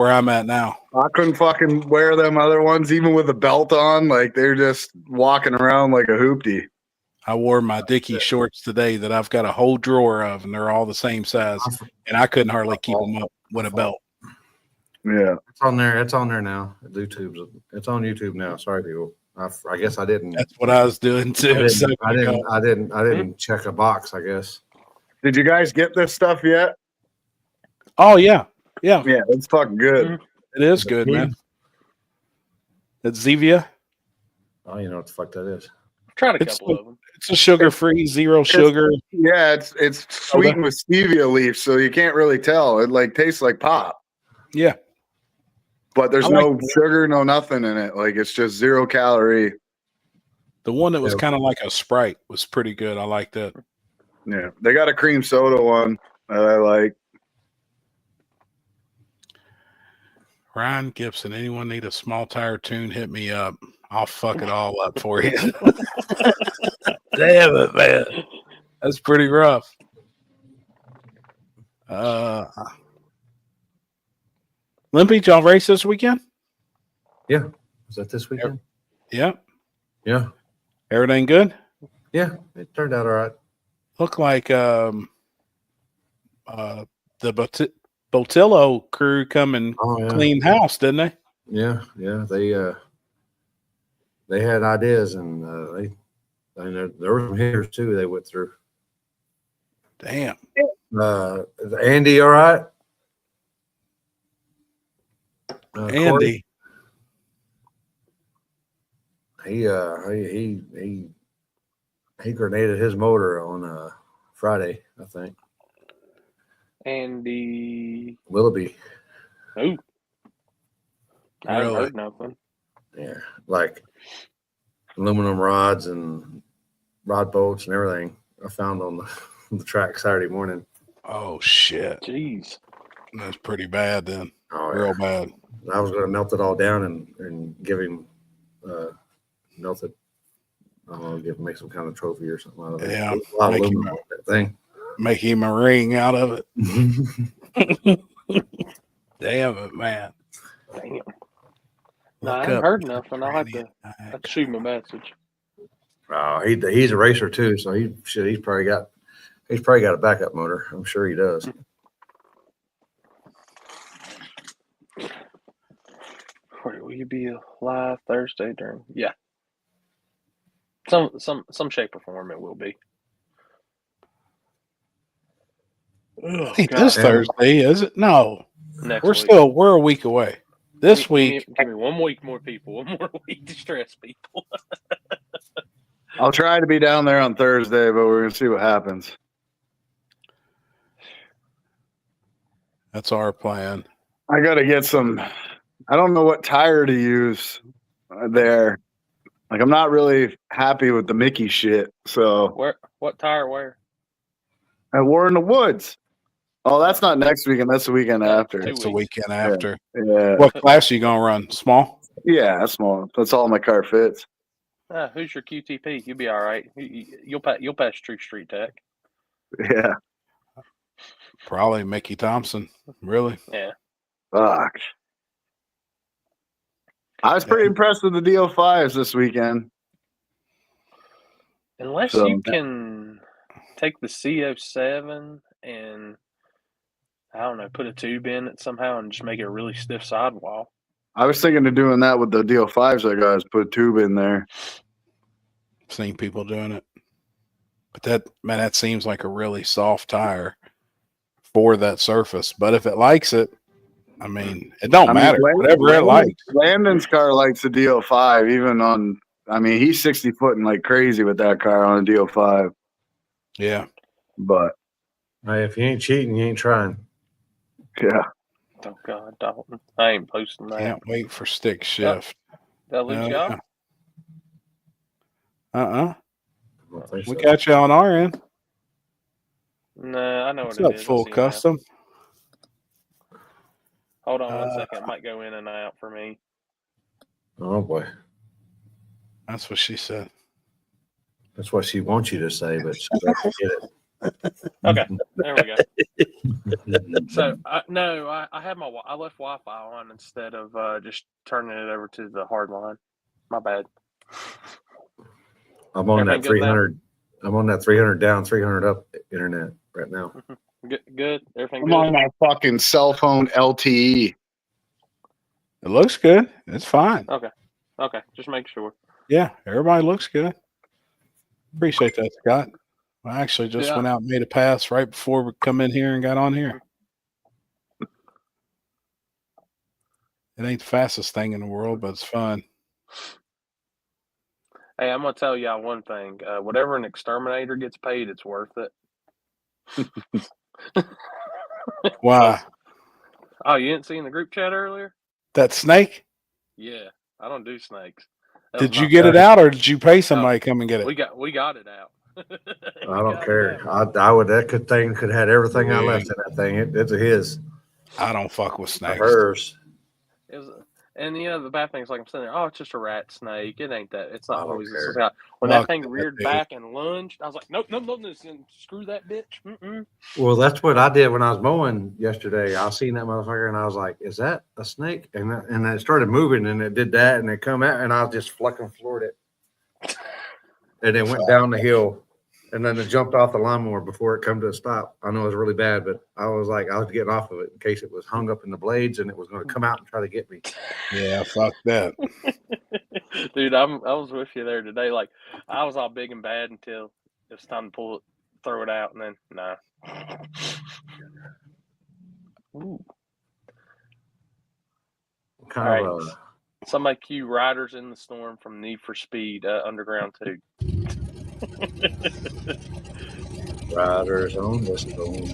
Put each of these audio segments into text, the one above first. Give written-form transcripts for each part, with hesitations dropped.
where I'm at now. I couldn't fucking wear them other ones, even with a belt on. Like, they're just walking around like a hoopty. I wore my Dickie shorts today that I've got a whole drawer of, and they're all the same size. And I couldn't hardly keep them up with a belt. Yeah. It's on there. It's on there now. It's on YouTube now. Sorry, people. I guess I didn't. That's what I was doing too. I didn't check a box, I guess. Did you guys get this stuff yet? Oh, yeah. Yeah. Yeah, it's fucking good. It is good, man. It's Zevia. Oh, you know what the fuck that is. I've tried a couple of them. It's a sugar-free, zero sugar. Yeah, it's sweetened with stevia leaves, so you can't really tell. It like tastes like pop. Yeah. But there's no sugar, no nothing in it. Like, it's just 0 calorie. The one that was kind of like a Sprite was pretty good. I liked it. Yeah. They got a cream soda one that I like. Ryan Gibson, anyone need a small tire tune? Hit me up. I'll fuck it all up for you. Damn it, man. That's pretty rough. Limpy, y'all race this weekend? Yeah. Was that this weekend? Yeah. Yeah. Everything good? Yeah. It turned out all right. Look like the Botillo crew come and clean house, didn't they? Yeah. Yeah. They had ideas, and there were some hitters too they went through. Damn. Is Andy all right? Andy. Corey? He grenaded his motor on Friday, I think. Andy Willoughby. Oh. I haven't Really? heard nothing. Yeah, like aluminum rods and rod bolts and everything I found on the track Saturday morning. Oh, shit. Jeez. That's pretty bad then. Oh, Real bad. I was going to melt it all down and give him melted. I don't know, make some kind of trophy or something out of it. Yeah, A lot of aluminum on that thing. Make him a ring out of it. Damn it, man. Damn. No, I haven't heard nothing. I'll have to shoot him a message. Oh, he's a racer too, so he's probably got a backup motor. I'm sure he does. Will you be live Thursday during? Yeah. Some shape or form it will be. Oh, this Thursday, is it? No. Next we're week. We're a week away. This week. Give me 1 week more people. 1 more week to stress people. I'll try to be down there on Thursday, but we're going to see what happens. That's our plan. I got to get some. I don't know what tire to use there. Like, I'm not really happy with the Mickey shit. So what tire where? I wore in the woods. Oh, that's not next weekend. That's the weekend after. It's the weekend after. Yeah. What class are you gonna run? Small? Yeah, that's small. That's all my car fits. Who's your QTP? You'll be all right. You'll pass True Street Tech. Yeah. Probably Mickey Thompson. Really? Yeah. Fuck. I was pretty impressed with the DO5s this weekend. Unless you can take the CO7 and, I don't know, put a tube in it somehow and just make it a really stiff sidewall. I was thinking of doing that with the DO5s I got. Put a tube in there. Seen people doing it. But that seems like a really soft tire for that surface. But if it likes it, I mean, it don't matter. Whatever it likes. Landon's car likes the DO5, even on, he's 60 footing like crazy with that car on a DO5. Yeah. But hey, if you ain't cheating, you ain't trying. Yeah. Oh, God, Dalton. I ain't posting that. Can't wait for stick shift. Did I lose y'all? We got you on our end. No, I know what What's it up, is. full custom? Hold on 1 second. It might go in and out for me. Oh, boy. That's what she said. That's what she wants you to say, but she doesn't get it. Okay, there we go. So I had I left Wi-Fi on instead of just turning it over to the hard line. My bad. I'm on Everything that good now? 300. I'm on that 300 down, 300 up internet right now. Good. Everything I'm good. on my fucking cell phone LTE. It looks good. It's fine. Okay. Just make sure. Yeah, everybody looks good. Appreciate that, Scott. I actually just went out and made a pass right before we come in here and got on here. It ain't the fastest thing in the world, but it's fun. Hey, I'm gonna tell y'all one thing. Whatever an exterminator gets paid, it's worth it. Why? Oh, you didn't see in the group chat earlier? That snake? Yeah, I don't do snakes. Did you get it out, or did you pay somebody to come and get it? We got it out. I don't care. I would. That thing could have everything I left in that thing. It's his. I don't fuck with snakes. Hers. It was, and the bad thing is, like I'm sitting there, oh, it's just a rat snake. It ain't that. It's not poisonous. When that thing reared back and lunged, I was like, nope, screw that bitch. Mm-mm. Well, that's what I did when I was mowing yesterday. I seen that motherfucker and I was like, is that a snake? And it started moving and it did that and it come out and I just fucking floored it. And it went down the hill and then it jumped off the lawnmower before it come to a stop. I know it was really bad, but I was getting off of it in case it was hung up in the blades and it was going to come out and try to get me. Yeah, fuck that. Dude, I was with you there today. Like, I was all big and bad until it was time to throw it out, and then, nah. Ooh. Kind of somebody cue Riders in the Storm from Need for Speed Underground 2. Riders on the Storm.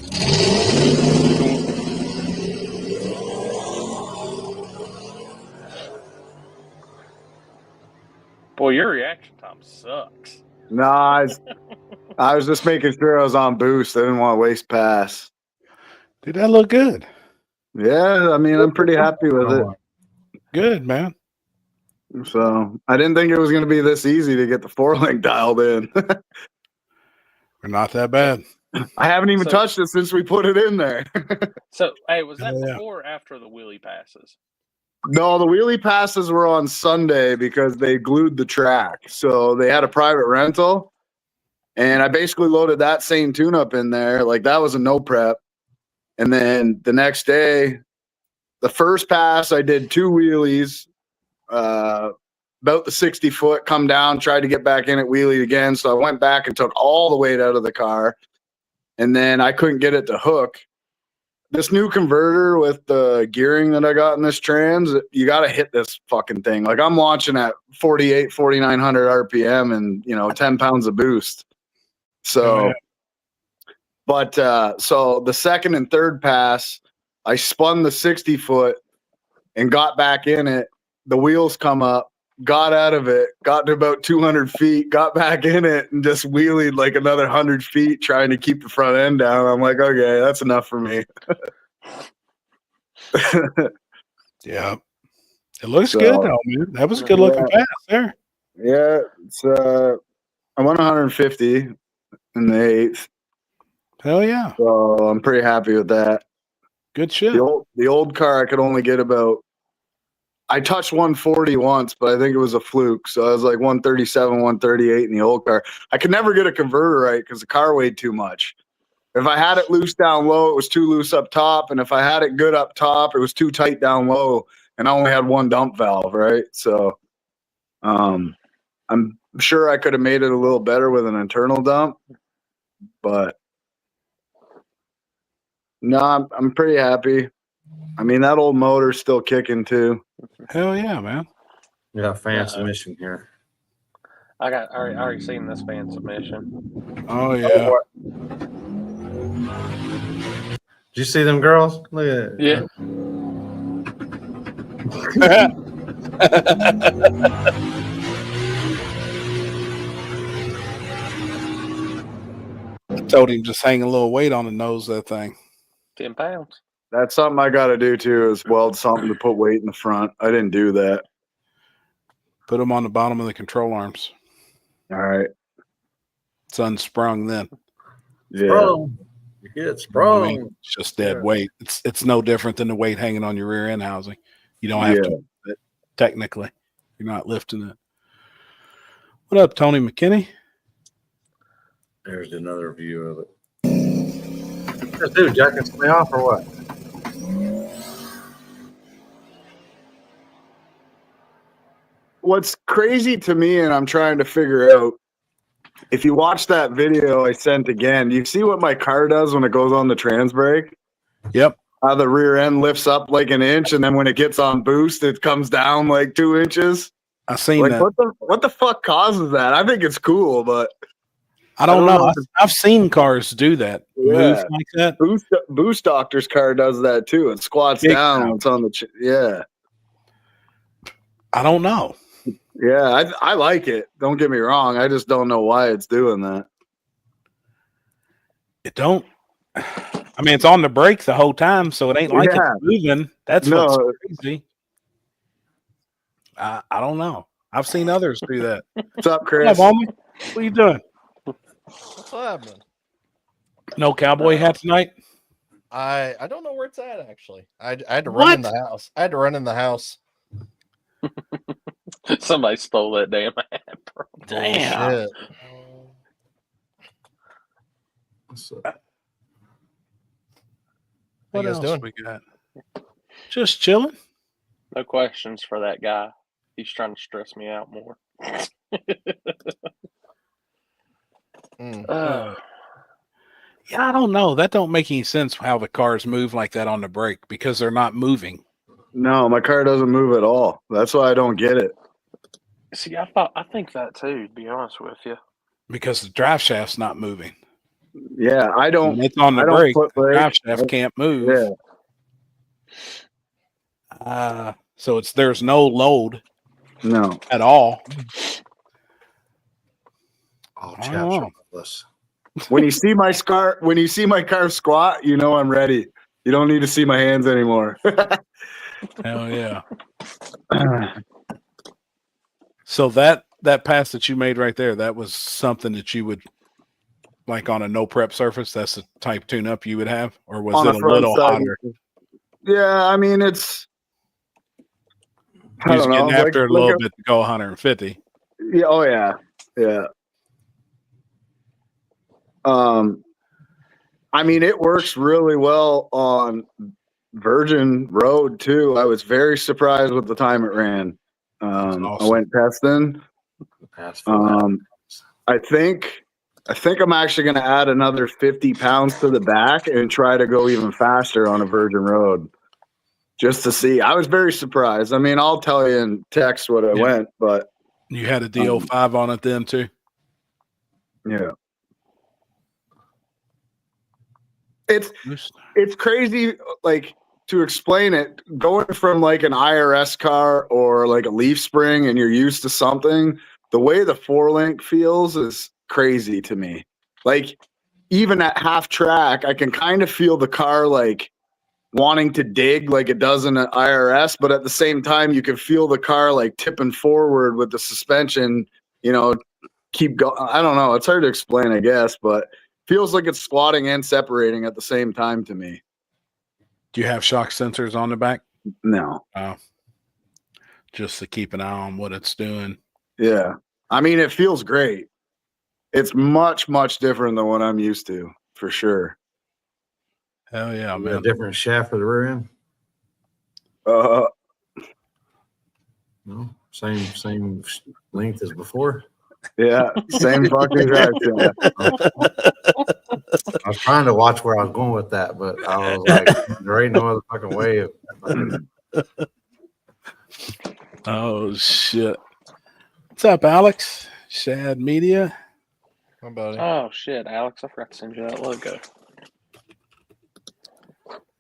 Boy, your reaction time sucks. Nah, I was just making sure I was on boost. I didn't want to waste pass. Did that look good? Yeah, I mean, I'm pretty happy with it. Good, man. So I didn't think it was going to be this easy to get the Fourlink dialed in. We're not that bad. I haven't even touched it since we put it in there. So, hey, was that before or after the wheelie passes? No, the wheelie passes were on Sunday because they glued the track. So they had a private rental, and I basically loaded that same tune-up in there. Like, that was a no prep. And then the next day, the first pass, I did 2 wheelies, about the 60-foot, come down, tried to get back in it, wheelied again. So I went back and took all the weight out of the car, and then I couldn't get it to hook. This new converter with the gearing that I got in this trans, you got to hit this fucking thing. Like, I'm launching at 4,900 RPM and, 10 pounds of boost. So, so the second and third pass, I spun the 60-foot and got back in it. The wheels come up, got out of it, got to about 200 feet, got back in it, and just wheelied like another 100 feet trying to keep the front end down. I'm like, okay, that's enough for me. Yeah. It looks good, though, man. That was a good looking pass there. Yeah. It's, I won 150 in the 8th. Hell yeah. So I'm pretty happy with that. Good shit. The old car, I could only get I touched 140 once, but I think it was a fluke. So I was like 137, 138 in the old car. I could never get a converter right because the car weighed too much. If I had it loose down low, it was too loose up top. And if I had it good up top, it was too tight down low. And I only had one dump valve, right? So I'm sure I could have made it a little better with an internal dump. But no, I'm pretty happy. I mean, that old motor's still kicking too. Hell yeah, man. Yeah, fan submission here. I already seen this fan submission. Oh yeah. Did you see them girls? Look at it. Yeah. I told him just hang a little weight on the nose of that thing. 10 pounds. That's something I got to do too, is weld something to put weight in the front. I didn't do that. Put them on the bottom of the control arms. All right. It's unsprung then. Sprung. You get sprung. I mean, it's just dead weight. It's no different than the weight hanging on your rear end housing. You don't have to move it, technically. You're not lifting it. What up, Tony McKinney? There's another view of it. Let's do jackets me off or what? What's crazy to me, and I'm trying to figure out, if you watch that video I sent again, you see what my car does when it goes on the trans brake? Yep. How the rear end lifts up like an inch, and then when it gets on boost, it comes down like 2 inches. I seen like, that. What the fuck causes that? I think it's cool, but I don't know. I've seen cars do that. Move like that. Boost Doctor's car does that too. It squats down when it's on the I don't know. Yeah, I like it. Don't get me wrong. I just don't know why it's doing that. It don't. I mean, it's on the brake the whole time, so it ain't like it's moving. That's what's crazy. I don't know. I've seen others do that. What's up, Chris? What are you doing? What's happening? No cowboy hat tonight? I don't know where it's at, actually. I had to run in the house. I had to run in the house. Somebody stole that damn hat, bro. Damn. What you guys else doing? we got? Just chilling. No questions for that guy. He's trying to stress me out more. Yeah, I don't know. That don't make any sense how the cars move like that on the brake because they're not moving. No, my car doesn't move at all. That's why I don't get it. See, I think that too, to be honest with you. Because the drive shaft's not moving. Yeah, I don't. When it's on the brake, the drive shaft can't move. Yeah. So there's no load. No. At all. I'll chat this. When you see my car squat, you know I'm ready. You don't need to see my hands anymore. Hell yeah. So that pass that you made right there, that was something that you would like on a no prep surface. That's the type tune up you would have, or was it a little hotter? Yeah, I mean it's. He's getting after it a little bit to go 150. Yeah. Oh yeah. Yeah. I mean, it works really well on Virgin Road too. I was very surprised with the time it ran. Awesome. I went testing. I think I'm actually going to add another 50 pounds to the back and try to go even faster on a Virgin Road, just to see. I was very surprised. I mean, I'll tell you in text what I went, but you had a DO5 on it then too. Yeah. It's crazy, like, to explain it, going from like an IRS car or like a leaf spring and you're used to something, the way the Fourlink feels is crazy to me. Like, even at half track, I can kind of feel the car like wanting to dig like it does in an IRS, but at the same time, you can feel the car like tipping forward with the suspension, keep going. I don't know. It's hard to explain, I guess, but feels like it's squatting and separating at the same time to me. Do you have shock sensors on the back? No. Just to keep an eye on what it's doing. Yeah. I mean, it feels great. It's much, much different than what I'm used to, for sure. Hell yeah, man. A different shaft for the rear end? No, same length as before. Yeah, same fucking direction. I was trying to watch where I was going with that, but I was like, there ain't no other fucking way. Oh shit! What's up, Alex? Shad Media. How about it? Oh shit, Alex! I forgot to send you that logo.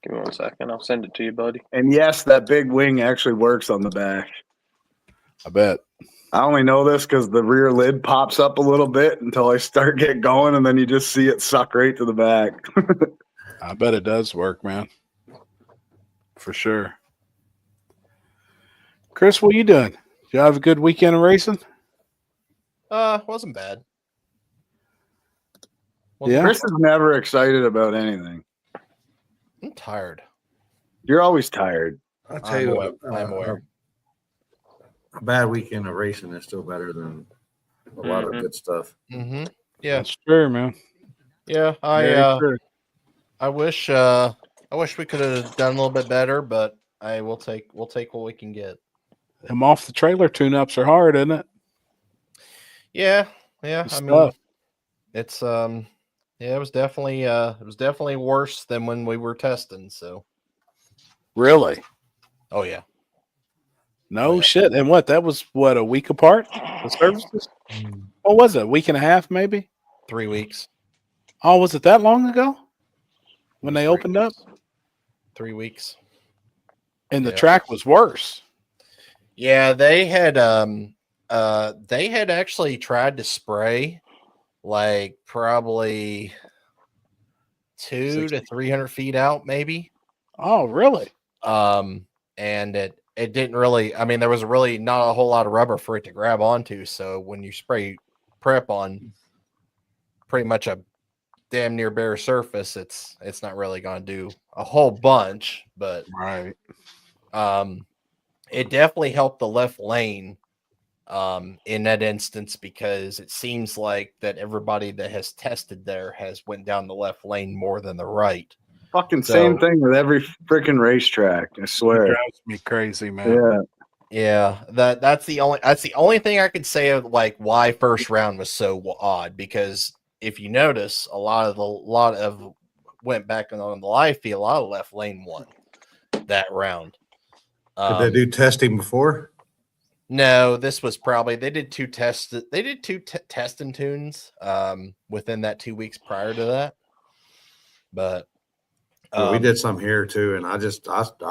Give me 1 second. I'll send it to you, buddy. And yes, that big wing actually works on the back. I bet. I only know this because the rear lid pops up a little bit until I start getting going, and then you just see it suck right to the back. I bet it does work, man. For sure. Chris, what are you doing? Did you have a good weekend of racing? Wasn't bad. Well, Yeah. Chris is never excited about anything. I'm tired. You're always tired. I'll tell you what, I'm aware. a bad weekend of racing is still better than a lot of good stuff. Mm-hmm. Yeah, That's true, man. yeah. Very true. I wish we could have done a little bit better, but we'll take what we can get. Them off the trailer tune-ups are hard, isn't it? Yeah. Good I mean, stuff. it's yeah, it was definitely worse than when we were testing. So, Really? oh yeah, No Oh, yeah. shit. And that was a week apart? The services? What was it? A week and a half, maybe? 3 weeks. Oh, was it that long ago? When they 3 opened up? 3 weeks. And the Yeah. track was worse. Yeah, they had actually tried to spray like probably 200 to 300 feet out, maybe. Oh, really? And it didn't really. I mean, there was really not a whole lot of rubber for it to grab onto. So when you spray prep on pretty much a damn near bare surface, it's not really going to do a whole bunch. But Right. it definitely helped the left lane in that instance, because it seems like that everybody that has tested there has went down the left lane more than the right. Fucking same thing with every freaking racetrack. I It swear. drives me crazy, man. Yeah. Yeah, that's the only thing I could say of like why first round was so odd, because if you notice, a lot of went back on the live feed, a lot of left lane won that round. Did they do testing before? No, this was probably they did two test and tunes within that 2 weeks prior to that. But Yeah, we did some here too, and I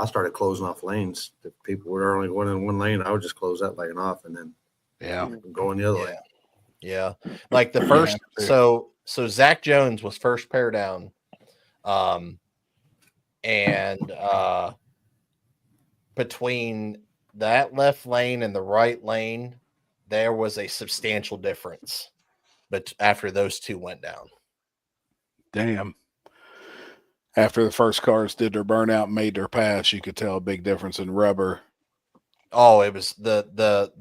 started closing off lanes. If people were only going in one lane, I would just close that lane off and then go in the other lane. Yeah, like the first. So Zach Jones was first pair down, and between that left lane and the right lane, there was a substantial difference. But after those two went down, Damn. After the first cars did their burnout and made their pass, you could tell a big difference in rubber. oh, it was the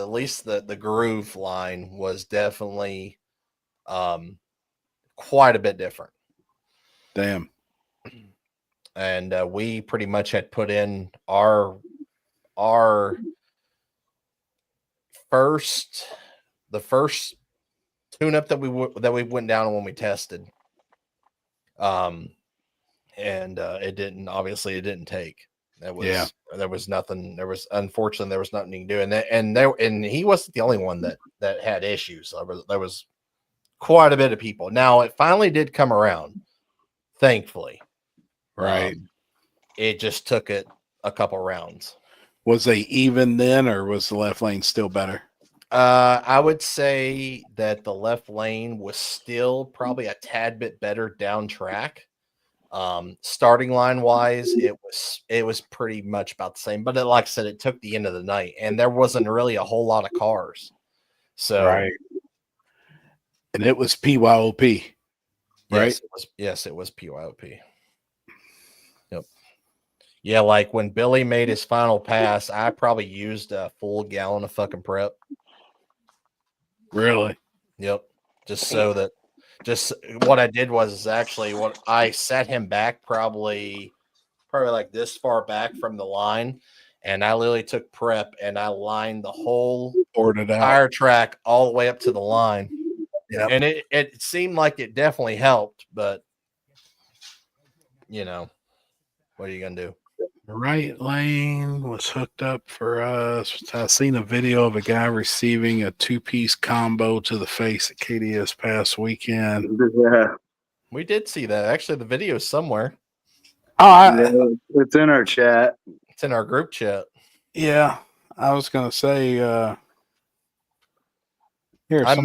least the groove line was definitely quite a bit different. Damn. And we pretty much had put in our first tune up that we went down on when we tested. And it didn't take. There was nothing. Unfortunately there was nothing you can do. And he wasn't the only one that had issues. There was quite a bit of people. Now it finally did come around, thankfully. Right. It just took it a couple rounds. Was they even then, or was the left lane still better? I would say that the left lane was still probably a tad bit better down track. Starting line wise, it was pretty much about the same. But like I said, it took the end of the night, and there wasn't really a whole lot of cars. So right. And it was PYOP. Right? Yes, it was PYOP. Yep. Yeah, like when Billy made his final pass, I probably used a full gallon of fucking prep. Really? Yep. Just what I did was actually what I set him back probably like this far back from the line, and I literally took prep and I lined the whole tire track all the way up to the line. Yeah. And it seemed like it definitely helped, but you know, what are you gonna do? The right lane was hooked up for us. I seen a video of a guy receiving a 2-piece combo to the face at KD this past weekend. Yeah. We did see that. Actually, the video is somewhere. Oh, it's in our chat. It's in our group chat. Yeah. I was gonna say here. I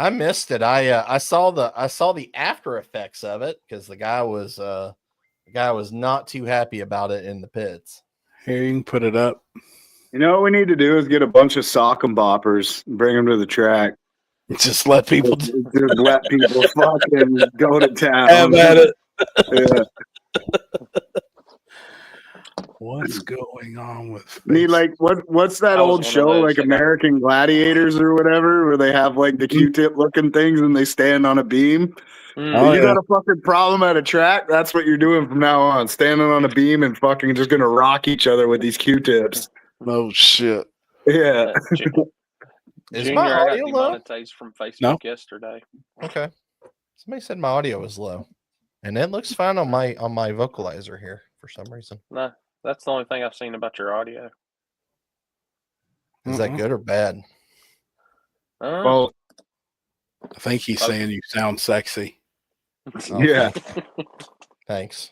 missed it. I saw the after effects of it because the guy was not too happy about it in the pits. Here, you can put it up. You know what we need to do is get a bunch of sock and boppers and bring them to the track. Just let people Just let people fucking go to town. have at it. Yeah. What's going on with Need like what's that I was old one of show those like that got- American Gladiators or whatever where they have like the Q-tip looking things and they stand on a beam? Oh, You yeah. got a fucking problem at a track? That's what you're doing from now on. Standing on a beam and fucking just gonna rock each other with these Q-tips. Oh shit. Yeah. Is Junior, my I got audio low? demonetized from Facebook No. yesterday. Okay. Somebody said my audio was low, and it looks fine on my vocalizer here for some reason. Nah, that's the only thing I've seen about your audio. Is that good or bad? Well, I think he's saying you sound sexy. Okay. yeah. Thanks.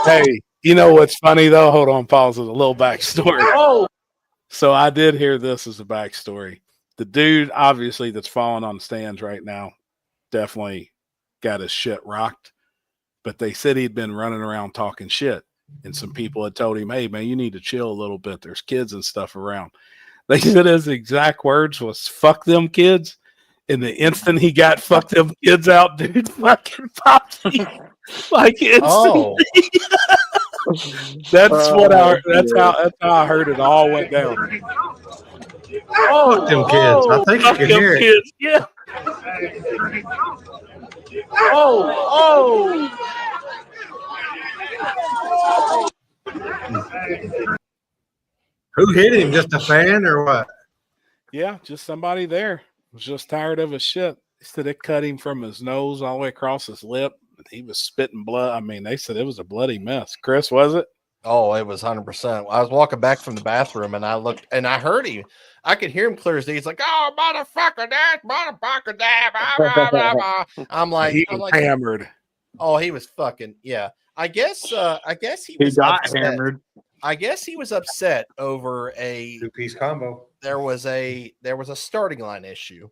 Hey, you know what's funny though? Hold on, pause with a little backstory. So I did hear this as a backstory. The dude, obviously, that's falling on the stands right now, definitely got his shit rocked. But they said he'd been running around talking shit. And some people had told him, hey, man, you need to chill a little bit. There's kids and stuff around. They said his exact words was, fuck them kids. And the instant he got fuck them kids out, dude fucking popped me. Like instantly. Oh, That's how I heard it all went down. Fuck them kids. I think you Fuck can them hear it. kids. Yeah. Who hit him? Just a fan or what? Yeah, just somebody there was just tired of his shit. They said it cut him from his nose all the way across his lip. He was spitting blood. I mean, they said it was a bloody mess. Chris, was it? oh, it was 100%. I was walking back from the bathroom and I looked and I heard him. I could hear him clear as day. He's like, "Oh, motherfucker, that motherfucker, that." Blah, blah, blah, blah. I'm like, Hammered. oh, he was fucking yeah. I guess he He was got upset. hammered. I guess he was upset over a Two-piece combo. there was a starting line issue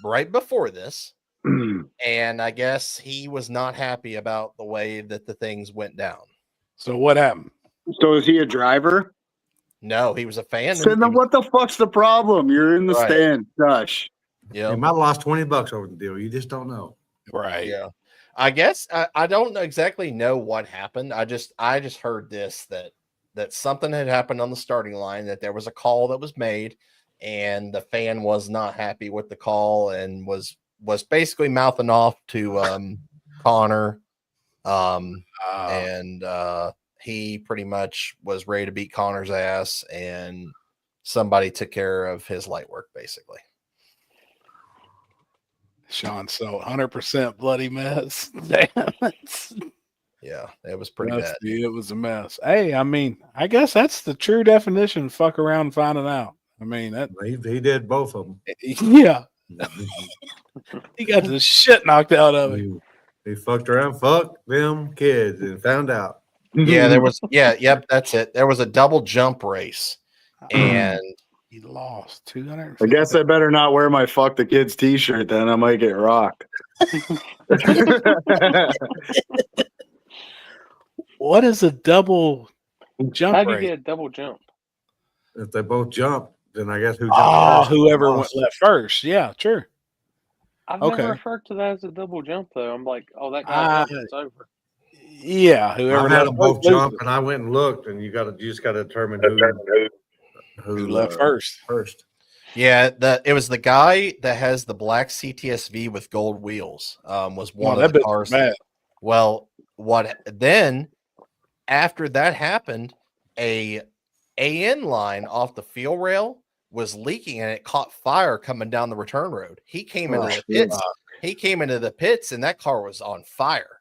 right before this, and I guess he was not happy about the way that the things went down. So what happened? So is he a driver? No, he was a fan. So then what the fuck's the problem? You're in the Right. stand. Gosh. Yeah, He might have lost $20 over the deal. You just don't know. Right. yeah. I guess I don't exactly know what happened. I just heard this that something had happened on the starting line, that there was a call that was made, and the fan was not happy with the call and was basically mouthing off to Connor, and he pretty much was ready to beat Connor's ass, and somebody took care of his light work basically. Sean, so 100% bloody mess. Damn. Yeah, it was pretty bad. It was a mess. Hey, I mean, I guess that's the true definition. Fuck around and find it out. I mean, that. He did both of them. Yeah. He got the shit knocked out of him. He fucked around, fucked them kids, and found out. Yeah, there was. Yeah, yep, that's it. There was a double jump race, and He lost 200. I guess I better not wear my fuck the kids t-shirt then. I might get rocked. What is a double jump How do you rate? get a double jump? If they both jump, then I guess who jumped Oh, first whoever lost. went left first. Yeah, true. I've Okay. never referred to that as a double jump though. I'm like, oh, that guy it's over. Yeah, whoever I've had left them both first jump, loses. and I went and looked, and you just got to determine Who left first? First. yeah, it was the guy that has the black CTSV with gold wheels. Was one that of the bitch cars. was bad. Well, what then? After that happened, a AN line off the fuel rail was leaking, and it caught fire coming down the return road. He came into the pits. He came into the pits, and that car was on fire.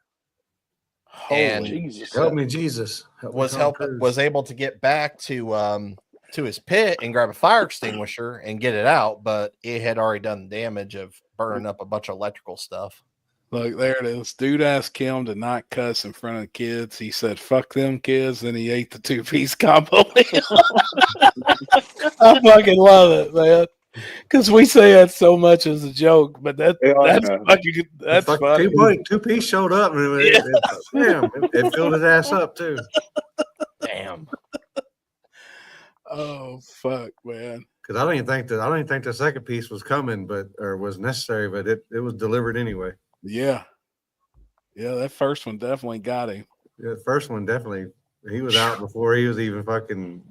And Jesus. Help me, Jesus. Help me, Tom Cruise. was able to get back to his pit and grab a fire extinguisher and get it out, but it had already done the damage of burning up a bunch of electrical stuff. Look, there it is. Dude asked Kim to not cuss in front of the kids. He said, fuck them kids. Then he ate the 2-piece combo meal. I fucking love it, man. Because we say that so much as a joke, but that's funny. Two-piece showed up, and it filled his ass up, too. Damn. Oh fuck, man. Because I don't even think the second piece was coming, or was necessary, but it was delivered anyway. Yeah. Yeah, that first one definitely got him. Yeah, the first one definitely. He was out before he was even fucking.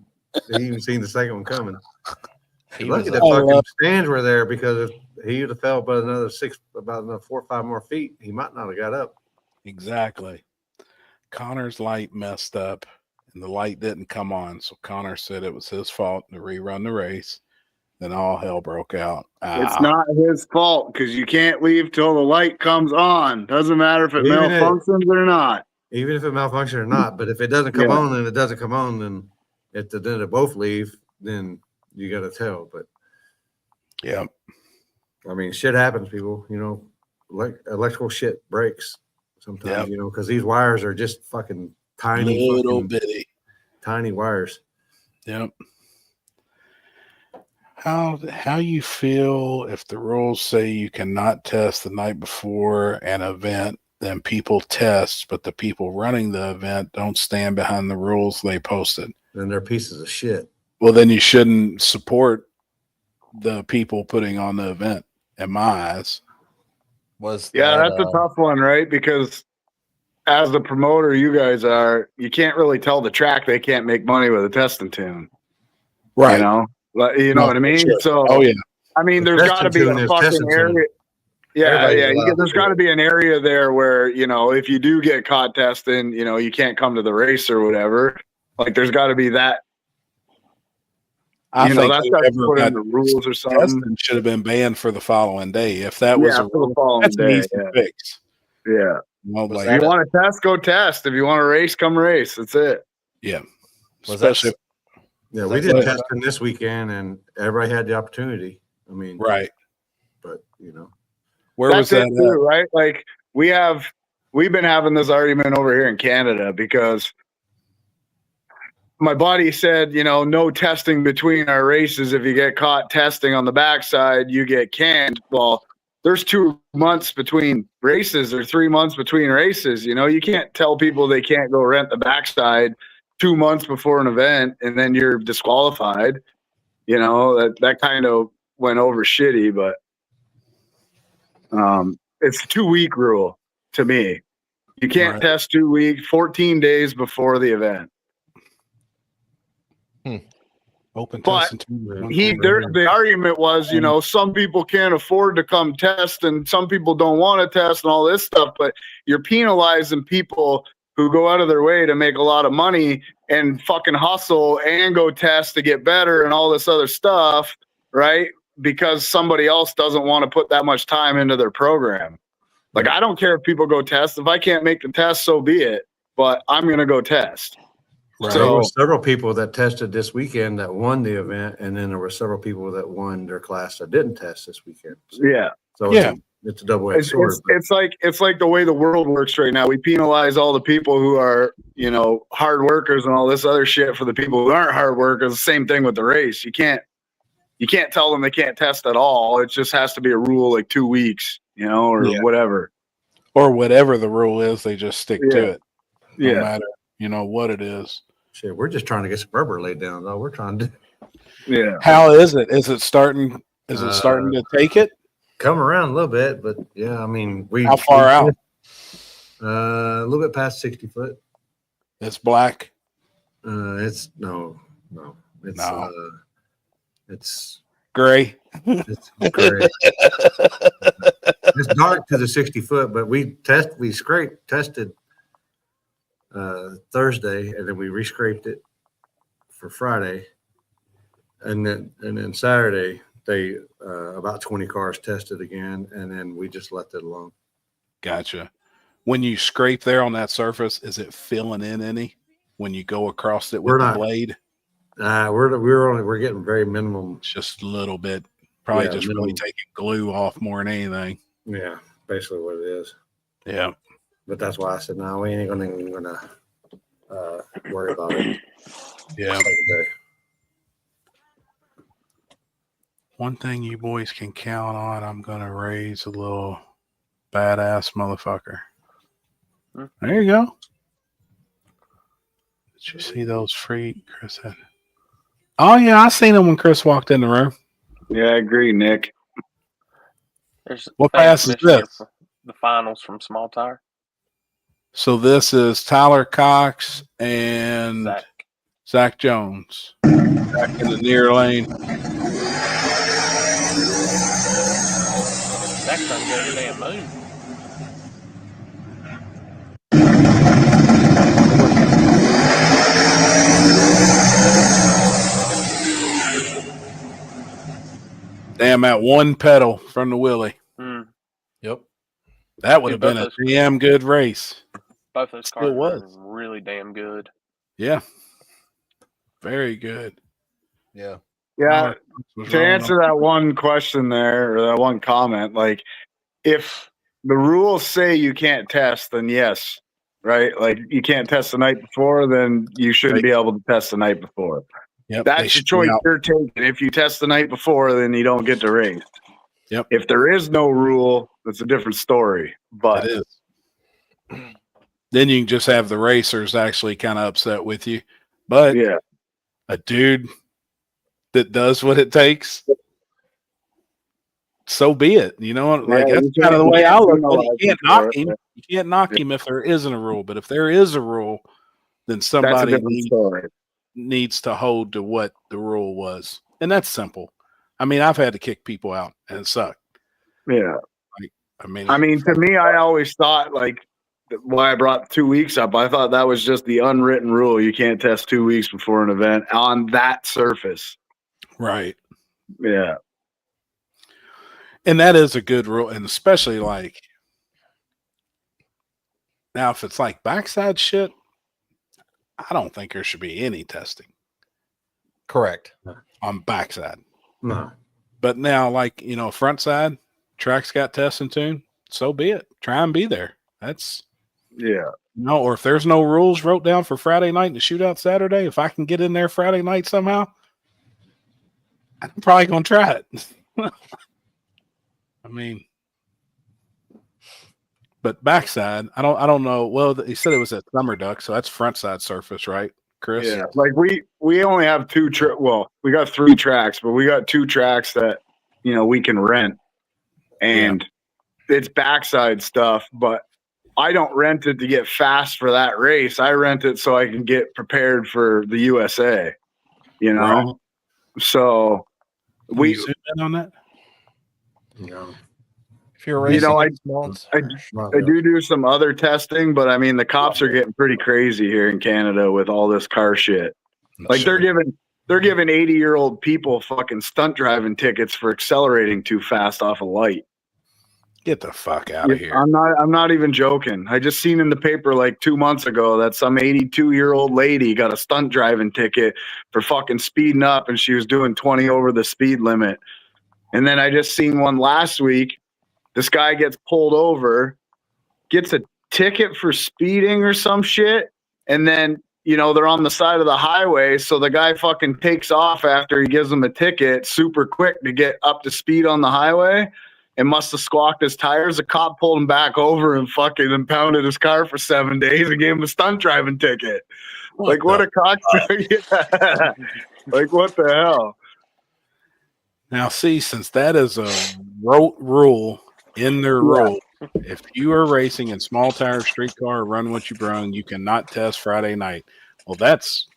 He even seen the second one coming. Lucky the fucking stands were there, because if he would have fell about another 4 or 5 more feet, he might not have got up. Exactly. Connor's light messed up and the light didn't come on. So Connor said it was his fault to rerun the race. Then all hell broke out. It's not his fault, because you can't leave till the light comes on. Doesn't matter if it malfunctions or not. Even if it malfunctions or not, but if it doesn't come on, then it doesn't come on. Then if they both leave, then you got to tell. But yeah, I mean, shit happens, people. You know, electrical shit breaks sometimes. You know, because these wires are just fucking tiny, little bitty, tiny wires. Yep. How you feel if the rules say you cannot test the night before an event, then people test, but the people running the event don't stand behind the rules they posted? Then they're pieces of shit. Well, then you shouldn't support the people putting on the event, in my eyes. That's a tough one, right? Because as the promoter, you guys are, you can't really tell the track they can't make money with a testing tune. Right. You know what I mean? Sure. So, I mean, there's got to be a fucking area. There's got to be an area there where, you know, if you do get caught testing, you know, you can't come to the race or whatever. Like, there's got to be that. I think that's got to put in the rules or something. Should have been banned for the following day. If that was a rule, that's an easy fix. Yeah. Well, if you want to test, go test. If you want to race, come race. That's it. Yeah. Especially. Yeah, we did testing this weekend, and everybody had the opportunity. I mean, right. But you know, where was that too, right? Like we've been having this argument over here in Canada, because my buddy said, you know, no testing between our races. If you get caught testing on the backside, you get canned. Well, there's 2 months between races or 3 months between races. You know, you can't tell people they can't go rent the backside 2 months before an event and then you're disqualified. You know, that kind of went over shitty, but it's a 2-week rule to me. You can't test 2 weeks, 14 days before the event. Open but the argument was, you know, some people can't afford to come test and some people don't want to test and all this stuff, but you're penalizing people who go out of their way to make a lot of money and fucking hustle and go test to get better and all this other stuff, right? Because somebody else doesn't want to put that much time into their program. Like, I don't care if people go test. If I can't make the test, so be it, but I'm going to go test. Right. So there were several people that tested this weekend that won the event, and then there were several people that won their class that didn't test this weekend. So, it's a double-edged sword. It's like the way the world works right now. We penalize all the people who are, you know, hard workers and all this other shit for the people who aren't hard workers. The same thing with the race. You can't tell them they can't test at all. It just has to be a rule, like 2 weeks, you know, or whatever. Or whatever the rule is, they just stick to it. No Yeah. matter, you know, what it is. Shit, we're just trying to get some rubber laid down, though. We're trying to. Yeah. How is it? Is it starting? Is it starting to take it? Come around a little bit, but yeah, I mean, How far out? A little bit past 60 foot. It's black. It's no. It's it's gray. It's gray. It's dark to the 60 foot, but we tested Thursday, and then we rescraped it for Friday, and then Saturday they about 20 cars tested again, and then we just left it alone. Gotcha. When you scrape there on that surface, is it filling in any when you go across it with the blade? We're getting very minimum, just a little bit. Probably just minimum. Really taking glue off more than anything. Yeah, basically what it is. Yeah. But that's why I said, no, we ain't gonna worry about it. Yeah. One thing you boys can count on, I'm gonna raise a little badass motherfucker. There you go. Did you see those free, Chris said? Oh yeah, I seen him when Chris walked in the room. Yeah, I agree, Nick. What pass is this? The finals from Small Tire. So this is Tyler Cox and Zach Jones back in the near lane. Zach's trying to go to the damn moon. Damn, that one pedal from the Willie. Yep. That would have been a damn good race. Both those cars were really damn good. Yeah. Very good. Yeah. Yeah. To answer that one question there, or that one comment, like if the rules say you can't test, then yes, right? Like you can't test the night before, then you shouldn't be able to test the night before. Yep, that's the choice you're taking. If you test the night before, then you don't get to race. Yep. If there is no rule, that's a different story. But it is. Then you can just have the racers actually kind of upset with you. But yeah, a dude that does what it takes, so be it. You know, like that's kind of the way I look at it. You can't knock him. You can't knock him if there isn't a rule. But if there is a rule, then somebody needs to hold to what the rule was. And that's simple. I mean, I've had to kick people out and it sucked. Yeah. Like, I mean, to me, I always thought like why I brought 2 weeks up. I thought that was just the unwritten rule. You can't test 2 weeks before an event on that surface. Right. Yeah. And that is a good rule. And especially like now, if it's like backside shit, I don't think there should be any testing. Correct. On backside. No. But now, like, you know, front side, track's got test and tune, so be it. Try and be there. That's no, or if there's no rules wrote down for Friday night and the shootout Saturday, if I can get in there Friday night somehow, I'm probably gonna try it. I mean, but backside, I don't know. Well, he said it was at Summer Duck, so that's front side surface, right, Chris? Yeah, like we only have we got 3 tracks, but we got 2 tracks that we can rent, and it's backside stuff. But I don't rent it to get fast for that race. I rent it so I can get prepared for the USA. Right. So we zoom in on that. Yeah. If you're racing, I do some other testing, but I mean the cops are getting pretty crazy here in Canada with all this car shit. Like they're giving 80-year-old people fucking stunt driving tickets for accelerating too fast off a light. Get the fuck out of here. I'm not even joking. I just seen in the paper like 2 months ago that some 82-year-old lady got a stunt driving ticket for fucking speeding up, and she was doing 20 over the speed limit. And then I just seen one last week. This guy gets pulled over, gets a ticket for speeding or some shit, and then they're on the side of the highway, so the guy fucking takes off after he gives them a ticket super quick to get up to speed on the highway. And must have squawked his tires. The cop pulled him back over and fucking impounded his car for 7 days and gave him a stunt driving ticket. What a cocksucker. Like, what the hell? Now, see, since that is a rote rule in their rule, if you are racing in small tire street car, run what you brung, you cannot test Friday night. Well, that's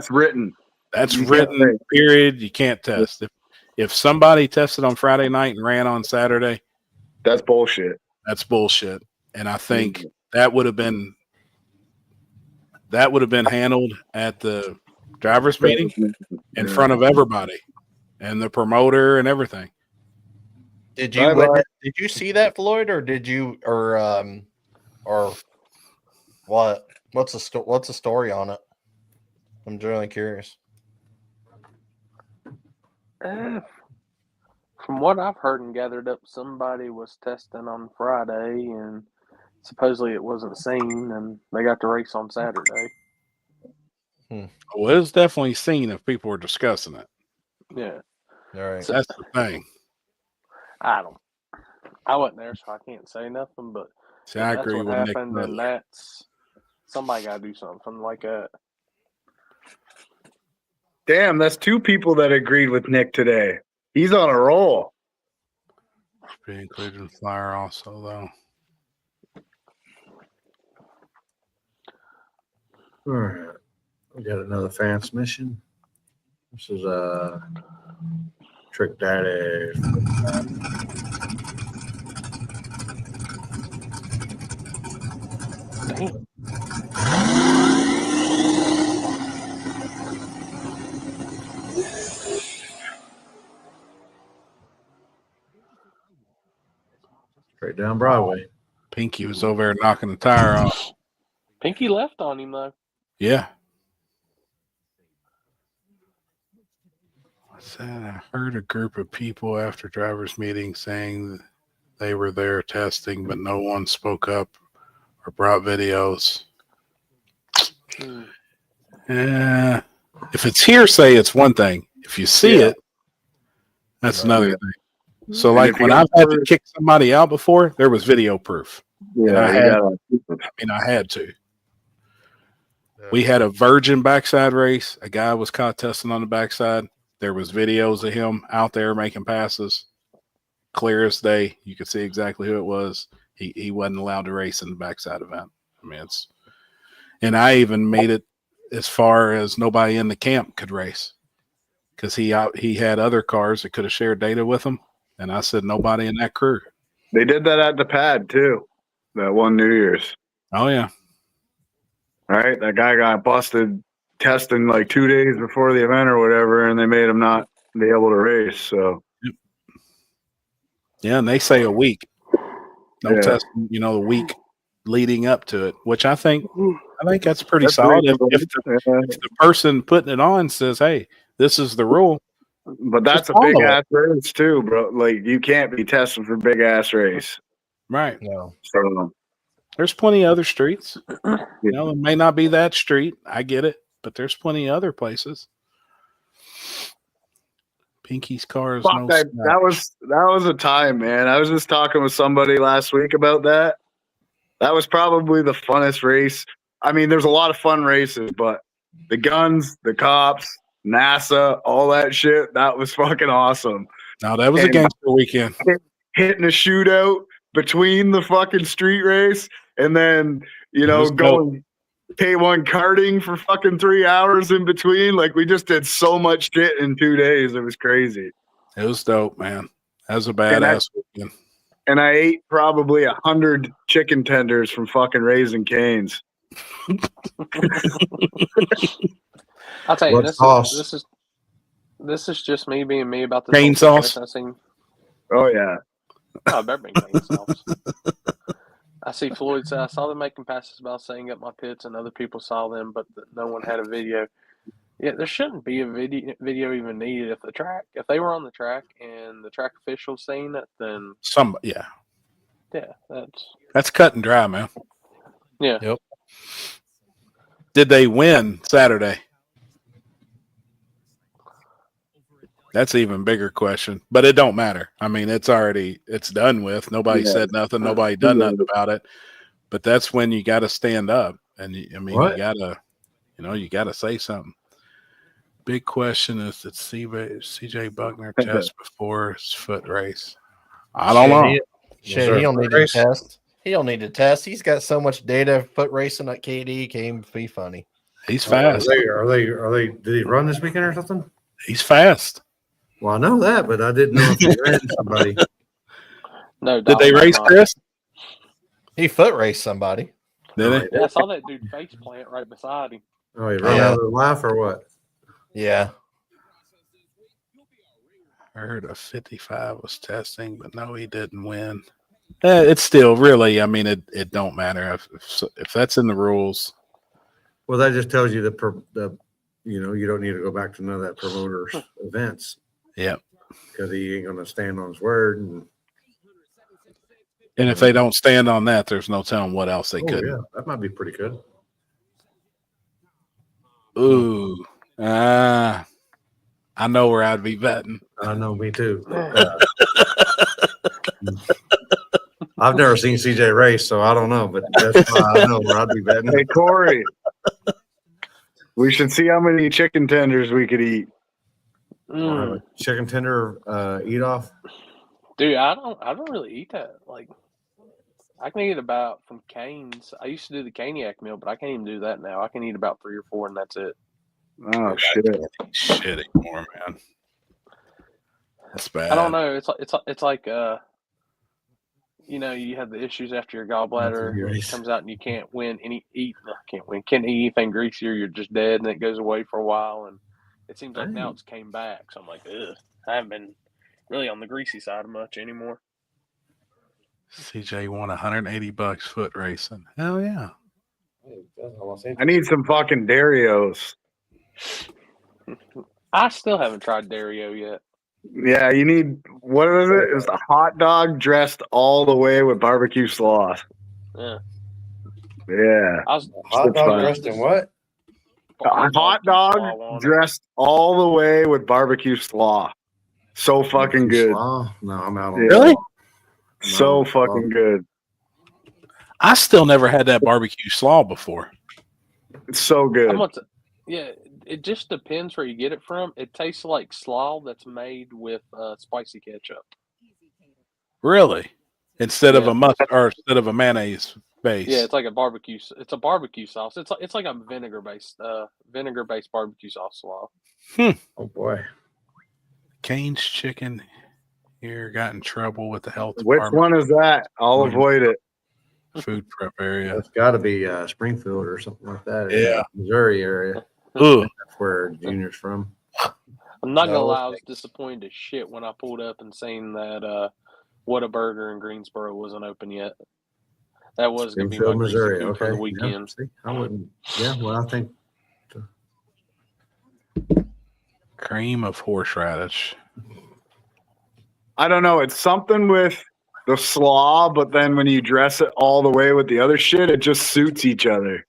written. That's written, period. You can't test. If somebody tested on Friday night and ran on Saturday, that's bullshit. That's bullshit. And I think that would have been handled at the drivers' meeting in front of everybody and the promoter and everything. Did you see that, Floyd, or did you or what? What's the story on it? I'm generally curious. From what I've heard and gathered up, somebody was testing on Friday, and supposedly it wasn't seen, and they got to race on Saturday. Well, it was definitely seen if people were discussing it. Yeah. All right. So that's the thing. I wasn't there, so I can't say nothing, but see, I agree that's what with happened, Nick. And that's somebody got to do something like that. Damn, that's 2 people that agreed with Nick today. He's on a roll. Be included in flyer also, though. All right. We got another fans mission. This is a Trick Daddy. Damn. Straight down Broadway. Pinky was over there knocking the tire off. Pinky left on him though. Yeah. I said I heard a group of people after drivers' meeting saying that they were there testing, but no one spoke up or brought videos. If it's hearsay, it's one thing. If you see it, that's another thing. So, And like if you when got I've had to kick somebody out before, there was video proof. Yeah, I had to. We had a virgin backside race. A guy was caught testing on the backside. There was videos of him out there making passes. Clear as day. You could see exactly who it was. He wasn't allowed to race in the backside event. I mean, and I even made it as far as nobody in the camp could race because he had other cars that could have shared data with him. And I said, nobody in that crew. They did that at the pad too. That one New Year's. Oh, yeah. Right? That guy got busted testing like 2 days before the event or whatever, and they made him not be able to race. So, yeah, and they say a week. No testing, the week leading up to it, which I think that's pretty solid. If the person putting it on says, hey, this is the rule. But that's a big ass race too, bro. Like you can't be testing for big ass race. Right. No. So there's plenty of other streets. It may not be that street. I get it, but there's plenty of other places. Pinky's car is that was a time, man. I was just talking with somebody last week about that. That was probably the funnest race. I mean, there's a lot of fun races, but the guns, the cops, NASA, all that shit, that was fucking awesome. No, that was a gangster weekend. Hitting a shootout between the fucking street race and then, going K1 karting for fucking 3 hours in between. Like, we just did so much shit in 2 days. It was crazy. It was dope, man. That was a badass weekend. And I ate probably 100 chicken tenders from fucking Raising Cane's. I'll tell you, this is just me being me about the cane sauce. Oh yeah. Oh, it better be cane sauce. I see Floyd say I saw them making passes about setting up my pits, and other people saw them, but no one had a video. Yeah, there shouldn't be a video even needed if they were on the track and the track officials saying it, then that's cut and dry, man. Yeah. Yep. Did they win Saturday? That's an even bigger question, but it don't matter. I mean, it's done with. Nobody said nothing. Nobody done nothing about it. But that's when you got to stand up, and you gotta say something. Big question is that CJ Buckner test before his foot race. I don't know. He don't need to test. He don't need to test. He's got so much data. Foot racing at KD can't be funny. He's fast. Are they? Did he run this weekend or something? He's fast. Well, I know that, but I didn't know if he ran somebody. No, did they race Chris? He foot raced somebody. Did he? Yeah, I saw that dude face plant right beside him. Oh, he ran out of the life or what? Yeah. I heard a 55 was testing, but no, he didn't win. It's still really, I mean, it don't matter if that's in the rules. Well, that just tells you you don't need to go back to none of that promoter's events. Yeah. Because he ain't going to stand on his word. And if they don't stand on that, there's no telling what else they could. Yeah, that might be pretty good. Ooh. I know where I'd be betting. I know, me too. I've never seen CJ race, so I don't know, but that's why I know where I'd be betting. Hey, Corey. We should see how many chicken tenders we could eat. I'll have a chicken tender eat off. Dude, I don't really eat that. Like, I can eat about from Cane's. I used to do the Caniac meal, but I can't even do that now. I can eat about 3 or 4, and that's it. Oh shit! Shit anymore, man. That's bad. I don't know. It's like you know, you have the issues after your gallbladder comes out and you can't eat anything greasy or you're just dead, and it goes away for a while, and it seems like now it's came back. So I'm like, ugh, I haven't been really on the greasy side much anymore. CJ won $180 foot racing. Hell yeah. I need some fucking Darios. I still haven't tried Dario yet. Yeah, you need, what is it? It's a hot dog dressed all the way with barbecue sauce. Yeah. Yeah. Hot dog dressed in what? A hot dog dressed all the way with barbecue slaw. So fucking good. No, I'm out on Really? So fucking good. I still never had that barbecue slaw before. It's so good. Yeah, it just depends where you get it from. It tastes like slaw that's made with spicy ketchup. Really? Instead of a mustard or instead of a mayonnaise base. Yeah, it's like a barbecue. It's a barbecue sauce. It's like a vinegar based barbecue sauce slaw. Oh boy. Cane's Chicken here got in trouble with the health Which department. one is that? I'll avoid it. Food prep area. It's got to be Springfield or something like that. Yeah. Missouri area. Ooh. That's where Junior's from. I'm not gonna lie, I was disappointed as shit when I pulled up and seen that Whataburger in Greensboro wasn't open yet. That was gonna be my Missouri food for the weekend. Yeah, see, I wouldn't. Yeah, well, I think Cream of horseradish. I don't know. It's something with the slaw, but then when you dress it all the way with the other shit, it just suits each other.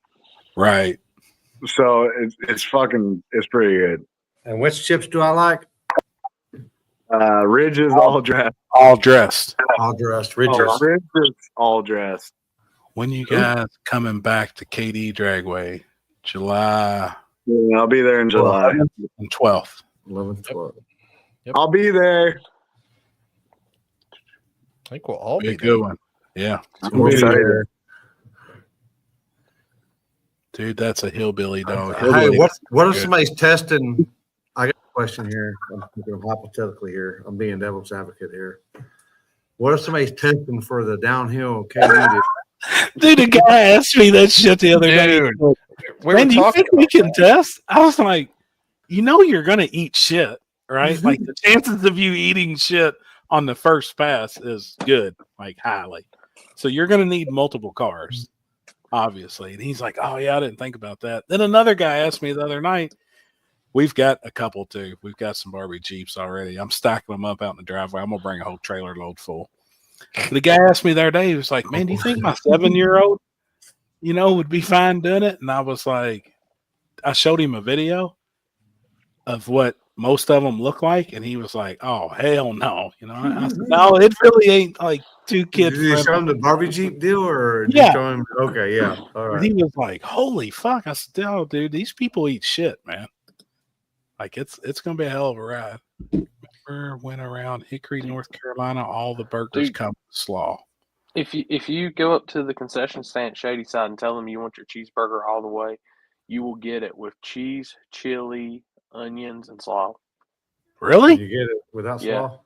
Right. So it's pretty good. And which chips do I like? Ridges all dressed. All dressed. All dressed. Ridges. Ridges all dressed. When you guys coming back to KD Dragway? July. Yeah, I'll be there in July. And 12th. 11th, 12th. Yep. I'll be there. I think we'll all Be be a good there. one. Yeah. I'm excited. Dude, that's a hillbilly dog. Hey, Hillbilly. what if somebody's testing? I got a question here. I'm thinking hypothetically here. I'm being devil's advocate here. What if somebody's testing for the downhill KD? Dude, the guy asked me that shit the other day. Man, do you think we can test? I was like, you know, you're going to eat shit, right? Like the chances of you eating shit on the first pass is good, like highly. So you're going to need multiple cars, obviously. And he's like, oh, yeah, I didn't think about that. Then another guy asked me the other night, we've got a couple too. We've got some Barbie Jeeps already. I'm stacking them up out in the driveway. I'm going to bring a whole trailer load full. The guy asked me the other day, he was like, man, do you think my 7-year-old, you know, would be fine doing it? And I was like, I showed him a video of what most of them look like. And he was like, oh, hell no. You know, I said, no, it really ain't like two kids. Did you show him the Barbie Jeep deal or did Yeah. you show him? Okay, yeah. All right. He was like, holy fuck. I said, oh, dude, these people eat shit, man. Like it's going to be a hell of a ride. Went around Hickory, North Carolina. All the burgers come with slaw. If you go up to the concession stand at Shady Side and tell them you want your cheeseburger all the way, you will get it with cheese, chili, onions, and slaw. Really? Did you get it without slaw?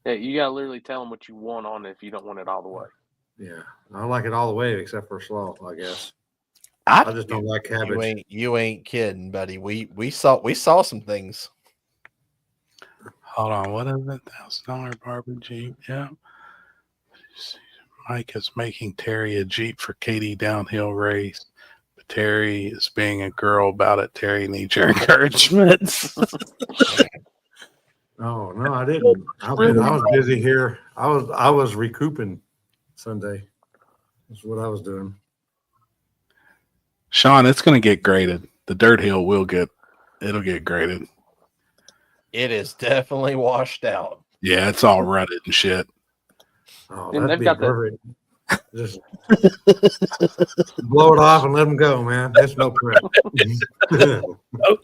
Yeah, you gotta literally tell them what you want on it if you don't want it all the way. Yeah, I like it all the way except for slaw, I guess. I just don't like cabbage. You ain't kidding, buddy. We saw some things. Hold on, what is it? $1,000 Barbie Jeep. Yeah. Mike is making Terry a Jeep for KD downhill race. But Terry is being a girl about it. Terry needs your encouragement. Oh no, I didn't. I was busy here. I was recouping Sunday. That's what I was doing. Sean, it's going to get graded. The dirt hill it'll get graded. It is definitely washed out. Yeah, it's all rutted and shit. Oh, And that'd be perfect. Just blow it off and let them go, man. That's no prep.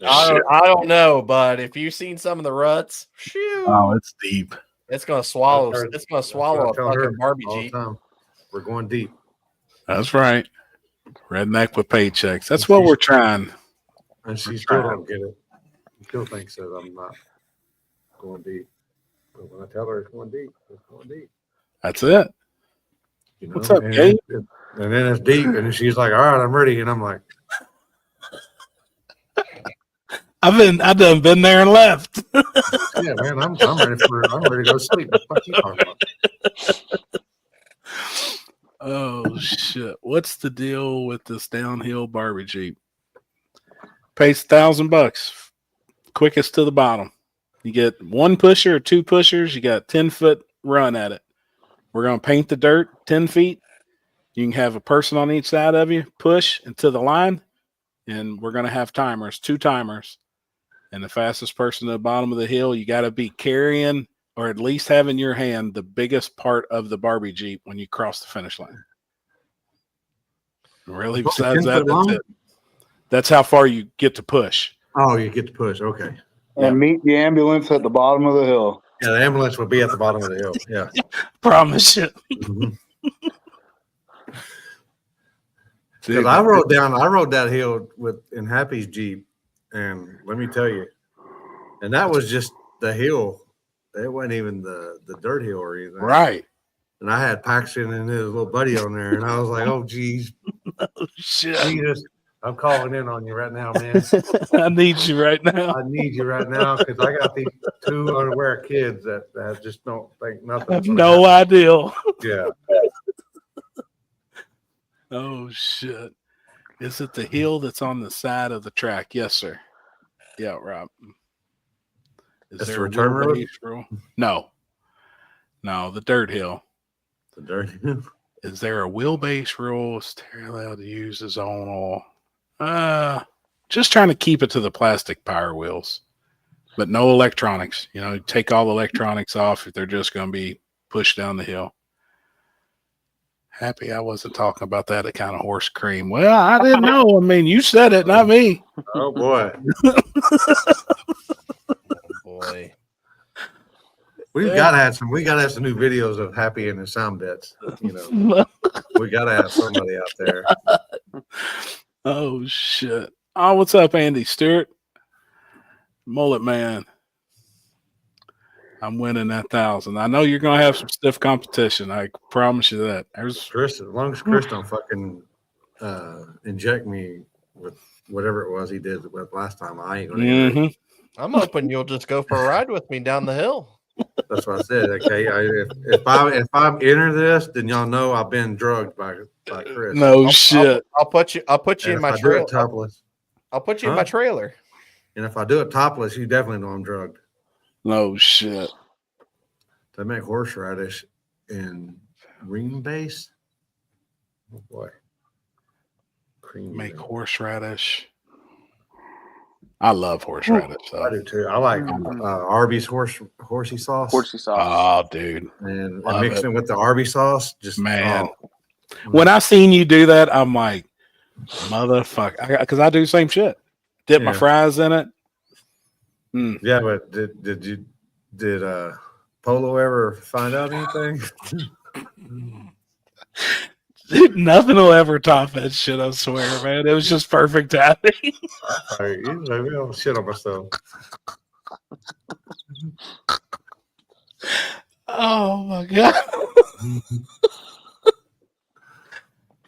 I don't know, but if you've seen some of the ruts, Oh, it's deep. it's gonna swallow. That's It's gonna what swallow I a tell her fucking Barbie all the Jeep. time. We're going deep. That's right. Redneck with paychecks. That's what we're trying. And she still don't get it. She still thinks that I'm not going deep. But when I tell her it's going deep, it's going deep. That's it. You know? What's up, and Gabe? and then it's deep, and then she's like, "All right, I'm ready," and I'm like, I done been there and left. "Yeah, man, I'm ready to go to sleep." What the fuck you talking about? Oh shit! What's the deal with this downhill Barbie Jeep? Pays $1,000, quickest to the bottom. You get one pusher or two pushers. You got 10-foot run at it. We're gonna paint the dirt 10 feet. You can have a person on each side of you push into the line, and we're gonna have timers, 2 timers. And the fastest person to the bottom of the hill, you got to be carrying or at least have in your hand the biggest part of the Barbie Jeep when you cross the finish line. Really, besides that, that's it. That's how far you get to push. Oh, you get to push. Okay. And meet the ambulance at the bottom of the hill. Yeah, the ambulance will be at the bottom of the hill. Yeah. Promise you. Because I rode that hill in Happy's Jeep, and let me tell you, and that was just the hill. It wasn't even the dirt hill or anything. Right. And I had Paxton and his little buddy on there, and I was like, "Oh, geez, Oh, shit. Jesus, I'm calling in on you right now, man. I need you right now. I need you right now because I got these 2 unaware kids that just don't think nothing. I have no idea. Yeah. Oh, shit. Is it the hill that's on the side of the track? Yes, sir. Yeah, Rob. Is That's there the a return road? wheelbase rule? No. No, the dirt hill. The dirt hill. Is there a wheelbase rule? Is Terry allowed to use his own oil? Just trying to keep it to the plastic power wheels, but no electronics. You know, take all the electronics off if they're just going to be pushed down the hill. Happy I wasn't talking about that kind of horse cream. Well, I didn't know. I mean, you said it, not me. Oh boy. Boy. We gotta have some new videos of Happy and his sound bits. You know, we gotta have somebody out there. Oh shit! Oh, what's up, Andy Stewart? Mullet man, I'm winning that 1,000. I know you're gonna have some stiff competition. I promise you that. There's Chris, as long as Chris don't fucking inject me with whatever it was he did with last time, I ain't gonna. Mm-hmm. I'm hoping you'll just go for a ride with me down the hill. That's what I said. Okay, if I enter this, then y'all know I've been drugged by Chris. no shit. I'll put you in my trailer. Topless. I'll put you in my trailer. And if I do it topless, you definitely know I'm drugged. No shit. They make horseradish in green base. Oh boy. Cream Make base. horseradish. I love horseradish. So. I do too. I like Arby's horsey sauce. Horsey sauce. Oh, dude. And mixing it with the Arby's sauce. Just man. When I seen you do that, I'm like, motherfucker. Because I do the same shit. Dip my fries in it. Mm. Yeah, but did Polo ever find out anything? Dude, nothing will ever top that shit, I swear, man. It was just perfect timing. I don't shit on myself. Oh my god.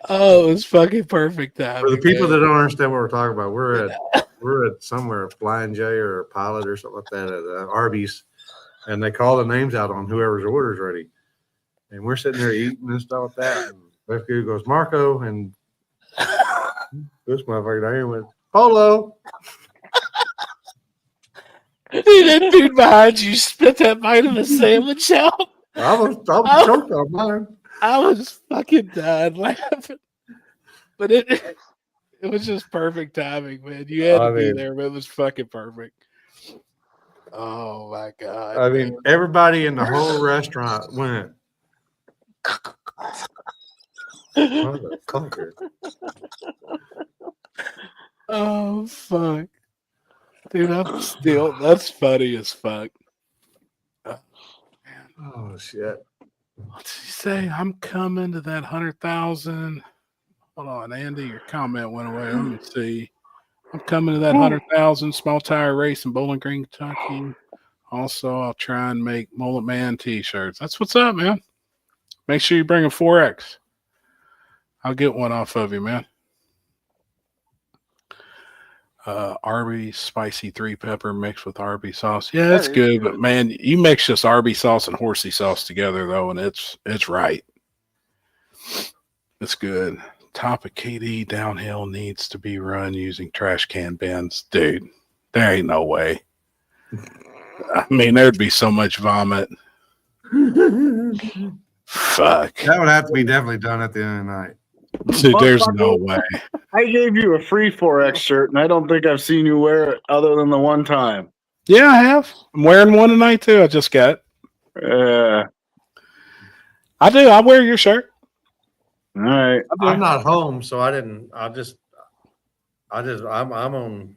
Oh, it was fucking perfect timing. For the people that don't understand what we're talking about, we're at somewhere, Flying J or Pilot or something like that at Arby's, and they call the names out on whoever's order's ready, and we're sitting there eating and stuff like that. And left dude goes Marco, and this motherfucker down here went Polo. Dude, that dude behind you spit that vitamin sandwich out. I was choked on mine. I was fucking dying laughing. But it was just perfect timing, man. You had to be there, but it was fucking perfect. Oh my god. I mean, everybody in the whole restaurant went. Clunker. Oh fuck, dude! That's funny as fuck. Oh shit. What's he say? I'm coming to that 100,000. Hold on, Andy, your comment went away. Let me see. I'm coming to that 100,000 small tire race in Bowling Green, Kentucky. Also, I'll try and make Mullet Man t-shirts. That's what's up, man. Make sure you bring a 4X. I'll get one off of you, man. Arby's spicy 3-pepper mixed with Arby's sauce. Yeah, it's good, but man, you mix just Arby's sauce and horsey sauce together though, and it's right. It's good. Top of KD downhill needs to be run using trash can bins. Dude, there ain't no way. I mean, there'd be so much vomit. Fuck. That would have to be definitely done at the end of the night. Dude, there's no way. I gave you a free 4X shirt, and I don't think I've seen you wear it other than the one time. Yeah, I have. I'm wearing one tonight too. I just got it. I do. I wear your shirt. All right. I'm not home, so I didn't. I'm on.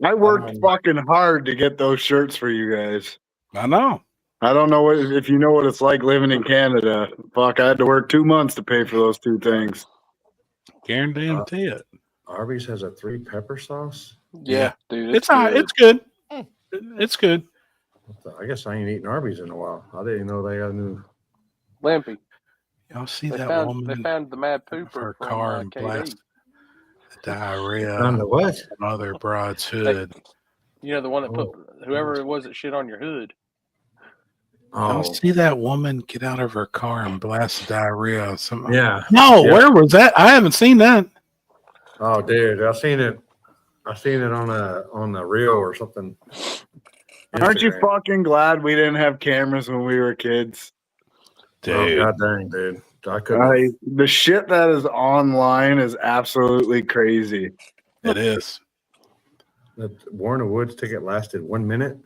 I worked fucking hard to get those shirts for you guys. I know. I don't know if you know what it's like living in Canada. Fuck, I had to work 2 months to pay for those two things. Guarantee it. Arby's has a 3-pepper sauce. Yeah, dude. It's good. It's good. I guess I ain't eaten Arby's in a while. I didn't know they got a new. Lampy. Y'all see They that woman? They found the mad pooper her from, car and KD. blast the diarrhea On the what? mother broad's hood. You know, the one that put whoever it was that shit on your hood. Y'all see that woman get out of her car and blast the diarrhea? Yeah. No, Yeah. Where was that? I haven't seen that. Oh, dude, I seen it on the reel or something. Aren't you Instagram. fucking glad we didn't have cameras when we were kids? Dude. Oh, God dang, dude. I couldn't. The shit that is online is absolutely crazy. It is. The Warren Woods ticket lasted 1 minute.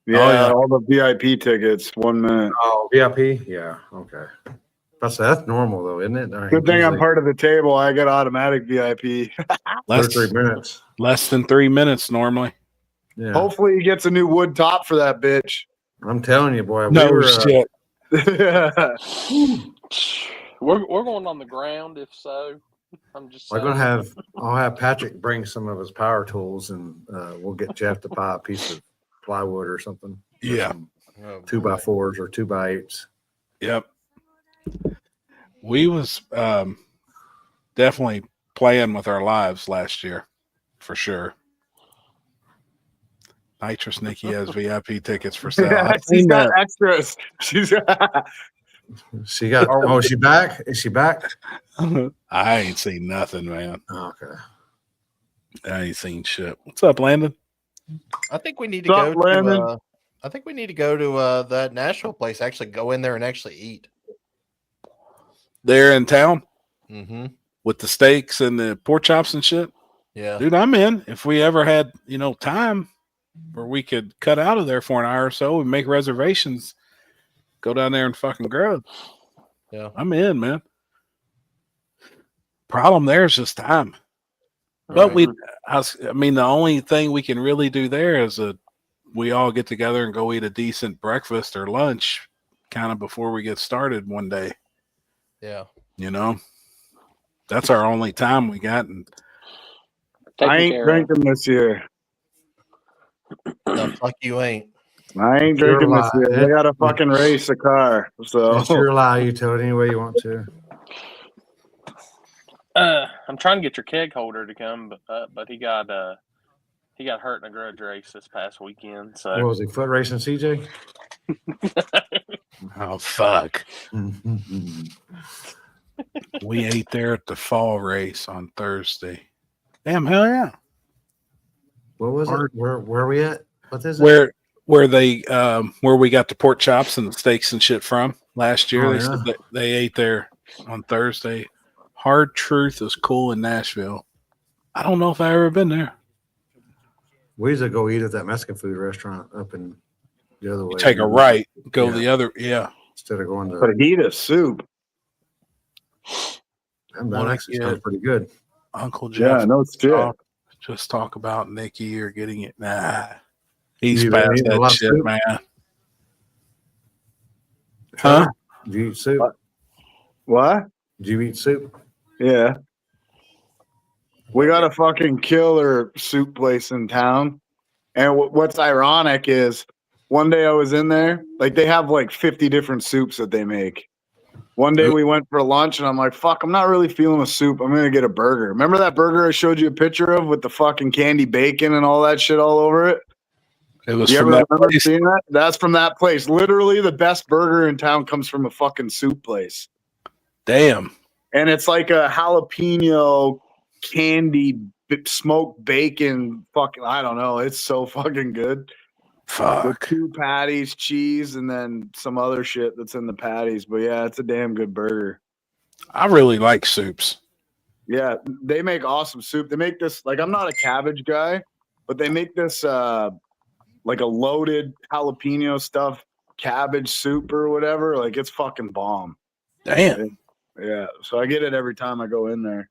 Yeah, all the VIP tickets, 1 minute. Oh, VIP? Yeah, okay. That's normal though, isn't it? Good thing I'm part of the table. I get automatic VIP. Less 3 minutes. Less than 3 minutes normally. Yeah. Hopefully he gets a new wood top for that bitch. I'm telling you, boy. No shit. We're going on the ground if so. I'm just saying. I'll have Patrick bring some of his power tools and we'll get Jeff to buy a piece of plywood or something. Yeah. 2x4s or 2x8s. Yep. We was definitely playing with our lives last year, for sure. Nitrous Nikki has VIP tickets for sale. Yeah, she's got extras. She's She got. Oh, is she back? Is she back? I ain't seen nothing, man. Oh, okay. I ain't seen shit. What's up, Landon? I think we need to go to. I think we need to go to that Nashville place. Actually, go in there and actually eat. There in town, with the steaks and the pork chops and shit. Yeah, dude, I'm in. If we ever had time where we could cut out of there for an hour or so and make reservations, go down there and fucking grub. Yeah, I'm in, man. Problem there is just time. But the only thing we can really do there is we all get together and go eat a decent breakfast or lunch kind of before we get started one day. Yeah. That's our only time we got. And I ain't drinking this year. No, fuck you ain't. I ain't drinking this year. They got to fucking race a car. So it's your lie. You tell it any way you want to. I'm trying to get your keg holder to come, but he got hurt in a grudge race this past weekend. So what was he foot racing, CJ? Oh fuck! We ate there at the fall race on Thursday. Damn, hell yeah! What was it? Where are we at? What is it? Where they where we got the pork chops and the steaks and shit from last year? They said that they ate there on Thursday. Hard Truth is cool in Nashville. I don't know if I ever been there. We used to go eat at that Mexican food restaurant up in the other way. Take a right, go the other, yeah. Instead of going to fajita soup. That actually sounds pretty good. Uncle Jeff. Yeah, no shit. Just talk about Nikki or getting it. Nah, he's You past eating a lot that of shit, soup? man. Huh? Do you eat soup? What? Do you eat soup? Yeah. We got a fucking killer soup place in town. And what's ironic is one day I was in there, like they have like 50 different soups that they make. One day we went for lunch and I'm like, fuck, I'm not really feeling a soup. I'm going to get a burger. Remember that burger I showed you a picture of with the fucking candy bacon and all that shit all over it? It was You from ever that remember place. seeing that? That's from that place. Literally the best burger in town comes from a fucking soup place. Damn. And it's like a jalapeno candy smoked bacon fucking, I don't know. It's so fucking good. With Fuck. 2 patties, cheese, and then some other shit that's in the patties. But yeah, it's a damn good burger. I really like soups. Yeah, they make awesome soup. They make this, like, I'm not a cabbage guy, but they make this like a loaded jalapeno stuffed cabbage soup or whatever. Like, it's fucking bomb. Damn. Yeah, so I get it every time I go in there.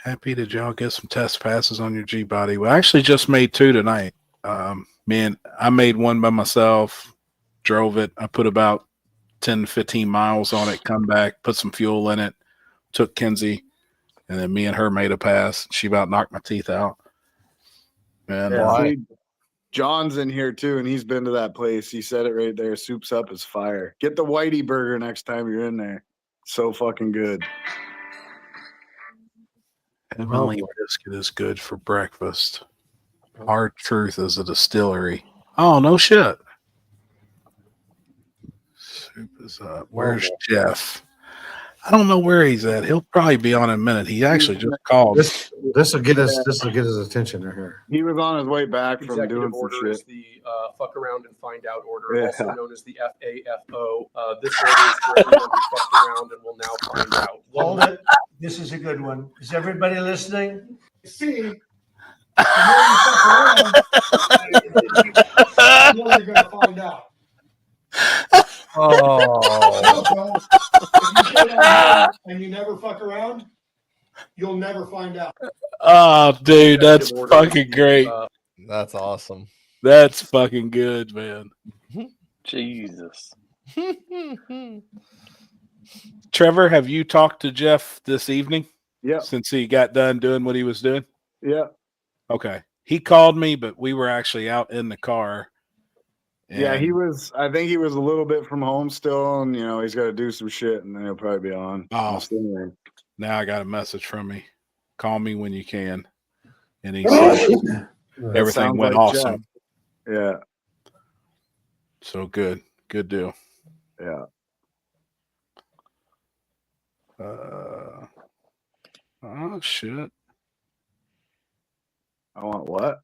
Happy did y'all get some test passes on your G body? We actually just made 2 tonight. Man, I made one by myself, drove it. I put about 10 to 15 miles on it, come back, put some fuel in it, took Kenzie, and then me and her made a pass. She about knocked my teeth out. And Yeah, see, John's in here too, and he's been to that place. He said it right there. Soup's up is fire. Get the Whitey burger next time you're in there. So fucking good. Heavenly Biscuit is good for breakfast. Hard Truth is a distillery. Oh, no shit. Soup is up. Where's Jeff? I don't know where he's at. He'll probably be on in a minute. He actually just called. This will get his attention right here. He was on his way back from Executive doing some order shit. is the fuck around and find out order, Yeah. also known as the FAFO. This order is for everyone who fucked around and will now find out. Hold it. This is a good one. Is everybody listening? See, the more you're going to find out. Oh, If you sit down and you never fuck around, you'll never find out. Oh, dude, that's Executive order is fucking the, great. that's awesome. That's fucking good, man. Jesus. Trevor, have you talked to Jeff this evening? Yeah, Since he got done doing what he was doing? yeah. Okay. He called me, but we were actually out in the car. Yeah, and- he was. I think he was a little bit from home still, and he's got to do some shit, and then he'll probably be on. Oh. Anyway. Now I got a message from me. Call me when you can. And he said everything sounds went like awesome. Yeah, So good. Good deal. yeah. Oh shit. I want what?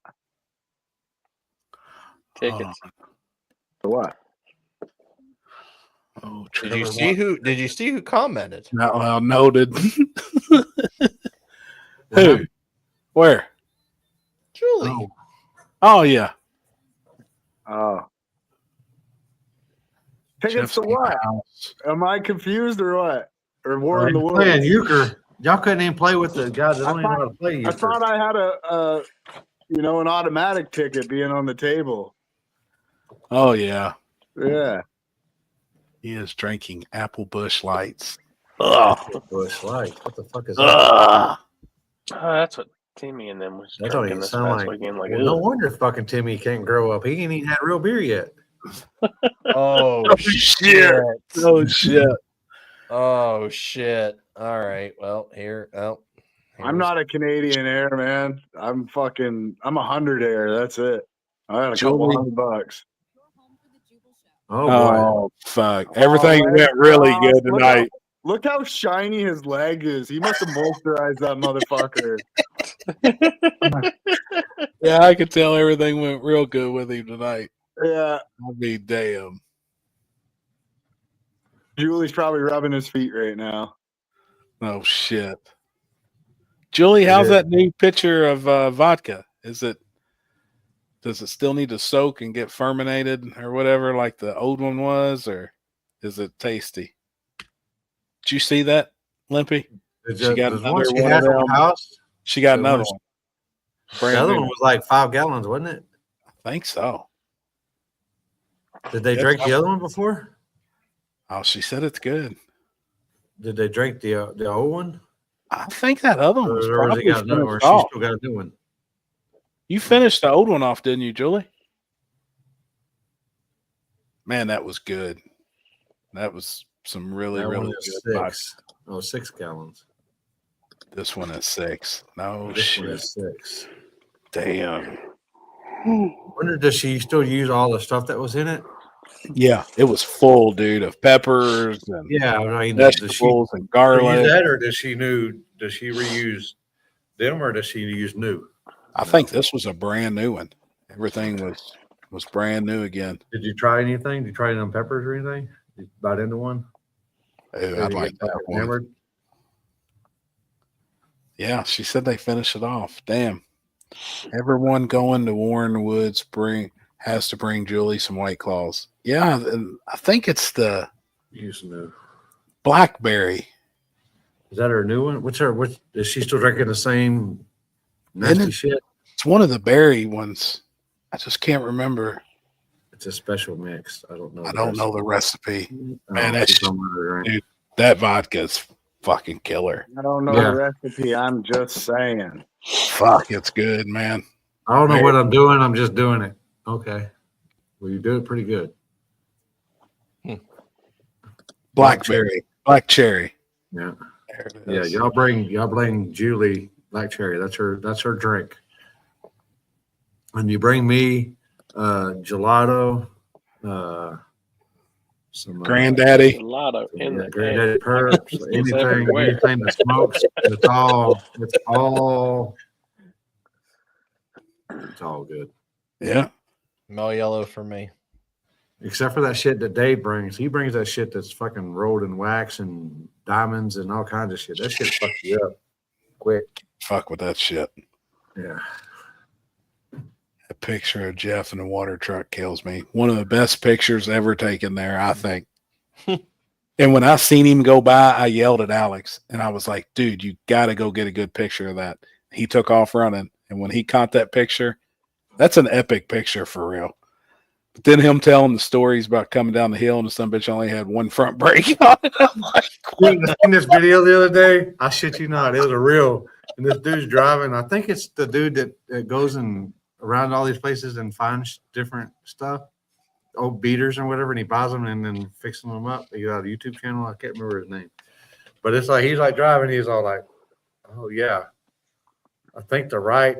Tickets. For what? Oh, Did you see who commented? Not well noted. Who? Where? Julie. Oh yeah. Oh. Tickets Jeff's to in what? the house. Am I confused or what? Or War in the Playing Woods? euchre. Y'all couldn't even play with the guys that don't even know how to play I euchre. thought I had an automatic ticket being on the table. Oh yeah. Yeah. He is drinking Apple Busch Lights. Bush Light. What the fuck is that? Ugh. Oh, that's what Timmy and them was That don't drinking even this sound past like. weekend. Like, Well, no ugh. wonder fucking Timmy can't grow up. He ain't even had real beer yet. Oh shit. Oh shit. Oh shit. All right. Well, here. Oh, I'm not a Canadian Air, man. I'm 100 Air. That's it. I had a couple $100. Oh boy. Oh fuck. Everything went really good tonight. Look how shiny his leg is. He must have moisturized that motherfucker. Yeah, I could tell everything went real good with him tonight. Yeah. I mean, damn. Julie's probably rubbing his feet right now. Oh shit. Julie, how's that new picture of vodka? Does it still need to soak and get fermented or whatever like the old one was, or is it tasty? Did you see that? Limpy? Did She got the another one she one had of from the them. house. She got The another one- one. The Brand other new. one was like 5 gallons, wasn't it? I think so. Did they Yes, drink the other one before? Oh, she said it's good. Did they drink the old one? I think that other one was Or has he probably got another, or finished she off. still got a new one? You finished the old one off, didn't you, Julie? Man, that was good. That was some really, That really one is good. 6. Oh, 6 gallons. This one is 6. No This one shit. is 6. Damn. Wonder, does she still use all the stuff that was in it? Yeah, it was full, dude, of peppers and Yeah, I mean, does she vegetables and use garlic. that, or does she reuse them, or does she use new? I think this was a brand new one. Everything was brand new again. Did you try anything? Did you try any on peppers or anything? Did you bite into one? Ooh, Or I'd you like get that fucking one. hammered? Yeah, she said they finished it off. Damn. Everyone going to Warren Woods has to bring Julie some White Claws. Yeah, and I think it's the Use new. blackberry. Is that her new one? What is she still drinking the same nasty shit? It's one of the berry ones. I just can't remember. It's a special mix. I don't know. I don't know the recipe. Oh, Man, that's she's talking about her, right? dude, that vodka's fucking killer. I don't know Yeah. the recipe. I'm just saying. Fuck, it's good, man. I don't know what I'm doing. I'm just doing it. Okay. Well, you do it pretty good. Blackberry, black cherry. Yeah. There it Yeah. is. Y'all bring Julie black cherry. That's her drink. And you bring me gelato, some Granddaddy. Gelato in the Granddaddy Perps, It's everywhere. anything that smokes. It's all good. Yeah. Mel yellow for me. Except for that shit that Dave brings. He brings that shit that's fucking rolled in wax and diamonds and all kinds of shit. That shit fucks you up quick. Fuck with that shit. Yeah. A picture of Jeff in a water truck kills me. One of the best pictures ever taken there, I think. And when I seen him go by, I yelled at Alex and I was like, dude, you got to go get a good picture of that. He took off running. And when he caught that picture, that's an epic picture for real. But then him telling the stories about coming down the hill and the son bitch only had one front brake on it. I'm like, In this video the other day, I shit you not, it was a real. And this dude's driving. I think it's the dude that goes and around all these places and finds different stuff, old beaters or whatever, and he buys them and then fixing them up. He got a YouTube channel. I can't remember his name, but it's like he's like driving. He's all like, "Oh yeah, I think the right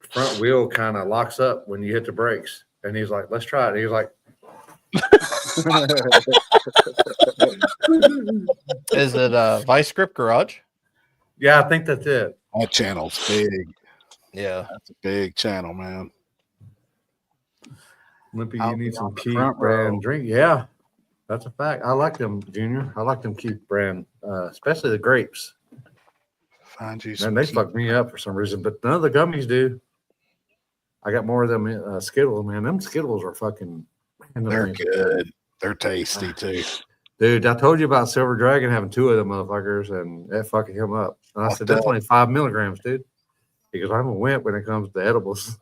front wheel kind of locks up when you hit the brakes." And he's like, "Let's try it." And he's like, Is it Vice Grip Garage? "Yeah, I think that's it." that channel's big. Yeah. That's a big channel, man. Limpy, I'll you be need on some the Keith front row. brand drink. Yeah, that's a fact. I like them, Junior. I like them Keith brand, especially the grapes. Find you Man, some they Keith- fuck me up for some reason, but none of the gummies do. I got more of them Skittles, man. Them Skittles are fucking. Man, They're things- good. They're tasty too. Dude, I told you about Silver Dragon having 2 of them motherfuckers, and that fucking him up. And I What said, the- that's only 5 milligrams, dude. Because I'm a wimp when it comes to edibles.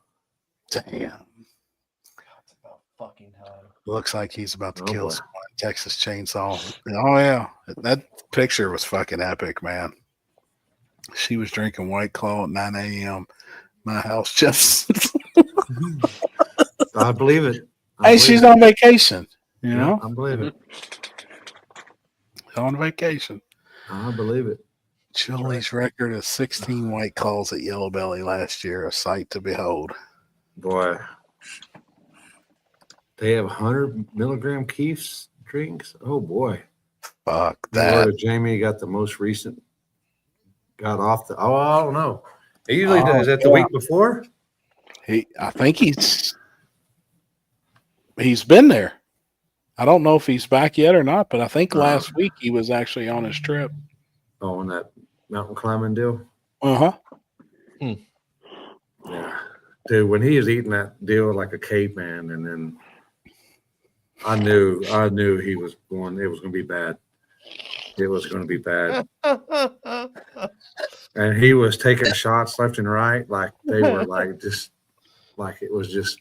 Damn. It's about fucking time. Looks like he's about to Oh, kill boy. someone. Texas Chainsaw. Oh yeah. That picture was fucking epic, man. She was drinking White Claw at 9 a.m. My house just I believe it. Hey, she's on vacation. You know? I believe it. On vacation. I believe it. Julie's record of 16 White Claws at Yellow Belly last year, a sight to behold. Boy. They have 100 milligram Keith's drinks. Oh boy. Fuck That that. Jamie got the most recent. Got off the. Oh, I don't know. He usually Oh, does that the yeah. week before. I think he's been there. I don't know if he's back yet or not, but I think last week he was actually on his trip. Oh, on that mountain climbing deal. Uh-huh. Yeah, dude. When he was eating that deal like a caveman, and then I knew he was going. It was going to be bad. it was going to be bad. And he was taking shots left and right, like they were like just like it was just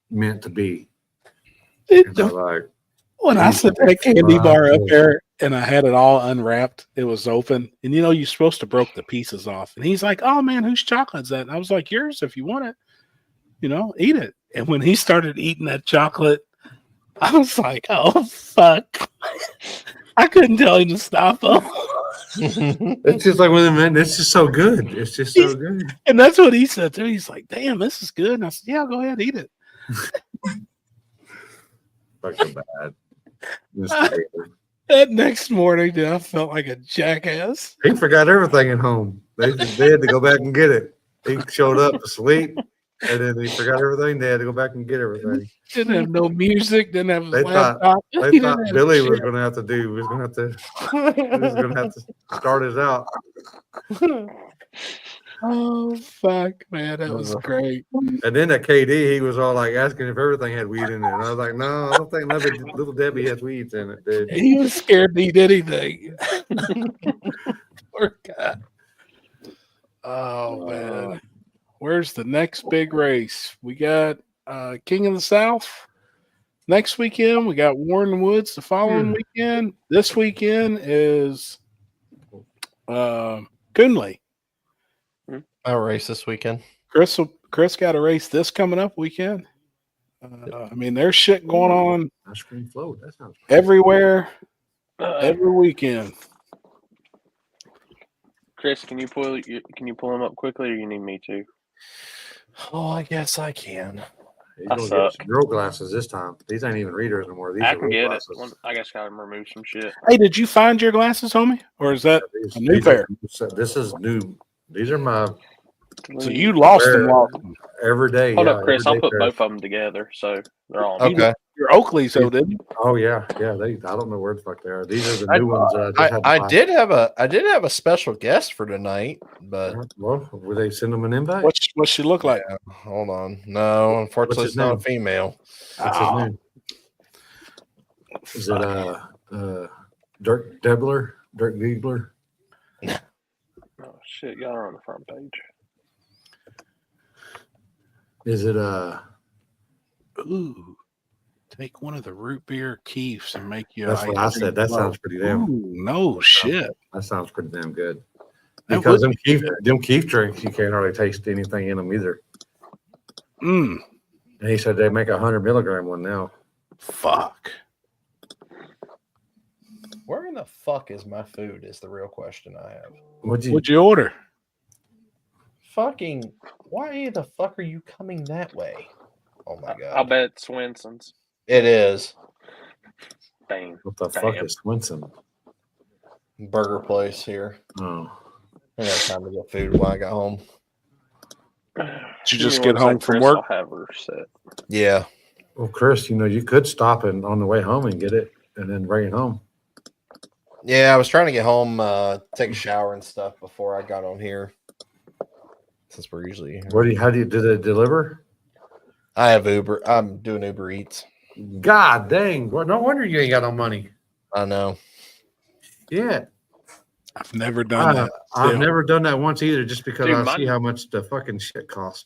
meant to be. And I was like, when I set that candy bar up there and I had it all unwrapped, it was open. And you know, you're supposed to broke the pieces off. And he's like, "Oh man, whose chocolate's that?" And I was like, "Yours if you want it. You know, eat it." And when he started eating that chocolate, I was like, "Oh fuck." I couldn't tell him to stop though. It's just like when it's just so good. It's just so good. And that's what he said too. He's like, "Damn, this is good." And I said, "Yeah, go ahead, eat it." Fucking bad. That next morning, dude, I felt like a jackass. He forgot everything at home. They had to go back and get it. He showed up asleep, and then he forgot everything. They had to go back and get everything. Didn't have no music. Didn't have his They laptop. They thought Billy was going to have to do. He was going to have to start us out. Oh fuck, man, that was great. And then at KD, he was all like asking if everything had weed in it. And I was like, no, I don't think little Debbie has weeds in it, dude. He was scared to eat anything. Poor guy. Oh man, where's the next big race? We got King of the South next weekend. We got Warren Woods the following weekend. This weekend is Coonley. I'll race this weekend. Chris got a race this coming up weekend. I mean, there's shit going on Ice cream float. That sounds everywhere, every weekend. Chris, can you pull him up quickly, or you need me to? Oh, I guess I can. He's I gonna suck. get some real glasses this time. These ain't even readers anymore. These I are can real get glasses. it. I guess gotta remove some shit. Hey, did you find your glasses, homie, or is that a new pair? This is new. These are my So you lost them. every day. Hold yeah, up, Chris. every I'll day put pair. both of them together, so they're all. Okay. Your Oakleys, so didn't you? Oh yeah. I don't know where the fuck they are. These are the new ones. I did have a special guest for tonight, but well, will they send them an invite? What's she look like? yeah, hold on. No, unfortunately, his it's not a name? female. What's his name? Is it Dirk Debler? Dirk Diebler? Oh shit! Y'all are on the front page. Is it Ooh, take one of the root beer keefs and make you. That's what I said. That sounds pretty damn. Ooh, no shit. That sounds pretty damn good. That Because would them keef drinks, you can't hardly taste anything in them either. And And he said they make 100 milligram one now. fuck. Where in the fuck is my food? Is the real question I have. What'd you order? Fucking, why the fuck are you coming that way? Oh my god! I'll bet it's Swenson's. It is Bang. What the fuck is Swinson? burger place here. Oh, I got time to get food when I got home. Did you just get home from Chris, work? I'll have her set. Yeah. well, Chris, you could stop and on the way home and get it, and then bring it home. Yeah, I was trying to get home, take a shower and stuff before I got on here. Since we're usually How do you do they deliver? I have Uber. I'm doing Uber Eats. God dang! Well, no wonder you ain't got no money. I know. Yeah, I've never done that. I've Still. never done that once either, just because Dude, I see how much the fucking shit costs.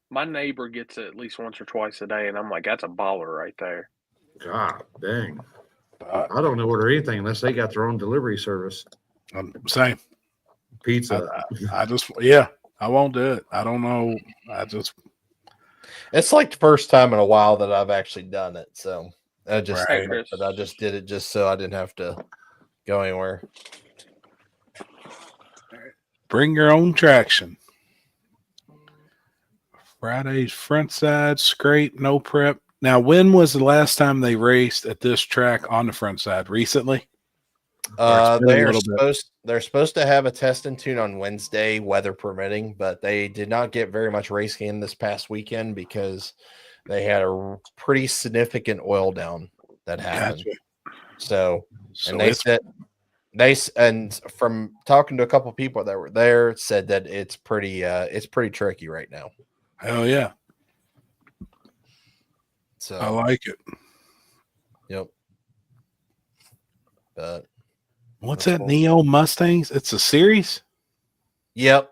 My neighbor gets it at least once or twice a day, and I'm like, that's a baller right there. God dang! I don't order anything unless they got their own delivery service. I'm saying. Pizza. I won't do it. I don't know. It's like the first time in a while that I've actually done it. So I just Right. but I just did it just so I didn't have to go anywhere. Bring your own traction. Friday's front side, scrape, no prep. Now, when was the last time they raced at this track on the front side? Recently? They're supposed to have a test and tune on Wednesday, weather permitting, but they did not get very much racing in this past weekend because they had a pretty significant oil down that happened. Gotcha. So and from talking to a couple people that were there, said that it's pretty tricky right now. Hell yeah. So I like it. Yep. But What's That's that? cool. Neo Mustangs? It's a series. Yep.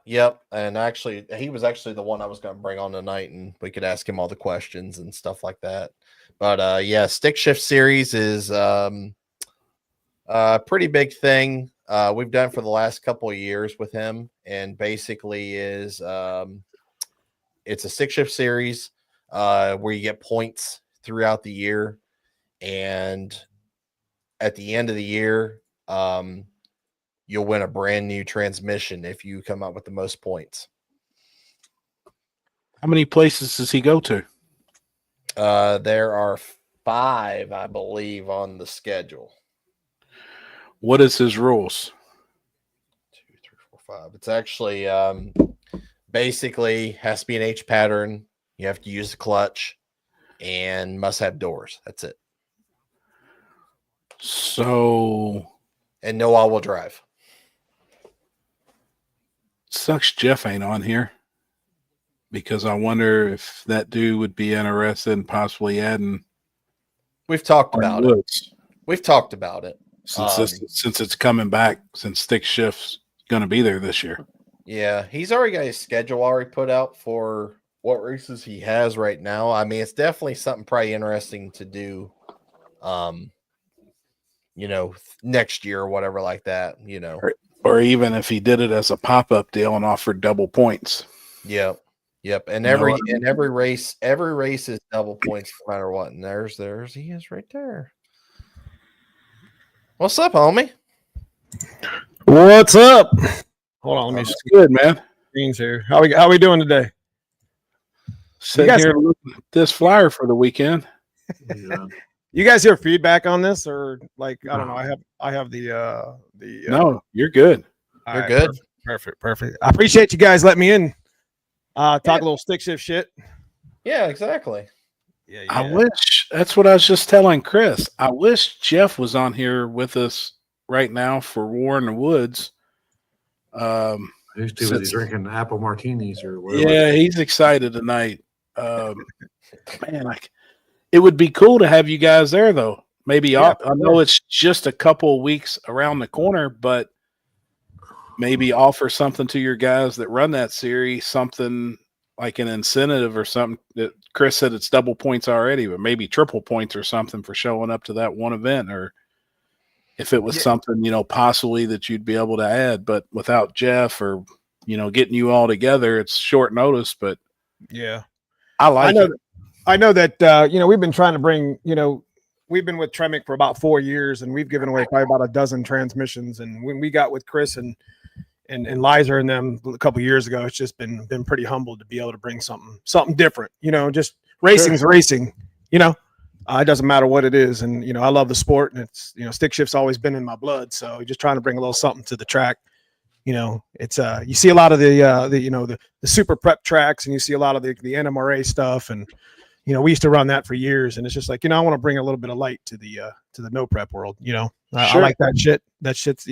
And actually, he was actually the one I was going to bring on tonight, and we could ask him all the questions and stuff like that. But yeah, Stick Shift series is a pretty big thing. We've done for the last couple of years with him, and basically is it's a stick shift series where you get points throughout the year, and at the end of the year, you'll win a brand new transmission if you come up with the most points. How many places does he go to? There are 5, I believe, on the schedule. What is his rules? 2, 3, 4, 5. It's actually basically has to be an H pattern. You have to use the clutch and must have doors. That's it. So, and no all-wheel drive. Sucks Jeff ain't on here, because I wonder if that dude would be interested in possibly adding. We've talked about it. We've talked about it. Since it's coming back, since Stick Shift's going to be there this year. Yeah, he's already got his schedule already put out for what races he has right now. I mean, it's definitely something probably interesting to do, next year or whatever like that, Or even if he did it as a pop-up deal and offered double points. Yep. And every race is double points no matter what. And there's he is right there. What's up, homie? What's up? Hold on, let me That's good, man. screens here. How we doing today? Sitting here looking at this flyer for the weekend. Yeah. You guys hear feedback on this, or like I don't know? I have the No, you're good. You're good. Perfect. I appreciate you guys letting me in. Talk a little stick shift shit. Yeah, exactly. Yeah. I wish that's what I was just telling Chris. I wish Jeff was on here with us right now for War in the Woods. He's too busy drinking apple martinis or whatever. Yeah, he's excited tonight. Man, it would be cool to have you guys there, though. Maybe I know it's just a couple of weeks around the corner, but maybe offer something to your guys that run that series, something like an incentive or something. That Chris said it's double points already, but maybe triple points or something for showing up to that one event, or if it was something, possibly that you'd be able to add, but without Jeff or, getting you all together, it's short notice, but yeah, I know that, we've been trying to bring, we've been with Tremic for about 4 years, and we've given away probably about a dozen transmissions. And when we got with Chris and Lizer and them a couple of years ago, it's just been pretty humbled to be able to bring something different, just racing's racing, it doesn't matter what it is. And, I love the sport, and it's, stick shift's always been in my blood. So just trying to bring a little something to the track. It's you see a lot of the super prep tracks, and you see a lot of the NMRA stuff, and we used to run that for years, and it's just like, I want to bring a little bit of light to the no prep world. I like that shit. That shit's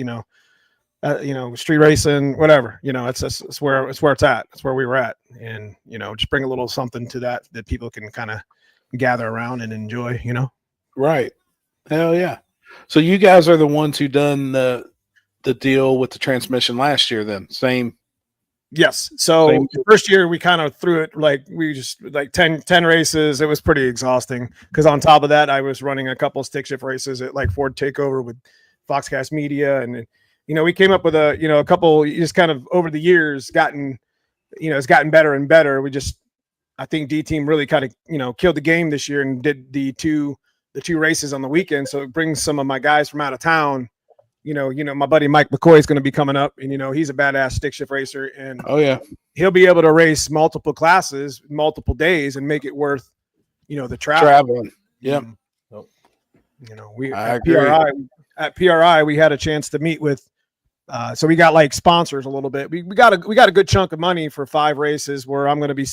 street racing, whatever. It's where it's at. It's where we were at, and just bring a little something to that people can kind of gather around and enjoy. Right. Hell yeah. So you guys are the ones who done the deal with the transmission last year, then? Same. Yes. So the first year we kind of threw it we just 10 races. It was pretty exhausting because on top of that, I was running a couple of stick shift races at Ford Takeover with Foxcast Media. And, we came up with a couple, just kind of over the years it's gotten better and better. I think D Team really kind of, killed the game this year and did the two races on the weekend. So it brings some of my guys from out of town. My buddy Mike McCoy is going to be coming up, and he's a badass stick shift racer, and he'll be able to race multiple classes, multiple days, and make it worth, the traveling. Yeah. We at PRI we had a chance to meet with, so we got sponsors a little bit. We got a good chunk of money for 5 races where I'm going to be,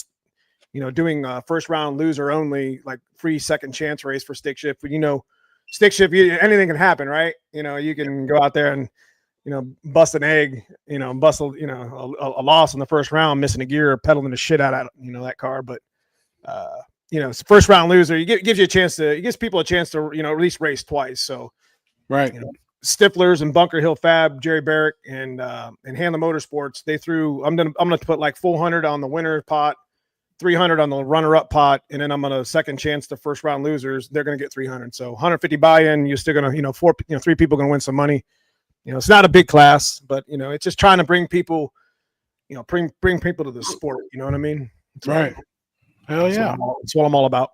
doing first round loser only, free second chance race for stick shift. But stick shift, anything can happen, right? You can go out there and, bust an egg, bust a loss in the first round, missing a gear, pedaling the shit out of, that car. But, it's first round loser. It gives people a chance to, at least race twice. So, right. Stiflers and Bunker Hill Fab, Jerry Barrick and Hanlon Motorsports. They threw. I'm gonna put like 400 on the winner pot, 300 on the runner-up pot, and then I'm gonna second chance the first round losers. They're gonna get 300. So 150 buy-in. You're still gonna, three people gonna win some money. It's not a big class, but it's just trying to bring people, bring people to the sport. You know what I mean? Right. Hell yeah. That's what I'm all about.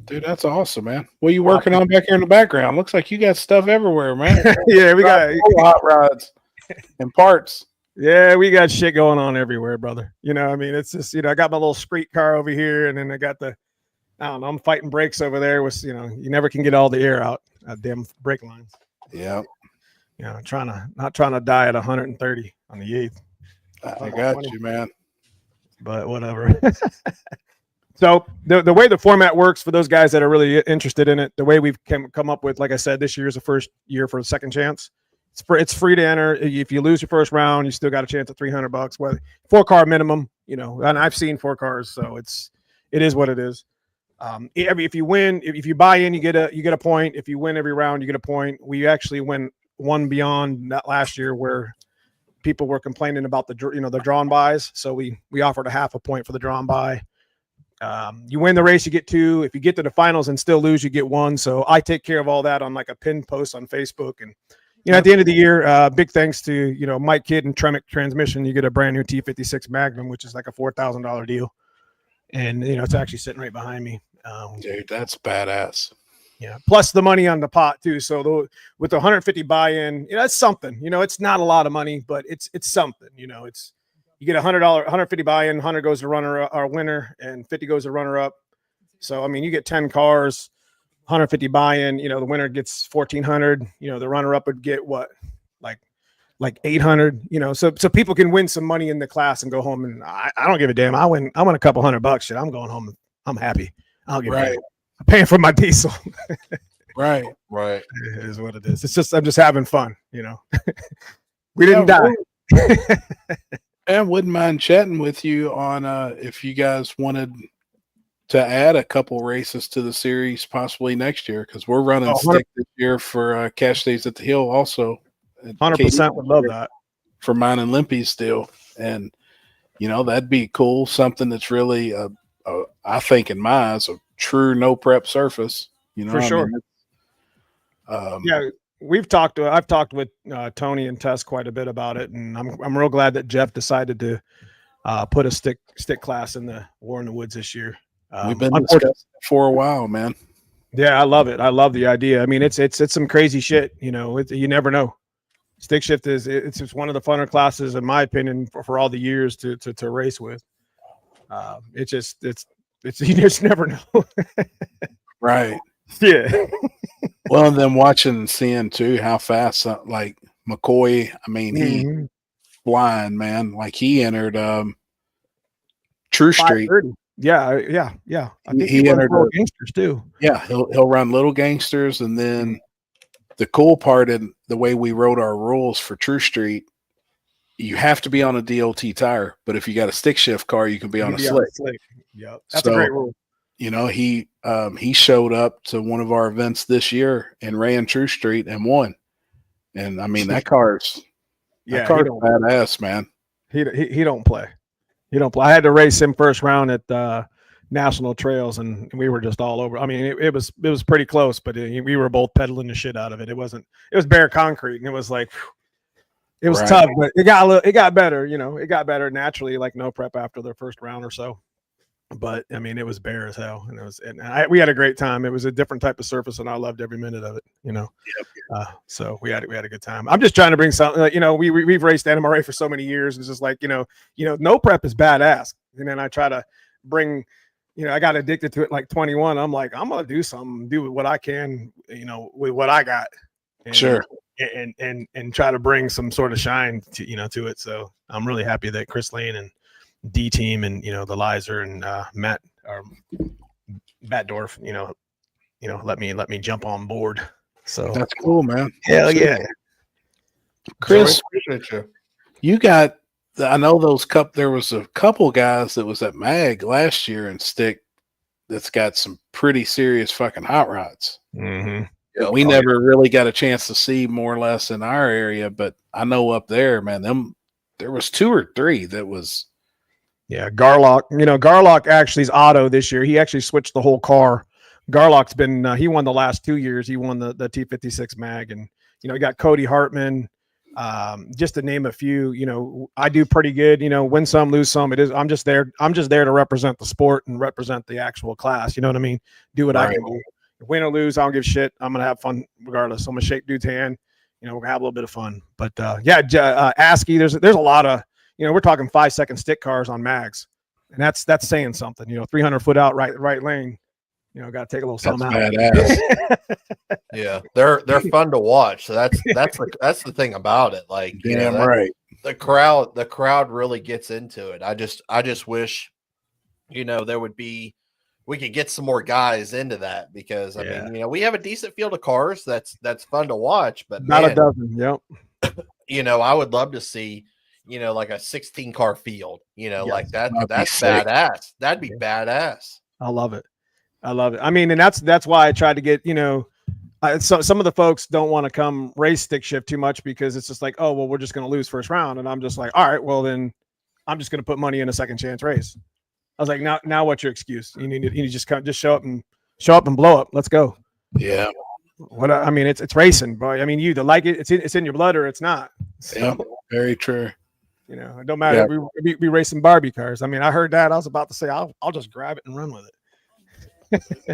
Dude, that's awesome, man. What are you working on back here in the background? Looks like you got stuff everywhere, man. Yeah, we got hot rods and parts. Yeah, we got shit going on everywhere, brother. It's just, I got my little street car over here, and then I got I'm fighting brakes over there with, you never can get all the air out. Damn brake lines. Yeah. Not trying to die at 130 on the 8th. I got you, man. But whatever. So the way the format works for those guys that are really interested in it, the way we've come up with, like I said, this year is the first year for a second chance. It's free to enter. If you lose your first round, you still got a chance at $300. Well, 4-car minimum, and I've seen 4 cars, so it is what it is. If you win, if you buy in, you get a point. If you win every round, you get a point. We actually went one beyond that last year where people were complaining about the drawn buys, so we offered a half a point for the drawn buy. You win the race, you get 2. If you get to the finals and still lose, you get 1. So I take care of all that on like a pinned post on Facebook. And at the end of the year, big thanks to Mike Kidd and Tremec Transmission, you get a brand new T56 Magnum, which is like a $4,000 deal, and it's actually sitting right behind me. Dude, that's badass. Yeah, plus the money on the pot too. So with the 150 buy-in, that's something. It's not a lot of money, but it's something. You get $100, 150 buy-in, 100 goes to winner, and 50 goes to runner-up. So you get 10 cars, 150 buy-in. The winner gets 1,400. The runner-up would get what, like 800. So people can win some money in the class and go home. And I don't give a damn. I win a couple $100. Shit, I'm going home. I'm happy. I'll give it. I'm paying for my diesel. Right. It is what it is. It's just I'm just having fun. We didn't die. I wouldn't mind chatting with you on if you guys wanted to add a couple races to the series possibly next year, because we're running stick this year for Cash Days at the Hill also. 100% would love that. For mine and Limpy's still. And, that'd be cool. Something that's really, I think in my eyes, a true no prep surface. For sure. Yeah. I've talked with Tony and Tess quite a bit about it, and I'm real glad that Jeff decided to put a stick class in the War in the Woods this year. We've been discussing it for a while, man. Yeah, I love it. I love the idea. It's some crazy shit. You never know. Stick shift it's just one of the funner classes, in my opinion, for all the years to race with. You just never know. Right. Yeah. Well, and then watching and seeing too how fast, like McCoy, he blind, man. Like he entered True Street. Yeah. I think he entered gangsters too. Yeah, he'll run little gangsters, and then the cool part in the way we wrote our rules for True Street, you have to be on a DOT tire, but if you got a stick shift car, you can be on a slick. Yeah, that's a great rule. He showed up to one of our events this year and ran True Street and won. And that car's badass, man. He don't play. He don't play. I had to race him first round at National Trails, and we were just all over. It was pretty close, but we were both pedaling the shit out of it. It was bare concrete, and it was like, it was tough, but it got better. It got better naturally, like no prep after the first round or so. But it was bare as hell, and we had a great time. It was a different type of surface, and I loved every minute of it. So we had a good time. I'm just trying to bring something. We've raced NMRA for so many years. It's just like no prep is badass, and then I try to bring. I got addicted to it like 21. I'm like, I'm gonna do something, do what I can, with what I got. And, sure. And try to bring some sort of shine to it. So I'm really happy that Chris Lane and D team and the Lizer and Matt or Batdorf, let me jump on board. So that's cool, man. Hell yeah. Chris, appreciate you got. I know there was a couple guys that was at Mag last year in stick that's got some pretty serious fucking hot rods. Mm-hmm. we never really got a chance to see more or less in our area, but I know up there, man, there was 2 or 3 that was. Yeah, Garlock. Garlock actually is auto this year. He actually switched the whole car. Garlock's been he won the last 2 years. He won the T56 mag, and you got Cody Hartman. Just to name a few, I do pretty good. Win some, lose some. I'm just there to represent the sport and represent the actual class. You know what I mean? Do what I can do. Win or lose, I don't give a shit. I'm gonna have fun regardless. I'm gonna shake dude's hand. We're gonna have a little bit of fun. But ASCII, there's a lot of we're talking 5-second stick cars on mags, and that's saying something. 300 foot out right lane. Got to take a little something out. Badass. Yeah, they're fun to watch. So that's the thing about it. Like, right. The crowd really gets into it. I just wish, there would be, we could get some more guys into that, because I mean, we have a decent field of cars that's fun to watch, but not a dozen. Yep. I would love to see, like a 16 car field, like that's sick. badass. That'd be badass. I love it. I mean, and that's why I tried to get, so some of the folks don't want to come race stick shift too much, because it's just like, oh, well, we're just going to lose first round. And I'm just like, all right, well, then I'm just going to put money in a second chance race. I was like, now what's your excuse? You need to just show up and blow up. Let's go. Yeah. I mean, it's racing, boy. I mean, you either like it, it's in your blood, or it's not. So, yeah, very true. It don't matter. Yeah. We racing Barbie cars. I mean, I heard that. I was about to say, I'll just grab it and run with it.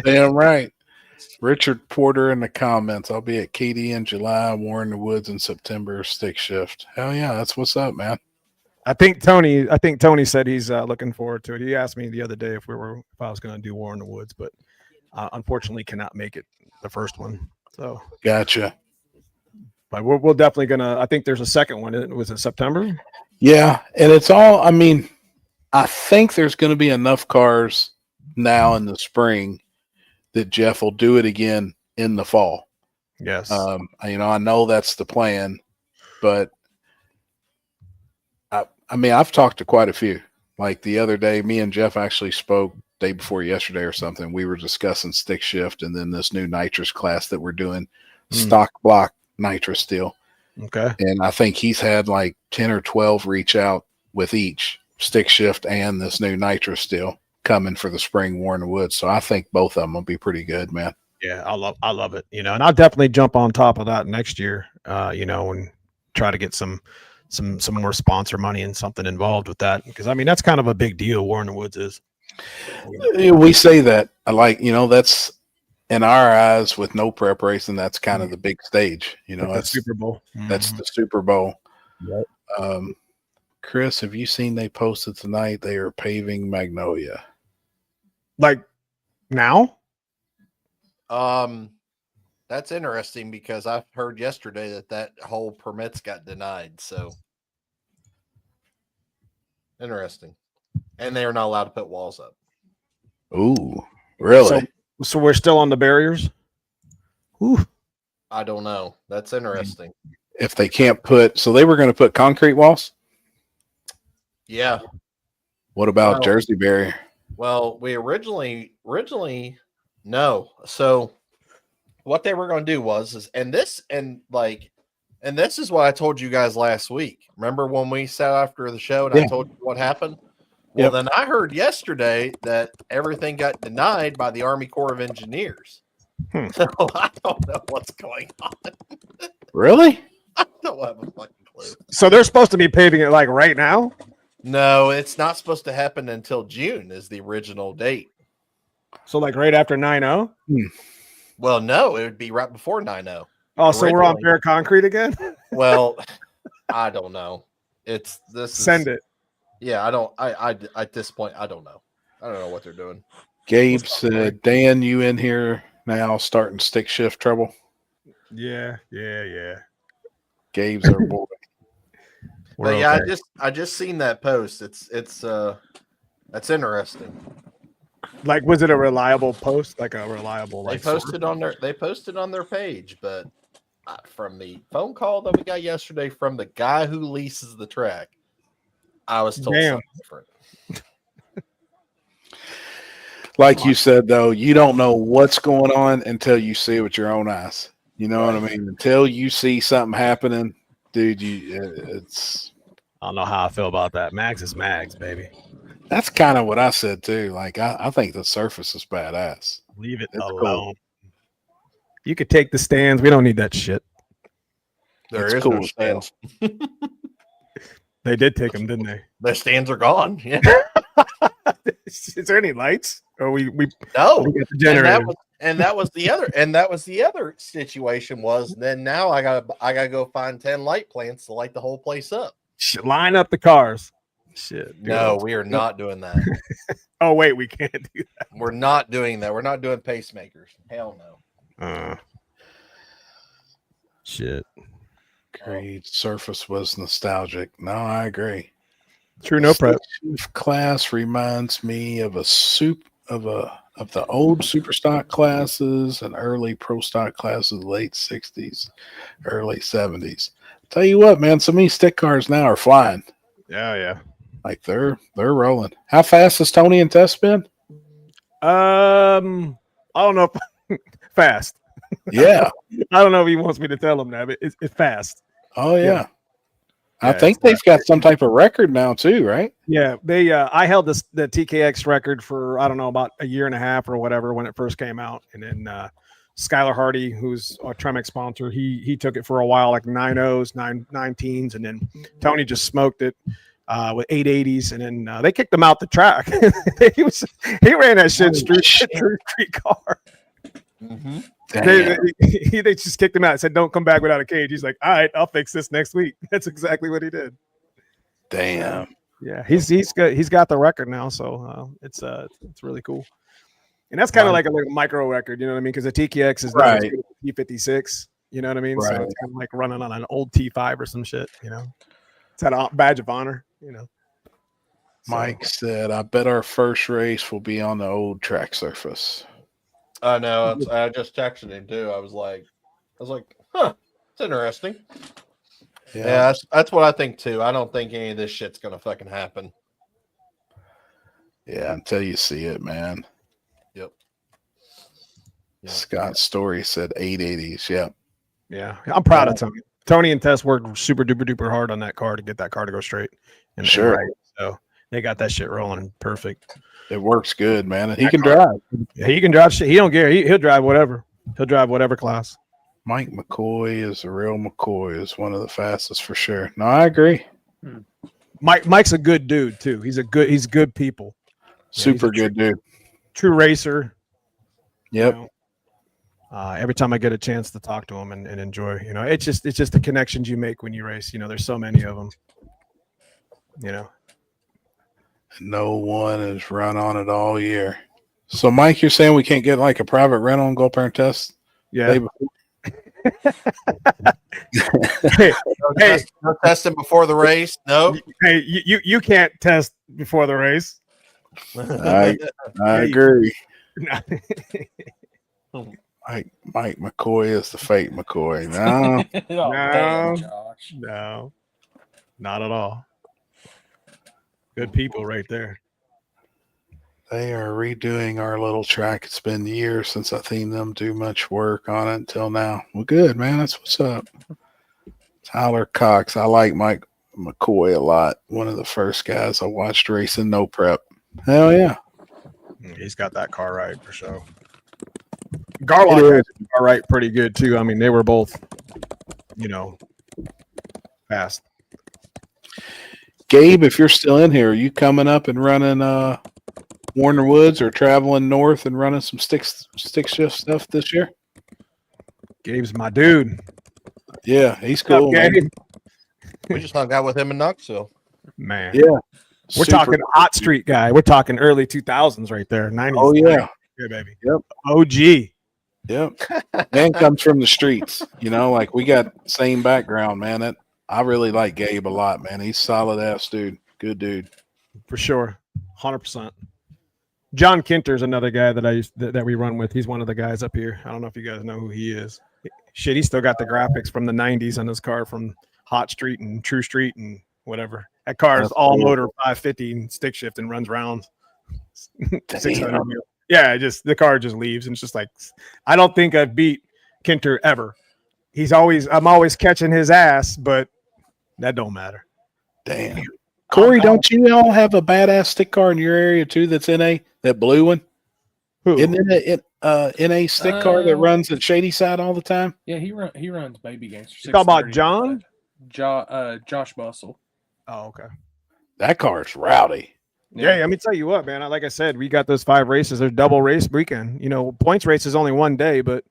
Damn right. Richard Porter in the comments. I'll be at KD in July, War in the Woods in September, stick shift. Hell yeah, that's what's up, man. I think Tony said he's looking forward to it. He asked me the other day if I was going to do War in the Woods, but unfortunately cannot make it the first one. So gotcha. But we're definitely gonna. I think there's a second one. Was it September? Yeah, and it's all. I mean, I think there's going to be enough cars now in the spring that Jeff will do it again in the fall. Yes. I know that's the plan, but I mean, I've talked to quite a few. Like the other day, me and Jeff actually spoke day before yesterday or something. We were discussing stick shift and then this new nitrous class that we're doing, stock block nitrous steel. Okay. And I think he's had like 10 or 12 reach out with each stick shift and this new nitrous steel coming for the spring War in the Woods. So I think both of them will be pretty good, man. Yeah, I love it. And I'll definitely jump on top of that next year, and try to get some more sponsor money and something involved with that. Because I mean, that's kind of a big deal. War in the Woods is. We say that. I like, that's in our eyes with no preparation. That's kind of the big stage. That's Super Bowl. That's the Super Bowl. Yep. Chris, have you seen they posted tonight? They are paving Magnolia. Like now? That's interesting, because I've heard yesterday that whole permits got denied. So interesting. And they are not allowed to put walls up. Ooh, really? So we're still on the barriers? Ooh. I don't know. That's interesting. If they can't so they were going to put concrete walls? Yeah. What about Jersey barrier? Well, we originally no. So what they were going to do was, and this is what I told you guys last week. Remember when we sat after the show and I told you what happened? Well, then I heard yesterday that everything got denied by the Army Corps of Engineers. So I don't know what's going on. Really? I don't have a fucking clue. So they're supposed to be paving it like right now? No, it's not supposed to happen until June is the original date. So like right after 9/0? Well, no, it would be right before 9/0. Oh, so we're on bare concrete again? Well, I don't know. Send it. Yeah, I at this point, I don't know. I don't know what they're doing. Gabe said, Dan, you in here now starting stick shift trouble? Yeah. Gabe's our boy. But yeah, okay. I just seen that post. That's interesting. Like, was it a reliable post? Like a reliable? They posted on their page, but from the phone call that we got yesterday from the guy who leases the track, I was told something different. Like you said, though, you don't know what's going on until you see it with your own eyes. You know what I mean? Until you see something happening, dude, it's. I don't know how I feel about that. Mags is Mags, baby. That's kind of what I said too. Like I think the surface is badass. Leave it It's alone. cool. You could take the stands. We don't need that shit. There It's is cool no as hell. stands. They did take them, didn't they? The stands are gone. Yeah. Is there any lights? Or we No. we got the And generator. that was the other situation was then now I gotta go find 10 light plants to light the whole place up. Line up the cars. Shit. dude. No, we are not doing that. Oh wait, we can't do We're not doing that. We're not doing pacemakers. Hell no. that. Shit. Great. Surface was nostalgic. No, I agree. True, no prep. Chief class reminds me of of the old super stock classes and early pro stock classes, late 60s, early 70s. Tell you what, man, some of these stick cars now are flying. Yeah. Like they're rolling. How fast has Tony and Tess been? I don't know. Fast. Yeah. I don't know if he wants me to tell him that, but it's fast. Oh yeah. I Yeah, think they've got some type of record now too, right? Yeah, they. I held the TKX record for I don't know about a year and a half or whatever when it first came out, and then Skylar Hardy, who's our Tremec sponsor, he took it for a while, like 9.0s, 9.9s, and then Tony just smoked it with 8.80s, and then they kicked him out the track. he ran that shit street car. Mm-hmm. They just kicked him out. Said, "Don't come back without a cage." He's like, "All right, I'll fix this next week." That's exactly what he did. Damn. Yeah, he's got the record now, so it's really cool. And that's kind of like a micro record, you know what I mean? Because the TKX is not as good as the T56, you know what I mean? Right. So it's kind of like running on an old T5 or some shit, you know. It's had a badge of honor, you know. Mike said, "I bet our first race will be on the old track surface." I know. I just texted him too. I was like, huh, it's interesting. Yeah, that's what I think too. I don't think any of this shit's gonna fucking happen. Yeah, until you see it, man. Yep. Scott's story said 880s. Yep. Yeah, I'm proud of Tony. Tony and Tess worked super duper duper hard on that car to get that car to go straight. And Sure. right. So they got that shit rolling perfect. It works good, man. And he can drive. Yeah, he can drive shit. He don't care. He'll drive whatever. He'll drive whatever class. Mike McCoy is a real McCoy, is one of the fastest for sure. No, I agree. Mike's a good dude too. He's good people. Super good dude. True racer. Yep. You know, every time I get a chance to talk to him and enjoy, you know, it's just the connections you make when you race. You know, there's so many of them. You know, No one has run on it all year. So, Mike, you're saying we can't get like a private rental and go up there and test? yeah. No testing before the race. No. Hey, you can't test before the race. I agree. Mike McCoy is the fake McCoy. No. Oh, damn, No. Josh. No, not at all. Good people right there. They are redoing our little track. It's been years since I seen them do much work on it until now. Well, good, man. That's what's up. Tyler Cox. I like Mike McCoy a lot. One of the first guys I watched racing no prep. Hell yeah. He's got that car right for sure. Garlock has the car right pretty good too. I mean, they were both, you know, fast. Gabe, if you're still in here, are you coming up and running Warner Woods or traveling north and running some stick shift stuff this year? Gabe's my dude. Yeah, he's What's up, cool, man. Gabe? We just hung out with him in Knoxville. Man. Yeah. We're Super talking hot street guy. We're talking early 2000s right there. 90s. Oh, yeah. Yeah, baby. Yep. OG. Yep. Man comes from the streets. You know, like we got same background, man. I really like Gabe a lot, man. He's solid ass dude. Good dude. For sure. 100%. John Kinter's another guy that we run with. He's one of the guys up here. I don't know if you guys know who he is. Shit, he still got the graphics from the 90s on his car from Hot Street and True Street and whatever. That car is all motor 550 and stick shift and runs rounds. 600. Yeah, the car just leaves and it's just like I don't think I've beat Kinter ever. I'm always catching his ass, but that don't matter. Damn. Corey, don't you all have a badass stick car in your area too that's NA? That blue one? Who? Isn't it NA stick car that runs at Shady Side all the time? Yeah, he runs Baby Gangster. You talking about John? Josh Bustle. Oh, okay. That car's rowdy. Yeah, let me tell you what, man. Like I said, we got those 5 races. There's double race weekend. You know, points race is only one day, but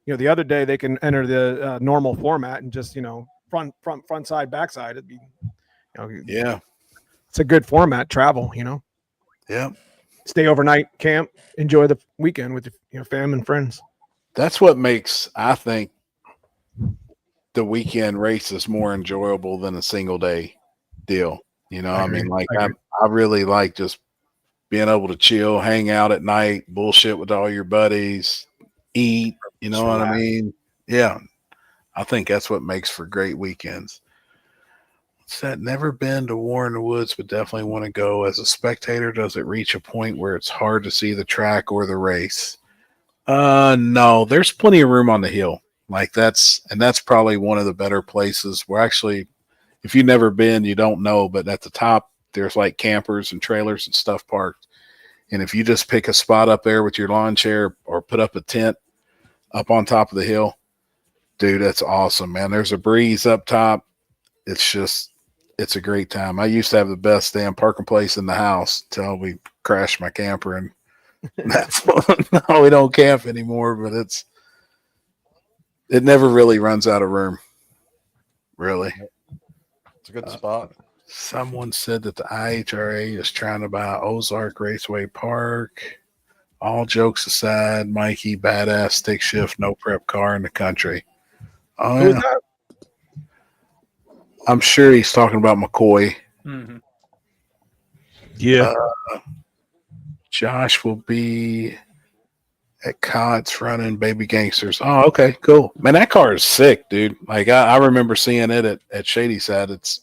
you know, the other day they can enter the normal format and just, you know, front side, back side. It'd be, you know, yeah, it's a good format. Travel, you know. Yeah. Stay overnight, camp, enjoy the weekend with your fam and friends. That's what makes, I think, the weekend races more enjoyable than a single day deal. You know, I mean, like I really like just being able to chill, hang out at night, bullshit with all your buddies, eat. You know what I mean? Yeah, I think that's what makes for great weekends. What's that? Never been to War in the Woods, but definitely want to go. As a spectator, does it reach a point where it's hard to see the track or the race? No, there's plenty of room on the hill. Like that's probably one of the better places where actually, if you've never been, you don't know, but at the top, there's like campers and trailers and stuff parked. And if you just pick a spot up there with your lawn chair or put up a tent up on top of the hill, dude, that's awesome, man. There's a breeze up top. It's a great time. I used to have the best damn parking place in the house till we crashed my camper, and that's fun. No, we don't camp anymore, but it never really runs out of room. Really. It's a good spot. Someone said that the IHRA is trying to buy Ozark Raceway Park. All jokes aside, Mikey, badass stick shift, no prep car in the country. Oh, yeah. I'm sure he's talking about McCoy. Mm-hmm. Yeah. Josh will be at Cots running Baby Gangsters. Oh, okay, cool. Man, that car is sick, dude. Like I remember seeing it at Shady Side. It's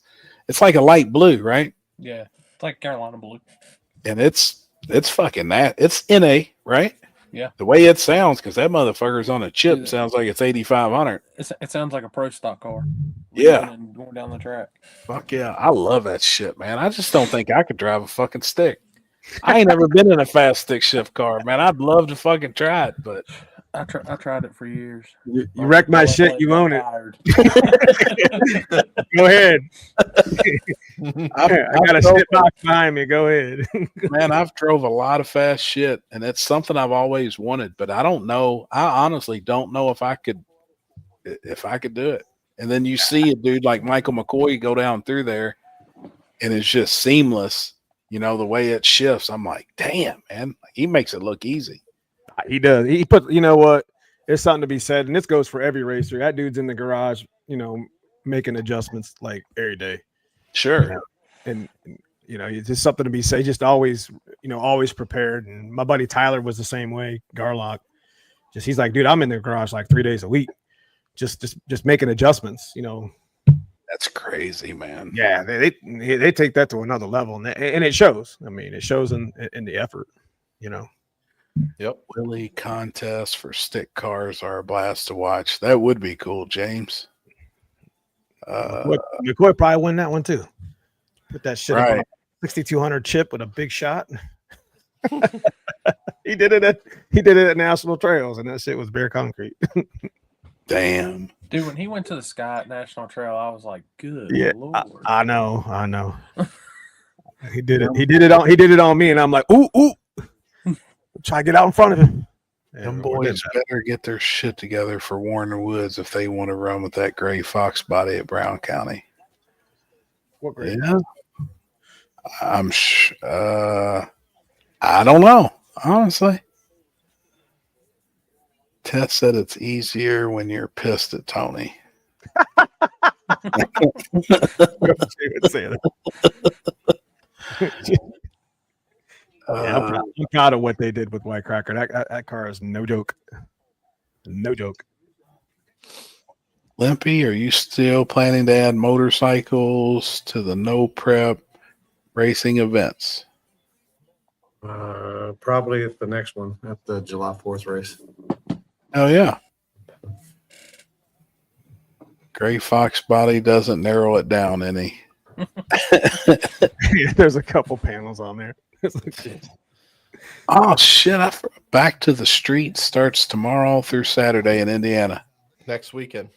like a light blue, right? Yeah, it's like Carolina blue. And it's fucking that. It's NA, right? Yeah. The way it sounds, because that motherfucker's on a chip, sounds like it's 8,500. It sounds like a pro stock car. Yeah. And going down the track. Fuck yeah. I love that shit, man. I just don't think I could drive a fucking stick. I ain't never been in a fast stick shift car, man. I'd love to fucking try it, but I tried it for years. You wrecked my shit. You own it. Go ahead. I got a shit box behind me. Go ahead. Man, I've drove a lot of fast shit, and it's something I've always wanted, but I don't know. I honestly don't know if I could do it. And then you see a dude like Michael McCoy go down through there, and it's just seamless. You know, the way it shifts. I'm like, damn, man. He makes it look easy. He does. He put, you know what? There's something to be said, and this goes for every racer. That dude's in the garage, you know, making adjustments like every day. Sure. You know? And you know, it's just something to be said. Just always, you know, always prepared. And my buddy Tyler was the same way. Garlock, he's like, dude, I'm in the garage like 3 days a week, just making adjustments. You know. That's crazy, man. Yeah, they take that to another level, and it shows. I mean, it shows in the effort, you know. Yep. Willie contests for stick cars are a blast to watch. That would be cool, James. McCoy probably win that one too. Put that shit right. up on a 6200 chip with a big shot. He did it at National Trails, and that shit was bare concrete. Damn. Dude, when he went to the Sky at National Trail, I was like, "Good Lord!" I know. He did it. He did it on me, and I'm like, "Ooh, try to get out in front of him." Them boys better get their shit together for Warner Woods if they want to run with that gray fox body at Brown County. What gray? Yeah. I don't know, honestly. Tess said it's easier when you're pissed at Tony. I'm proud of what they did with White Cracker. That car is no joke. No joke. Limpy, are you still planning to add motorcycles to the no prep racing events? Probably at the next one, at the July 4th race. Oh yeah. Gray Fox body doesn't narrow it down any. There's a couple panels on there. Oh shit! Back to the Street starts tomorrow through Saturday in Indiana. Next weekend.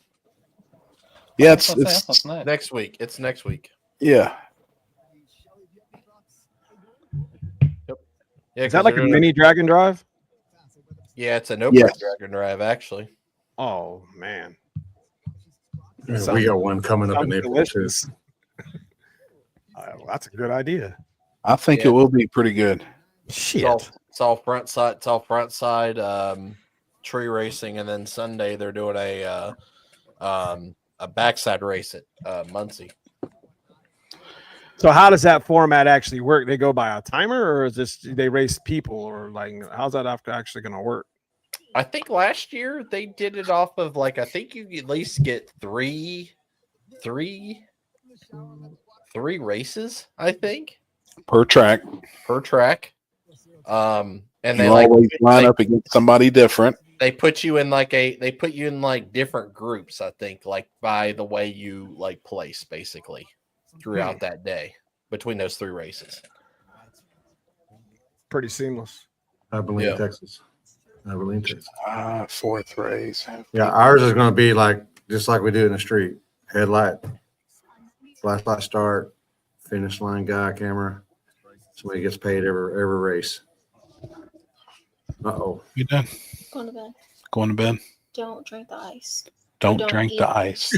Yeah, That's nice. Next week. It's next week. Yeah. Yeah, Is that like a mini drag and drive? Yeah, it's a no Yes. drag and drive actually. Oh man, Yeah, we got one coming up in sounds April too. delicious. That's a good idea. I think Yeah. it will be pretty good. Shit. It's all front side. It's all front side. Tree racing, and then Sunday they're doing a backside race at Muncie. So how does that format actually work? They go by a timer, or is this they race people, or like how's that actually going to work? I think last year they did it off of like I think you at least get three races. I think Per track. per track. And they You like always line they- up against somebody different. they put you in like different groups. I think like by the way you like place basically throughout that day between those three races. Pretty seamless. Abilene, Yeah. Texas. Abilene, Texas. Fourth race. Yeah, ours is going to be like just like we do in the street. Headlight, flashlight start, finish line guy, camera. Somebody gets paid every race. Uh-oh. You done? Going to bed. Going to bed? Don't drink the ice. Don't Don't drink eat. the ice.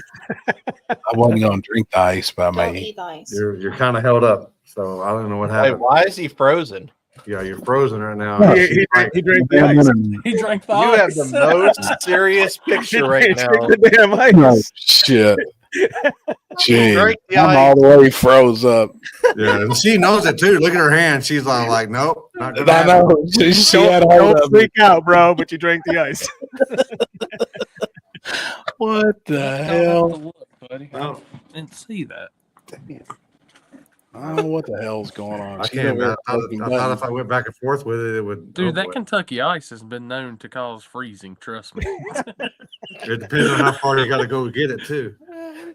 I wasn't going to drink the ice, but I Don't may. eat the ice. You're kind of held up, so I don't know what Wait, happened. why is he frozen? Yeah, you're frozen right now. No, He drank the ice. He drank the You have ice. the most serious picture right He now. drank the damn ice. No shit. Gee, Drink the I'm ice. all the way froze up. Yeah, and she knows it too. Look at her hand. She's like nope. Not gonna I happen. know. She had hold Don't of me. freak out, bro. But you drank the ice. What the Don't have hell? to look, buddy. I didn't see that. I don't know what the hell's going on. I She's can't. over I here thought poking if buttons. I went back and forth with it, it would. Dude, oh, that boy. Kentucky ice has been known to cause freezing. Trust me. It depends on how far you got to go to get it too.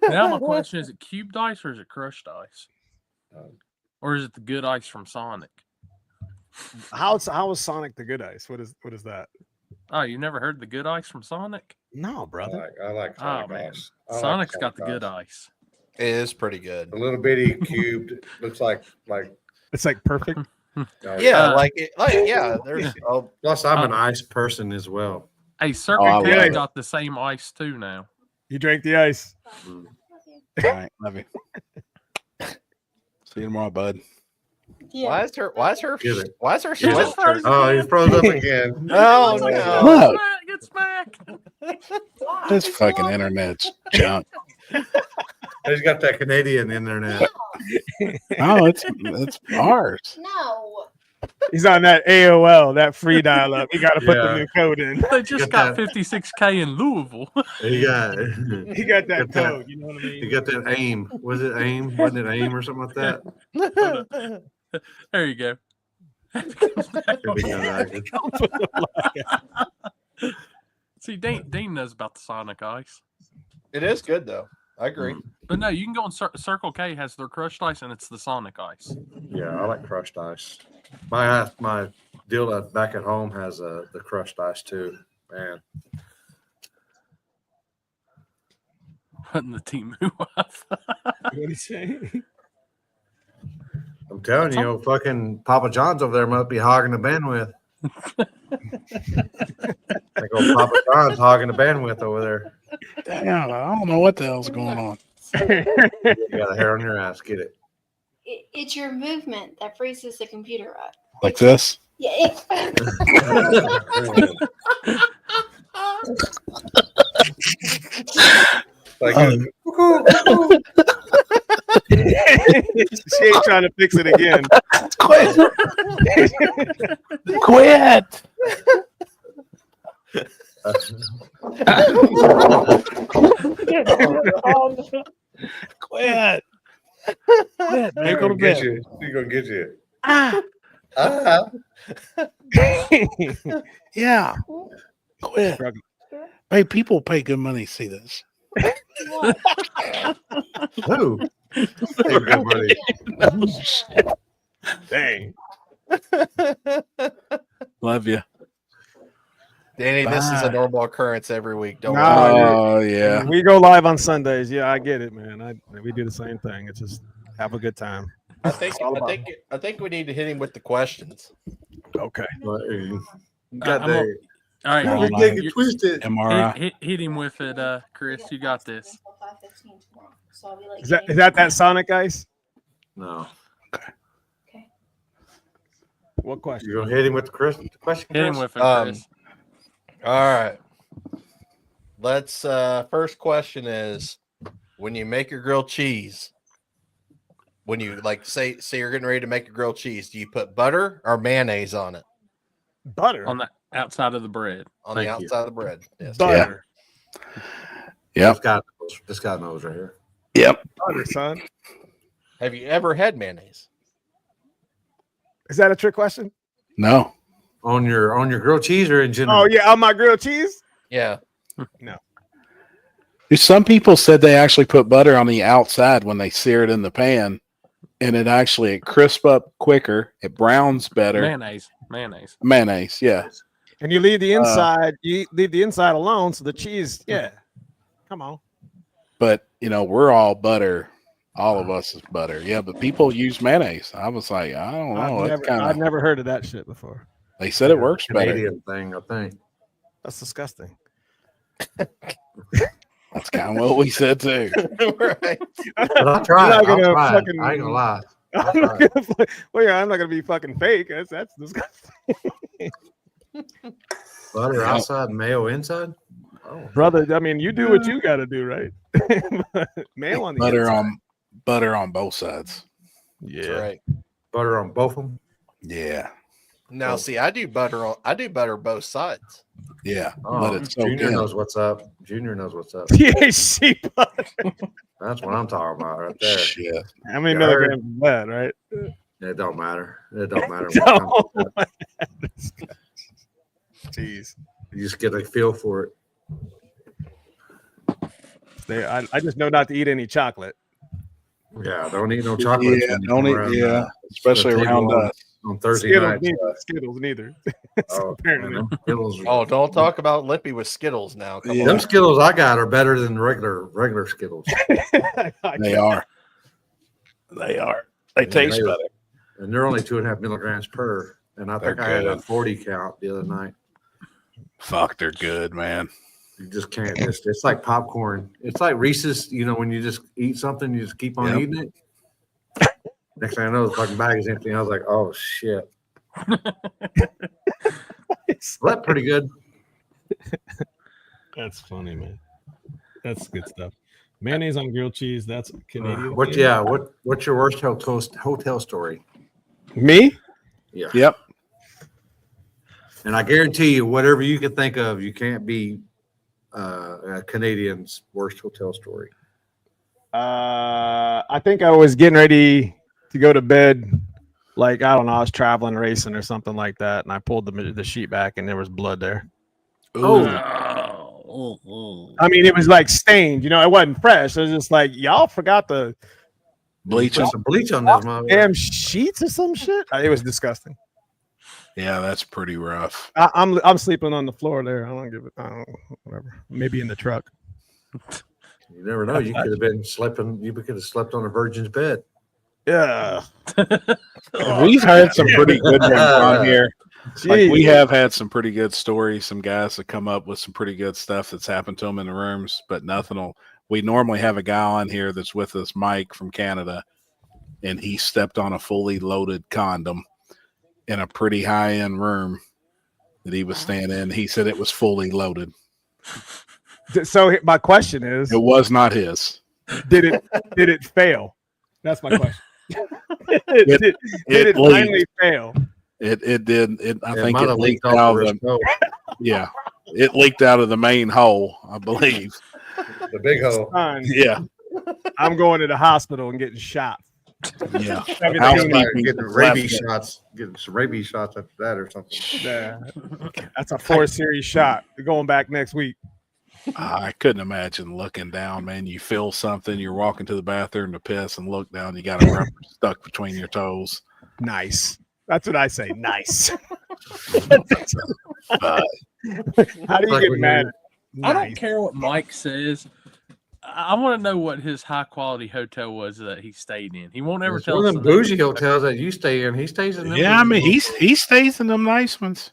Now my question is: it cubed ice or is it crushed ice, or is it the good ice from Sonic? How is Sonic the good ice? What is that? Oh, you never heard the good ice from Sonic? No, brother. I like Oh Sonic man, ice. I like Sonic's got the Sonic good ice. ice. It is pretty good. A little bitty cubed. Looks like. It's like perfect. Yeah, there's Plus, I'm an ice person as well. Hey, Circle I K's love it. got the same ice too now. You drank the ice. All right, love you. See you tomorrow, bud. Yeah. why is her Get it. She just froze Oh, he froze up again. Oh It's like, no. Look. Get smack. This fucking internet's junk. He's got that Canadian internet. Oh, it's ours. No. He's on that AOL, that free dial up. You got to put Yeah. the new code in. They just Got got 56K in Louisville. He got. He got that Got that. code. You know what I He mean? got that aim. Was it aim? Wasn't it aim or something like that? There you go. Could be good, See, Dean knows about the Sonic Ice. It is good though. I agree. But no, you can go on Circle K has their crushed ice and it's the Sonic Ice. Yeah, I like crushed ice. My deal back at home has the crushed ice too. Man, Putting the team off. What did he say? I'm telling you, fucking Papa John's over there might be hogging the bandwidth. Like old Papa John's hogging the bandwidth over there. Damn, I don't know what the hell's going on. You got a hair on your ass. Get it. It's your movement that freezes the computer up. Like this? Yeah. Like, She ain't trying to fix it again. Quit! Quit! Quit! Quit, man. Go to get bed. you. She's gonna get you. Yeah. Quit. Hey, people pay good money to see this. What? Who? Hey, good buddy. No shit. Dang. Love you. Danny, this is a Bye. normal occurrence every week. Don't Nah, worry. Oh yeah. We go live on Sundays. Yeah, I get it, man. We do the same thing. It's just have a good time. I think we need to hit him with the questions. Okay. But, you got I'm the All right, All you night. get it twisted. MRI. hit him with it, Chris. You got this. Until 5:15 tomorrow. So I'll be like. Is that Sonic Ice? No. Okay. What question? You're gonna hit him with the question. Hit him Chris? with it, Chris. All right. Let's first question is, when you make your grilled cheese, when you like say you're getting ready to make a grilled cheese, do you put butter or mayonnaise on it? Butter. On the outside of the bread. On the Thank you. outside of the bread. Yes. Butter. Yep. This guy knows right here. Yep. Butter, son. Have you ever had mayonnaise? Is that a trick question? No. On your grilled cheese or in general? Oh yeah, on my grilled cheese. Yeah. Some people said they actually put butter on the outside when they sear it in the pan, and it crisps up quicker. It browns better. Mayonnaise. Yeah. And you leave the inside. You leave the inside alone, so the cheese. Yeah. Come on. But we're all butter. All of us is butter. Yeah, but people use mayonnaise. I was like, I don't know. I've never heard of that shit before. They said it works better. Canadian thing, I think. That's disgusting. That's kind of what we said too. Right. But I'll try I'm it. not gonna I ain't fucking- gonna lie. I'm not gonna, well, yeah, I'm not gonna be fucking fake. That's disgusting. Butter outside, mayo inside. Oh, Brother, I mean, you do what you got to do, right? Mail on the inside. Butter on both sides. Yeah. That's right. butter on both of them. Yeah. Now, see, I do butter both sides. Yeah. Oh, Let it soak Junior in. knows what's up. Junior knows what's up. THC butter. That's what I'm talking about right there. Shit. How many You heard? milligrams is that, right? It don't matter. It don't matter. No. Jeez. You just get a feel for it. I just know not to eat any chocolate. Yeah, don't eat no chocolate. Yeah, don't eat. Yeah, especially around us. On Thursday Skittles, night. Skittles neither. Oh, Apparently. man, them Skittles. Oh, don't talk about Lippy with Skittles now. Come Yeah. Them on. Skittles I got are better than regular Skittles. They are. They are. They taste they- better. And they're only 2.5 milligrams per. And I think They're I had a good. 40 count the other night. Fuck, they're good, man. You just can't. It's like popcorn. It's like Reese's. You know, when you just eat something, you just keep on Yep. eating it. Next thing I know, the fucking bag is empty. And I was like, oh shit. Well, that's pretty good. That's funny, man. That's good stuff. Mayonnaise on grilled cheese. That's Canadian. What's your worst hotel story? Me? Yeah. Yep. And I guarantee you, whatever you can think of, you can't be a Canadian's worst hotel story. I think I was getting ready to go to bed. Like, I don't know, I was traveling, racing or something like that. And I pulled the sheet back and there was blood there. Ooh. I mean, it was like stained, it wasn't fresh. It was just like, y'all forgot the Bleach. Put some bleach on this mother. damn sheets or some shit. It was disgusting. Yeah, that's pretty rough. I'm sleeping on the floor there. I don't give it. I don't, whatever. Maybe in the truck. You never know. You could have been sleeping. You could have slept on a virgin's bed. Yeah. We've had some pretty good ones on here. Like, we Jeez. have had some pretty good stories. Some guys that come up with some pretty good stuff that's happened to them in the rooms, but nothing will. We normally have a guy on here that's with us, Mike from Canada, and he stepped on a fully loaded condom in a pretty high-end room that he was staying in. He said it was fully loaded. So my question is, It was not his. did it fail? That's my question. did It it leaked. finally fail? It did. I think might it have leaked off out the of the, stove. yeah. It leaked out of the main hole, I believe. The big hole. Son, Yeah. I'm going to the hospital and getting shot. Yeah. Everything Housekeeping Getting left rabies it. shots. Getting some rabies shots after that or something. Yeah. That's a 4 series shot. We're going back next week. I couldn't imagine looking down, man. You feel something, you're walking to the bathroom to piss and look down, you got a rubber stuck between your toes. Nice. That's what I say. Nice. Uh, How do you Like get when mad? I don't care what Mike says. I want to know what his high quality hotel was that he stayed in. He won't ever It's tell one us. of them bougie hotels that you stay in. He stays in them. yeah, I mean, bougie he stays in them nice ones.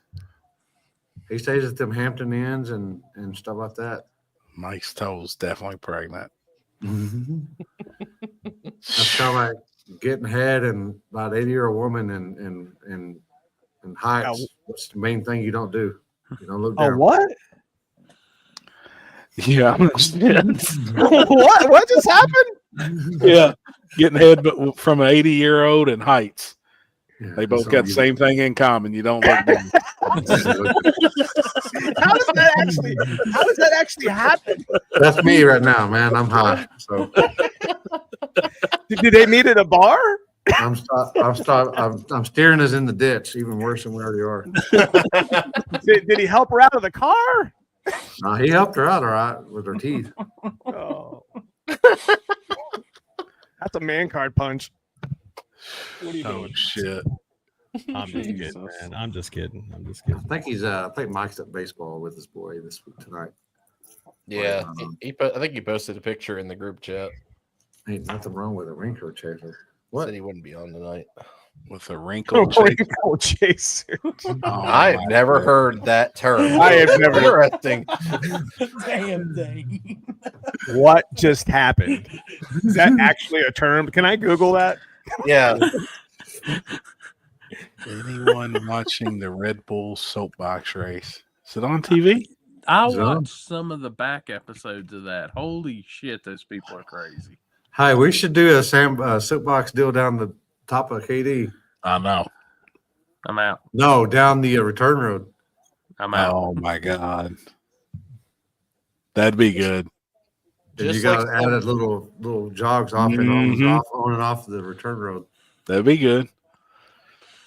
He stays at them Hampton Inns and stuff like that. Mike's toes definitely pregnant. That's kind of like getting head and about 80-year-old woman and heights. What's the main thing you don't do? You don't look Oh, down. what? Yeah. What just happened? Yeah. Getting head but from an 80-year-old and heights. Yeah, They both that's got all the you- same thing in common. You don't look down. How does that actually happen? That's me right now, man. I'm high. So Did they meet at a bar? I'm steering us in the ditch, even worse than we already are. Did he help her out of the car? No, he helped her out all right with her teeth. Oh. That's a man card punch. What are you Oh doing? shit. I'm just kidding, man. I'm just kidding. I think Mike's at baseball with his boy this week tonight. Yeah, I think he posted a picture in the group chat. Ain't nothing wrong with a wrinkle chaser. Said he wouldn't be on tonight. With a wrinkle chaser. Wrinkle chaser. Oh, I've never heard that term. I have never. Interesting. Damn thing. What just happened? Is that actually a term? Can I Google that? Yeah. Anyone watching the Red Bull soapbox race? Is it on TV? I Is it on? watched some of the back episodes of that. Holy shit, those people are crazy. Hi, we should do a soapbox deal down the top of KD. I know. I'm out. No, down the return road. I'm out. Oh my god. That'd be good. And Just you got like added little jogs off and on and off the return road. That'd be good.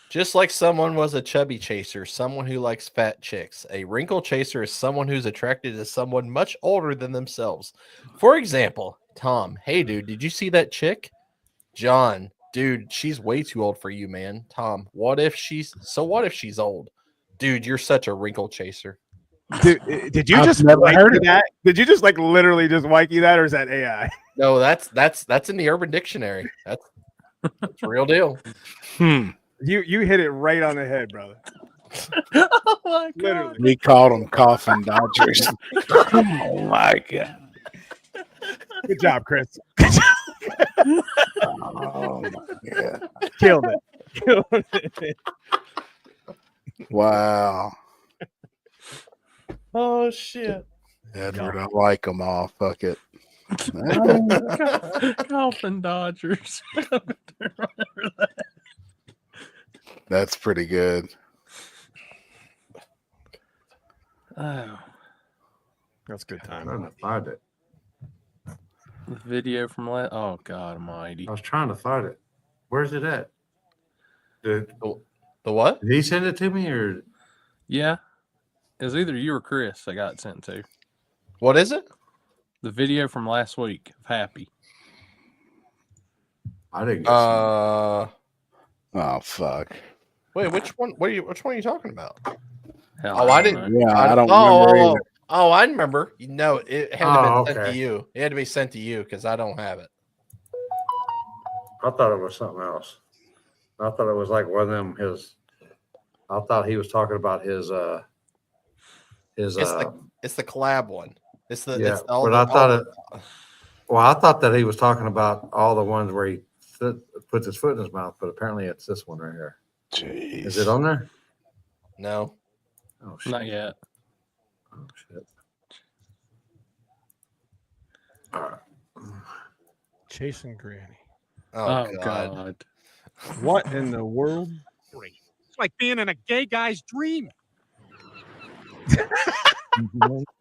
Just like someone was a chubby chaser, someone who likes fat chicks. A wrinkle chaser is someone who's attracted to someone much older than themselves. For example, Tom, hey dude, did you see that chick? John, dude, she's way too old for you, man. Tom, what if she's old? Dude, you're such a wrinkle chaser. Did you I've just never heard wikey that? Did you just like literally just wikey that, or is that AI? No, that's in the Urban Dictionary. That's real deal. You hit it right on the head, brother. Oh my god. Literally. We called them coffin dodgers. Oh my god. Good job, Chris. Oh my god. Killed it. Wow. Oh shit. Edward, I like them all. Fuck it. Coffin Dodgers. That's pretty good. Oh, That's good I'm time. trying to find it. the video from last. Oh God Almighty. I was trying to find it. Where's it at? Did The what? he send it to me or? Yeah, it was either you or Chris I got sent to. What is it? The video from last week of Happy. I didn't get Oh fuck. Wait, which one? Which one are you talking about? Hell, Oh, I didn't. Yeah, I don't remember either. Oh, I remember. No, it had to Oh, be sent okay. to you. It had to be sent to you because I don't have it. I thought it was something else. I thought it was like one of them. I thought he was talking about his. It's the collab one. It's the. Yeah, It's all but the, I thought all it. Well, I thought that he was talking about all the ones where he puts his foot in his mouth, but apparently it's this one right here. Jeez. Is it on there? No. Oh shit! Not yet. Oh shit! All right. Chasing Granny. Oh, Oh, God. God. What in the world? It's like being in a gay guy's dream.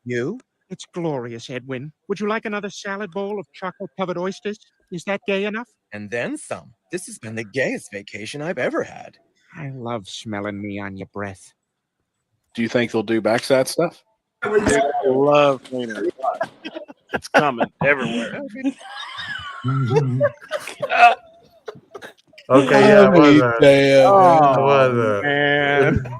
You? It's glorious, Edwin. Would you like another salad bowl of chocolate-covered oysters? Is that gay enough? And then some. This has been the gayest vacation I've ever had. I love smelling me on your breath. Do you think they'll do backside stuff? I love cleaning. It's coming everywhere. Okay, yeah, it was a. Damn, It was a. Man.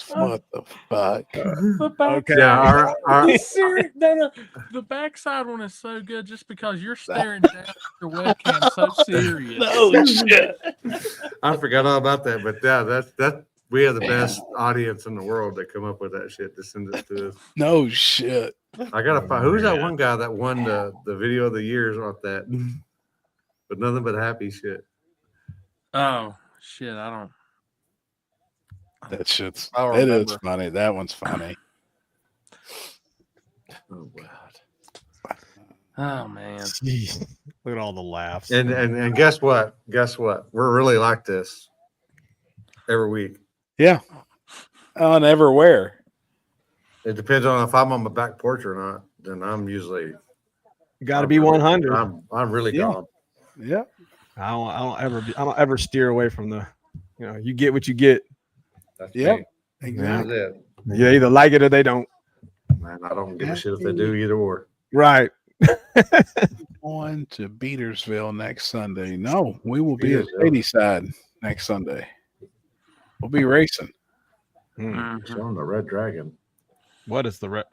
what the fuck? The backside, Okay. Yeah, our the backside one is so good just because you're staring down at your webcam so serious. No shit. I forgot all about that, but yeah, that's we have the best audience in the world that come up with that shit to send it to us. No shit. I gotta find who's that one guy that won the video of the years off that, but nothing but happy shit. Oh shit, I don't. That shit's I don't it is remember. funny. That one's funny. Oh god! Oh man. Jeez. Look at all the laughs. And guess what? Guess what? We're really like this every week. Yeah. On everywhere. It depends on if I'm on my back porch or not. Then I'm usually You got to be 100. I'm really Yeah. gone. Yeah. I don't ever steer away from the, you get what you get. That's Yep. me. Exactly. That's it. You either like it or they don't. Man, I don't give a shit if they do either or. Right. Going to Beatersville next Sunday. No, we will be at Beatersville. Shadyside next Sunday. We'll be racing. It's on the Red Dragon. What is the red?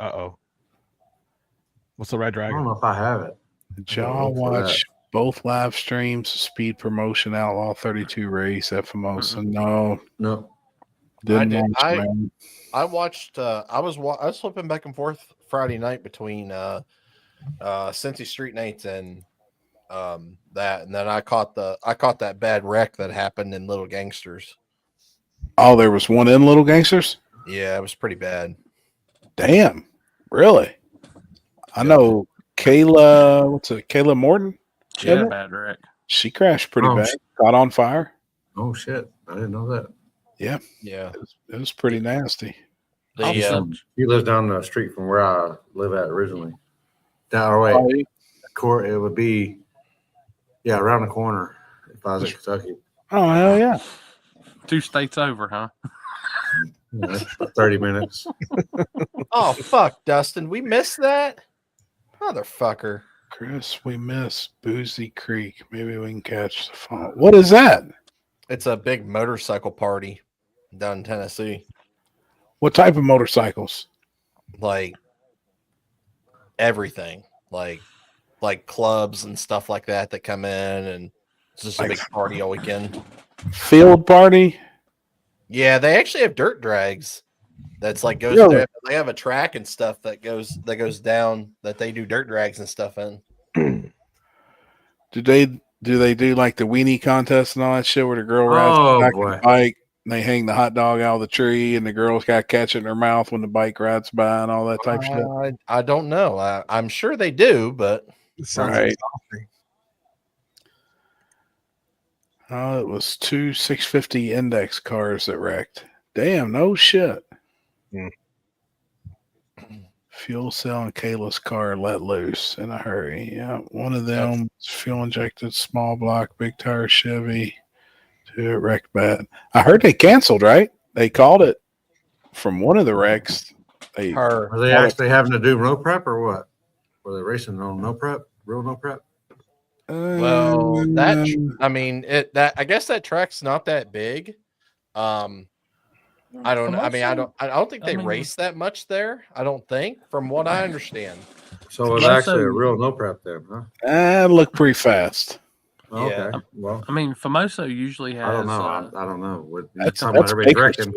What's the red I dragon? don't know if I have it. Did y'all look for watch both live streams? Speed Promotion Outlaw 32 race at Famosa? No, No. didn't did. watch, man. I watched. I was flipping back and forth Friday night between Cincy Street Nights and that, and then I caught that bad wreck that happened in Little Gangsters. Oh, there was one in Little Gangsters? Yeah, it was pretty bad. Damn, really? I know Kayla. What's it? Kayla Morton. She had a bad wreck. She crashed pretty Oh, bad. Caught on fire. Oh shit! I didn't know that. Yeah, Yeah. it was pretty nasty. He lives down the street from where I live at originally. Down our way. It would be, around the corner if I was in Kentucky. Oh hell yeah! 2 states over, huh? Yeah, 30 minutes. Oh fuck, Dustin, we missed that, motherfucker. Chris, we miss Boozy Creek. Maybe we can catch the phone. What is that? It's a big motorcycle party down in Tennessee. What type of motorcycles? Like everything, like clubs and stuff like that come in, and it's just a big party all weekend. Field party? Yeah, they actually have dirt drags. That's like goes. Really? They have a track and stuff that goes down that they do dirt drags and stuff in. Do they do like the weenie contest and all that shit where the girl rides the back of the bike and they hang the hot dog out of the tree and the girl's got to catch it in her mouth when the bike rides by and all that type of shit? I don't know. I'm sure they do, but Right. Oh, it was 2 650 index cars that wrecked. Damn, no shit. Fuel cell in Kayla's car let loose in a hurry. Yeah, one of them was fuel injected, small block, big tire Chevy. 2 it wrecked bad. I heard they canceled, right? They called it from one of the wrecks. Are they actually having to do no prep or what? Were they racing on no prep? Real no prep? well, I guess that track's not that big. I don't know. I mean, I don't think they race that much there. I don't think, from what I understand. So it was actually a real no prep then, huh? That looked pretty fast. Okay. Yeah. Well, I mean, Famoso usually has. I don't know. I don't know. What That's everybody's wrecking.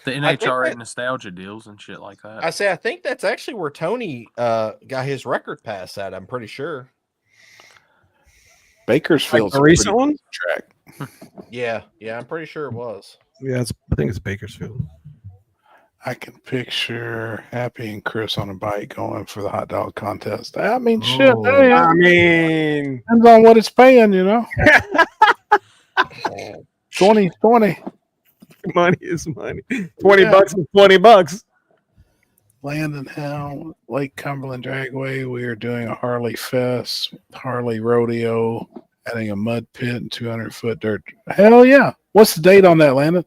The NHRA nostalgia deals and shit like that. I think that's actually where Tony got his record pass at. I'm pretty sure. Bakersfield's Like the recent one? track. Yeah, I'm pretty sure it was. Yeah, I think it's Bakersfield. I can picture Happy and Chris on a bike going for the hot dog contest. I mean, shit. Hey, I mean, depends on what it's paying, 20. Money is money. $20 is $20. Landon Hill, Lake Cumberland Dragway. We are doing a Harley Fest, Harley Rodeo, adding a mud pit and 200-foot dirt. Hell yeah. What's the date on that, Landon?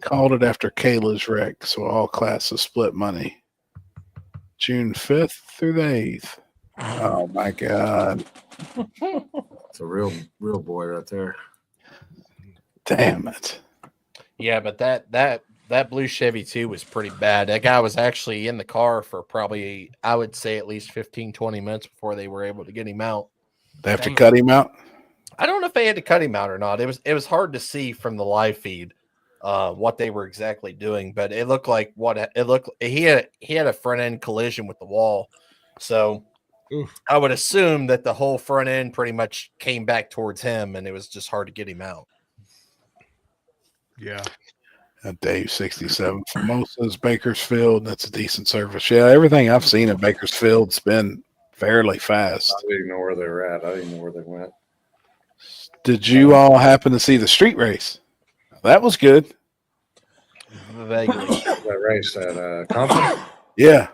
Called it after Kayla's wreck, so all classes split money. June 5th through the 8th. Oh my God. It's a real boy right there. Damn it. Yeah, but that blue Chevy too was pretty bad. That guy was actually in the car for probably, I would say, at least 15, 20 minutes before they were able to get him out. They have to cut him out? I don't know if they had to cut him out or not. It was hard to see from the live feed what they were exactly doing, but it looked like he had a front end collision with the wall. So I would assume that the whole front end pretty much came back towards him, and it was just hard to get him out. Yeah. Dave 67 Formosa's Bakersfield. That's a decent service. Yeah, everything I've seen at Bakersfield's been fairly fast. I didn't know where they were at. I didn't know where they went. Did you all happen to see the street race? That was good. Vaguely. That race at Compton? Yeah.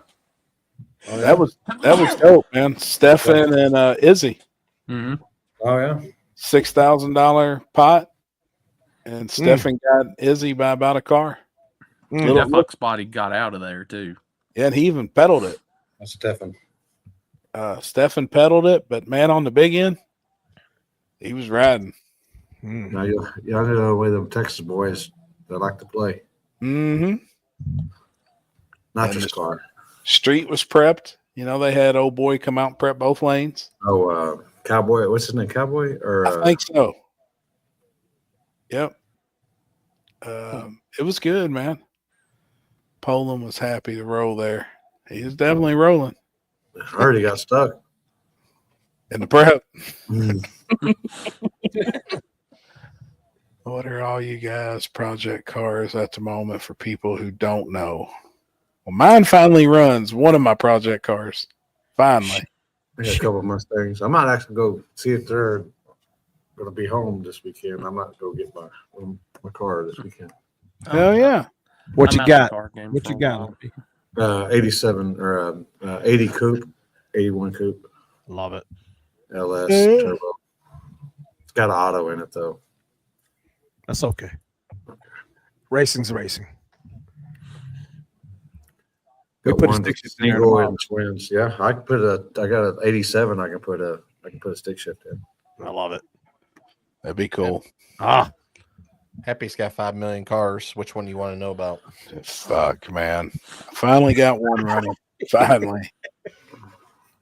Oh, yeah. That was dope, man. Stefan and Izzy. Mm-hmm. Oh yeah. $6,000 pot. And Stefan got Izzy by about a car. That fuck's body got out of there too. Yeah, and he even pedaled it. That's Stefan. Stefan pedaled it, but man, on the big end, he was riding. Now you know the way them Texas boys they like to play. Mm-hmm. Not And just the car. Street was prepped. You know, they had old boy come out and prep both lanes. Oh, Cowboy. What's his name? Cowboy? Or I think so. Yep. It was good, man. Poland was happy to roll there. He was definitely rolling. I already got stuck in the prep. What are all you guys' project cars at the moment for people who don't know? Well, mine finally runs one of my project cars. Finally. I got a couple of Mustangs. I might actually go see if they're going to be home this weekend. I might go get my car this weekend. Hell yeah. What I'm you out got? the car game What for you a got? while. 87 or 80 coupe, 81 coupe. Love it. LS turbo. It's got an auto in it though. That's okay. Racing's racing. We Got put a one stick shift in there single tomorrow. and twins. Yeah, I got an 87. I can put a stick shift in. I love it. That'd be cool. Happy's got 5 million cars. Which one do you want to know about? Fuck, man. I finally got one running. Finally.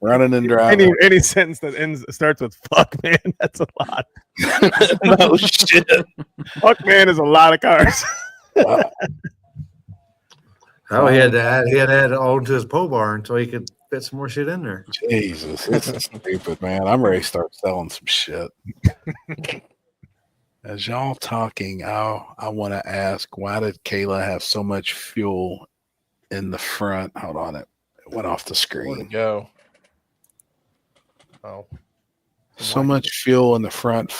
Running and driving. Any sentence that starts with "fuck, man," that's a lot. No shit. Fuck, man, is a lot of cars. Oh, he had to add it on to his pole barn so he could fit some more shit in there. Jesus, this is stupid, man. I'm ready to start selling some shit. As y'all talking, I want to ask, why did Kayla have so much fuel in the front? Hold on, it went off the Where'd screen. it go? Oh, So much fuel in the front.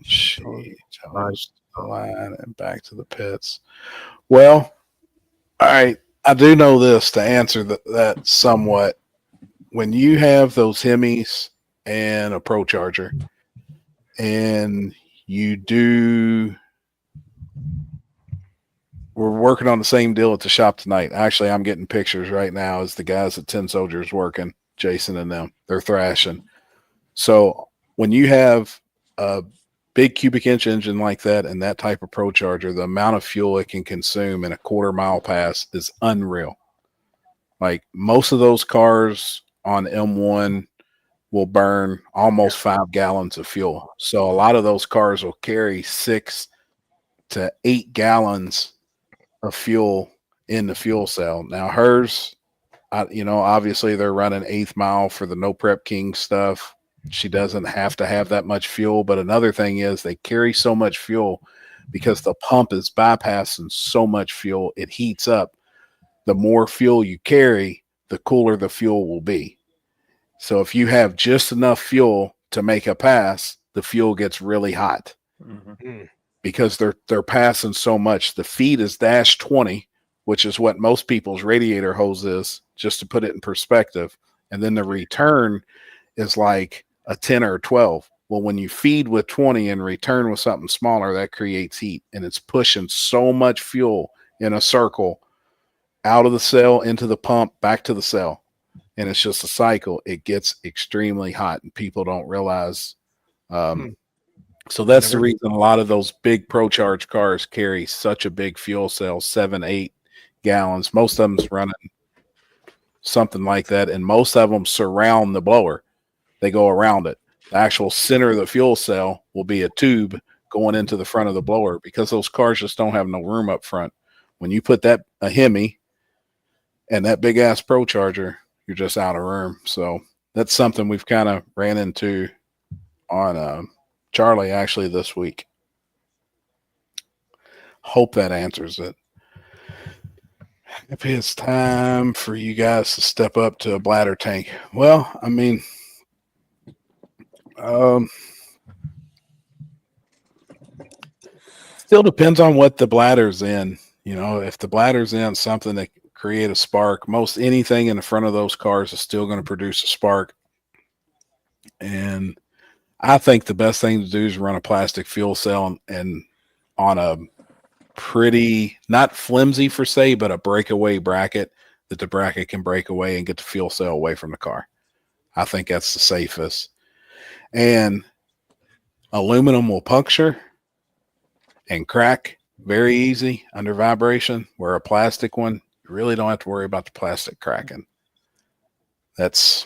Charge the line and back to the pits. Well, all right. I do know this to answer that somewhat. When you have those Hemis and a Pro Charger, and we're working on the same deal at the shop tonight. Actually, I'm getting pictures right now as the guys at 10 Soldiers working, Jason and them. They're thrashing. So when you have a big cubic inch engine like that and that type of Pro Charger, the amount of fuel it can consume in a quarter-mile pass is unreal. Like most of those cars on M1 will burn almost 5 gallons of fuel. So a lot of those cars will carry 6 to 8 gallons of fuel in the fuel cell. Now hers, obviously they're running 8th mile for the No Prep King stuff. She doesn't have to have that much fuel. But another thing is they carry so much fuel because the pump is bypassing so much fuel. It heats up. The more fuel you carry, the cooler the fuel will be. So if you have just enough fuel to make a pass, the fuel gets really hot because they're passing so much. The feed is dash 20, which is what most people's radiator hose is, just to put it in perspective. And then the return is like a 10 or a 12. Well, when you feed with 20 and return with something smaller, that creates heat, and it's pushing so much fuel in a circle out of the cell into the pump back to the cell. And it's just a cycle. It gets extremely hot, and people don't realize. So that's the reason a lot of those big ProCharge cars carry such a big fuel cell, 7-8 gallons. Most of them's running something like that, and most of them surround the blower. They go around it. The actual center of the fuel cell will be a tube going into the front of the blower, because those cars just don't have no room up front. When you put a Hemi and that big ass ProCharger, you're just out of room. So that's something we've kind of ran into on Charlie actually this week. Hope that answers it. If it's time for you guys to step up to a bladder tank, well, I mean, still depends on what the bladder's in. You know, if the bladder's in something that create a spark, most anything in the front of those cars is still going to produce a spark. And I think the best thing to do is run a plastic fuel cell and on a pretty, not flimsy per se, but a breakaway bracket that the bracket can break away and get the fuel cell away from the car. I think that's the safest. And aluminum will puncture and crack very easy under vibration, where a plastic one, you really don't have to worry about the plastic cracking. That's,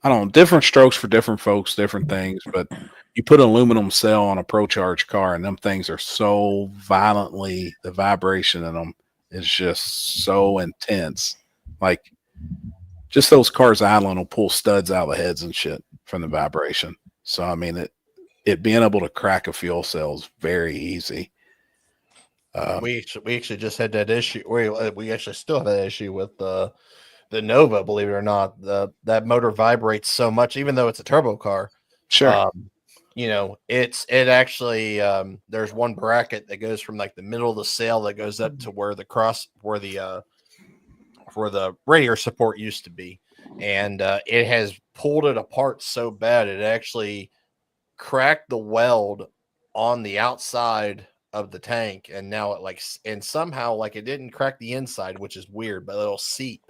I don't know, different strokes for different folks, different things, but you put an aluminum cell on a ProCharge car and them things are so violently, the vibration in them is just so intense. Like, just those cars idling will pull studs out of the heads and shit from the vibration. So, I mean, it being able to crack a fuel cell is very easy. We actually just had that issue. We actually still have that issue with the Nova. Believe it or not, that motor vibrates so much, even though it's a turbo car. Sure. You know, it actually there's one bracket that goes from like the middle of the sail that goes up to where the radiator support used to be, and it has pulled it apart so bad it actually cracked the weld on the outside of the tank, and now and somehow like it didn't crack the inside, which is weird, but it'll seep,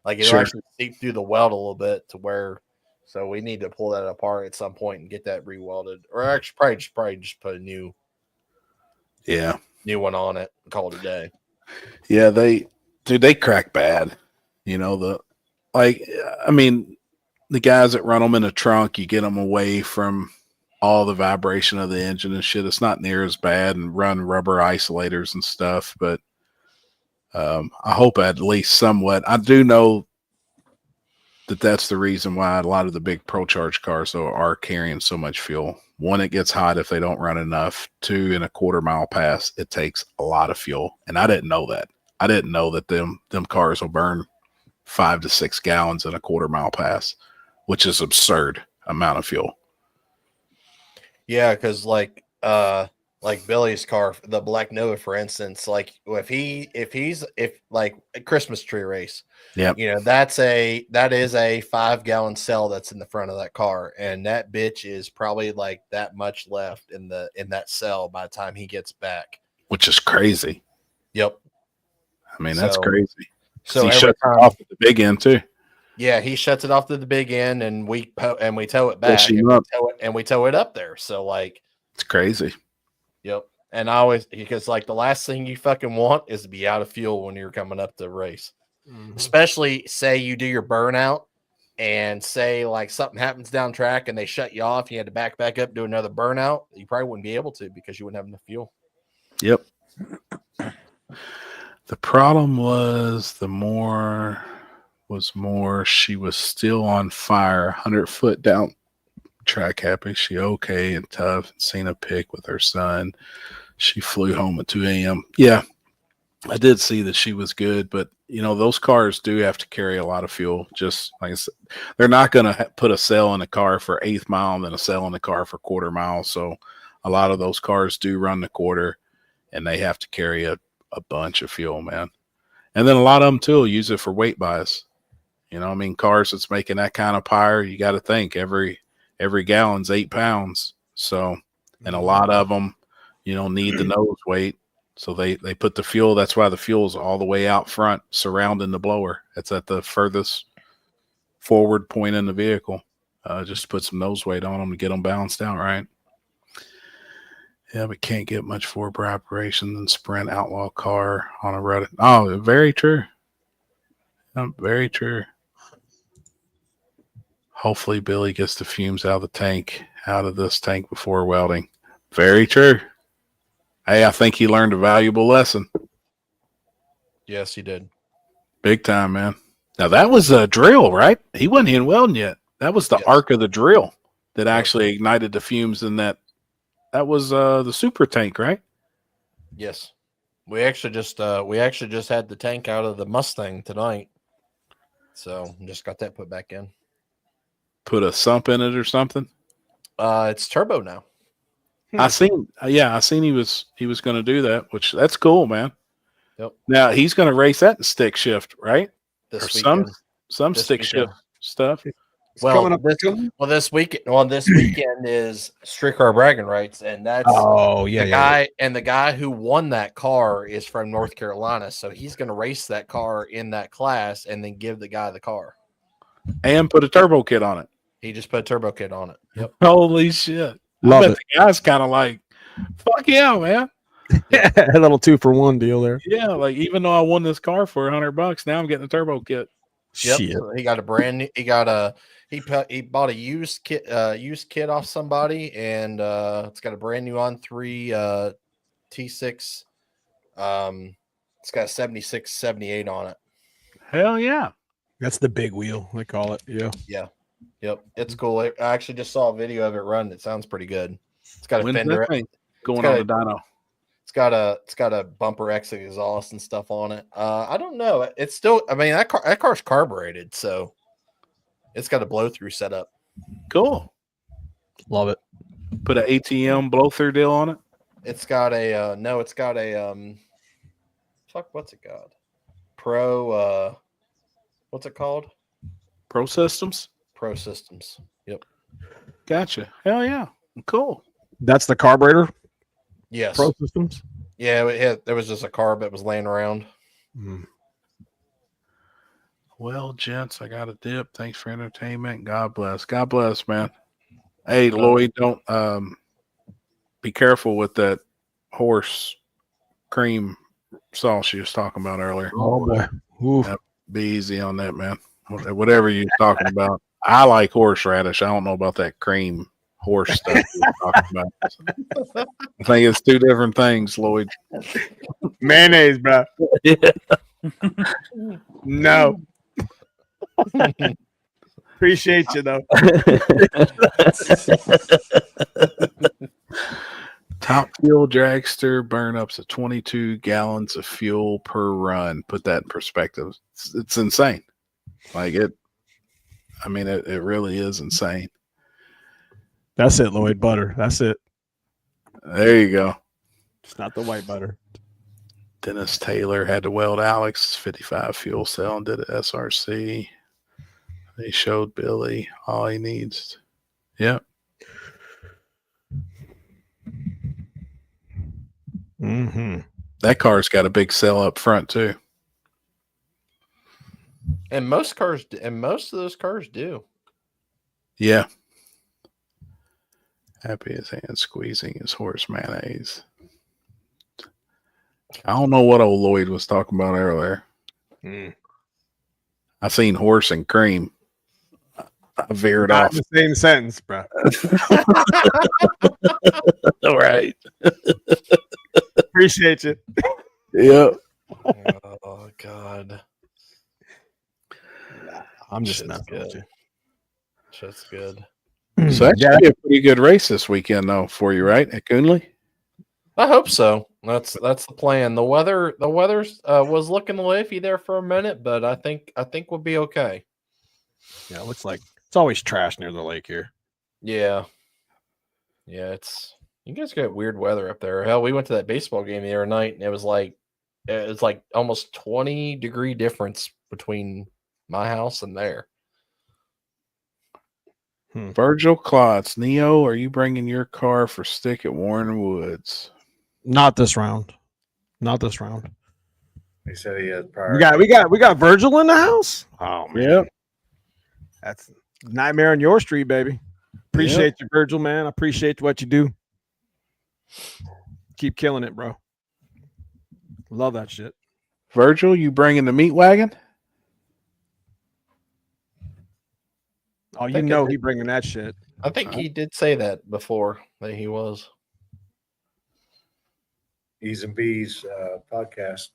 like it'll actually seep through the weld a little bit to where. So we need to pull that apart at some point and get that rewelded, or actually probably just put a new one on it and call it a day. Yeah, they crack bad. You know, I mean, the guys that run them in the trunk, you get them away from all the vibration of the engine and shit. It's not near as bad, and run rubber isolators and stuff. But I hope at least somewhat. I do know that's the reason why a lot of the big ProCharge cars are carrying so much fuel. One, it gets hot if they don't run enough. Two, in a quarter-mile pass, it takes a lot of fuel. And I didn't know that. I didn't know that them cars will burn 5 to 6 gallons in a quarter-mile pass, which is absurd amount of fuel. Yeah, because like Billy's car, the Black Nova, for instance, like if like a Christmas tree race, yeah, you know, that is a 5-gallon cell that's in the front of that car, and that bitch is probably like that much left in that cell by the time he gets back, which is crazy. Yep. I mean, that's crazy. So he shuts it off at the big end too. Yeah, he shuts it off to the big end, and we tow it back, and we tow it up there. So like, it's crazy. Yep. And I always, because like the last thing you fucking want is to be out of fuel when you're coming up the race. Mm-hmm. Especially say you do your burnout and say like something happens down track and they shut you off. You had to back up, do another burnout. You probably wouldn't be able to because you wouldn't have enough fuel. Yep. The problem was she was still on fire, 100 foot down track happy. She okay and tough, and seen a pic with her son. She flew home at 2 a.m. Yeah, I did see that she was good, but you know, those cars do have to carry a lot of fuel. Just like I said, they're not going to put a cell in a car for 1/8 mile and then a cell in the car for 1/4 mile. So a lot of those cars do run the quarter, and they have to carry a bunch of fuel, man. And then a lot of them too will use it for weight bias. You know, I mean, cars that's making that kind of power, you got to think every every gallon's 8 pounds. So, and a lot of them, you don't need the nose weight. So they put the fuel. That's why the fuel's all the way out front surrounding the blower. It's at the furthest forward point in the vehicle. Just to put some nose weight on them to get them balanced out right. Yeah, but can't get much for operation than Sprint Outlaw car on a Reddit. Oh, very true. Very true. Hopefully Billy gets the fumes out of this tank before welding. Very true. Hey, I think he learned a valuable lesson. Yes, he did. Big time, man. Now that was a drill, right? He wasn't in welding yet. That was the arc of the drill that actually ignited the fumes in that. That was the super tank, right? Yes. We actually just had the tank out of the Mustang tonight. So just got that put back in. Put a sump in it or something? It's turbo now. I seen he was going to do that, which that's cool, man. Yep. Now he's going to race that in stick shift, right? This or weekend. some This stick weekend. shift stuff. This weekend is street car bragging rights, and that's the guy who won that car is from North Carolina, so he's going to race that car in that class and then give the guy the car and put a turbo kit on it. He just put a turbo kit on it. Yep. Holy shit! Love I bet it. the guy's kind of like, fuck yeah, man. A little 2-for-1 deal there. Yeah, like even though I won this car for $100, now I'm getting a turbo kit. Yep. Shit. So he got a brand new. He bought a used kit off somebody, and it's got a brand new on 3 T6. It's got a 76, 78 on it. Hell yeah. That's the big wheel, they call it. Yeah. Yeah. Yep. It's cool. I actually just saw a video of it run. It sounds pretty good. It's got a When's fender that thing going on the dyno. It's got a bumper exit exhaust and stuff on it. I don't know. It's still, I mean, that car's carbureted, so it's got a blow through setup. Cool. Love it. Put an ATM blow through deal on it. It's got a what's it called? Pro what's it called? Pro Systems. Pro Systems. Yep. Gotcha. Hell yeah. Cool. That's the carburetor. Yes. Pro Systems. Yeah, there was just a carb that was laying around. Well, gents, I got a dip. Thanks for entertainment. God bless. God bless, man. Hey, Lloyd, don't be careful with that horse cream sauce you was talking about earlier. Oh boy. Oof. Be easy on that, man. Whatever you're talking about. I like horseradish. I don't know about that cream horse stuff you're talking about. I think it's two different things, Lloyd. Mayonnaise, bro. No. Appreciate you though. Top fuel dragster burn ups of 22 gallons of fuel per run. Put that in perspective. It's insane. Like it really is insane. That's it, Lloyd. Butter. That's it. There you go. It's not the white butter. Dennis Taylor had to weld Alex 55 fuel cell and did an SRC. They showed Billy all he needs. Yep. Mm-hmm. That car's got a big cell up front too. And most of those cars do. Yeah. Happy as hand squeezing his horse mayonnaise. I don't know what old Lloyd was talking about earlier. I seen horse and cream. I veered Not off. in the same sentence, bro. All right. Appreciate you. Yep. Oh God. I'm just Shit's not good. Shit's good. So that should be a pretty good race this weekend, though, for you, right? At Coonley? I hope so. That's the plan. The weather was looking iffy there for a minute, but I think we'll be okay. Yeah, it looks like it's always trash near the lake here. Yeah. Yeah, you guys got weird weather up there. Hell, we went to that baseball game the other night and it was like almost 20-degree difference between my house and there. Virgil Klotz, Neo, are you bringing your car for stick at Warren Woods? Not this round. Not this round. He said he has prior. We got Virgil in the house. Oh man, Yep. That's nightmare on your street, baby. Appreciate you, Virgil, man. I appreciate what you do. Keep killing it, bro. Love that shit. Virgil, you bringing the meat wagon? Oh, you know he bringing that shit. I think he did say that before that he was. E's and B's podcast.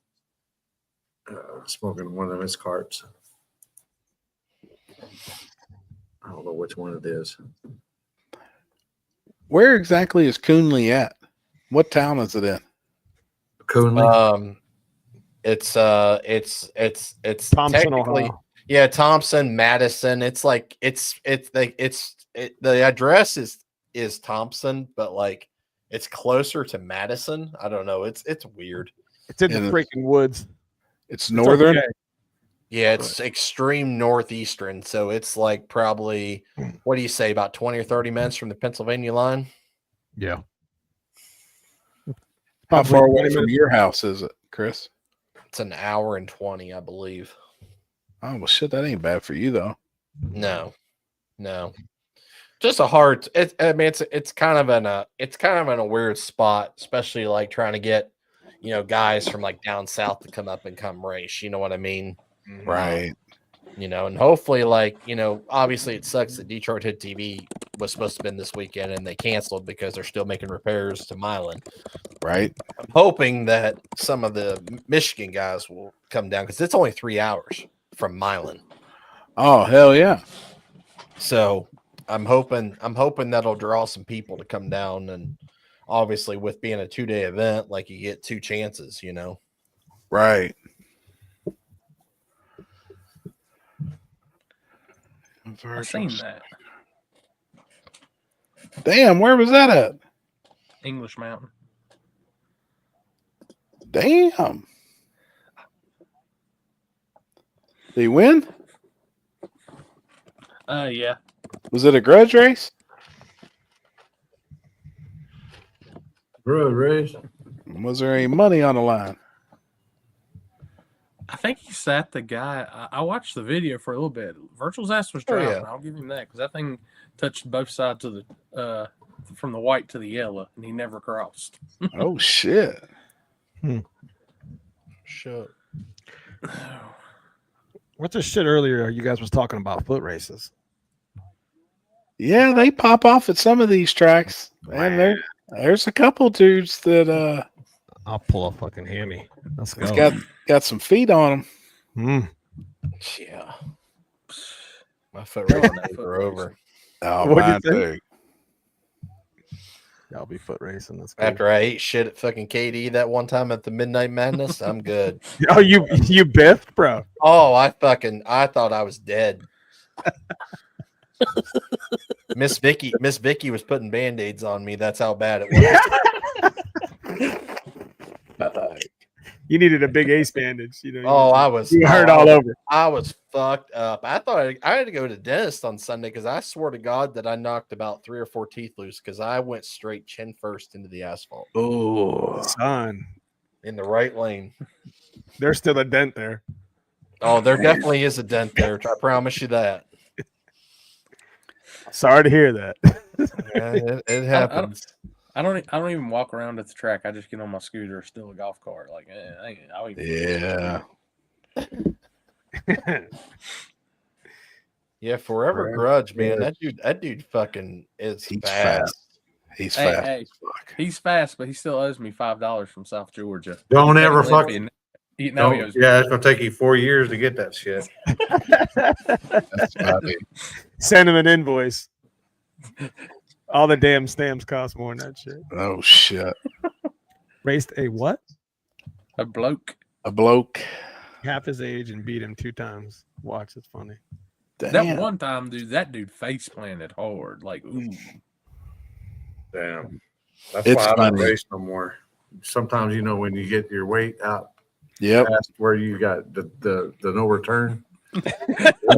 Smoking one of his carts. I don't know which one it is. Where exactly is Coonley at? What town is it in? Coonley. Thompson, It's technically, Ohio. yeah, Thompson, Madison. It's like the address is Thompson, but like it's closer to Madison. I don't know. It's weird. It's in the freaking woods. It's northern. Okay. Yeah, it's extreme northeastern. So it's like probably, what do you say, about 20 or 30 minutes from the Pennsylvania line? Yeah. How far away from your house is it, Chris? It's an hour and 20, I believe. Oh well, shit, that ain't bad for you though. No. Just a hard. It's kind of in a weird spot, especially like trying to get, guys from like down south to come up and come race. You know what I mean? Right. And hopefully, like, obviously it sucks that Detroit Hit TV was supposed to have been this weekend and they canceled because they're still making repairs to Milan. Right. I'm hoping that some of the Michigan guys will come down because it's only 3 hours from Milan. Oh hell yeah! So I'm hoping that'll draw some people to come down, and obviously with being a 2-day event, like you get 2 chances, Right. I've seen that. Damn, where was that at? English Mountain. Damn. Did he win? Yeah. Was it a grudge race? Grudge race. Was there any money on the line? I think he sat the guy. I watched the video for a little bit. Virgil's ass was driving. yeah. I'll give him that because that thing touched both sides of the from the white to the yellow, and he never crossed. Oh shit! Sure. What's this shit earlier? You guys was talking about foot races. Yeah, they pop off at some of these tracks, and there's a couple dudes that I'll pull a fucking hammy. Let's go. it's got some feet on them. Yeah. My foot race are over. Oh, What'd mine you think? too. I'll be foot racing. That's cool. After I ate shit at fucking KD that one time at the Midnight Madness, I'm good. Oh, you biffed, bro. Oh, I thought I was dead. Miss Vicky was putting band-aids on me. That's how bad it was. You needed a big ace bandage. I was hurt all over. I was fucked up. I thought I had to go to the dentist on Sunday because I swear to God that I knocked about 3 or 4 teeth loose because I went straight chin first into the asphalt. Oh, son, in the right lane. There's still a dent there. Oh, there definitely is a dent there. I promise you that. Sorry to hear that. Yeah, it happens. I don't even walk around at the track. I just get on my scooter, steal a golf cart. Like, I'll even Yeah, Forever Grudge, man. That dude fucking is fast. He's fast. Hey, he's fast, but he still owes me $5 from South Georgia. Don't ever fucking. He Yeah, it's gonna take you 4 years to get that shit. That's funny. Send him an invoice. All the damn stamps cost more than that shit. Oh shit! Raced a what? A bloke. Half his age and beat him 2 times. Watch, it's funny. Damn. That one time, dude, that dude face planted hard. Like, ooh. Damn. That's It's why I don't funny. race no more. Sometimes when you get your weight out Yep. past where you got the no return,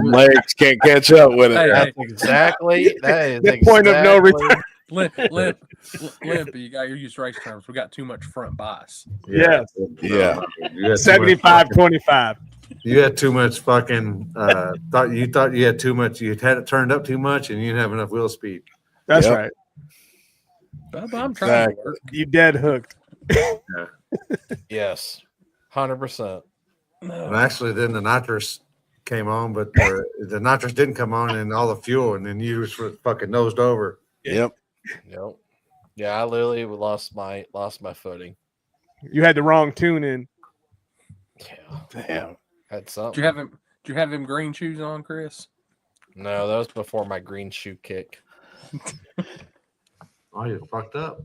Legs can't catch up with it. Hey, That's exactly that is The point of no return. Limp, you got your use race terms. We got too much front bias. Yeah. Yeah. You had too much 75, fucking- 25. You had too much fucking. Thought you had too much. You had it turned up too much, and you didn't have enough wheel speed. That's Yep. right. I'm trying to work. You dead hooked. yes, 100%. And actually, then the nitrous came on, but the nitrous didn't come on, and all the fuel, and then you just fucking nosed over. Yep. Yep. Yeah, I literally lost my footing. You had the wrong tune in. Yeah, Damn. had something. Did you have him green shoes on, Chris? No, that was before my green shoe kick. Oh, you fucked up.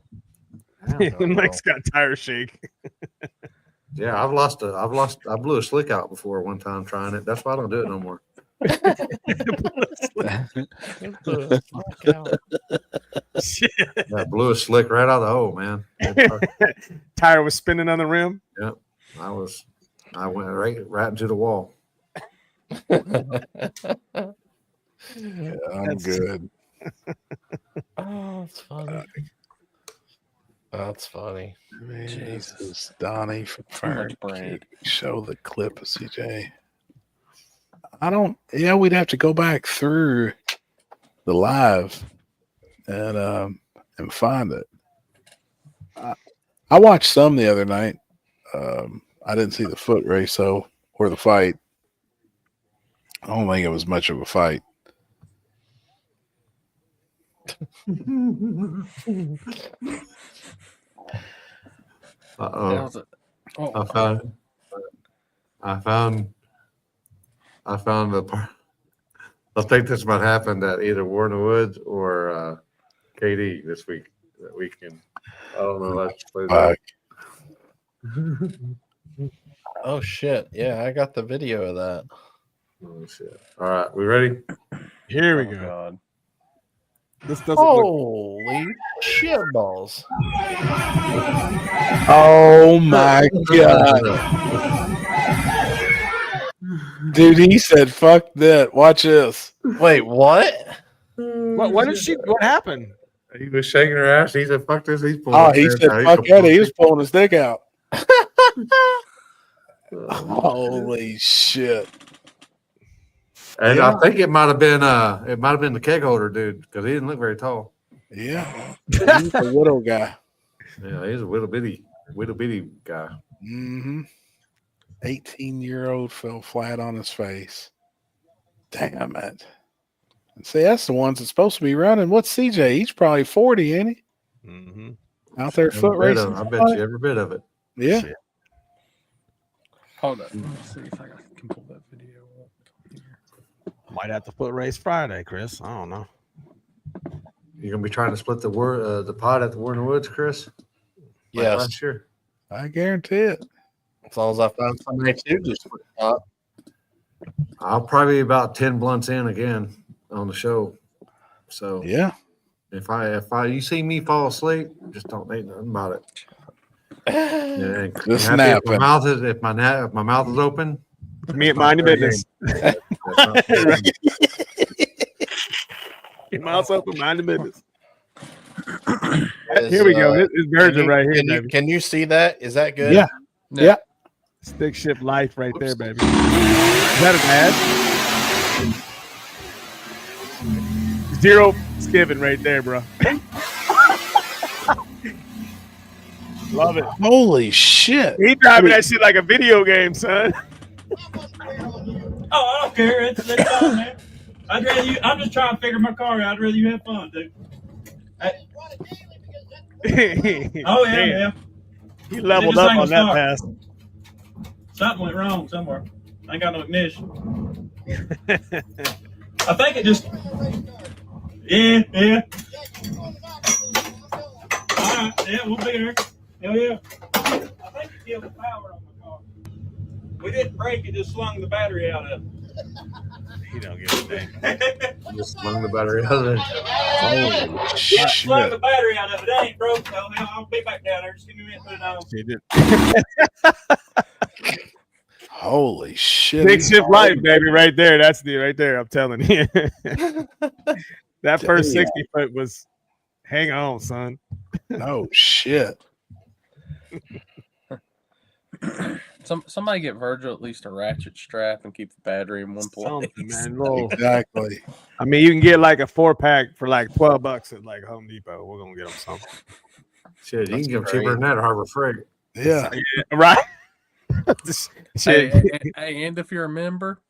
Mike's got tire shake. Yeah, I blew a slick out before one time trying it. That's why I don't do it no more. I blew a slick right out of the hole, man. Tire was spinning on the rim. Yep. I went right into the wall. Yeah, I'm good. Oh, that's funny. That's funny. Jesus, Donnie from Fire. Show the clip of CJ. We'd have to go back through the live and find it. I watched some the other night. I didn't see the foot race or the fight. I don't think it was much of a fight. Uh-oh. I found the part. I think this might happen at either War in the Woods or KD that weekend. I don't know. Let's play that. Oh shit! Yeah, I got the video of that. Oh shit! All right, we ready? Here we go. God. This doesn't Holy shit balls! Oh my god, dude! He said, "Fuck that." Watch this. Wait, what? What happened? He was shaking her ass. He said, "Fuck this." He's pulling. Oh, he said, "Fuck that." He was pulling his dick out. Holy shit! And Yeah. I think it might have been the keg holder dude because he didn't look very tall. Yeah, he's a widow guy. Yeah, he's a little bitty guy. Mm-hmm. 18-year-old fell flat on his face. Damn it! And see, that's the ones that's supposed to be running. What's CJ? He's probably 40, ain't he? Mm-hmm. Out there foot racing. I bet you every bit of it. Yeah. Shit. Hold up. Let's see if I can pull that video up. Might have to foot race Friday, Chris. I don't know. You're gonna be trying to split the pot at the War in the Woods, Chris? Yes, Sure. I guarantee it. as long as I find somebody to just put up. I'll probably be about 10 blunts in again on the show. So Yeah. if you see me fall asleep, just don't think nothing about it. Yeah, Just if napping. my mouth is open. Me mind your business. Your mouth's open, mind your business. Here we go. This is Virgin right here, baby. Can you see that? Is that good? Yeah. Yeah. Stick shift life right there, baby. Is that an ad? Zero skipping right there, bro. Love it. Holy shit. He driving that shit like a video game, son. Oh, I don't care. It's fine, man. I'd rather you. I'm just trying to figure my car out. I'd rather you have fun, dude. Oh yeah, Damn. yeah. He leveled up on that pass. Something went wrong somewhere. I ain't got no ignition. I think it just. Yeah, yeah. All right, yeah, we'll be there. Hell yeah. I think it killed the power on my car. We didn't break it, just slung the battery out of it. He don't give a damn. Just slung the battery out of it. Holy Yeah, slung shit. the battery out of it. That ain't broke, though. I'll be back down there. Just give me a minute to put it on. He did. Holy shit! Big he's shift all life, over. baby, right there. That's the right there. I'm telling you. That first Damn. 60 foot was hang on, son. No shit. Somebody get Virgil at least a ratchet strap and keep the battery in one place. Something, man. Little, Exactly. I mean, you can get like a 4-pack for like $12 at like Home Depot. We're gonna get them something. Shit, you That's can get them great. cheaper than that at Harbor Freight. Yeah. Right. Hey, Shit. hey, and if you're a member,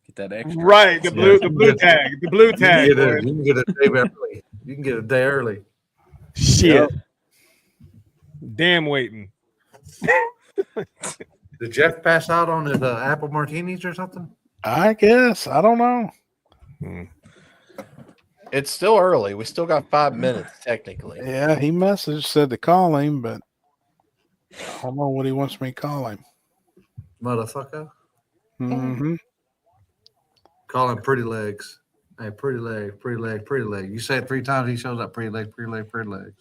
get that extra. Right. The blue tag. The blue tag. You boy. can get a day early. You can get a day early. Shit. Damn waiting. Did Jeff pass out on his apple martinis or something? I guess. I don't know. It's still early. We still got 5 minutes technically. Yeah, he messaged, said to call him, but I don't know what he wants me to call him. Motherfucker. Mm-hmm. Call him pretty legs. Hey, pretty leg, pretty leg, pretty leg. You say it 3 times, he shows up. Pretty leg, pretty leg, pretty legs.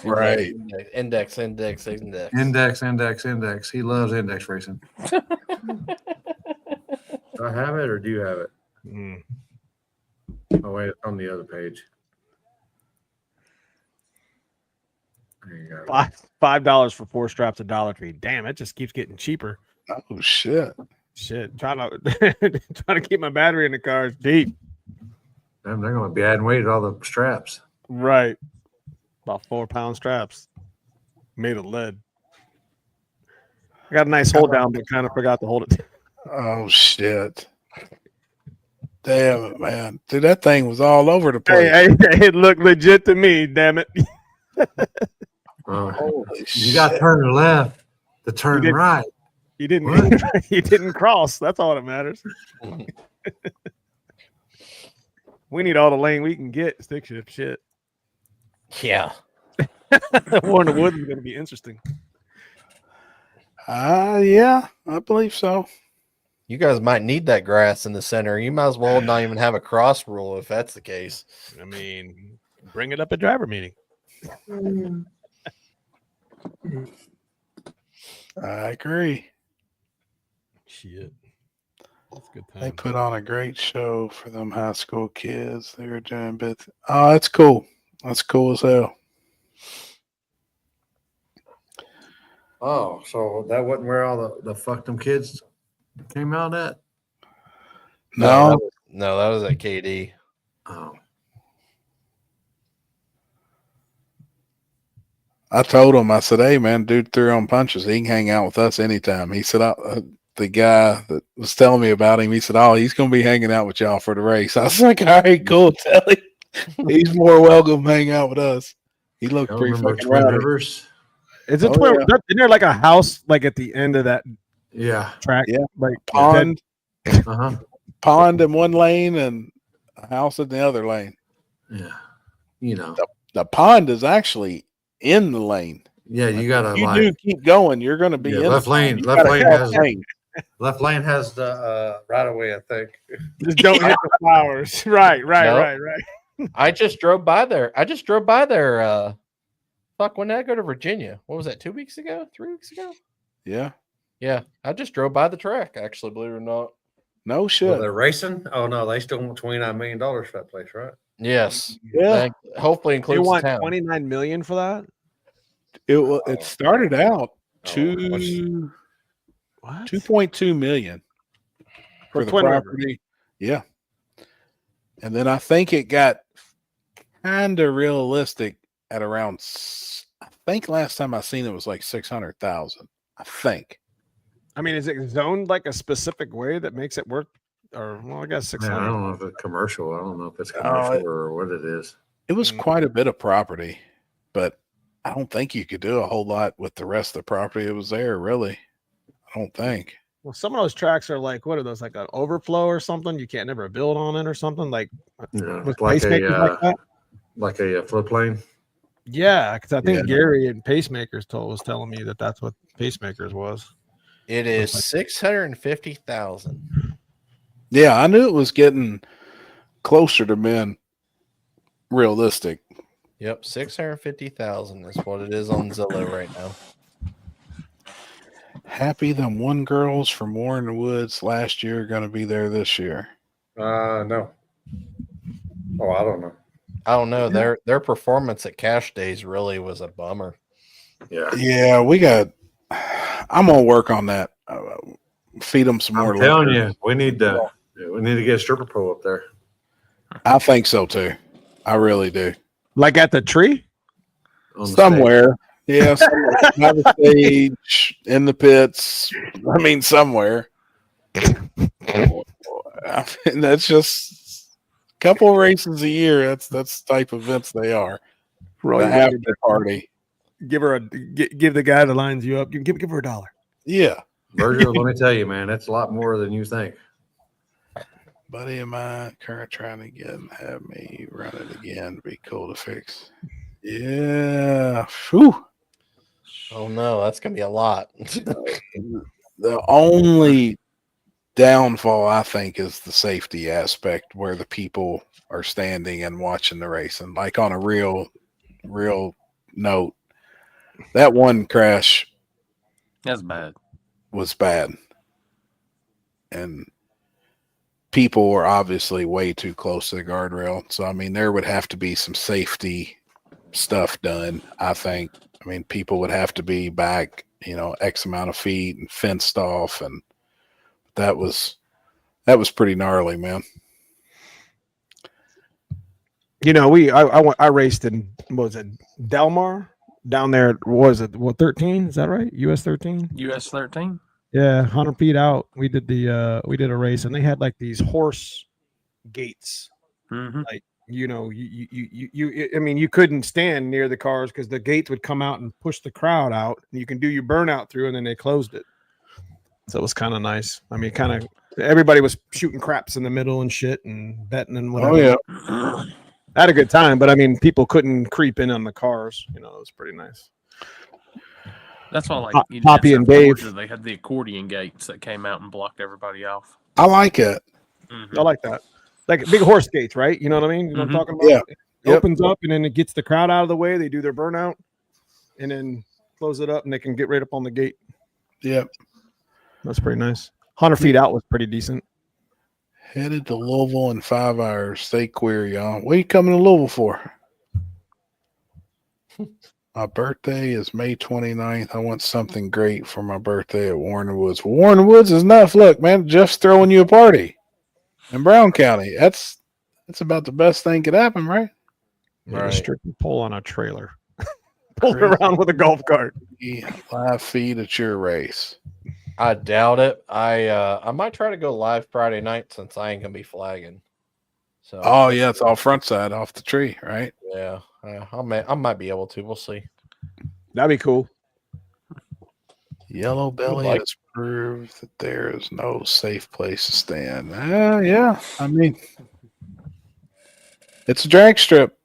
Right. Index. Index. He loves index racing. Do I have it or do you have it? Oh, wait, it's on the other page. There you go. $5 for 4 straps of Dollar Tree. Damn, it just keeps getting cheaper. Oh shit. Trying to keep my battery in the car is deep. Damn, they're going to be adding weight to all the straps. Right. About 4-pound straps made of lead. I got a nice hold down, but kind of forgot to hold it. Oh shit. Damn it, man. Dude, that thing was all over the place. Hey, it looked legit to me, damn it. You got to turn left to turn right. You didn't cross. That's all that matters. We need all the lane we can get. Stick shift shit. Yeah. War in the Woods is going to be interesting. Yeah, I believe so. You guys might need that grass in the center. You might as well not even have a cross rule if that's the case. I mean, bring it up at driver meeting. I agree. Shit. That's good time. They put on a great show for them high school kids. They were doing bits. Oh, that's cool. That's cool as hell. Oh, so that wasn't where all the fuck them kids came out at? No. That was at KD. Oh. I told him, I said, hey, man, dude threw on punches. He can hang out with us anytime. He said, the guy that was telling me about him, he said, oh, he's going to be hanging out with y'all for the race. I was like, all right, cool. Tell him he's more welcome to hang out with us. He looked pretty fucking Twin rowdy. Rivers? Is it Twin? Yeah. Isn't there like a house like at the end of that track? Yeah. Like Pond. Uh-huh. Pond in one lane and a house in the other lane. Yeah. You know. The pond is actually in the lane. Yeah, you gotta you do keep going, you're gonna be in left the lane. You Left gotta lane have has lane. left lane has the right of way, I think. Just don't hit the flowers. Right. Nope. I just drove by there. Fuck, when did I go to Virginia? What was that, 2 weeks ago? 3 weeks ago? Yeah. Yeah. I just drove by the track, actually, believe it or not. No shit. Well, they're racing? Oh no, they still want $29 million for that place, right? Yes. Yeah. That hopefully You includes want the town. $29 million for that? It started out What? 2.2 million for the Twin River. property. Yeah. And then I think it got kind of realistic at around, I think last time I seen it was like 600,000. I think. I mean, is it zoned like a specific way that makes it work? Or, well, I guess Man, 600. I don't know if it's commercial. I don't know if it's commercial or what it is. It was quite a bit of property, but I don't think you could do a whole lot with the rest of the property that was there, really. I don't think. Well, some of those tracks are like, what are those, like an overflow or something? You can't never build on it or something like with pacemakers like that. Like a floodplain. Yeah, because I think Yeah. Gary and Pacemakers was telling me that that's what Pacemakers was. It is 650,000. Yeah, I knew it was getting closer to being realistic. Yep, 650,000 is what it is on Zillow right now. happy them one girls from Warren Woods last year are going to be there this year? No. Oh, I don't know. I don't know. Their performance at Cash Days really was a bummer. Yeah, I'm gonna work on that. Feed them some more. I'm telling you, we need to get a stripper pole up there. I think so too. I really do. Like at the tree? Somewhere. Yeah, somewhere. By the stage, in the pits. I mean, somewhere. I mean, that's just a couple of races a year. That's the type of events they are. The after party. Give the guy that lines you up. Give her $1. Yeah. Berger, let me tell you, man, that's a lot more than you think. Buddy of mine, current trying to get and have me run it again. Be cool to fix. Yeah. Whew. Oh no, that's gonna be a lot. The only downfall, I think, is the safety aspect where the people are standing and watching the race. And like on a real note, that one crash was bad. And people were obviously way too close to the guardrail. So, I mean, there would have to be some safety stuff done, I think. I mean, people would have to be back, X amount of feet and fenced off. And that was pretty gnarly, man. I raced in, what was it, Del Mar? Down there, was it 13? Is that right? US 13? US 13? Yeah, 100 feet out. We did a race, and they had like these horse gates. Mm-hmm. Like, I mean, you couldn't stand near the cars because the gates would come out and push the crowd out, and you can do your burnout through, and then they closed it. So it was kind of nice. I mean, everybody was shooting craps in the middle and shit and betting and whatever. Oh yeah. I had a good time, but I mean, people couldn't creep in on the cars. It was pretty nice. That's why, like Poppy and Dave. Georgia, they had the accordion gates that came out and blocked everybody off. I like it. Mm-hmm. I like that. Like big horse gates, right? You know what I mean? You know what I'm talking about? Yeah. It opens up and then it gets the crowd out of the way. They do their burnout and then close it up and they can get right up on the gate. Yep. That's pretty nice. 100 feet out was pretty decent. Headed to Louisville in 5 hours. Stay queer, y'all. What are you coming to Louisville for? My birthday is May 29th. I want something great for my birthday at Warren Woods. Well, Warren Woods is enough. Look, man, Jeff's throwing you a party in Brown County. That's about the best thing could happen, right? Right. A strict pull on a trailer. Pull it around with a golf cart. Live feed at your race. I doubt it. I might try to go live Friday night since I ain't gonna be flagging. So. Oh yeah, it's all front side off the tree, right? Yeah, I might be able to. We'll see. That'd be cool. Yellow Belly has proved that there is no safe place to stand. Yeah, I mean, it's a drag strip.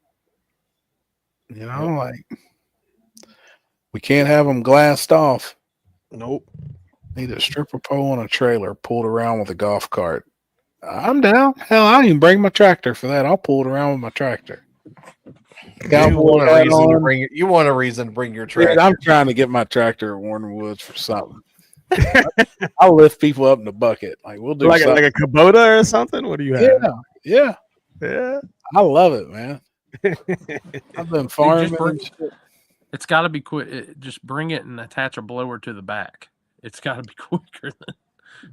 Like we can't have them glassed off. Nope. Need a stripper pole and a trailer pulled around with a golf cart. I'm down. Hell, I didn't even bring my tractor for that. I'll pull it around with my tractor. You want a reason to bring your tractor. Dude, I'm trying to get my tractor at Warren Woods for something. I'll lift people up in the bucket. Like we'll do like something. a Kubota or something. What do you have? Yeah. I love it, man. I've been farming. It's got to be quick. Just bring it and attach a blower to the back. It's got to be quicker than.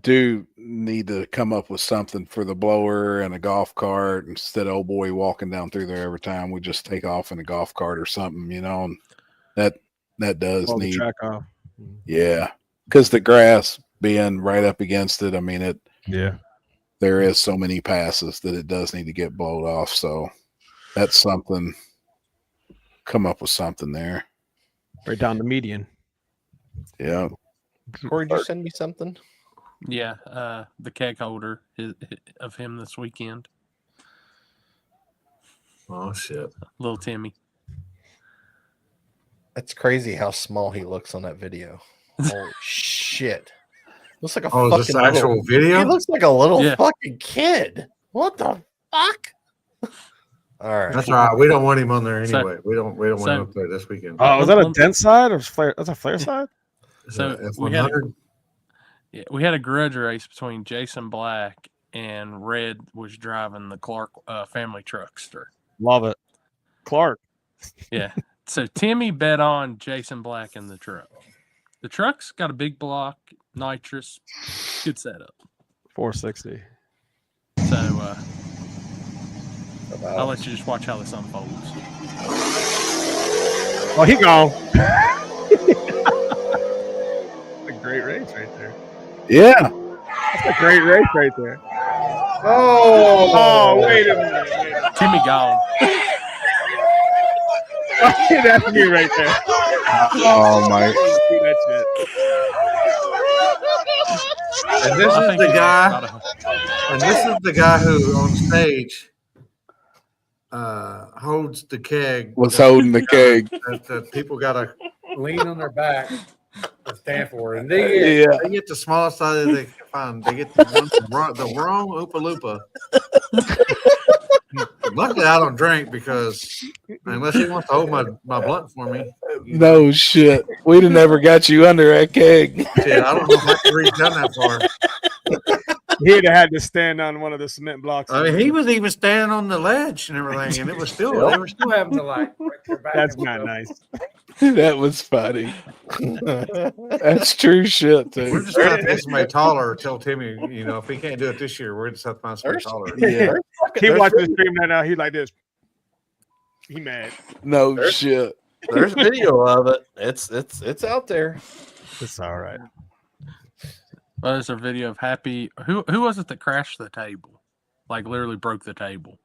Do need to come up with something for the blower and a golf cart instead of old boy walking down through there every time. We just take off in a golf cart or something, and that does Pull need the track off. Yeah, because the grass being right up against it, I mean there is so many passes that it does need to get blowed off. So that's something. Come up with something there. Right down the median. Yeah. Corey, did you send me something? Yeah, the keg holder of him this weekend. Oh shit, little Timmy. It's crazy how small he looks on that video. Holy shit! Looks like a fucking this actual video. He looks like a little fucking kid. What the fuck? All right, that's all right. We don't want him on there anyway. We don't want him up there this weekend. Oh, is that a dent side or flare? That's a flare side. So we had Yeah, we had a grudge race between Jason Black and Red was driving the Clark family truckster. Love it. Clark. Yeah. So Timmy bet on Jason Black in the truck. The truck's got a big block, nitrous, good setup. 460. So I'll let you just watch how this unfolds. Oh, he gone. A great race right there. Yeah. That's a great race right there. Oh, wait a minute. Timmy gone. That's me right there. Oh my. See that shit. And this is the guy. And this is the guy who on stage holds the keg. Was holding the keg. That people gotta lean on their back to stand for, and they get the smallest size they can find. They get the wrong Oompa Loompa. Luckily, I don't drink because unless he wants to hold my blunt for me. No shit. We'd have never got you under that keg. Shit, I don't know if I can reach down that far. He'd have had to stand on one of the cement blocks. I mean, he was even standing on the ledge and everything, and it was still they were still having to like. That's not nice. That was funny. That's true shit, dude. We're just trying to get somebody taller. Tell Timmy, if he can't do it this year, we're just have to find somebody taller. Yeah. He watching the stream right now. He like this. He mad. No shit. There's video of it. It's out there. It's all right. Well, there's a video of Happy. Who was it that crashed the table? Like literally broke the table.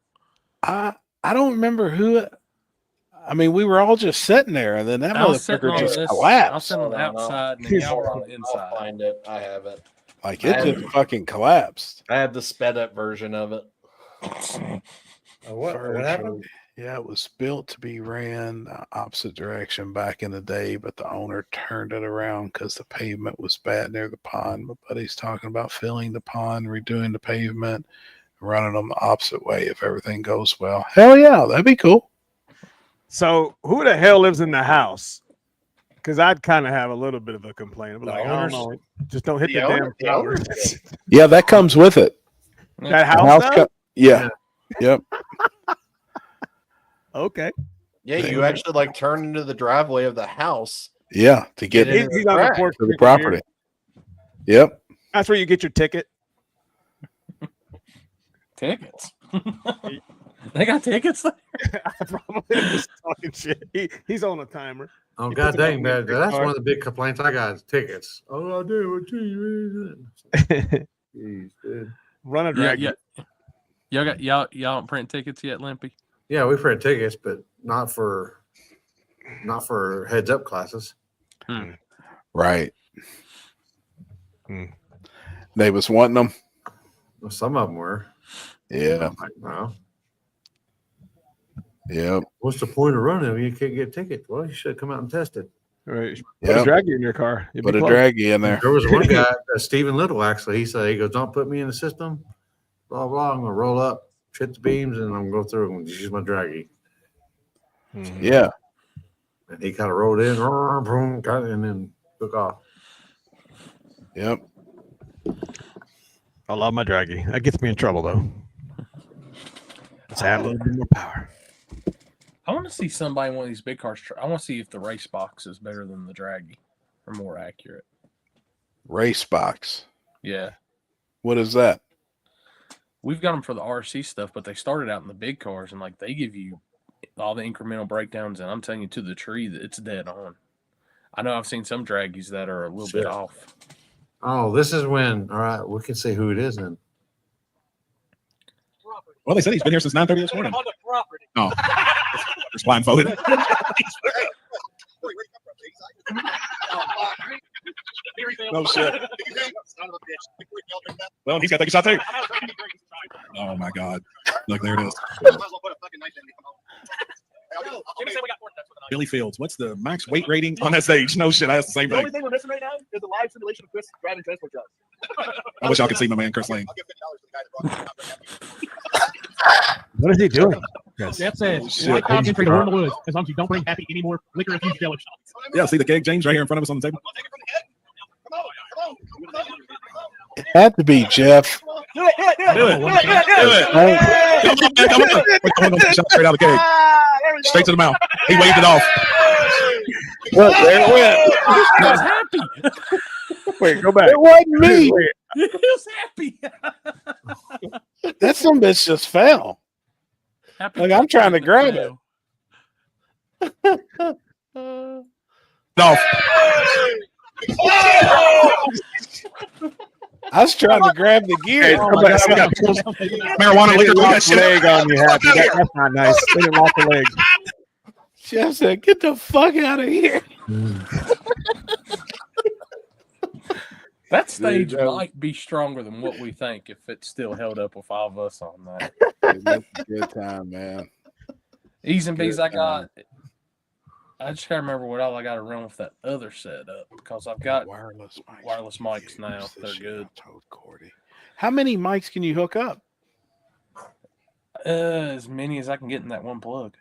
I don't remember who. I mean, we were all just sitting there, and then that motherfucker just collapsed. I was sitting on the outside, and then y'all were on the inside. I'll find it. I have it. Like it just fucking collapsed. I have the sped up version of it. What happened? Yeah, it was built to be ran the opposite direction back in the day, but the owner turned it around because the pavement was bad near the pond. My buddy's talking about filling the pond, redoing the pavement, running them the opposite way if everything goes well. Hell yeah, that'd be cool. So who the hell lives in the house? Because I'd kind of have a little bit of a complaint. I'm like, I don't know. Just don't hit the damn flowers. Yeah, that comes with it. That house does? Yeah. Yep. Okay. Yeah, you actually like turn into the driveway of the house. Yeah, to get he's on the porch to the property. Yep. That's where you get your ticket. Tickets. They got tickets there. I probably just talking shit. He's on a timer. Oh, god dang, man. That's one of the big complaints I got is tickets. Oh, I do. Jeez, dude. Run a drag. Yeah. Y'all don't print tickets yet, Limpy? Yeah, we print tickets, but not for heads up classes. Right. They was wanting them. Well, some of them were. Yeah. No. Yep. What's the point of running if you can't get tickets? Well, you should come out and test it. Right. Put a draggy in your car. Put a draggy in there. There was one guy, Stephen Little, actually. He said, don't put me in the system. Blah, blah. I'm going to roll up, hit the beams, and I'm going to go through and use my draggy. Yeah. And he kind of rolled in, and then took off. Yep. I love my draggy. That gets me in trouble, though. Let's add a little bit more power. I want to see somebody in one of these big cars. I want to see if the race box is better than the draggy or more accurate. Race box. Yeah. What is that? We've got them for the RC stuff, but they started out in the big cars, and like they give you all the incremental breakdowns, and I'm telling you to the tree that it's dead on. I know I've seen some draggies that are a little bit off. Oh, this is when. All right, we can see who it is then. Well, they said he's been here since 9:30 this morning. On the property. Oh, it's blindfolded. No shit. Well, he's got to take a shot too. Oh my God! Look, there it is. Billy Fields, what's the max weight rating on that stage? No shit, I asked the same The only thing. thing we're missing right now is the live simulation of Chris driving transport trucks. I wish y'all could see my man Chris Lane. What is he doing? That says, Shit. like concentrate in the woods, as long as you don't bring Happy any more liquor infused jello shots. Yeah, see the keg, James, right here in front of us on the table. It had to be Jeff. Do it. Do it. Come on, man. Come on. We're going to straight out of the cage. Straight to the mouth. He waved it off. Look, there it went. He was happy. Wait, go back. It wasn't me. Wait. He was happy. That some bitch just fell. Happy Like I'm trying to grab it. No. I was trying to grab the gear. Hey, Oh my God, we got marijuana They liquor. didn't We lock got the leg on you, Happy. That's not nice. They didn't lock the leg. Jeff said, "Get the fuck out of here." That stage might be stronger than what we think if it's still held up with all of us on that. Dude, that's a good time, man. E's and B's, Good I just gotta remember what all I gotta run with that other setup because I've got wireless mics now. They're good. Told Cordy. How many mics can you hook up? As many as I can get in that one plug.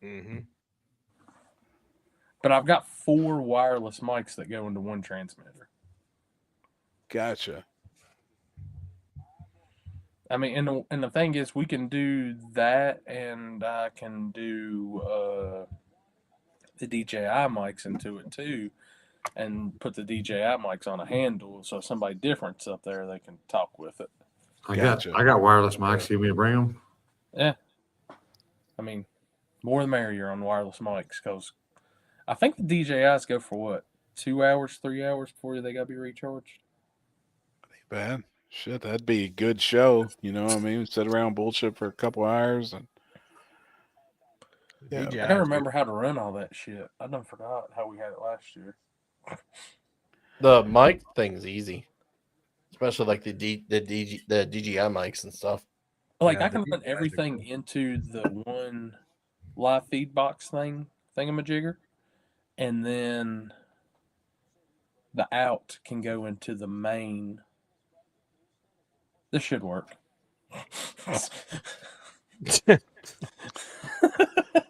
Mm-hmm. But I've got 4 wireless mics that go into one transmitter. Gotcha. I mean, and the thing is, we can do that, and I can do the DJI mics into it too, and put the DJI mics on a handle, so if somebody different's up there, they can talk with it. I got wireless mics. You want me to bring them? Yeah. I mean, more the merrier on wireless mics, because I think the DJIs go for what, 2 hours, 3 hours before they gotta be recharged. Bad. Shit, that'd be a good show. You know what I mean? Sit around bullshit for a couple hours and I don't remember how to run all that shit. I done forgot how we had it last year. The mic thing's easy, especially like the DJI mics and stuff. Like I can run everything into the one live feed box thingamajigger, and then the out can go into the main. This should work.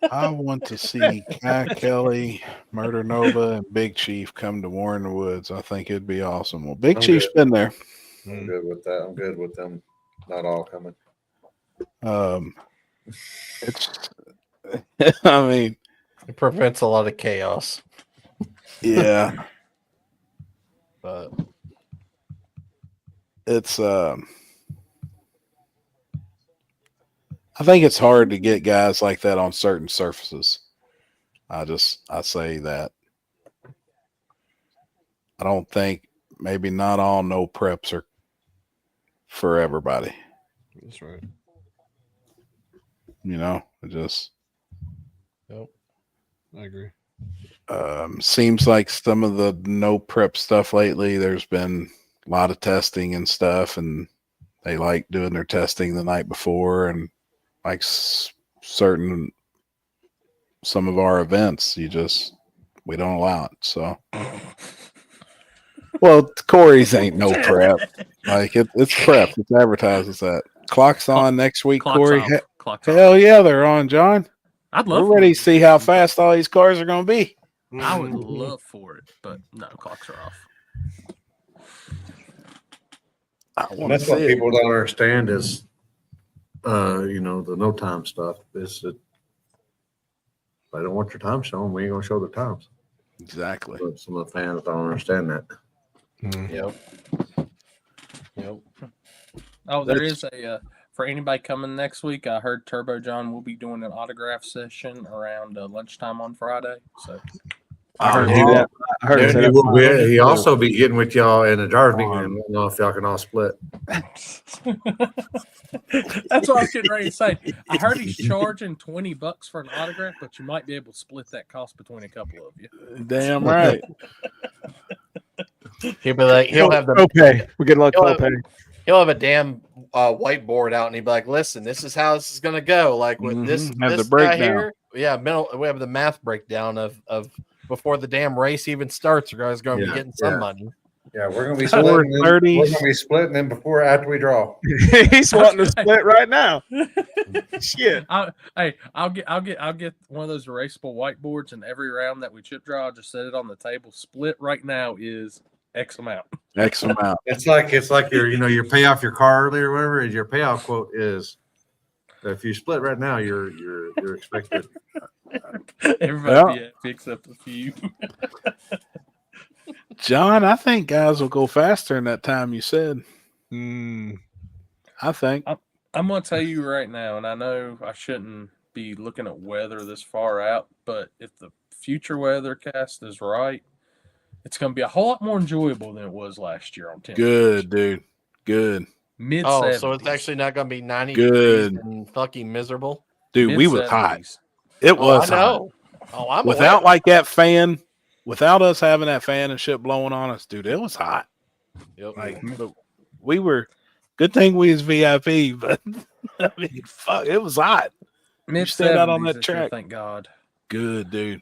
I want to see Cat Kelly, Murder Nova, and Big Chief come to War in the Woods. I think it'd be awesome. Well, Big Chief's been there. I'm good with that. I'm good with them. Not all coming. It's. I mean, it prevents a lot of chaos. Yeah, but it's. I think it's hard to get guys like that on certain surfaces. I say that. I don't think maybe not all no preps are for everybody. That's right. You know, it just. Yep. I agree. Seems like some of the no prep stuff lately, there's been a lot of testing and stuff, and they like doing their testing the night before, and like some of our events, we don't allow it. So, well, Corey's ain't no prep. Like it's prep. It's advertised as that. Clock's on next week, Corey. Hell yeah, they're on, John. I'd love. We're ready to see how fast all these cars are going to be. I would love for it, but no, clocks are off. That's what people don't understand is, the no time stuff is that they don't want your time shown. We ain't gonna show the times. Exactly. But some of the fans don't understand that. Yep. Oh, there is a for anybody coming next week. I heard Turbo John will be doing an autograph session around lunchtime on Friday. So I heard that. I heard he also be getting with y'all in the drivers meeting. I don't know if y'all can all split. That's what I was getting ready to say. I heard he's charging $20 for an autograph, but you might be able to split that cost between a couple of you. Damn right. He'll be like, he'll have the copay. We get a lot of copay. He'll have a damn whiteboard out, and he'd be like, "Listen, this is how this is gonna go. Like with this the guy breakdown. here, yeah, we have the math breakdown of before the damn race even starts. You guys going to be getting some money. Yeah, we're gonna be splitting. We're gonna be splitting them after we draw. He's wanting to split right now. Shit. I'll get one of those erasable whiteboards, and every round that we chip draw, I'll just set it on the table. Split right now is X amount. X amount. It's like your pay off your car early or whatever. Is your payoff quote is if you split right now, you're expected. Everybody picks up a few. John, I think guys will go faster in that time you said. I think. I'm going to tell you right now, and I know I shouldn't be looking at weather this far out, but if the future weathercast is right, it's going to be a whole lot more enjoyable than it was last year on 10. Good, dude. Good. Mid Oh, 70s. so it's actually not going to be 90 Good. degrees and fucking miserable? Dude, we was hot. It was I hot. know. Oh, I'm without aware. like that fan, without us having that fan and shit blowing on us, dude, it was hot. Yep. Like, but we were, good thing we was VIP, but I mean, fuck, it was hot. Mid stood out on 70s that this year, track. thank God. Good, dude.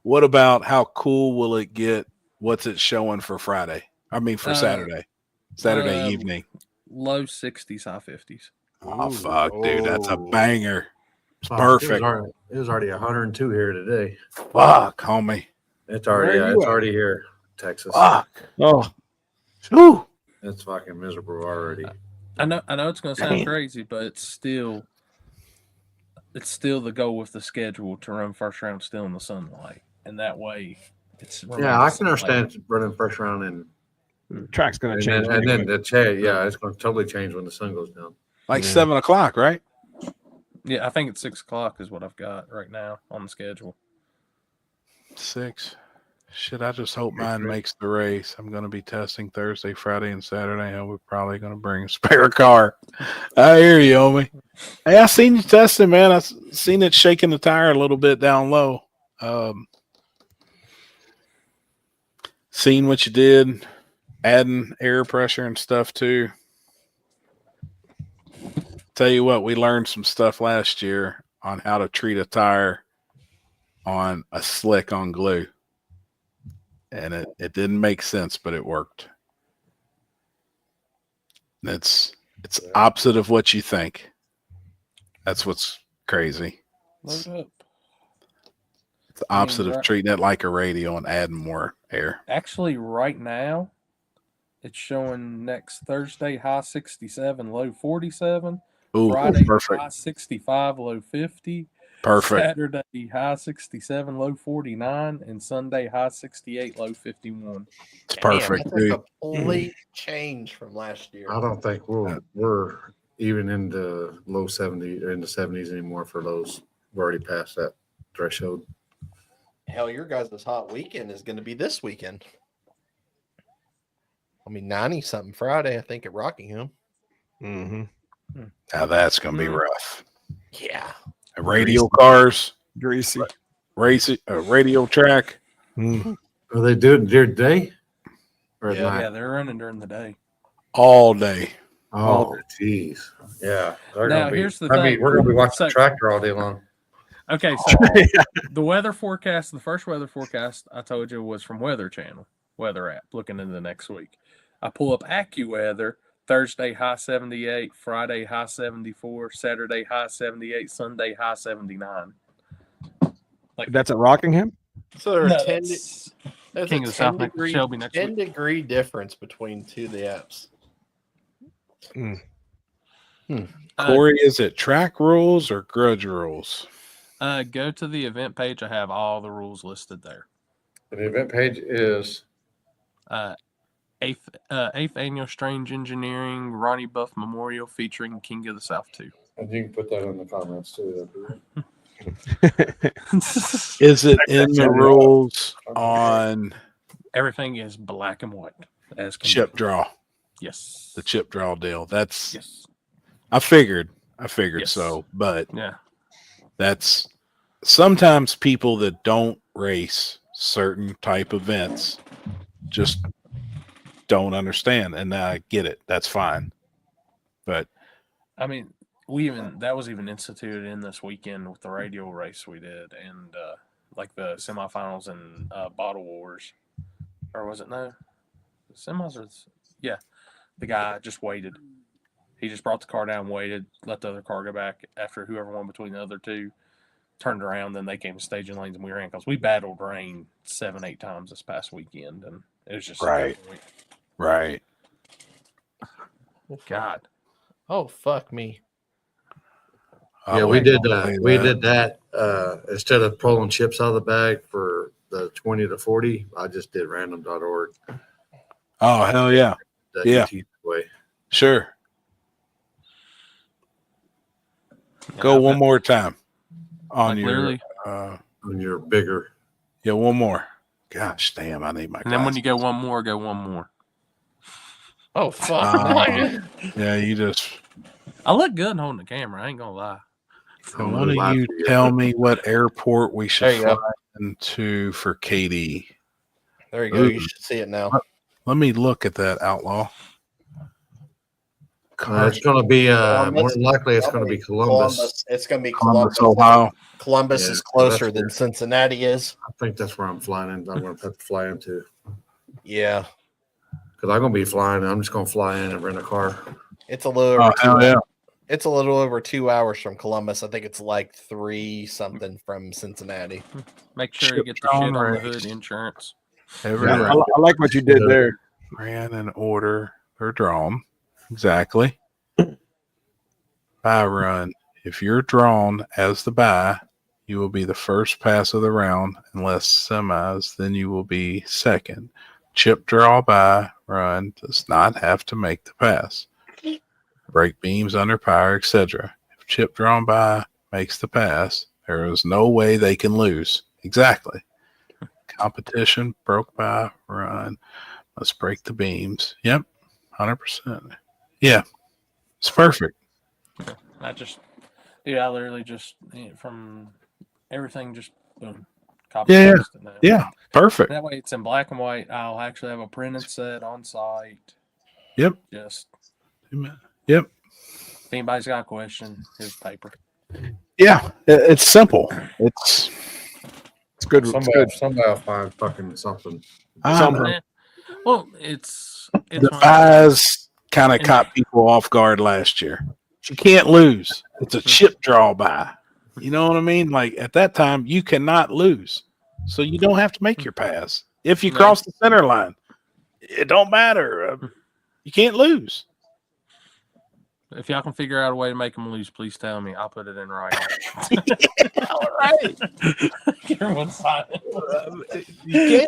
What about how cool will it get? What's it showing for Friday? I mean, for Saturday evening. Low 60s, high 50s. Oh, fuck, dude. That's a banger. It's Oh, perfect. It was already 102 here today. Fuck, homie. It's already Where are you at? already here, Texas. Fuck. Oh, Whew. It's fucking miserable already. I know it's going to sound crazy, but it's still the goal with the schedule to run first round still in the sunlight, and that way it's Yeah, I can understand running first round and track's going to change. and then it's going to totally change when the sun goes down. Like 7 o'clock, right? Yeah, I think it's 6 o'clock is what I've got right now on the schedule. 6. Shit, I just hope mine makes the race. I'm going to be testing Thursday, Friday, and Saturday, and we're probably going to bring a spare car. I hear you, homie. Hey, I seen you testing, man. I seen it shaking the tire a little bit down low. Seen what you did, adding air pressure and stuff too. Tell you what, we learned some stuff last year on how to treat a tire on a slick on glue. And it didn't make sense, but it worked. It's opposite of what you think. That's what's crazy. Load up. It's the opposite of treating it like a radio and adding more air. Actually, right now, it's showing next Thursday high 67, low 47. Ooh, Friday perfect. high 65, low 50. Perfect. Saturday high 67, low 49, and Sunday high 68, low 51. It's perfect, That's a dude. complete change from last year. I don't think we're even in the low 70s or in the 70s anymore for lows. We're already past that threshold. Hell, your guys' hot weekend is going to be this weekend. I mean, 90-something Friday, I think, at Rockingham. Mm-hmm. Now that's going to be rough. Yeah. Radio cars, Greasy. Radio track. Are they doing it during the day? Or at night? Yeah, they're running during the day. All day. Oh, jeez. Yeah. Now, here's the thing. We're going to be watching the tractor all day long. Okay, so the weather forecast, the first weather forecast I told you was from Weather Channel, weather app, looking into the next week. I pull up AccuWeather, Thursday high 78, Friday high 74, Saturday high 78, Sunday high 79. Like that's at Rockingham? So there are No, 10, that's there's King a of the South 10 degree, Shelby next 10 week. degree difference between two of the apps. Corey, is it track rules or grudge rules? Go to the event page. I have all the rules listed there. The event page is Eighth Annual Strange Engineering Ronnie Buff Memorial featuring King of the South 2. And you can put that in the comments too. Is it in the rules on Everything is black and white as can chip be. draw? Yes. The chip draw deal. That's Yes. I figured Yes. so, but Yeah. that's sometimes people that don't race certain type events just don't understand, and I get it. That's fine. But I mean, that was even instituted in this weekend with the radio race we did, and like the semifinals and Bottle Wars, or was it no? The semis or yeah, the guy just waited. He just brought the car down, waited, let the other car go back after whoever won between the other two. Turned around, then they came to staging lanes and we ran because we battled rain 7-8 times this past weekend, and It was just Right. Right. God. Oh fuck me. Yeah, we did that. Instead of pulling chips out of the bag for the 20 to 40, I just did random.org. Oh hell yeah. The Yeah. ET way. Sure. Go one more time on Like your literally? On your bigger. Yeah, one more. Gosh damn, I need my And then when you go one more, go one more. Oh fuck. Yeah, you just I look good holding the camera. I ain't gonna lie. so one of you tell me what airport we should There you fly go. into for KD. There you go. You should see it now. Let me look at that, Outlaw. It's going to be more than likely it's going to be Columbus. It's going to be Columbus, Columbus. Ohio. Columbus Yeah, is closer that's than where- Cincinnati is. I think that's where I'm flying in. I'm going to have to fly into. Yeah. Because I'm going to be flying. I'm just going to fly in and rent a car. It's a little Oh, over hell yeah. It's a little over 2 hours from Columbus. I think it's like 3 something from Cincinnati. Make sure you get the shit on the hood insurance. Every Yeah, round I like what you did there. ran in order or drawn. Exactly. Buy run. If you're drawn as the buy, you will be the first pass of the round. Unless semis, then you will be second. Chip draw buy run does not have to make the pass. Break beams under power, etc. If chip drawn by makes the pass, there is no way they can lose. Exactly. Competition broke by run must break the beams. Yep, 100%. Yeah, it's perfect. I literally just from everything just boom. Copy Yeah, paste it now. yeah, perfect. That way it's in black and white. I'll actually have a printed set on site. Yep. Just Yep. if anybody's got a question, here's paper. Yeah, it's simple. It's good. Somebody will find fucking something. Yeah. Well, it's the buys kind of caught people off guard last year. You can't lose. It's a chip draw buy. You know what I mean? Like at that time, you cannot lose. So you don't have to make your pass. If you cross the center line, it don't matter. You can't lose. If y'all can figure out a way to make them lose, please tell me. I'll put it in writing. All right. Everyone's silent. You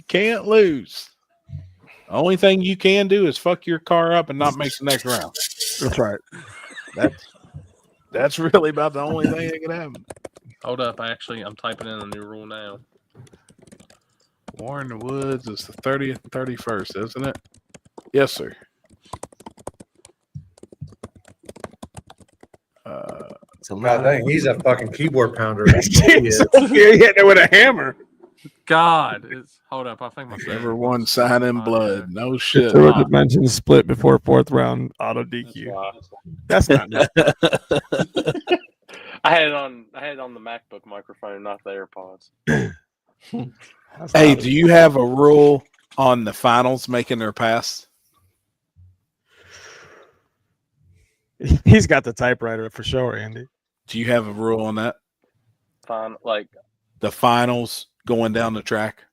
can't lose. The only thing you can do is fuck your car up and not make the next round. That's right. That's really about the only thing that can happen. Hold up, I'm typing in a new rule now. Warren Woods is the 30th and 31st, isn't it? Yes, sir. God dang, he's a fucking keyboard pounder. He hit it with a hammer. God, hold up. I think my Never won sign in blood. No shit. Two dimensions split before 4th round auto DQ. That's not good. I had it on the MacBook microphone, not the AirPods. Hey, do you have a rule on the finals making their pass? He's got the typewriter for sure, Andy. Do you have a rule on that? Fine, like The finals going down the track?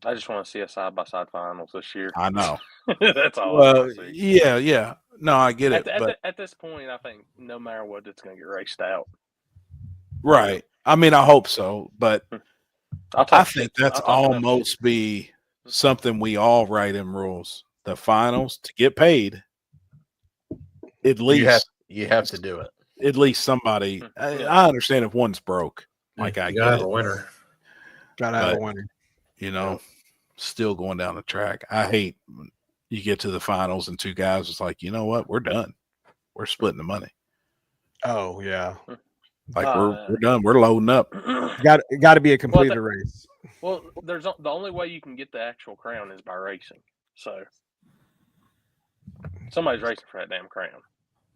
I just want to see a side-by-side finals this year. I know. That's all. Well, yeah. No, I get it. At this point, I think no matter what, it's going to get raced out. Right. I mean, I hope so, but I think that's almost be something we all write in rules. The finals to get paid. At least you have to do it. At least somebody. I understand if one's broke. Like I gotta get have a winner. Gotta have a winner. You know, still going down the track. I hate when you get to the finals and two guys. It's like, you know what? We're done. We're splitting the money. Oh yeah. Like we're done. We're loading up. Got to be a completed race. Well, there's the only way you can get the actual crown is by racing. So somebody's racing for that damn crown.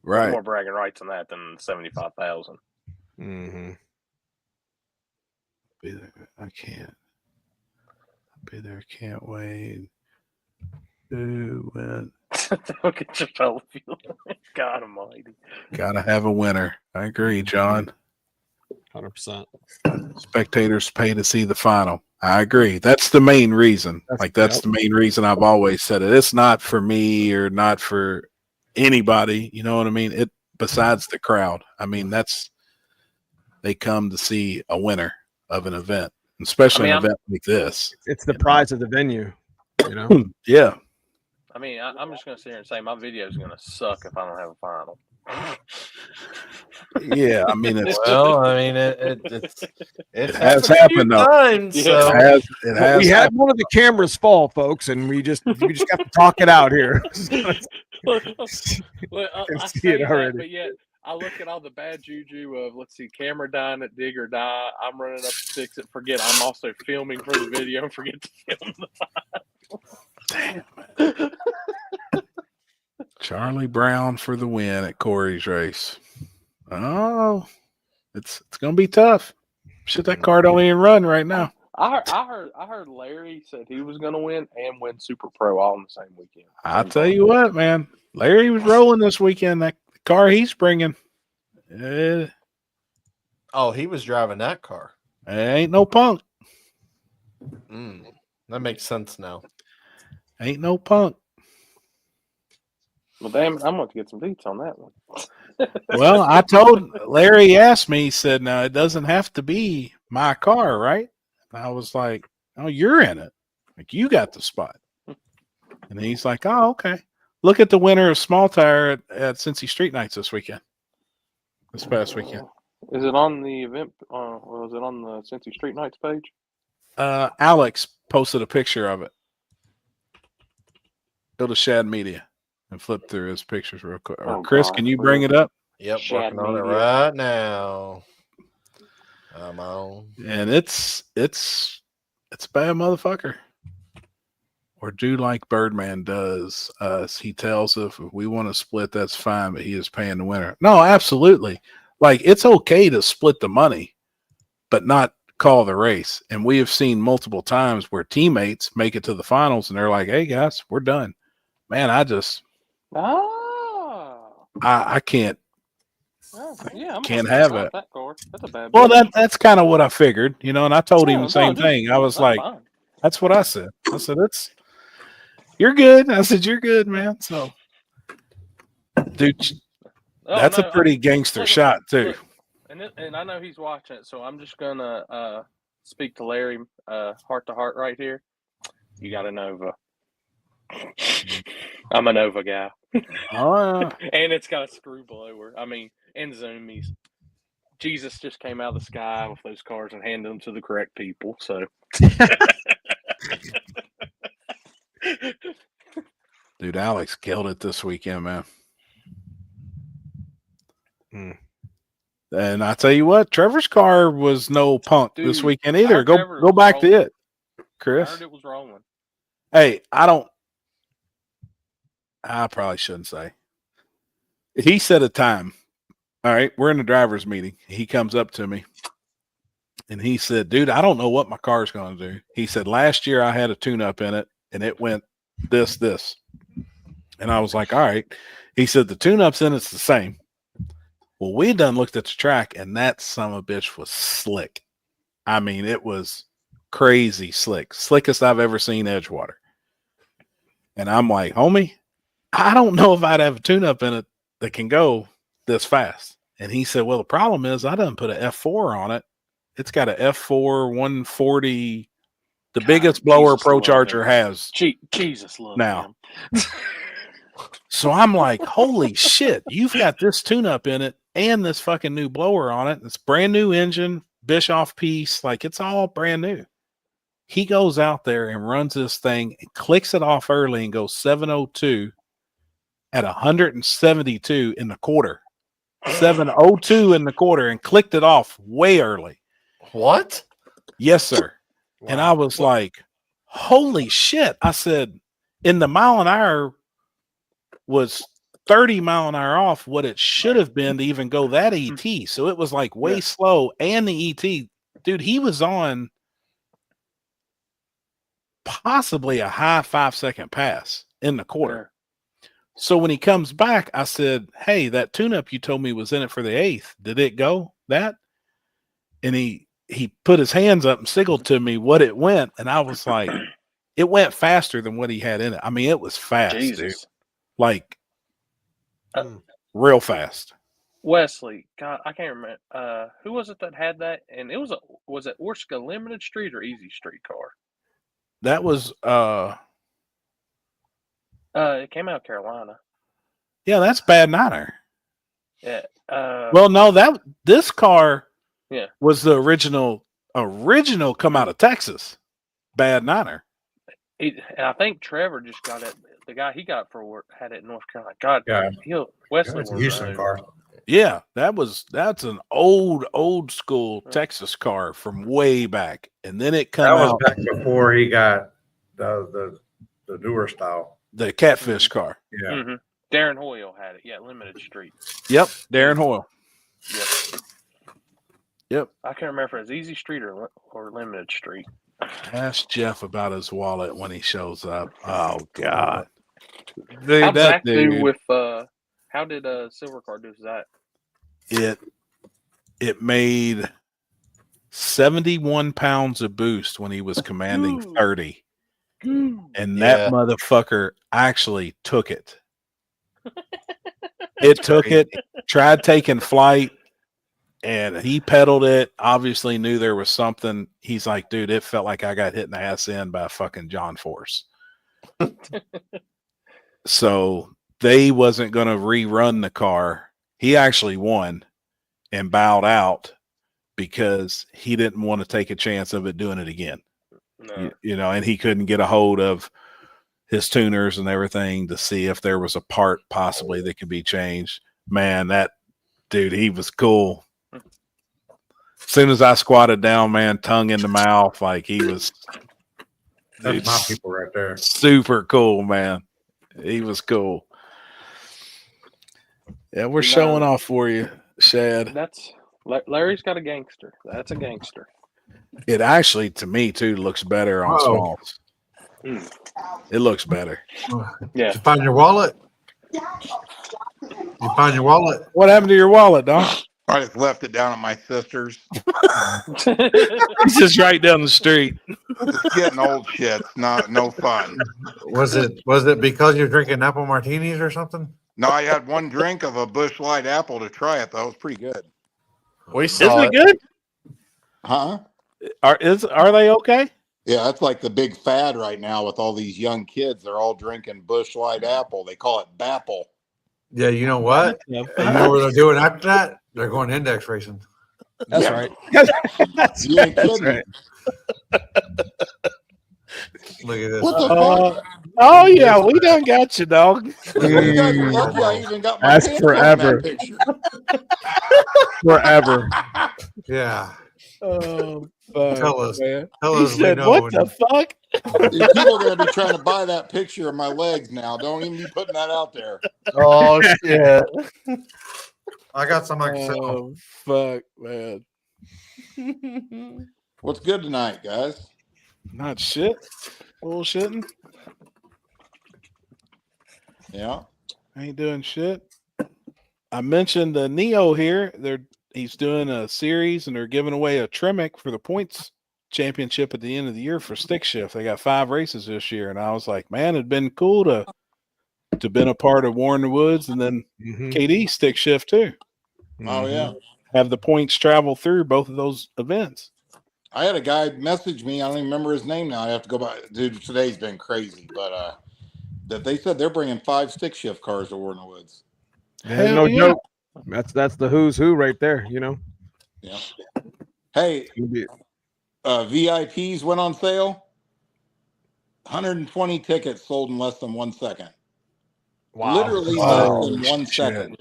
Right. There's more bragging rights on that than 75,000. Mm-hmm. Be there. I can't. Be there. Can't wait. Who win? Look at your fellow feeling. God almighty. Gotta have a winner. I agree, John. 100%. Spectators pay to see the final. I agree. That's the main reason. That's the main reason I've always said it. It's not for me or not for anybody. You know what I mean? Besides the crowd. I mean, they come to see a winner of an event, especially an event like this. It's the prize of the venue, you know? Yeah. I mean, I'm just going to sit here and say my video is going to suck if I don't have a final. Yeah, I mean, it has happened though. Times, so. It has we had one of the cameras fall, folks, and we just have to talk it out here. Well, I see say it already. that, but yet I look at all the bad juju of, let's see, camera dying at dig or die. I'm running up to fix it. Forget I'm also filming for the video and forget to film the final. Damn. Charlie Brown for the win at Corey's race. Oh, it's gonna be tough. Shit, that car don't even run right now. I heard Larry said he was gonna win and win Super Pro all in the same weekend. I'll tell you what, man. Larry was rolling this weekend. That car he's bringing. Oh, he was driving that car. It ain't no punk. That makes sense now. Ain't no punk. Well, damn it, I'm going to get some beats on that one. Well, I told Larry, he asked me, he said, "Now it doesn't have to be my car, right?" And I was like, "Oh, you're in it. Like you got the spot." And he's like, "Oh, okay. Look at the winner of small tire at Cincy Street Nights this past weekend. Is it on the event? Or is it on the Cincy Street Nights page? Alex posted a picture of it. Go to Shad Media and flip through his pictures real quick. Or Chris, can you bring it up? Yep, working on it right now. I'm on. And it's a bad motherfucker. Or do like Birdman does us. He tells us if we want to split, that's fine, but he is paying the winner. No, absolutely. Like, it's okay to split the money, but not call the race. And we have seen multiple times where teammates make it to the finals and they're like, "Hey guys, we're done." Man, I can't. Yeah, can't have it. That car. That's a bad. Well, that's kind of what I figured, you know. And I told him the same thing. I was like, fine. "That's what I said." I said, "You're good." I said, "You're good, man." So, dude, that's a pretty gangster shot too. And I know he's watching it, so I'm just gonna speak to Larry heart to heart right here. You got a Nova. I'm a Nova guy. Oh, and it's got a screw blower. I mean, and zoomies. Jesus just came out of the sky with those cars and handed them to the correct people. So, dude, Alex killed it this weekend, man. And I tell you what, Trevor's car was no punk this weekend either. Go back to it, Chris. I heard it was rolling. Hey, I probably shouldn't say. He set a time. All right, we're in the driver's meeting. He comes up to me and he said, "Dude, I don't know what my car's going to do." He said, "Last year I had a tune-up in it and it went this. And I was like, "All right." He said, "The tune-up's in it's the same." Well, we done looked at the track and that son of a bitch was slick. I mean, it was crazy slick. Slickest I've ever seen Edgewater. And I'm like, "Homie, I don't know if I'd have a tune-up in it that can go this fast." And he said, "Well, the problem is I done put an F4 on it. It's got an F4 140, the biggest blower Pro Charger has Jesus love now." So I'm like, "Holy shit, you've got this tune-up in it and this fucking new blower on it. It's brand new engine, Bischoff piece. Like, it's all brand new." He goes out there and runs this thing and clicks it off early and goes 702 at 172 in the quarter. 702 in the quarter and clicked it off way early. What? Yes, sir. Wow. And I was like, "Holy shit." I said, in the mile an hour was 30 mile an hour off what it should have been to even go that ET. So it was like way slow. And the ET, dude, he was on possibly a high 5-second pass in the quarter. So when he comes back, I said, "Hey, that tune-up you told me was in it for the 8th. Did it go that?" and he put his hands up and signaled to me what it went, and I was like, it went faster than what he had in it. I mean, it was fast, dude. Like real fast. Wesley, God, I can't remember. Who was it that had that? And it was it Orska Limited Street or Easy Street car? That was it came out of Carolina. Yeah, that's Bad Niner. Yeah. Well, no, this car was the original come out of Texas. Bad Niner. And I think Trevor just got it. The guy he got for work had it in North Carolina. God, Wesley was a Houston car. Yeah, that's an old school Texas car from way back, and then it come out back before he got the newer style, the catfish car. Yeah, mm-hmm. Darren Hoyle had it. Yeah, Limited Street. Yep, Darren Hoyle. Yep. I can't remember if it was Easy Street or Limited Street. Ask Jeff about his wallet when he shows up. Oh God, dude, How'd that Zach dude. do with? How did Silver Car do with that? It made 71 pounds of boost when he was commanding 30, and that motherfucker actually took it. It took it. Tried taking flight. And he pedaled it, obviously knew there was something. He's like, dude, it felt like I got hit in the ass end by a fucking John Force. So they wasn't going to rerun the car. He actually won and bowed out because he didn't want to take a chance of it doing it again. No. You know, and he couldn't get a hold of his tuners and everything to see if there was a part possibly that could be changed. Man, that dude, he was cool. As soon as I squatted down, man, tongue in the mouth, like he was. That's my people right there. Super cool, man. He was cool. Yeah, we're showing off for you, Shad. That's Larry's got a gangster. That's a gangster. It actually, to me, too, looks better on smalls. It looks better. Yeah. Did you find your wallet? You find your wallet? What happened to your wallet, Doc? I just left it down at my sister's. It's just right down the street. It's getting old shit. No fun. Was it because you're drinking apple martinis or something? No, I had one drink of a Busch Light apple to try it. That was pretty good. We saw Isn't it good? Huh? Are they okay? Yeah, that's like the big fad right now with all these young kids. They're all drinking Busch Light apple. They call it Bapple. Yeah, you know what? You know what they're doing after that? They're going index racing. That's right. That's right. Look at this. What the fuck? Oh yeah, we done got you, dog. You guys are lucky I even got my That's pants forever. on that picture. Forever. Yeah. Oh, fuck, Tell us. man. Tell He us. said, "What the fuck?" Dude, people are going to be trying to buy that picture of my legs now. Don't even be putting that out there. Oh shit! I got some I can sell. Oh fuck, man. What's good tonight, guys? Not shit. Bullshitting. Yeah. Ain't doing shit. I mentioned the Neo here. He's doing a series and they're giving away a Tremec for the points championship at the end of the year for stick shift. They got 5 races this year, and I was like, man, it'd been cool to been a part of War in the Woods and then KD stick shift too. Oh yeah. Have the points travel through both of those events. I had a guy message me. I don't even remember his name now. I have to go by. Dude, today's been crazy, but that they said they're bringing 5 stick shift cars to War in the Woods. Yeah, no joke. That's the who's who right there. You know. Yeah. Hey, VIPs went on sale. 120 tickets sold in less than 1 second. Wow. Literally less than 1 second.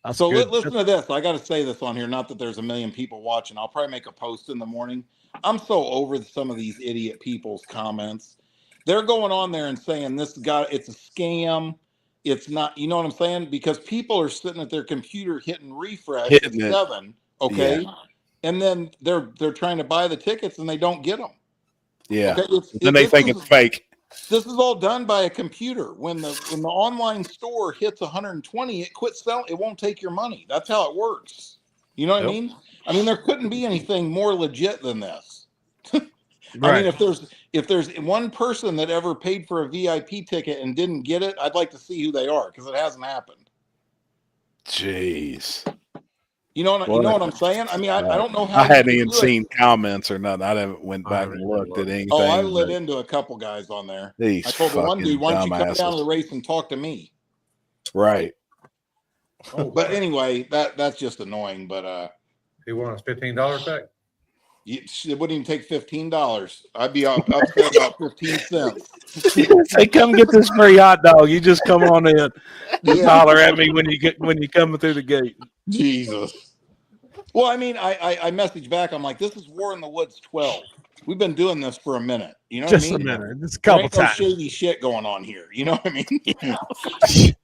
That's So good. listen to this. I got to say this on here. Not that there's a million people watching. I'll probably make a post in the morning. I'm so over some of these idiot people's comments. They're going on there and saying it's a scam. It's not, you know what I'm saying? Because people are sitting at their computer hitting refresh at 7, okay? Yeah. And then they're trying to buy the tickets and they don't get them. Yeah. Okay? Then they think it's fake. This is all done by a computer. When the online store hits 120, it quits selling. It won't take your money. That's how it works. You know what I Nope. mean? I mean, there couldn't be anything more legit than this. I Right. mean, if there's one person that ever paid for a VIP ticket and didn't get it, I'd like to see who they are because it hasn't happened. Jeez. You know what I'm saying? I mean, I don't know how I hadn't you even do it. seen comments or nothing. I haven't went back and looked at anything. Oh, I lit but into a couple guys on there. These I told the one dude, fucking "Why don't you come down to dumbasses. the race and talk to me?" Right. But anyway, that's just annoying. But he wants $15 back. It wouldn't even take $15. I'd be upset about 15 cents. Say, come get this free hot dog. You just come on in. Just Yeah. holler at me when you coming through the gate. Jesus. Well, I mean, I messaged back. I'm like, this is War in the Woods 12. We've been doing this for a minute. You know Just what I mean? a minute. Just a There couple ain't no times. shady shit going on here. You know what I mean?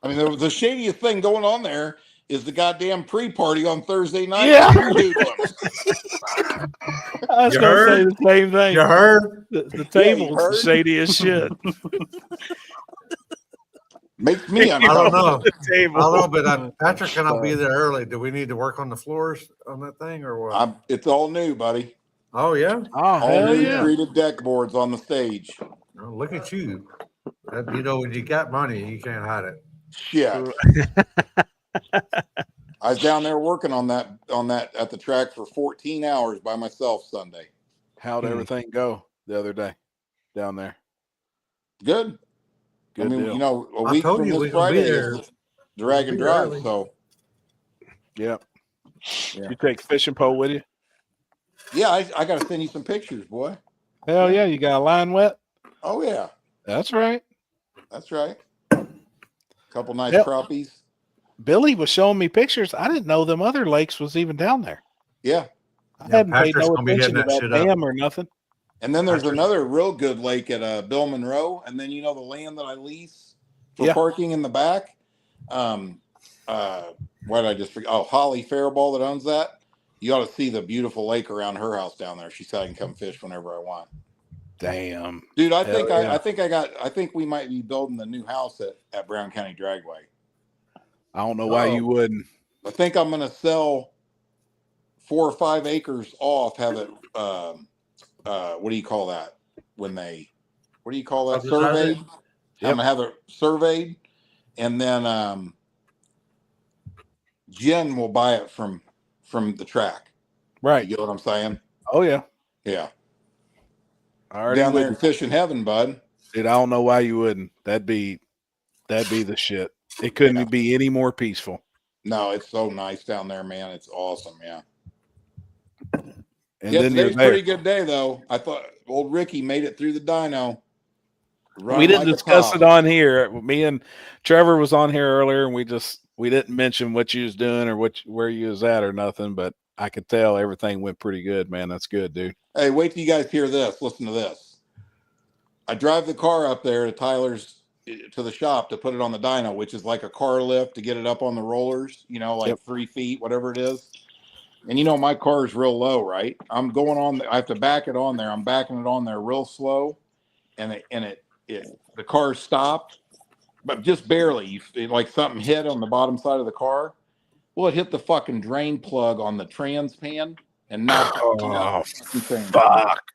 I mean, the shadiest thing going on there is the goddamn pre-party on Thursday night. Yeah. I was You going to say heard? the same thing. You heard? The table's heard? the shadiest shit. Makes me I don't know. The table. I don't know, but Patrick cannot be there early. Do we need to work on the floors on that thing or what? It's all new, buddy. Oh yeah. Oh, All hell new yeah. treated deck boards on the stage. Oh, look at you. You know, when you got money, you can't hide it. Shit. I was down there working on that at the track for 14 hours by myself Sunday. How'd everything go the other day down there? Good. Good I mean, deal. you know, a I week told from you this we gonna be Friday there. is the Drag and We'll be there Drive. early. So Yep. yeah, You take fishing pole with you? yeah, I got to send you some pictures, boy. Hell yeah. You got a line wet? Oh yeah, That's right. that's right. Couple nice Yep. crappies. Billy was showing me pictures. I didn't know them other lakes was even down there. Yeah. I Yeah, hadn't paid Patrick's no gonna be attention hitting to that that shit up. dam or nothing. And then there's Patrick. another real good lake at Bill Monroe. And then you know the land that I lease for Yeah. parking in the back. Why did I just forget? Oh, Holly Fairball that owns that. You ought to see the beautiful lake around her house down there. She said I can come fish whenever I want. Damn. Dude, I Hell think yeah. I think we might be building the new house at Brown County Dragway. I don't know why you wouldn't. I think I'm gonna sell 4 or 5 acres off, have it what do you call that? What do you call that? Publicize Surveyed. it? I'm gonna have it surveyed, and then Jen will buy it from the track. Right. You know what I'm saying? Oh yeah. Yeah. I already Down there in wouldn't. fishing heaven, bud. Dude, I don't know why you wouldn't. That'd be the shit. It couldn't be any more peaceful. No, it's so nice down there, man. It's awesome, yeah. And Yeah, then you're today's a there. pretty good day though. I thought old Ricky made it through the dyno. We didn't discuss it on here. Me and Trevor was on here earlier, and we didn't mention what you was doing or where you was at or nothing. But I could tell everything went pretty good, man. That's good, dude. Hey, wait till you guys hear this. Listen to this. I drive the car up there to Tyler's to the shop to put it on the dyno, which is like a car lift to get it up on the rollers, you know, like 3 feet, whatever it is. And you know, my car is real low, right? I'm going on, I have to back it on there. I'm backing it on there real slow. And the car stopped, but just barely. Like something hit on the bottom side of the car. Well, it hit the fucking drain plug on the trans pan and knocked Oh, fuck.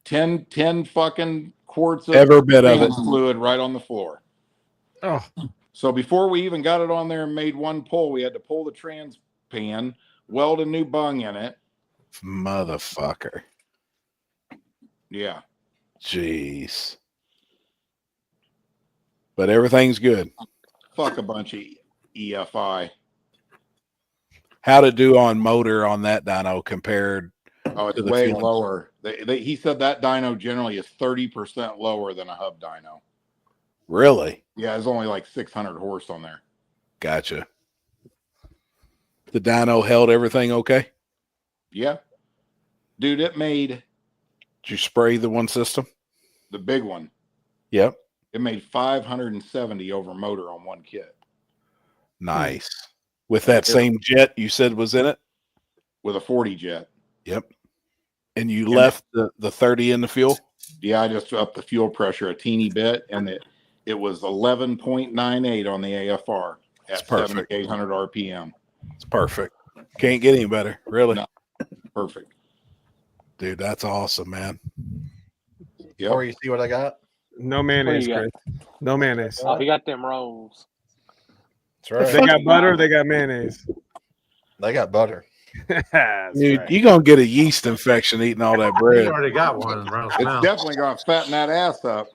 10 fucking quarts of Every bit of trans it. fluid right on the floor. Oh. So before we even got it on there and made one pull, we had to pull the trans pan, weld a new bung in it. Motherfucker. Yeah. Jeez. But everything's good. Fuck a bunch of EFI. How'd it do on motor on that dyno compared Oh, it's to the way feelings? lower. He said that dyno generally is 30% lower than a hub dyno. Really? Yeah, it's only like 600 horse on there. Gotcha. The dyno held everything okay? Yeah. Dude, it made... Did you spray the one system? The big one. Yep. It made 570 over motor on one kit. Nice. With that same jet you said was in it? With a 40 jet. Yep. And you left the 30 in the fuel? Yeah, I just upped the fuel pressure a teeny bit, and it was 11.98 on the AFR at 7,800 RPM. It's perfect. Can't get any better, really. No. Perfect. Dude, that's awesome, man. Yep. Or you see what I got? No mayonnaise, What do you Chris. No mayonnaise. Oh, he got them rolls. That's right. They got butter. They got mayonnaise. They got butter. That's Dude, right. you're going to get a yeast infection eating all that He bread. already got one right It's now. definitely going to fatten that ass up.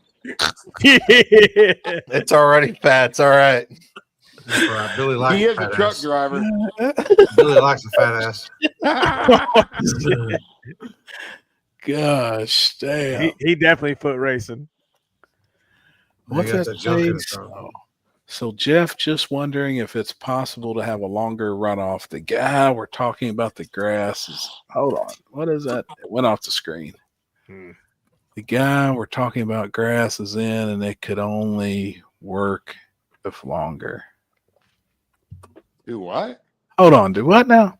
It's already fat. It's all right. That's right. Billy likes He is fat a truck ass. driver. Billy likes a fat ass. Gosh, damn. He definitely foot racing. What's He got that the junk in his say? trunk. So Jeff just wondering if it's possible to have a longer runoff. The guy we're talking about the grass is, hold on. What is that? It went off the screen. The guy we're talking about grass is in and it could only work if longer. Do what? Hold on. Do what now?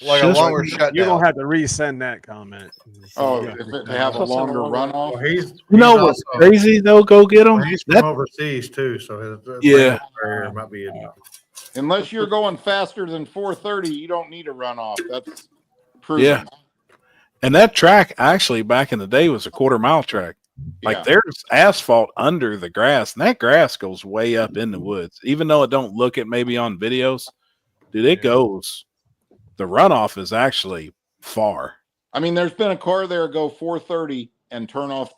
Like Just- a longer shutdown. You're gonna have to resend that comment. Oh, Yeah. if it, to have a longer runoff? Well, he's You know what's crazy though? Go get him. Well, he's from overseas too, so his Yeah. language barrier might be enough. Unless you're going faster than 430, you don't need a runoff. That's proven. Yeah. And that track actually back in the day was a 1/4 mile track. Like Yeah. there's asphalt under the grass, and that grass goes way up in the woods. Even though it don't look it maybe on videos, dude, it goes. The runoff is actually far. I mean, there's been a car there go 430 and turn off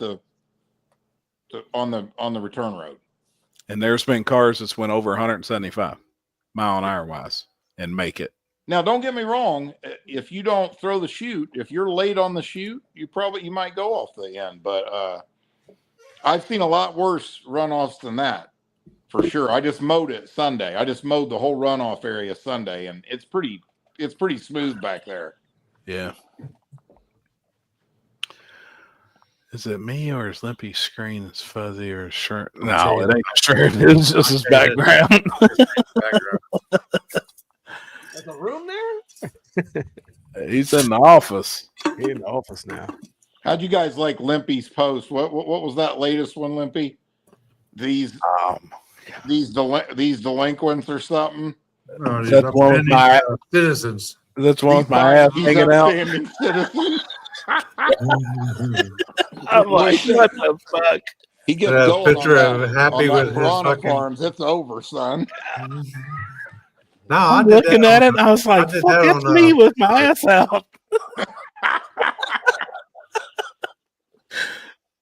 on the return road. And there's been cars that's went over 175 mile an hour wise and make it. Now, don't get me wrong. If you don't throw the chute, if you're late on the chute, you might go off the end. But I've seen a lot worse runoffs than that, for sure. I just mowed it Sunday. I just mowed the whole runoff area Sunday, and it's pretty smooth back there. Yeah. Is it me or is Limpy's screen is fuzzy or his shirt? No, it ain't shirt. It's just his background. There's a room there? He's in the office. He's in the office now. How'd you guys like Limpy's post? What was that latest one, Limpy? These delinquents or something? No, That's one with my citizens. That's one with my ass These hanging out. upstanding citizens. I'm like, what the fuck? He gets Yeah, going picture on of that, happy on with that his Piranha fucking- Farms. It's over, son. No, I'm I did looking that at on- it. I was like, I did fuck, that that's on, me with my ass out.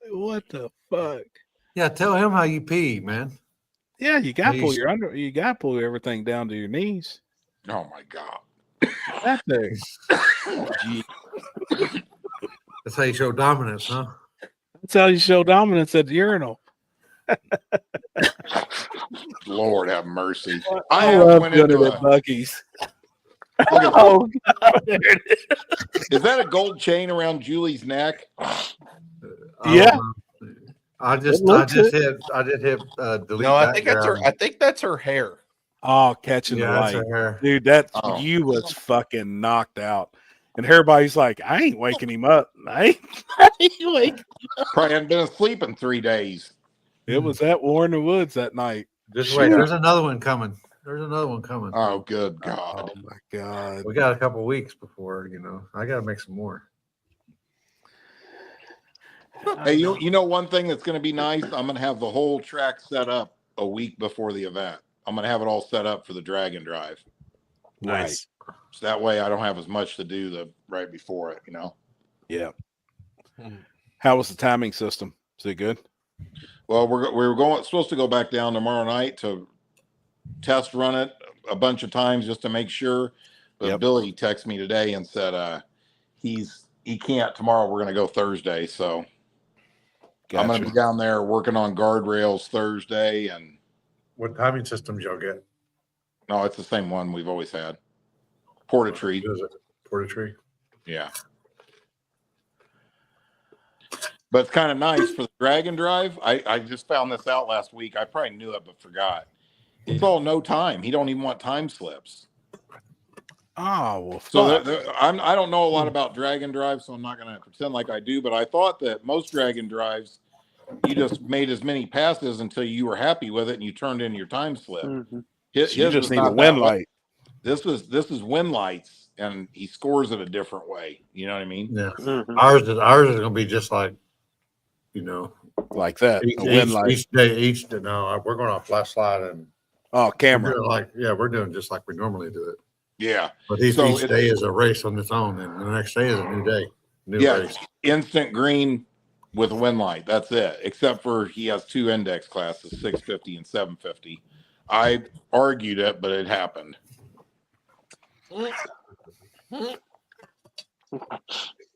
What the fuck? Yeah, tell him how you pee, man. Yeah, you got to pull Please. you got to pull everything down to your knees. Oh my god. That thing. Gee. That's how you show dominance, huh? That's how you show dominance at the urinal. Lord have mercy. I have love went doing into it at a- Buc-ee's. Look at Oh, God, there it is. Is that a gold chain around Julie's neck? Yeah. I just It looks hit delete. No, I think that's her. I think that's her hair. Oh, catching Yeah, the that's light. her hair. Dude, that Oh. you was fucking knocked out. And everybody's like, I ain't waking him up. I ain't waking. Probably hadn't been asleep in 3 days. It was that war in the woods that night. Just wait. There's another one coming. There's another one coming. Oh, good God. Oh my God. We got a couple weeks before, I got to make some more. Hey, you know one thing that's going to be nice? I'm going to have the whole track set up a week before the event. I'm going to have it all set up for the drag and drive. Nice. So that way I don't have as much to do right before it, Yeah. How was the timing system? Is it good? Well, we're supposed to go back down tomorrow night to test run it a bunch of times just to make sure. But Billy texted me today and said he can't tomorrow. We're going to go Thursday. So I'm going to be down there working on guardrails Thursday. And What timing systems y'all get? no, it's the same one we've always had. Porta-tree. Is it Porta-tree? Yeah. But it's kind of nice for the drag and drive. I just found this out last week. I probably knew it, but forgot. It's all no time. He don't even want time slips. Oh, well, So fuck. I don't know a lot about drag and drive, so I'm not going to pretend like I do. But I thought that most drag and drives, you just made as many passes until you were happy with it and you turned in your time slip. So you His just is need a not wind that way. light. This is win lights, and he scores it a different way. You know what I mean? Yeah. Mhm. Ours is going to be just like, like that. Each, A win light. each day. No, we're going on flashlight and camera. We're doing just like we normally do it. Yeah. But each day is a race on its own, and the next day is a new day. Race. Instant green with a win light. That's it. Except for he has 2 index classes, 650 and 750. I argued it, but it happened.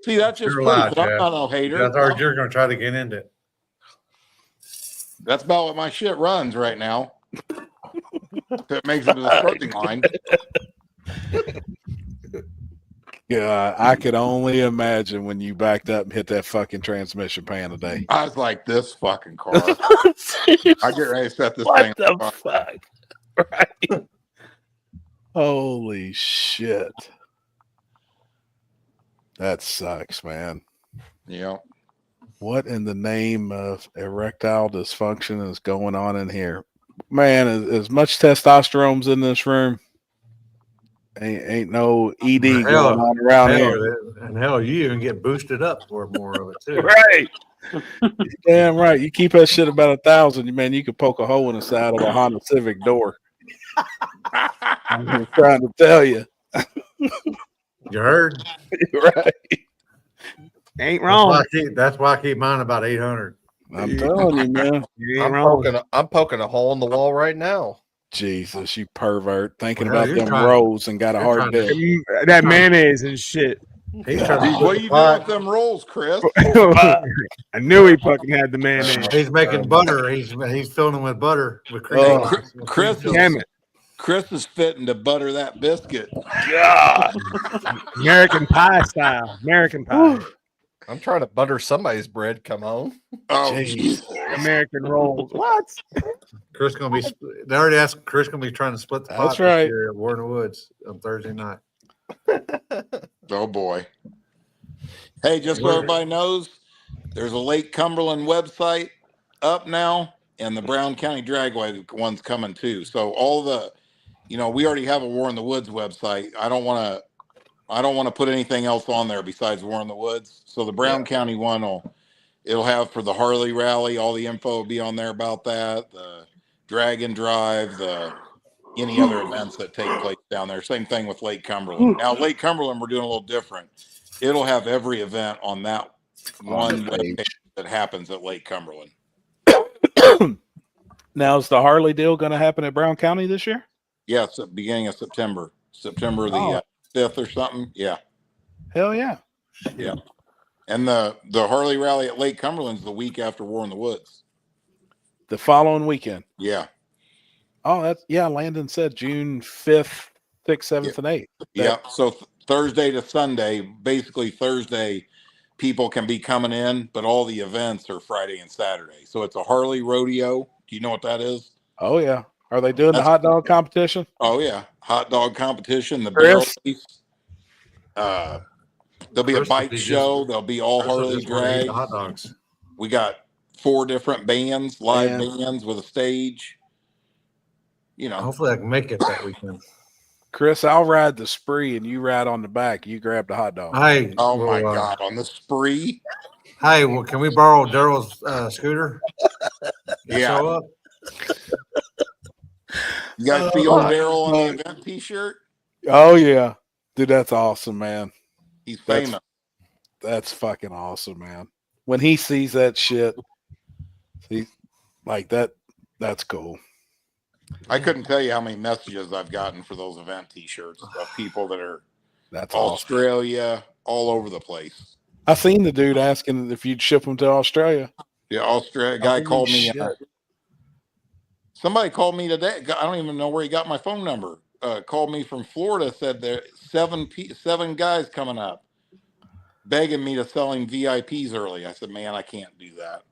See, that's just proof that I'm not no hater. That's ours. You're going to try to get into it. That's about what my shit runs right now. If it makes it to the starting line. Yeah, I could only imagine when you backed up and hit that fucking transmission pan today. I was like, this fucking car. I get ready to set this thing. What the fuck? Right? Holy shit. That sucks, man. Yeah. What in the name of erectile dysfunction is going on in here? Man, as much testosterone's in this room. Ain't no ED going on around here. And hell, you even get boosted up for more of it too. Right. Damn right. You keep that shit about 1,000, man, you could poke a hole in the side of a Honda Civic door. I'm trying to tell you. You heard? Right. Ain't wrong. That's why I keep mine about 800. I'm telling you, man. I'm poking a hole in the wall right now. Jesus, you pervert. Thinking about them rolls and got a hard day. That mayonnaise and shit. He's trying to what are you doing with them rolls, Chris? I knew he fucking had the mayonnaise. He's making butter. He's filling them with butter with cream. Chris, damn it. Chris is fitting to butter that biscuit. God. American pie style. American pie. I'm trying to butter somebody's bread. Come on. Oh, jeez. American rolls. What? Chris gonna be. They already asked. Chris gonna be trying to split the pot. That's right. Here at War in the Woods on Thursday night. Oh boy. Hey, just so everybody knows, there's a Lake Cumberland website up now, and the Brown County Dragway one's coming too. So all the, we already have a War in the Woods website. I don't want to put anything else on there besides War in the Woods. So the Brown County one it'll have for the Harley Rally, all the info will be on there about that. The Dragon Drive, any other events that take place down there. Same thing with Lake Cumberland. Now, Lake Cumberland, we're doing a little different. It'll have every event on that one webpage that happens at Lake Cumberland. Now, is the Harley deal going to happen at Brown County this year? Yes, at the beginning of September the 5th or something. Yeah. Hell yeah. Yeah. And the Harley Rally at Lake Cumberland's the week after War in the Woods. The following weekend. Yeah. Oh, Landon said June 5th, 6th, 7th, and 8th. Yeah. So Thursday to Sunday, basically Thursday, people can be coming in, but all the events are Friday and Saturday. So it's a Harley rodeo. Do you know what that is? Oh, yeah. Are they doing the hot dog competition? Oh, yeah. Hot dog competition, the Chris? barrel race. There'll be a bike show. There'll be all Harley drag. Hot dogs. We got 4 different bands, live bands with a stage. Hopefully I can make it that weekend. Chris, I'll ride the spree and you ride on the back. You grab the hot dog. Hey, oh my God, on the spree. Hey, well, can we borrow Daryl's scooter? Yeah. Show up? You guys see old Daryl on the event t-shirt? Oh, yeah. Dude, that's awesome, man. He's famous. That's fucking awesome, man. When he sees that shit, he's like that. That's cool. I couldn't tell you how many messages I've gotten for those event t-shirts of people that are Australia, all over the place. I seen the dude asking if you'd ship them to Australia. Yeah, Australia guy called me. Somebody called me today. I don't even know where he got my phone number. Called me from Florida. Said there 7 guys coming up, begging me to sell him VIPs early. I said, man, I can't do that.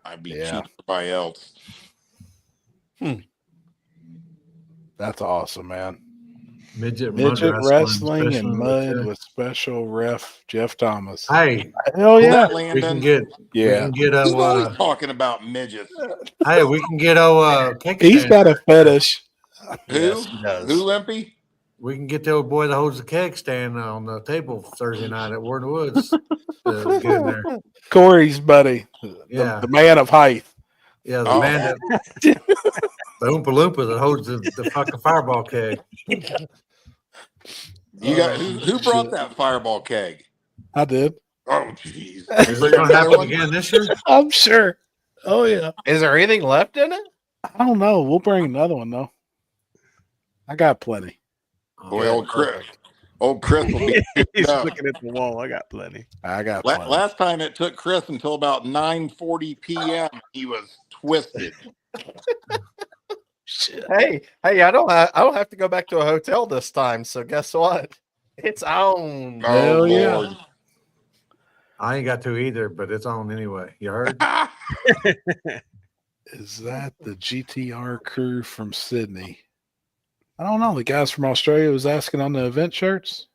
I'd be cheap for everybody else. That's awesome, man. Midget wrestling and mud with special ref Jeff Thomas. Hey, hell yeah! We can get He's always talking about midgets. Hey, we can get cake He's stand. got a fetish. Who? Yes, he does. Who, Limpy? We can get the old boy that holds the keg stand on the table Thursday night at War in the Woods. Get in there. Corey's buddy, Yeah. the man of height. Yeah, the man that the Oompa Loompa that holds the fucking fireball keg. You got who brought that fireball keg? I did. Oh, jeez. Is it gonna happen again this year? I'm sure. Oh yeah. Is there anything left in it? I don't know. We'll bring another one though. I got plenty. Boy, old Chris will be. He's looking at the wall. I got plenty. I got plenty. Last time it took Chris until about 9:40 p.m. He was twisted. Hey, I don't have to go back to a hotel this time. So guess what? It's on. Oh yeah. I ain't got to either, but it's on anyway. You heard? Is that the GTR crew from Sydney? I don't know. The guys from Australia was asking on the event shirts.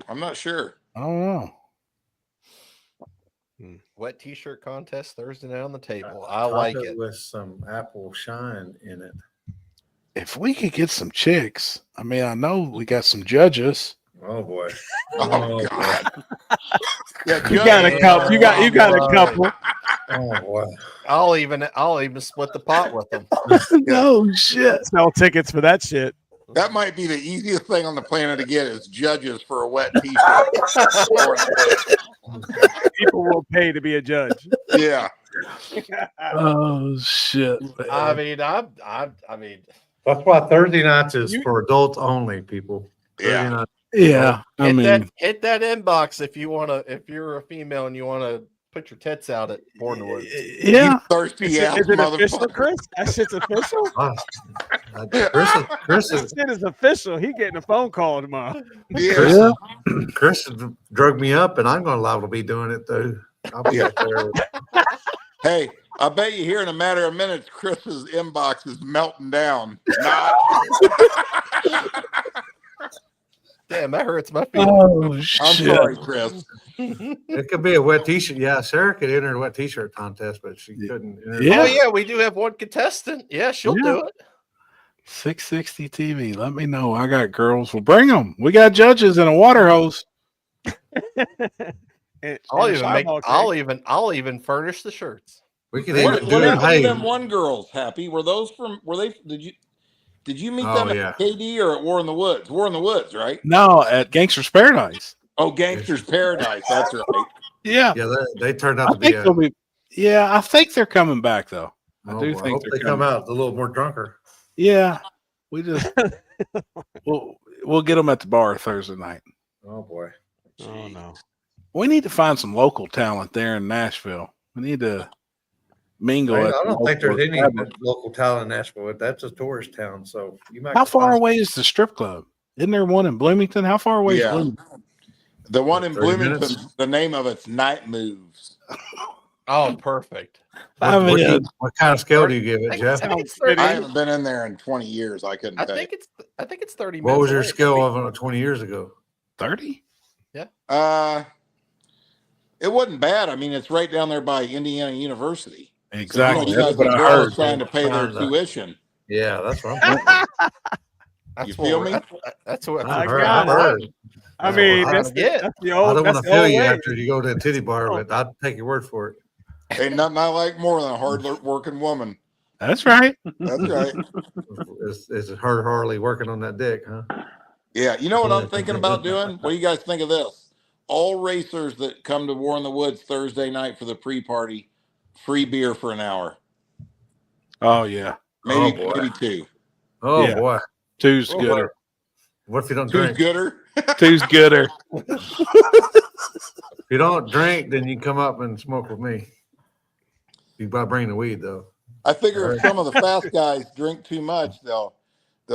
I'm not sure. I don't know. Wet t-shirt contest Thursday night on the table. I like it. With some apple shine in it. If we could get some chicks, I mean, I know we got some judges. Oh boy. Oh God. You got a couple. You got a couple. Oh boy. I'll even split the pot with them. No shit. Sell tickets for that shit. That might be the easiest thing on the planet to get is judges for a wet t-shirt. People will pay to be a judge. Yeah. Oh shit. Man. I mean, That's why Thursday nights is for adults only, people. Yeah. Thursday night. Yeah. hit that inbox if you're a female and you want to put your tits out at Born in the Woods. Yeah. Thirsty ass Is it official, motherfucker. Chris? That shit's official. Chris That shit is official. He getting a phone call tomorrow. Yeah. Chris drug me up, and I'm going to liable to be doing it too. I'll be up there. Hey, I bet you here in a matter of minutes, Chris's inbox is melting down. Not. Damn, that hurts my feelings. Oh I'm shit. sorry, Chris. It could be a wet t-shirt. Yeah, Sarah could enter a wet t-shirt contest, but she couldn't. Enter Yeah. Oh yeah, we do have one contestant. Yeah, she'll do it. 660 TV. Let me know. I got girls. We'll bring them. We got judges and a water hose. I'll even furnish the shirts. We could What even do it. happened to Hey, them one girls, Happy? Were they did you meet them at KD or at War in the Woods? War in the Woods, right? No, at Gangster's Paradise. Oh, Gangster's Paradise. That's right. Yeah. yeah, they turned out to be. I think they're coming back though. I do I think hope they're they come coming. out a little more drunker. Yeah. We just we'll get them at the bar Thursday night. Oh boy. Oh no. We need to find some local talent there in Nashville. We need to mingle. I at don't the think there's local any establishment. local talent in Nashville. That's a tourist town, so you might. How far away is the strip club? Isn't there one in Bloomington? How far away is Yeah. Bloomington? The one in 30 Bloomington, minutes. the name of it's Night Moves. Oh, perfect. What kind of scale do you give it, Jeff? I haven't been in there in 20 years. I couldn't tell you. I think it's 30 minutes. What was your away. scale of it 20 years ago? 30? It wasn't bad. I mean, it's right down there by Indiana University. Exactly. So, That's what I girls heard. trying to pay their tuition. Yeah, that's what I'm thinking. You feel me? That's what I I got heard. I mean, I that's get. the I old. don't want That's to the feel old you way. after you go to a titty bar, but I'll take your word for it. Ain't nothing I like more than a hard working woman. That's right. That's right. Is her Harley working on that dick, huh? Yeah. You know what I'm thinking about doing? What do you guys think of this? All racers that come to War in the Woods Thursday night for the pre-party, free beer for an hour. Oh yeah. Maybe boy. maybe two. Oh Yeah. boy. Two's Oh, gooder. boy. What if you don't Two's drink? gooder. Two's gooder. If you don't drink, then you come up and smoke with me. You gotta bring the weed though. I figure if some of the fast guys drink too much, they'll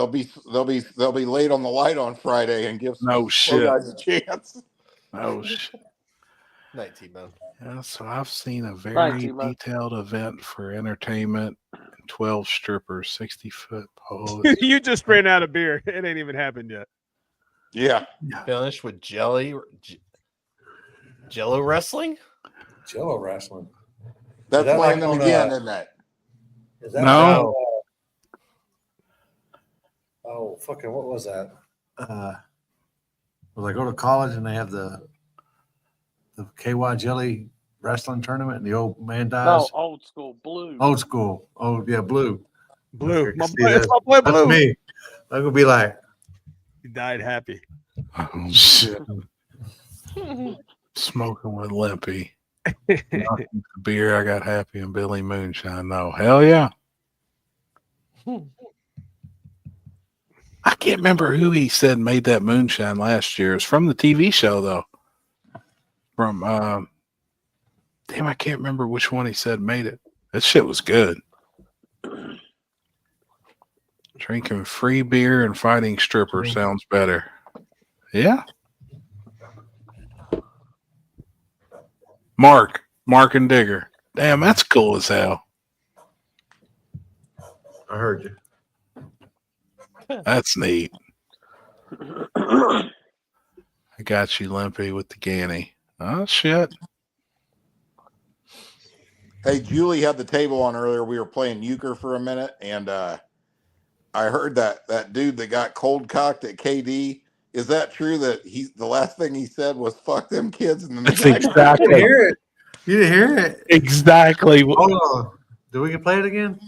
be late on the light on Friday and give some No slow shit. guys a chance. Oh shit. Night, T-Man. Yeah, so I've seen a Right, very T-Man. detailed event for entertainment. 12 strippers, 60-foot pole. You just ran out of beer. It ain't even happened yet. Yeah. Finished with Jello wrestling. Jello wrestling. That's that like landing on, again, isn't it? Is that No. oh, fucking, what was that? I go to college and they have the KY Jelly wrestling tournament and the old man dies. No, old school blue. Old school. Oh yeah, Blue. Blue. Okay, My see, boy, it's my boy that's Blue. me. I'm gonna be like, He died happy. Oh, shit. Smoking with Limpy. The beer, I got happy and Billy Moonshine. No, hell yeah. I can't remember who he said made that moonshine last year. It's from the TV show though. From damn, I can't remember which one he said made it. That shit was good. Drinking free beer and fighting strippers sounds better. Yeah. Mark and Digger. Damn, that's cool as hell. I heard you. That's neat. I got you, Limpy, with the Ganny. Oh, shit. Hey, Julie had the table on earlier. We were playing euchre for a minute, and I heard that dude that got cold cocked at KD. Is that true that the last thing he said was "fuck them kids"? And then That's exactly. You didn't hear it. You didn't hear it. Exactly. Hold on. Do we can play it again?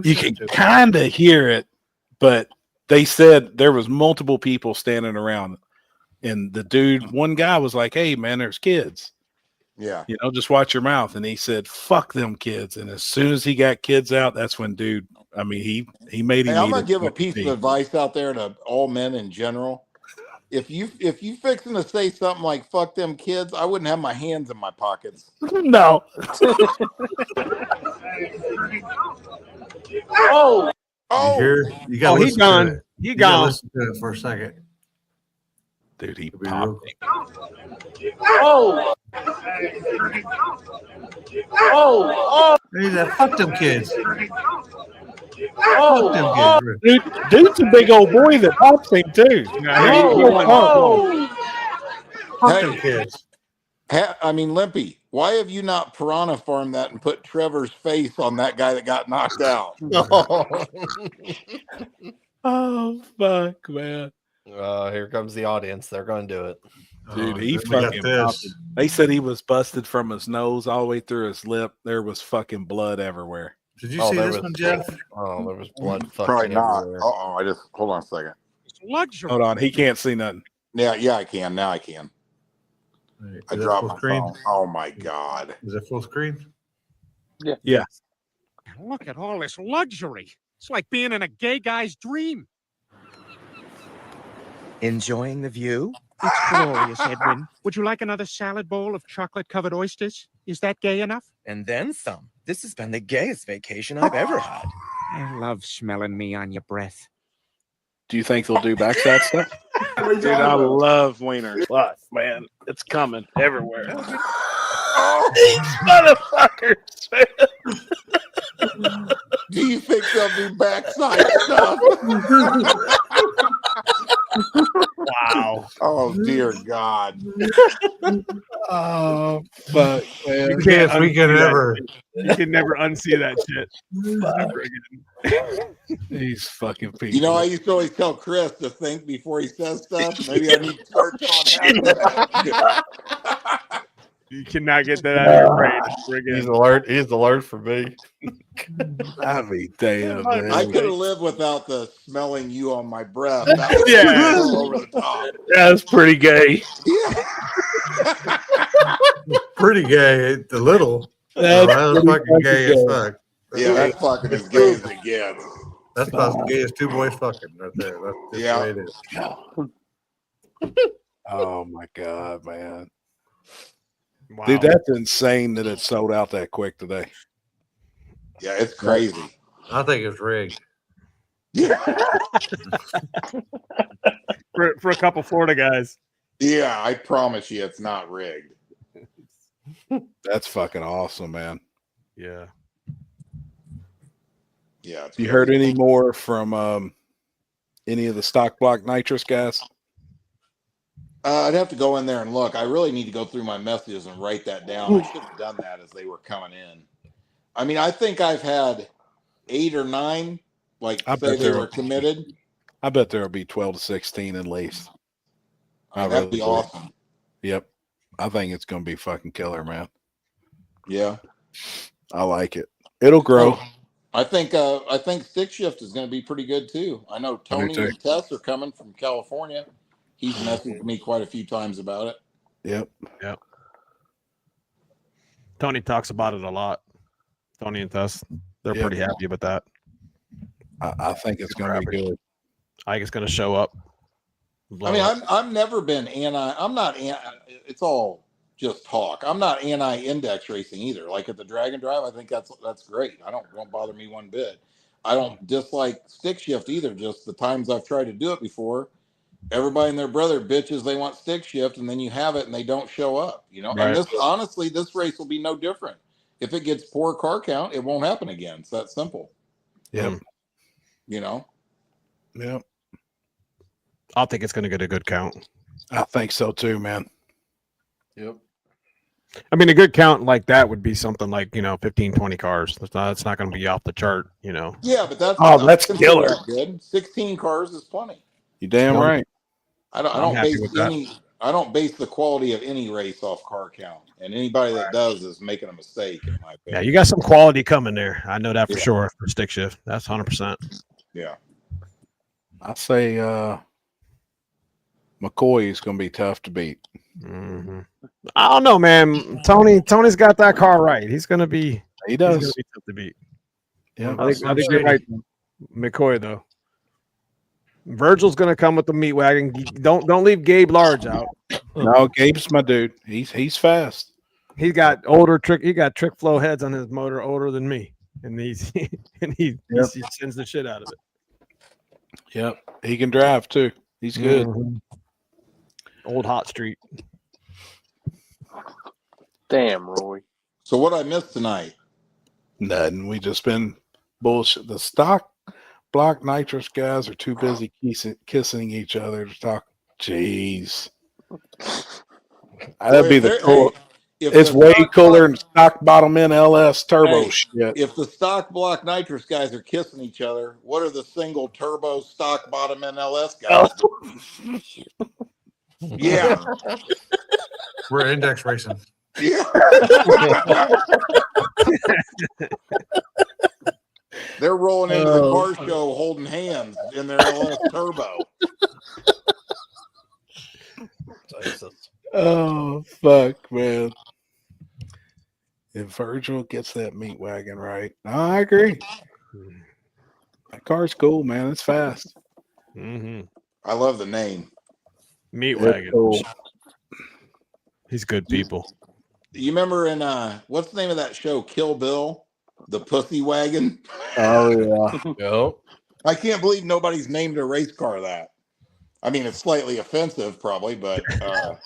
You can kind of hear it, but they said there was multiple people standing around, and the dude, one guy was like, "Hey, man, there's kids. Yeah, you know, just watch your mouth." And he said, "Fuck them kids." And as soon as he got kids out, that's when dude. I mean, he made him. Hey, I'm gonna give a piece of advice out there to all men in general. If you fixing to say something like "fuck them kids," I wouldn't have my hands in my pockets. No. Oh, You got. He gone. He gone. Listen to it for a second, dude. He popped. Oh. Oh. Hey, that fuck them kids. Oh. Fuck them kids. Dude's a big old boy that pops him too. Fuck them kids. I mean, Limpy, why have you not piranha farmed that and put Trevor's face on that guy that got knocked out? Oh fuck, man! Here comes the audience. They're going to do it, dude. He fucking popped it. They said he was busted from his nose all the way through his lip. There was fucking blood everywhere. Did you see this one, Jeff? Oh, there was blood. Probably not. Everywhere. I just hold on a second. Luxury. Hold on, he can't see nothing. Yeah, I can. Now I can. I dropped my phone. Oh my god! Is it full screen? Yeah. Look at all this luxury. It's like being in a gay guy's dream. Enjoying the view? It's glorious, Edwin. Would you like another salad bowl of chocolate-covered oysters? Is that gay enough? And then some. This has been the gayest vacation I've ever had. I love smelling me on your breath. Do you think they'll do backside stuff? Dude, I love wieners. Look, man, it's coming everywhere. These motherfuckers, man. Do you think they'll do backside stuff? Wow. Oh dear God. Oh fuck, man. You can never unsee that shit. Never again. These fucking people. You know, I used to always tell Chris to think before he says stuff. Maybe I need to start on that. You cannot get that out of your brain. He's alert. He's alert for me. I mean, damn, man. I could have lived without the smelling you on my breath. That was Yeah. all over the top. That's pretty gay. Pretty gay. A little. That's That was fucking gay as fuck. Yeah, that's fucking as gay as it gets. That's about as gay as two boys fucking right there. That's just Yeah. the way it is. Oh my god, man. Wow. Dude, that's insane that it sold out that quick today. Yeah, it's crazy. I think it's rigged. for a couple Florida guys. Yeah, I promise you it's not rigged. That's fucking awesome, man. Yeah. Yeah. It's You heard any more from any of the stock block nitrous guys? I'd have to go in there and look. I really need to go through my messages and write that down. I should have done that as they were coming in. I mean, I think I've had 8 or 9 like I say bet they there were were- committed. I bet there'll be 12 to 16 at least. That'd be awesome. Yep. I think it's going to be fucking killer, man. Yeah. I like it. It'll grow. I think stick shift is going to be pretty good too. I know Tony and Tess are coming from California. He's messaged me quite a few times about it. Yep. Tony talks about it a lot. Tony and Tess, they're pretty happy with that. I think it's going to be good. I think it's going to show up. I mean, I've never been it's all just talk. I'm not anti-index racing either. Like at the Dragon Drive, I think that's great. Won't bother me one bit. I don't dislike stick shift either. Just the times I've tried to do it before, everybody and their brother bitches they want stick shift, and then you have it and they don't show up. Right. And this race will be no different. If it gets poor car count, it won't happen again. It's that simple. Yep. Yep. I think it's going to get a good count. I think so too, man. Yep. I mean, a good count like that would be something like 15, 20 cars. It's not going to be off the chart, Yeah, but that's killer. Good. 16 cars is plenty. You damn right. I don't base the quality of any race off car count, and anybody that does is making a mistake, in my opinion. Yeah, you got some quality coming there. I know that for sure for stick shift. That's 100%. Yeah. I say McCoy is going to be tough to beat. Mm-hmm. I don't know, man. Tony's got that car right. He's going to be. He does. He's gonna be tough to beat. Yeah, I think you're right, McCoy though. Virgil's going to come with the meat wagon. Don't leave Gabe Large out. No, Gabe's my dude. He's fast. He got trick flow heads on his motor older than me, and he sends the shit out of it. Yep, he can drive too. He's good. Mm-hmm. Old Hot Street. Damn, Roy. So what I missed tonight? Nothing. We just been bullshit. The stock block nitrous guys are too busy kissing each other to talk. Jeez. That'd be the cool. It's way cooler than stock bottom end LS turbo shit. If the stock block nitrous guys are kissing each other, what are the single turbo stock bottom end LS guys doing? Yeah. We're index racing. Yeah. They're rolling into the car show holding hands in their LS turbo. Oh, fuck, man. If Virgil gets that meat wagon right. No, I agree. That car's cool, man. It's fast. Mm-hmm. I love the name. Meat wagon. Cool. He's good people. You remember in what's the name of that show, Kill Bill? The Pussy Wagon? Oh, yeah. Yep. I can't believe nobody's named a race car that. I mean, it's slightly offensive, probably, but I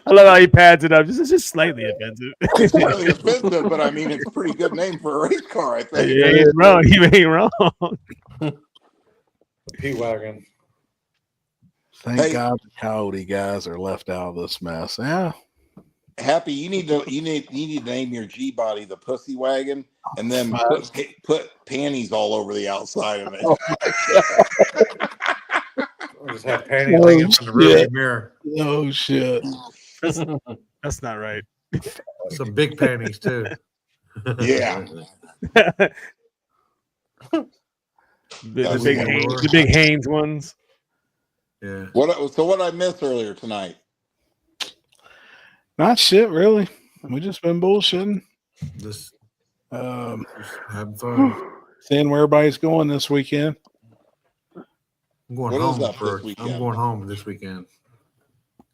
love how he pads it up. It's just slightly offensive. It's slightly offensive, but I mean, it's a pretty good name for a race car, I think. Yeah, he's wrong. He ain't wrong. P-Wagon. Thank God the Coyote guys are left out of this mess. Yeah. Happy, you need to name your G body the Pussy Wagon, and then put panties all over the outside of it. Or just have panties hanging up in the rearview mirror. Oh shit. That's not right. Some big panties too. Yeah. The big Haynes ones. Yeah. What I missed earlier tonight? Not shit, really. We just been bullshitting. Just having fun. Seeing where everybody's going this weekend. I'm going home first. I'm going home this weekend.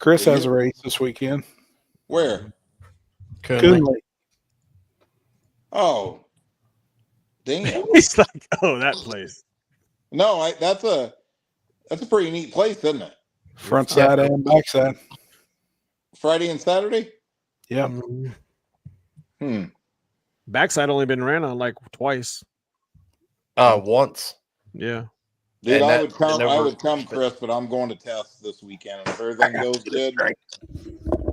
Chris has a race this weekend. Where? Coonley. Oh. Damn. He's like, oh, that place. No, that's a pretty neat place, isn't it? Front side and back side. Friday and Saturday? Yeah. Backside only been ran on like twice. Once. Yeah. Dude, I would come, Chris, but I'm going to test this weekend. And if everything goes good,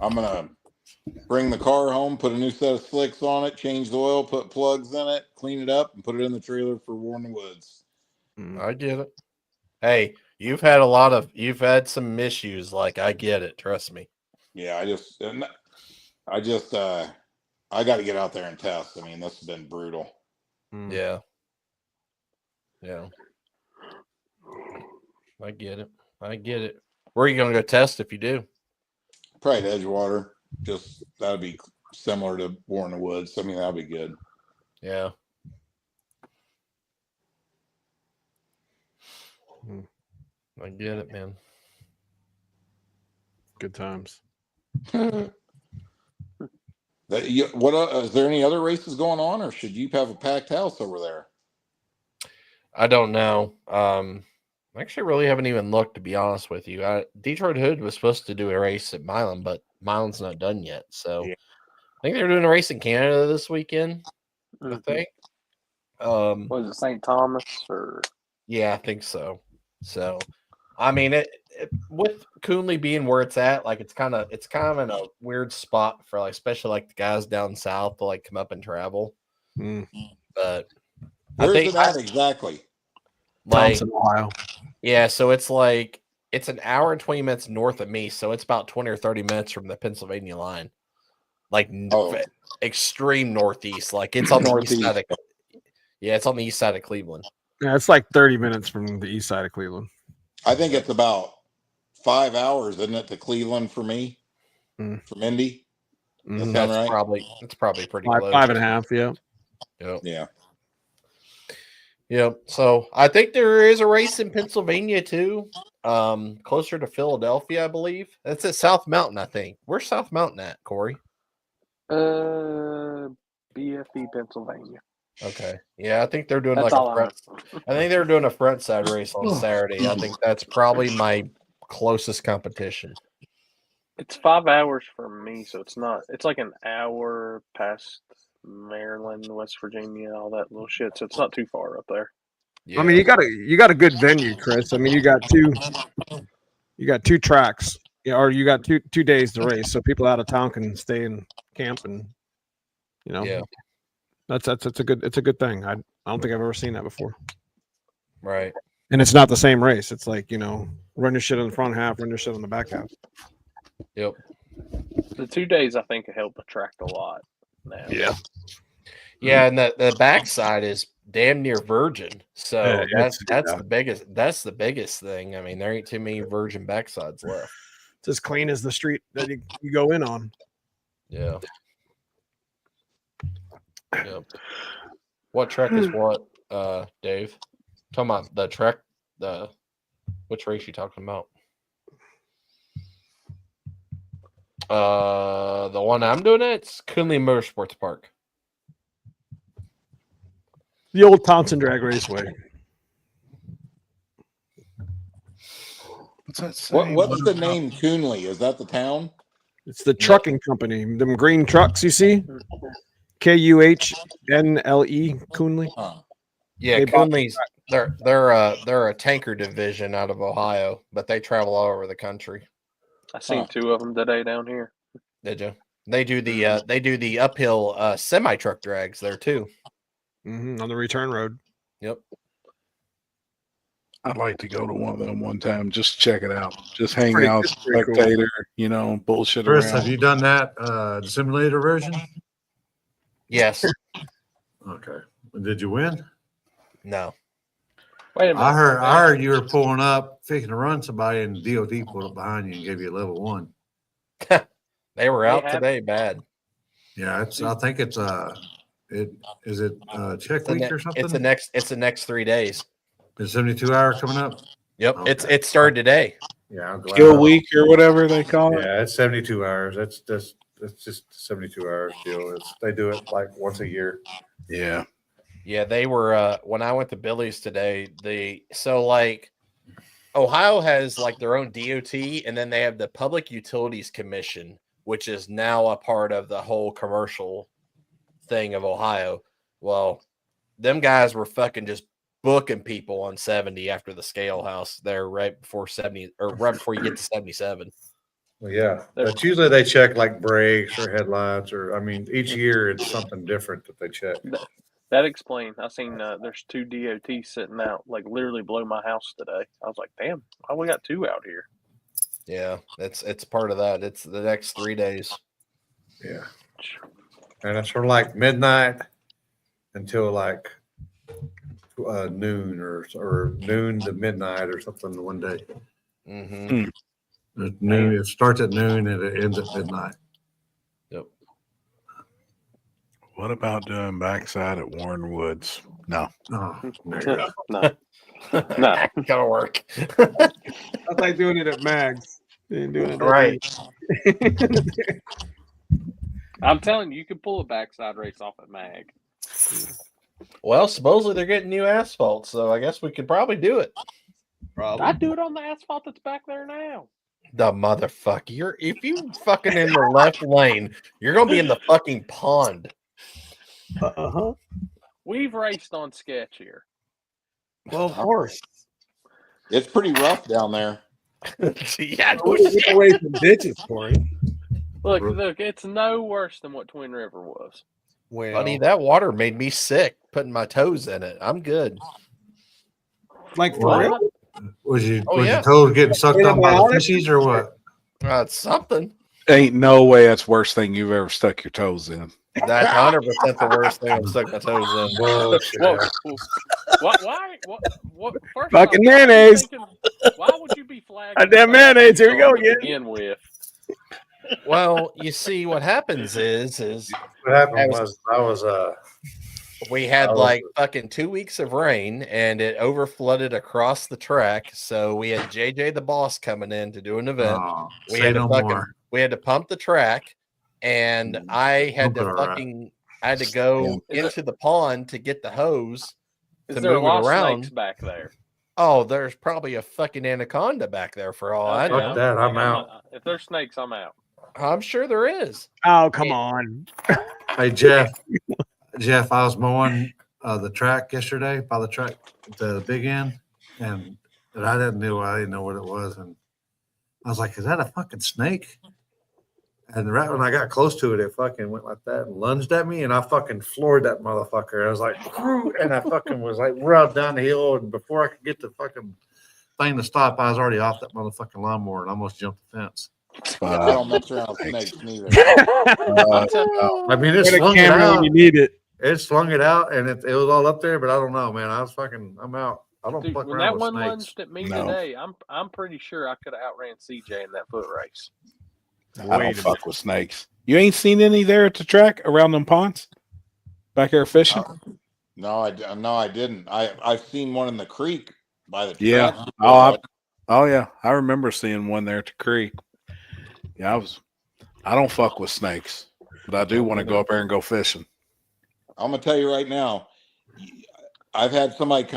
I'm gonna Bring the car home, put a new set of slicks on it, change the oil, put plugs in it, clean it up, and put it in the trailer for War in the Woods. I get it. Hey, you've had some issues. Like, I get it. Trust me. Yeah, I got to get out there and test. I mean, this has been brutal. Yeah. Yeah. I get it. Where are you going to go test if you do? Probably at Edgewater. Just that'd be similar to War in the Woods. I mean, that'd be good. Yeah. I get it, man. Good times. Is there any other races going on, or should you have a packed house over there? I don't know. I actually really haven't even looked, to be honest with you. Detroit Hood was supposed to do a race at Milan, but Milan's not done yet. So I think they're doing a race in Canada this weekend. I think. Was it St. Thomas or? Yeah, I think so. So, I mean, it with Coonley being where it's at, like it's kind of in a weird spot for like, especially like the guys down south to like come up and travel. But where's it at exactly? Like, Thompson, Ohio. Yeah, so it's like it's an hour and 20 minutes north of me, so it's about 20 or 30 minutes from the Pennsylvania line. Like extreme northeast. Like it's on the east side of, it's on the east side of Cleveland. Yeah, it's like 30 minutes from the east side of Cleveland. I think it's about 5 hours, isn't it, to Cleveland for me? From Indy? That's right? It's probably pretty close. 5.5, yeah. Yep. Yeah. Yep. So I think there is a race in Pennsylvania too. Closer to Philadelphia, I believe. That's at South Mountain, I think. Where's South Mountain at, Corey? BFE, Pennsylvania. Okay. Yeah, I think they're doing That's like all a front. I think they're doing a front side race on Saturday. I think that's probably my closest competition. It's 5 hours from me, so it's not. It's like an hour past Maryland, West Virginia, all that little shit. So it's not too far up there. Yeah. I mean, you got a good venue, Chris. I mean, you got two tracks, or you got two days to race, so people out of town can stay and camp, and that's a good thing. I don't think I've ever seen that before. Right. And it's not the same race. It's like, run your shit on the front half, run your shit on the back half. Yep. The 2 days, I think, help attract a lot now. Yeah. Yeah, and the backside is damn near virgin. So that's the biggest. That's the biggest thing. I mean, there ain't too many virgin backsides left. It's as clean as the street that you go in on. Yeah. Yep. What track is what, Dave? Talking about the track, which race you talking about? The one I'm doing it's Coonley Motorsports Park. The old Thompson Drag Raceway. What's that saying? What's the name Coonley? Is that the town? It's the trucking company. Them green trucks you see? Kuhnle. Coonley. Yeah, Coonley's they're a tanker division out of Ohio, but they travel all over the country. I seen 2 of them today down here. Did you? They do the uphill semi truck drags there too. On the return road. Yep. I'd like to go to one of them one time. Just check it out. Just hang Pretty- out, it's pretty cool. spectator, bullshit Chris, around. have you done that the simulator version? Yes. Okay. Did you win? No. Wait a minute. I heard you were pulling up, fixing to run somebody, and DOD pulled up behind you and gave you a level 1. They were out have- today bad. Yeah, I think it's check week or something? It's the next 3 days. Is 72 hour coming up? Yep. Okay. It started today. Yeah, I'm glad. Kill week or whatever they call it. Yeah, it's 72 hours. That's just 72 hours deal. They do it like once a year. Yeah. Yeah, they were when I went to Billy's today, Ohio has like their own DOT, and then they have the Public Utilities Commission, which is now a part of the whole commercial thing of Ohio. Well, them guys were fucking just booking people on 70 after the scale house there right before 70 or right before you get to 77. Well, yeah, They're- that's usually they check like brakes or headlights, or I mean, each year it's something different that they check. That explained. I seen there's 2 DOTs sitting out, like literally below my house today. I was like, damn, why we got 2 out here? Yeah, it's part of that. It's the next 3 days. Yeah, and it's from like midnight until like noon or noon to midnight or something one day. Mm-hmm. At noon, it starts at noon and it ends at midnight. Yep. What about doing backside at Warren Woods? No. Oh, no. No. Gotta work. That's like doing it at Mags. Doing it at Right. I'm telling you, you could pull a backside race off at Mag. Well, supposedly they're getting new asphalt, so I guess we could probably do it. Probably. I'd do it on the asphalt that's back there now. The motherfucker. If you fucking in the left lane, you're gonna be in the fucking pond. Uh-huh. We've raced on sketch here. Well, of course. It's pretty rough down there. Yeah, We get away from ditches for it. Look, it's no worse than what Twin River was. Well, buddy, that water made me sick putting my toes in it. I'm good. like for real? Was your yeah. toes getting sucked on by the fishies or what? It's something. Ain't no way that's worst thing you've ever stuck your toes in. That's 100% the worst thing I've stuck my toes in. Whoa. Why? What? First Fucking off, mayonnaise. Why would you be flagging? Damn mayonnaise. Here we go again. To begin with. Well, you see, what happens is What happened was we had like fucking 2 weeks of rain and it over flooded across the track. So we had JJ the boss coming in to do an event. We had to pump the track, and I had to go into the pond to get the hose to Is there a move lot it of around. snakes back there? Oh, there's probably a fucking anaconda back there for all I know. I'm out. If there's snakes, I'm out. I'm sure there is. Oh, come on. Hey, Jeff, I was mowing the track yesterday by the track, the big end, and I didn't know what it was. And I was like, is that a fucking snake? And right when I got close to it, it fucking went like that and lunged at me, and I fucking floored that motherfucker. I was like, and I fucking was like, we're out down the hill, and before I could get the fucking thing to stop, I was already off that motherfucking lawnmower and almost jumped the fence. I don't mess around with snakes neither. I mean, it slung it out when you need it. It slung it out, and it was all up there. But I don't know, man. I'm out. I don't fuck When around that with one snakes. lunged at me today, I'm pretty sure I could have outran CJ in that foot race. I don't fuck with snakes. You ain't seen any there at the track around them ponds? Back there fishing? No, I didn't. I've seen one in the creek by the track. Yeah. Oh yeah. I remember seeing one there at the creek. Yeah, I don't fuck with snakes, but I do want to go up there and go fishing. I'm gonna tell you right now, I've had somebody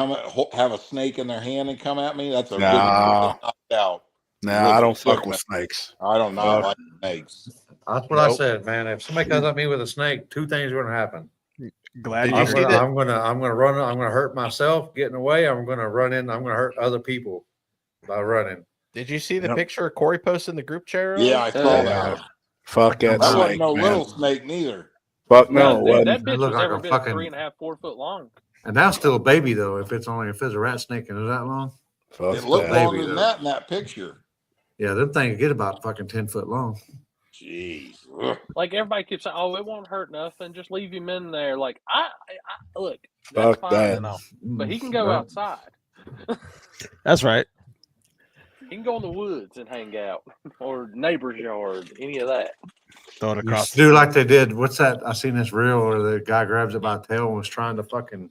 have a snake in their hand and come at me. That's a good knocked out. Nah, I don't fuck with snakes. I don't know like snakes. That's what I said, man. If somebody comes at me with a snake, 2 things are going to happen. Glad I'm gonna run. I'm gonna hurt myself getting away. I'm gonna run in. I'm gonna hurt other people by running. Did you see the picture Corey posted in the group chat? Yeah, I saw that. Fuck that That snake, wasn't no man. little snake neither. Fuck no. That bitch was like every a bit fucking- 3.5, 4 foot long. And that's still a baby though. If it's a rat snake and it's that long. It looked longer than that in that picture. Yeah, them things get about fucking 10 foot long. Jeez. Like everybody keeps saying, "Oh, it won't hurt nothing. Just leave him in there." Like I look, Fuck that's fine that. and all, but he can go outside. That's right. He can go in the woods and hang out, or neighbor's yard, any of that. Throw it across. Do like they did. What's that? I seen this reel where the guy grabs it by the tail and was trying to fucking,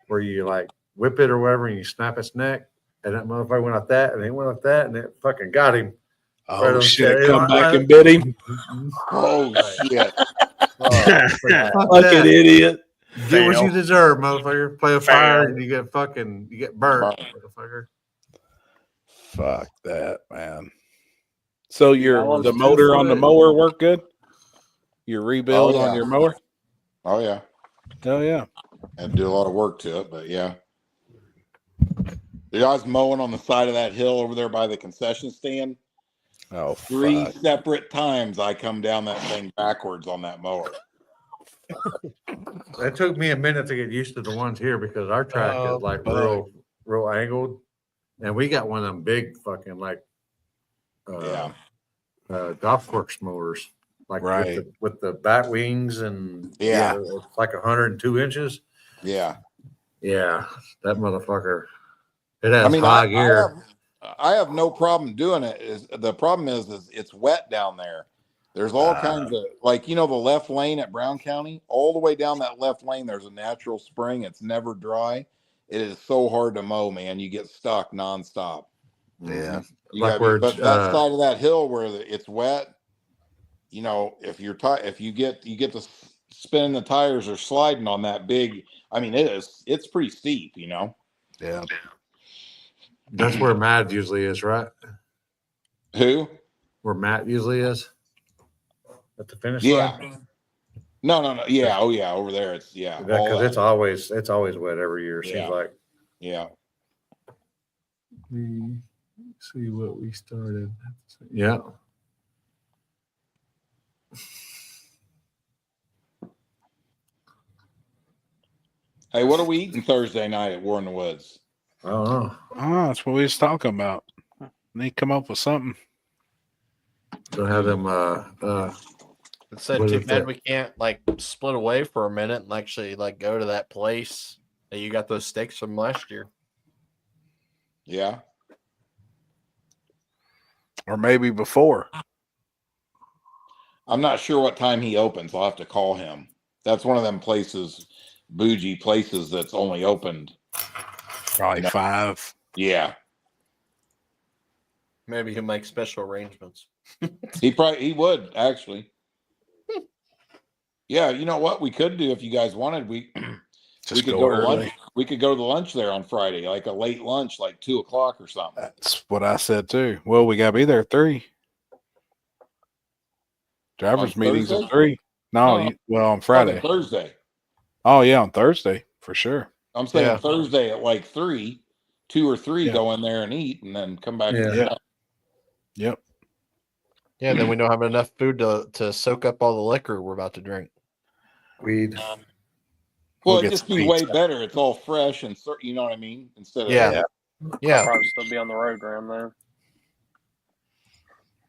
where you like whip it or whatever and you snap its neck. And that motherfucker went like that and he went like that and it fucking got him. Oh, shit. Come back and bit him. Oh, shit. Fucking idiot. Get what you deserve, motherfucker. Play a fire and you get burnt, motherfucker. Fuck that, man. So was the 2 motor on the foot. mower work good? Your rebuild Oh, yeah. on your mower? Oh yeah. Hell yeah. And do a lot of work to it, but yeah. I was mowing on the side of that hill over there by the concession stand. Oh, 3 fuck. separate times I come down that thing backwards on that mower. It took me a minute to get used to the ones here because our track Oh, is like fuck. real angled, and we got one of them big fucking like golf course mowers, like Right. with the bat wings and Yeah. it's like 102 inches. Yeah. Yeah, that motherfucker. It has I mean, high gear. I have no problem doing it. The problem is it's wet down there. There's all kinds of, like, you know, the left lane at Brown County, all the way down that left lane, there's a natural spring. It's never dry. It is so hard to mow, man. You get stuck nonstop. Yeah. But that side of that hill where it's wet, you know, if you get to spinning the tires or sliding on that big, I mean, it's pretty steep, you know. Yeah. That's where Matt usually is, right? Who? Where Matt usually is at the finish Yeah. line. No. Yeah. Oh, yeah. Over there. It's because it's always wet every year. Seems like. Yeah. See what we started. Yeah. Hey, what are we eating Thursday night at War in the Woods? I don't know. Oh, that's what we was talking about. They come up with something. Don't have them. It's so too bad we can't like split away for a minute and actually like go to that place that you got those steaks from last year. Yeah. Or maybe before. I'm not sure what time he opens. I'll have to call him. That's one of them places, bougie places that's only opened probably 5. Yeah. Maybe he'll make special arrangements. He would actually. Yeah, you know what we could do if you guys wanted, we could go to lunch. We could go to lunch there on Friday, like a late lunch, like 2:00 or something. That's what I said too. Well, we gotta be there at 3. Drivers meetings at 3. No, on Friday. Thursday. Oh yeah, on Thursday for sure. I'm saying Thursday at like 3, 2 or 3, go in there and eat, and then come back. Yeah. Yep. Yeah, then we don't have enough food to soak up all the liquor we're about to drink. Weed. Well, it'd just be way better. It's all fresh and you know what I mean? Instead of yeah. I'll probably still be on the road around there.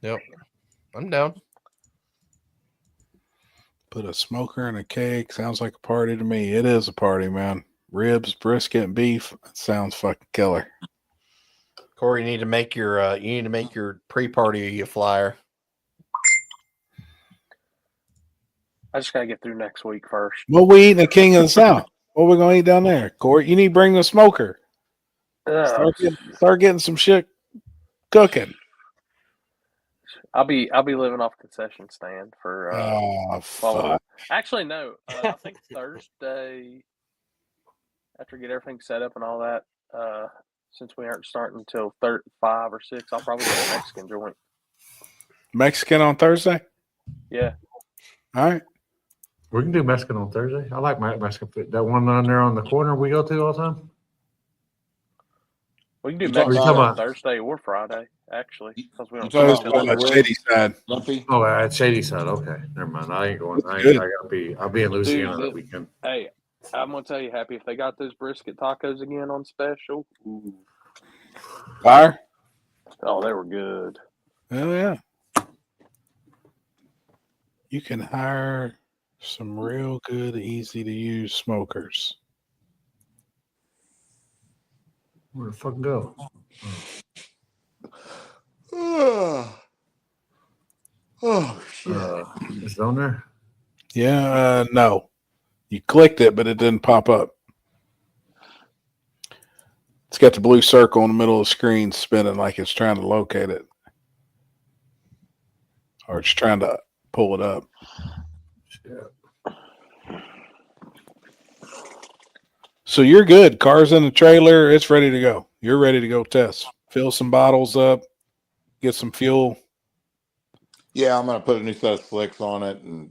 Yep. I'm down. Put a smoker in a cake. Sounds like a party to me. It is a party, man. Ribs, brisket, and beef. It sounds fucking killer. Corey, you need to make your pre-party flyer. I just gotta get through next week first. What we eating at King of the South? What we gonna eat down there? Corey, you need to bring the smoker. Start getting some shit cooking. I'll be living off concession stand for fuck. Actually no. I think Thursday after get everything set up and all that, since we aren't starting until 5 or 6, I'll probably go to a Mexican joint. Mexican on Thursday? Yeah. All right. We can do Mexican on Thursday. I like Mexican food. That one on there on the corner we go to all the time. We can do Mexican on Thursday or Friday, actually. Because we don't Shady Side. Oh, at Shady Side. Okay, never mind. I ain't going. I'll be in Louisiana that weekend. Hey, I'm gonna tell you, Happy, if they got those brisket tacos again on special, ooh. Fire? Oh, they were good. Hell yeah. You can hire some real good, easy to use smokers. Where the fuck go? Oh shit! Is it on there? Yeah, no. You clicked it, but it didn't pop up. It's got the blue circle in the middle of the screen spinning like it's trying to locate it. Or it's trying to pull it up. So you're good. Car's in the trailer. It's ready to go. You're ready to go test. Fill some bottles up. Get some fuel. Yeah, I'm going to put a new set of slicks on it and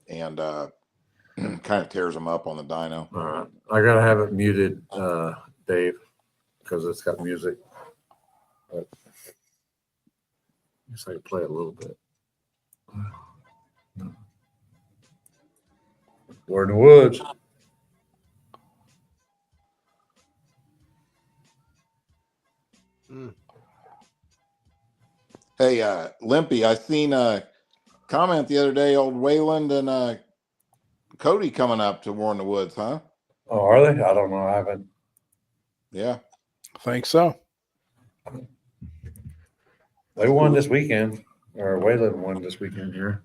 kind of tears them up on the dyno. All right. I got to have it muted, Dave, because it's got music. But Guess I can play it a little bit. We're in the woods. Hey, Limpy, I seen a comment the other day, old Wayland and Cody coming up to War in the Woods, huh? Oh, are they? I don't know. I haven't. Yeah. I think so. They won this weekend, or Wayland won this weekend here.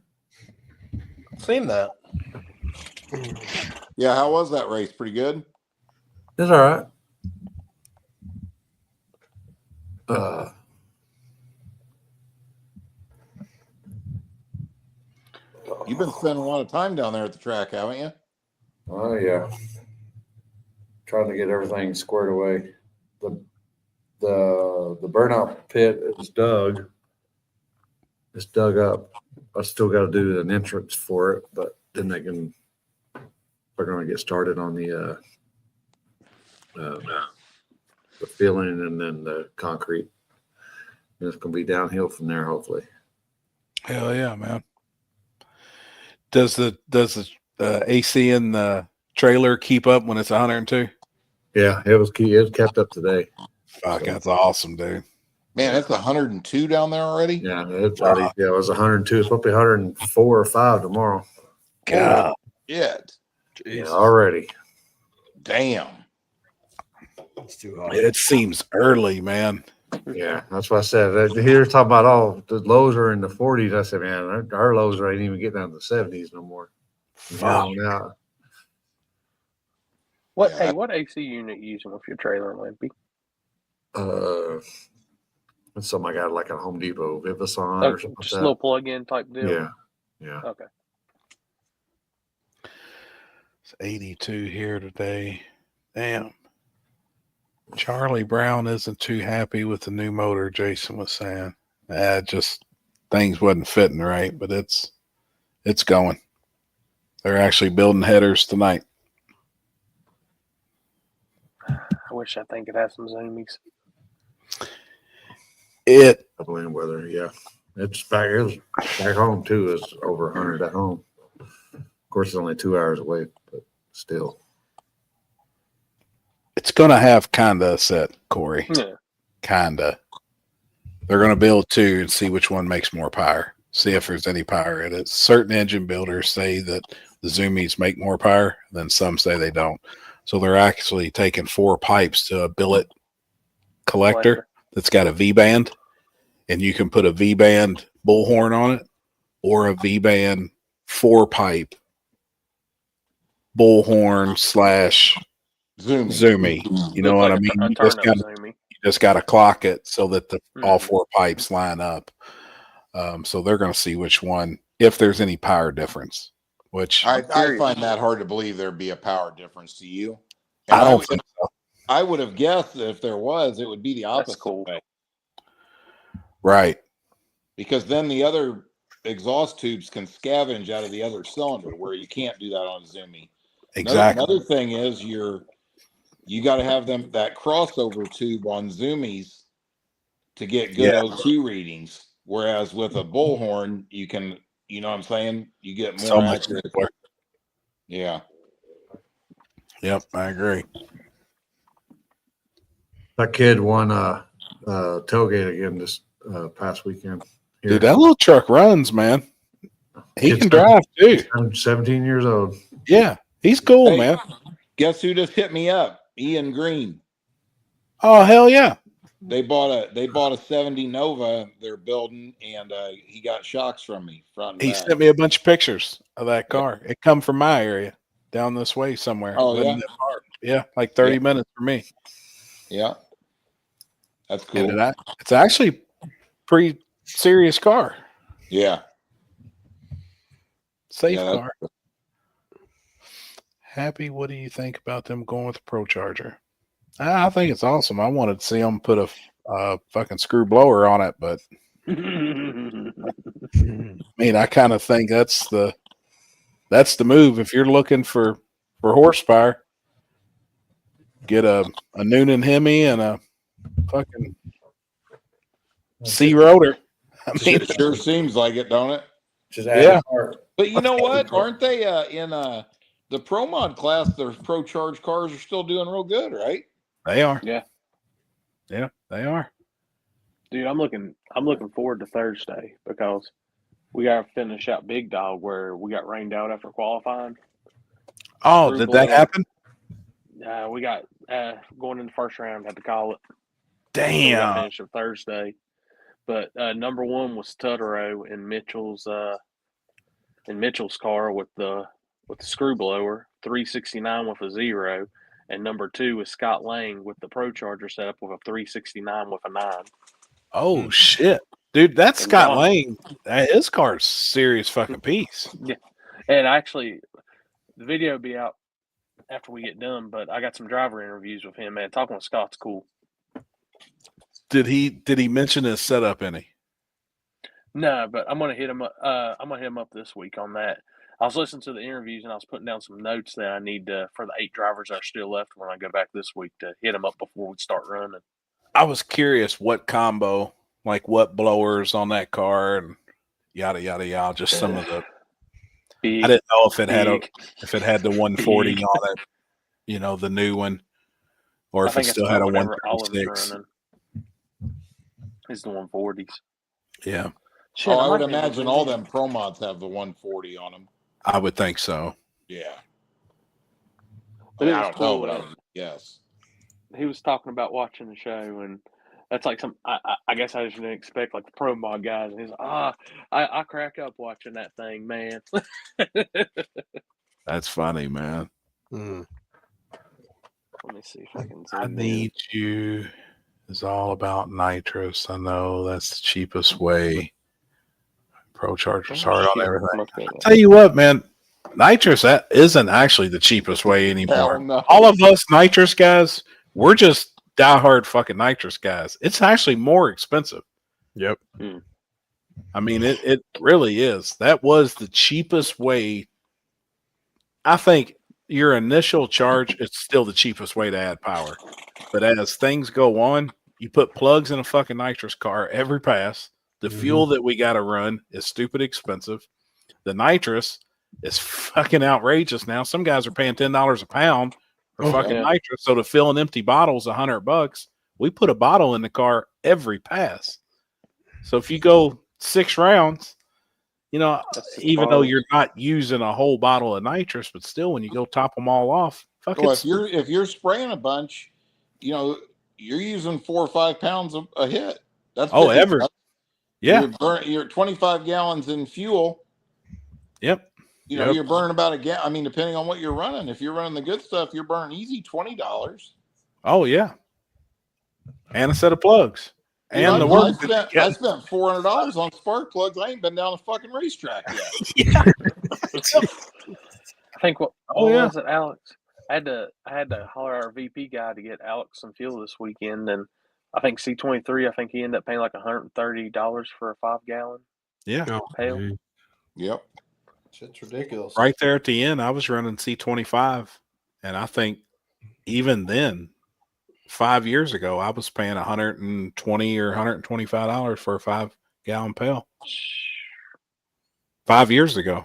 Seen that. Yeah, how was that race? Pretty good? It's all right. You've been spending a lot of time down there at the track, haven't you? Oh, yeah. Trying to get everything squared away. The burnout pit is dug. It's dug up. I still got to do an entrance for it, but then they're going to get started on the filling and then the concrete. And it's going to be downhill from there, hopefully. Hell yeah, man. Does the AC in the trailer keep up when it's 102? Yeah, it was kept up today. Fuck, that's awesome, dude. Man, it's 102 down there already? Yeah, it's already, it was 102. It's supposed to be 104 or 5 tomorrow. God. Yeah. Yeah, already. Damn. It's too hot. It seems early, man. Yeah, that's what I said. Here talking about all the lows are in the 40s. I said, man, our lows ain't even getting down to the 70s no more. Fuck. What AC unit you using with your trailer, Limpy? That's something I got like at Home Depot, Vivison or something. Just a little plug-in type deal. Yeah, yeah. Okay. It's 82 here today. Damn. Charlie Brown isn't too happy with the new motor, Jason was saying. Just things wasn't fitting right, but it's going. They're actually building headers tonight. I wish that thing could have some zoomies. Blame weather, yeah. It was back home too. It's over 100 at home. Of course, it's only 2 hours away, but still. It's going to have kind of a set, Corey. Yeah. Kind of. They're going to build two and see which one makes more power. See if there's any power in it. Certain engine builders say that the zoomies make more power, then some say they don't. So they're actually taking 4 pipes to a billet collector that's got a V-band, and you can put a V-band bullhorn on it or a V-band 4-pipe bullhorn / zoomy. You know what I mean? You just got to clock it so that all 4 pipes line up. So they're going to see which one, if there's any power difference. Which I find that hard to believe there'd be a power difference to you. And I don't think so. I would have guessed that if there was, it would be the opposite way. Right. Because then the other exhaust tubes can scavenge out of the other cylinder, where you can't do that on Zoomy. Exactly. Another thing is you got to have that crossover tube on Zoomies to get good O2 readings. Whereas with a bullhorn, you can, you know what I'm saying? You get more accurate. Yeah. Yep, I agree. That kid won tailgate again this past weekend. Here. Dude, that little truck runs, man. He can drive too. I'm 17 years old. Yeah, he's cool, man. Guess who just hit me up? Ian Green. Oh, hell yeah. They bought a 70 Nova they're building, and he got shocks from me front and He back. sent me a bunch of pictures of that car. It come from my area down this way somewhere. Oh, Wasn't yeah? that far. Yeah, like 30 minutes for me. Yeah. That's cool. And it's actually a pretty serious car. Yeah. Safe car. Happy, what do you think about them going with the Pro Charger? I think it's awesome. I wanted to see them put a fucking screw blower on it, but I mean, I kind of think that's the move. If you're looking for horsepower, get a Noonan Hemi and a fucking C rotor. I mean, It sure seems like it, don't it? Just Yeah. But you know what? Aren't they in the Pro Mod class? Their Pro Charge cars are still doing real good, right? They are. Yeah. Yeah, they are. Dude, I'm looking forward to Thursday because we got to finish out Big Dog where we got rained out after qualifying. Oh, Screw did that blow. happen? We got going in the first round, had to call it. So we Damn. got finished on Thursday. But number one was Tutterow in Mitchell's car with the screw blower, 369 with a 0, and number two was Scott Lang with the Pro Charger setup with a 369 with a 9. Oh shit, dude, that's And Scott Don- Lang. His car's serious fucking piece. Yeah, and actually, the video will be out after we get done. But I got some driver interviews with him. Man, talking with Scott's cool. Did he mention his setup any? No, but I'm gonna hit him up. I'm gonna hit him up this week on that. I was listening to the interviews and I was putting down some notes that I need for the 8 drivers that are still left when I go back this week to hit them up before we start running. I was curious what combo, like what blowers on that car and yada yada yada. Just some of the. Big, I didn't know if it had the 140 big. on it, you know, the new one, or I if it think still it's had a whatever Oliver's 136. running. It's the 140s. Yeah. Shit, I would might be able to imagine do all that. them Pro Mods have the 140 on them. I would think so. Yeah. But I it mean, was I don't know, cool, but I man. would guess. He was talking about watching the show, and that's like some. I guess I just didn't expect like the pro mod guys. And he's like, I crack up watching that thing, man. That's funny, man. Let me see if I can. Zoom I in. Need You is all about nitrous. I know that's the cheapest way. Pro Charger's hard on shit. everything. Must be I'll tell you what, man, nitrous that isn't actually the cheapest way anymore. Hell no. All of us nitrous guys, we're just diehard fucking nitrous guys. It's actually more expensive. Yep. I mean, it really is. That was the cheapest way. I think your initial charge, it's still the cheapest way to add power. But as things go on, you put plugs in a fucking nitrous car every pass. The fuel that we got to run is stupid expensive. The nitrous is fucking outrageous now. Some guys are paying $10 a pound for fucking nitrous. So to fill an empty bottle is $100. We put a bottle in the car every pass. So if you go 6 rounds, you know, even though you're not using a whole bottle of nitrous, but still, when you go top them all off, Well, if you're spraying a bunch, you know, you're using 4 or 5 pounds a hit. That's ever. Yeah, you're 25 gallons in fuel. Yep. You know, you're burning about a gallon. I mean, depending on what you're running. If you're running the good stuff, you're burning easy $20. Oh yeah, and a set of plugs. And the I work. spent $400 on spark plugs. I ain't been down a fucking racetrack yet. Yeah. I think what yeah. was it, Alex? I had to holler at our VP guy to get Alex some fuel this weekend, and I think C23. I think he ended up paying like $130 for a 5-gallon. Yeah. Pail. Yep. Shit's ridiculous. Right there at the end, I was running C25, and I think even then, 5 years ago, I was paying $120 or $125 for a 5-gallon pail. 5 years ago.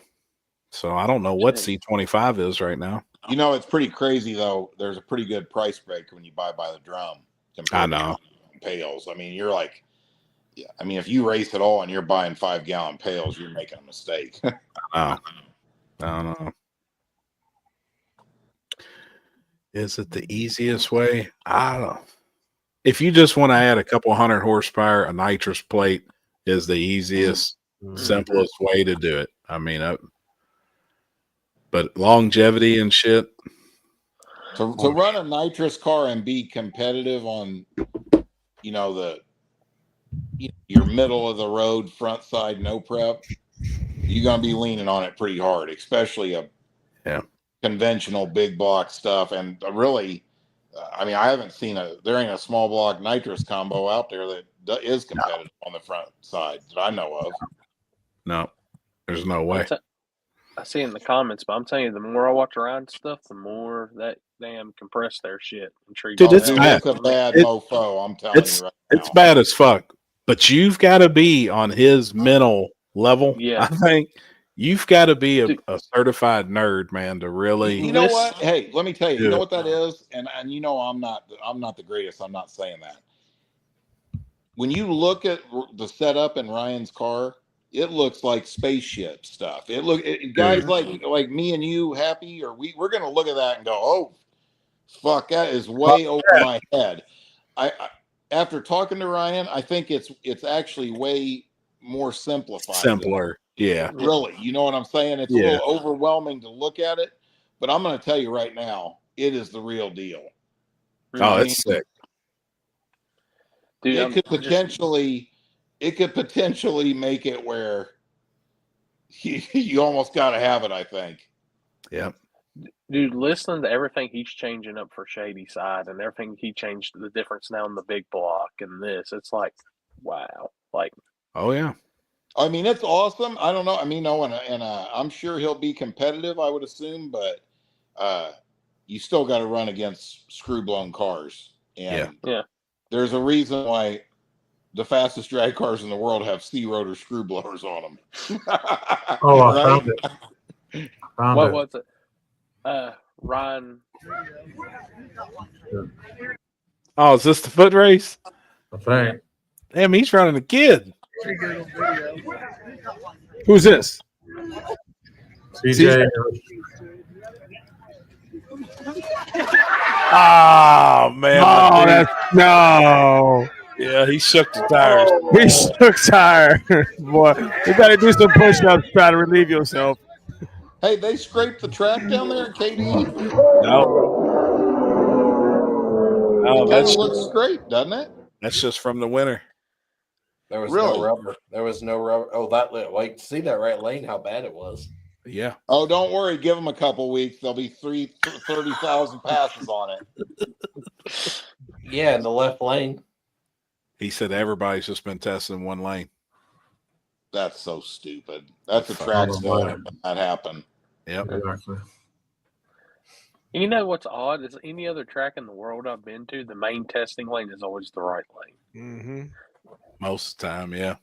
So I don't know what C25 is right now. You know, it's pretty crazy though. There's a pretty good price break when you buy by the drum. I know. Pails. I mean, you're like, yeah. I mean, if you race at all and you're buying 5-gallon pails, you're making a mistake. I don't know. Is it the easiest way? I don't know. If you just want to add a couple 100 horsepower, a nitrous plate is the easiest, simplest way to do it. I mean, but longevity and shit. To run a nitrous car and be competitive on, you know, your middle of the road, front side, no prep, you're going to be leaning on it pretty hard, especially a conventional big block stuff. And really, I mean, I haven't seen there ain't a small block nitrous combo out there that is competitive on the front side that I know of. No, there's no way. I see in the comments, but I'm telling you, the more I watch around stuff, the more that damn compress their shit. Dude, it's bad. It's a bad mofo. I'm telling you right now. It's bad as fuck. But you've got to be on his mental level. Yeah. I think you've got to be a certified nerd, man, to really. You know what? Hey, let me tell you. You know Yeah. what that is, and you know I'm not the greatest. I'm not saying that. When you look at the setup in Ryan's car, it looks like spaceship stuff. Guys like me and you, Happy, or we're gonna look at that and go, oh, fuck, that is way over my head. I after talking to Ryan, I think it's actually way more simplified. Simpler. Yeah. Really, you know what I'm saying? It's a little overwhelming to look at it, but I'm going to tell you right now, it is the real deal. Oh, it's sick. Dude, it could potentially make it where you almost got to have it, I think. Yeah. Dude, listening to everything he's changing up for Shady Side and everything he changed, the difference now in the big block and this, it's like, wow. Like, oh yeah. I mean, it's awesome. I don't know. I mean, no, and I'm sure he'll be competitive, I would assume, but you still got to run against screw blown cars. And yeah. There's a reason why the fastest drag cars in the world have C rotor screw blowers on them. Oh, I found it. What was it? Ryan. Oh, is this the foot race? I think. Damn, he's running a kid. Who's this? CJ. Oh man! Oh, no. Yeah, he shook the tires. He shook tire. Boy, you got to do some push-ups to try to relieve yourself. Hey, they scraped the track down there at KD. No, that looks great, doesn't it? That's just from the winter. There was Really? no rubber. There was no rubber. Oh, that like see that right lane? How bad it was. Yeah. Oh, don't worry. Give them a couple weeks. There'll be 30,000 passes on it. Yeah, in the left lane. He said everybody's just been testing one lane. That's so stupid. That's a track sport. That happened. Yep. Exactly. You know what's odd is any other track in the world I've been to, the main testing lane is always the right lane. Mm-hmm. Most of the time, yeah.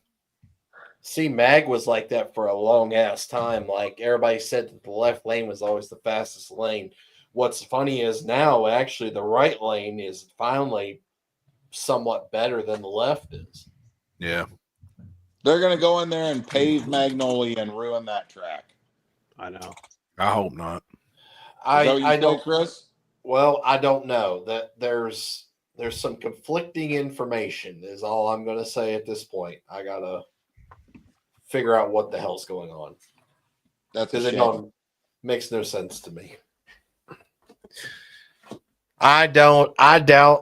See, Mag was like that for a long ass time. Like everybody said that the left lane was always the fastest lane. What's funny is now actually the right lane is finally somewhat better than the left is. Yeah. They're going to go in there and pave Magnolia and ruin that track. I know. I hope not. I don't, Chris. Well, I don't know. That there's some conflicting information is all I'm going to say at this point. I gotta figure out what the hell's going on. That's because it makes no sense to me. I doubt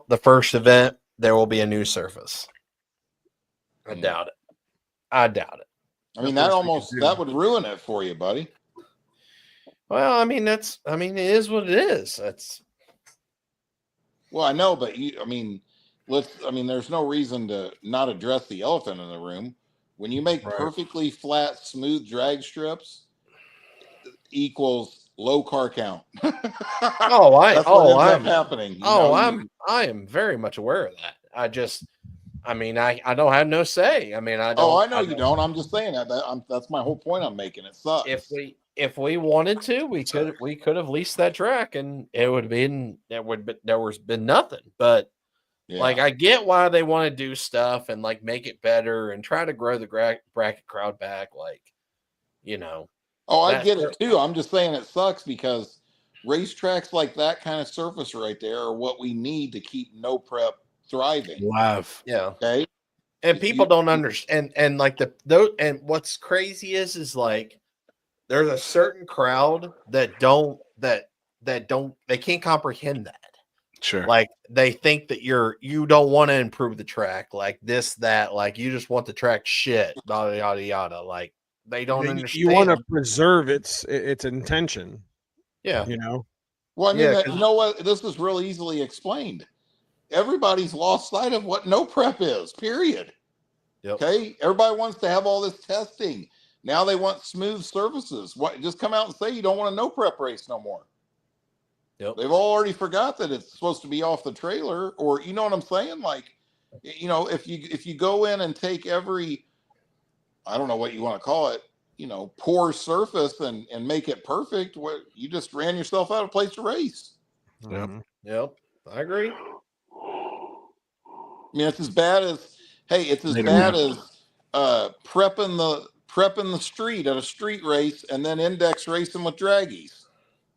the first event there will be a new surface. I doubt it. I mean, that would ruin it for you, buddy. Well, I mean, it is what it is. Well, I know, but there's no reason to not address the elephant in the room. When you make perfectly flat, smooth drag strips equals low car count. I am very much aware of that. I don't have no say. I mean, I don't. Oh, I know you don't. I'm just saying that's my whole point I'm making. It sucks. If we wanted to, we could have leased that track, and there would been nothing. But like, I get why they want to do stuff and like make it better and try to grow the bracket crowd back. Like, you know. Oh, I get it too. I'm just saying it sucks because racetracks like that kind of surface right there are what we need to keep no prep thriving. Live. Yeah. Okay. And people don't understand. And like and what's crazy is like there's a certain crowd that they can't comprehend that. Sure. Like they think that you don't want to improve the track, like this, that, like you just want the track shit, yada yada yada. Like they don't understand. You want to preserve its intention. Yeah. You know. Well, I mean, you know what? This is real easily explained. Everybody's lost sight of what no prep is, period. Yep. Okay. Everybody wants to have all this testing. Now they want smooth surfaces. What? Just come out and say you don't want a no prep race no more. Yep. They've already forgot that it's supposed to be off the trailer, or you know what I'm saying? Like, You know, if you go in and take every, I don't know what you want to call it, you know, poor surface and make it perfect, what you just ran yourself out of place to race. Yep. I agree. I mean, it's as bad as, hey, it's as Later, bad man. as prepping the street at a street race and then index racing with draggies.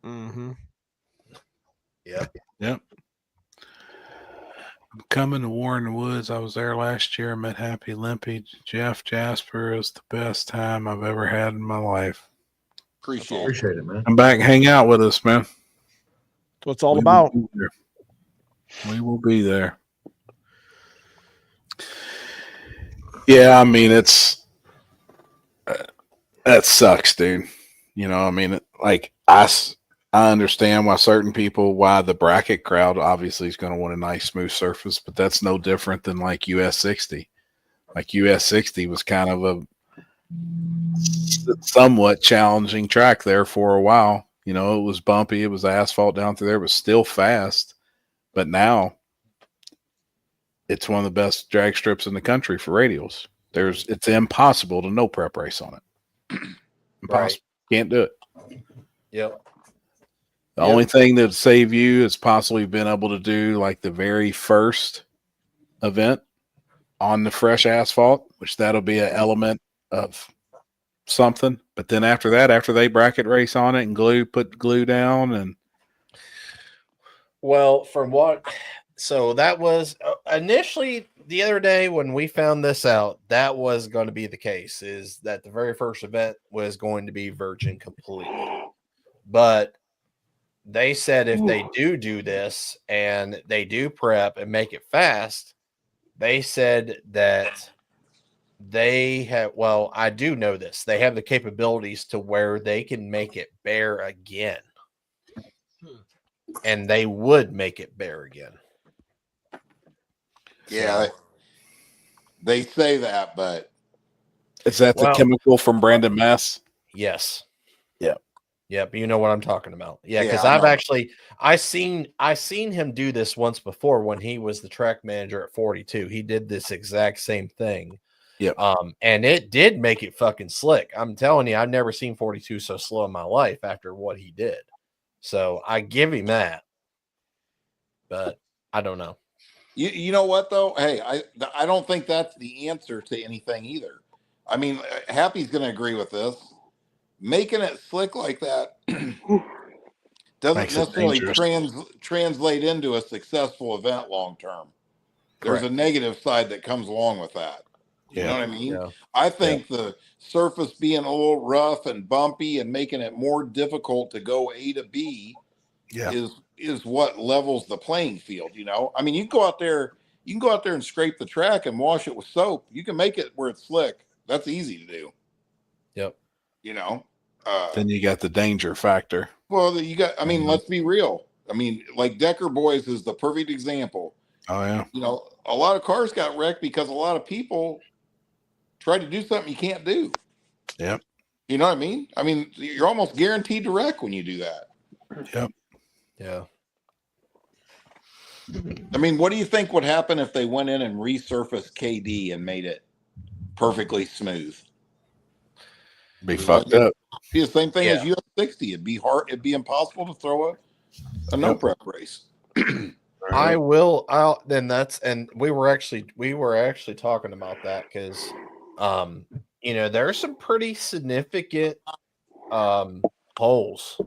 Mm-hmm. Yep. Yep. I'm coming to Warren Woods. I was there last year. Met Happy Limpy. Jeff Jasper is the best time I've ever had in my life. Appreciate it, man. Come back and hang out with us, man. That's what it's all We about. will be there. We will be there. Yeah, I mean, it's that sucks, dude. You know, I mean, like I understand why certain people, why the bracket crowd obviously is going to want a nice smooth surface, but that's no different than like US 60. Like US 60 was kind of a somewhat challenging track there for a while. You know, it was bumpy, it was asphalt down through there, it was still fast, but now it's one of the best drag strips in the country for radials. It's impossible to no prep race on it. Impossible. Right. Can't do it. Yep. The only thing that would save you is possibly being able to do like the very first event on the fresh asphalt, which that'll be an element of something. But then after that, after they bracket race on it and put glue down and. Well, so that was initially the other day when we found this out, that was going to be the case, is that the very first event was going to be virgin completely. But they said if they do this and they do prep and make it fast, they said that they have, well, I do know this, they have the capabilities to where they can make it bare again. And they would make it bare again. Yeah, they say that, but is that the chemical from Brandon Mass? Yes. Yep. Yep. You know what I'm talking about. Yeah, because I seen him do this once before when he was the track manager at 42. He did this exact same thing. Yep. And it did make it fucking slick. I'm telling you, I've never seen 42 so slow in my life after what he did. So I give him that. But I don't know. You know what though? Hey, I don't think that's the answer to anything either. I mean, Happy's going to agree with this. Making it slick like that doesn't necessarily translate into a successful event long term. There's a negative side that comes along with that. You know what I mean? Yeah. I think the surface being a little rough and bumpy and making it more difficult to go A to B is what levels the playing field. You know, I mean, you can go out there and scrape the track and wash it with soap. You can make it where it's slick. That's easy to do. Yep. You know, then you got the danger factor. Well, you got, I mean, let's be real. I mean, like Decker Boys is the perfect example. Oh yeah. You know, a lot of cars got wrecked because a lot of people tried to do something you can't do. Yep. You know what I mean? I mean, you're almost guaranteed to wreck when you do that. Yep. Yeah. I mean, what do you think would happen if they went in and resurfaced KD and made it perfectly smooth? Be fucked up. Be the same thing as US 60. It'd be hard. It'd be impossible to throw a no prep race. And we were actually talking about that because, you know, there are some pretty significant holes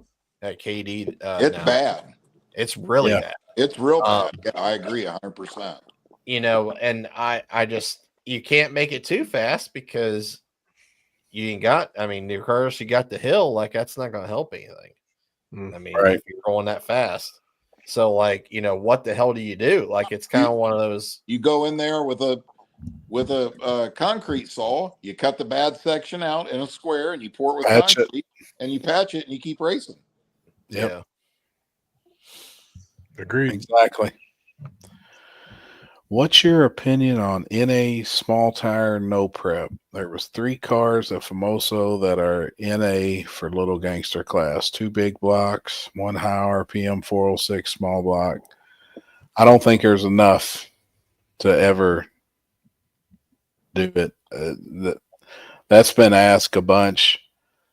at KD. It's bad. It's really bad. It's real bad. Yeah, I agree 100%. You know, and I just, you can't make it too fast because you ain't got, I mean, of course you got the hill, like that's not going to help anything. I mean, if you're going that fast. So like, you know, what the hell do you do? Like, it's kind of one of those, you go in there with a concrete saw, you cut the bad section out in a square and you pour it with concrete and you patch it and you keep racing. Yep. Yeah. Agreed. Exactly. What's your opinion on NA small tire no prep? There was 3 cars at Famoso that are NA for little gangster class, 2 big blocks, 1 high RPM 406 small block. I don't think there's enough to ever do it. That's been asked a bunch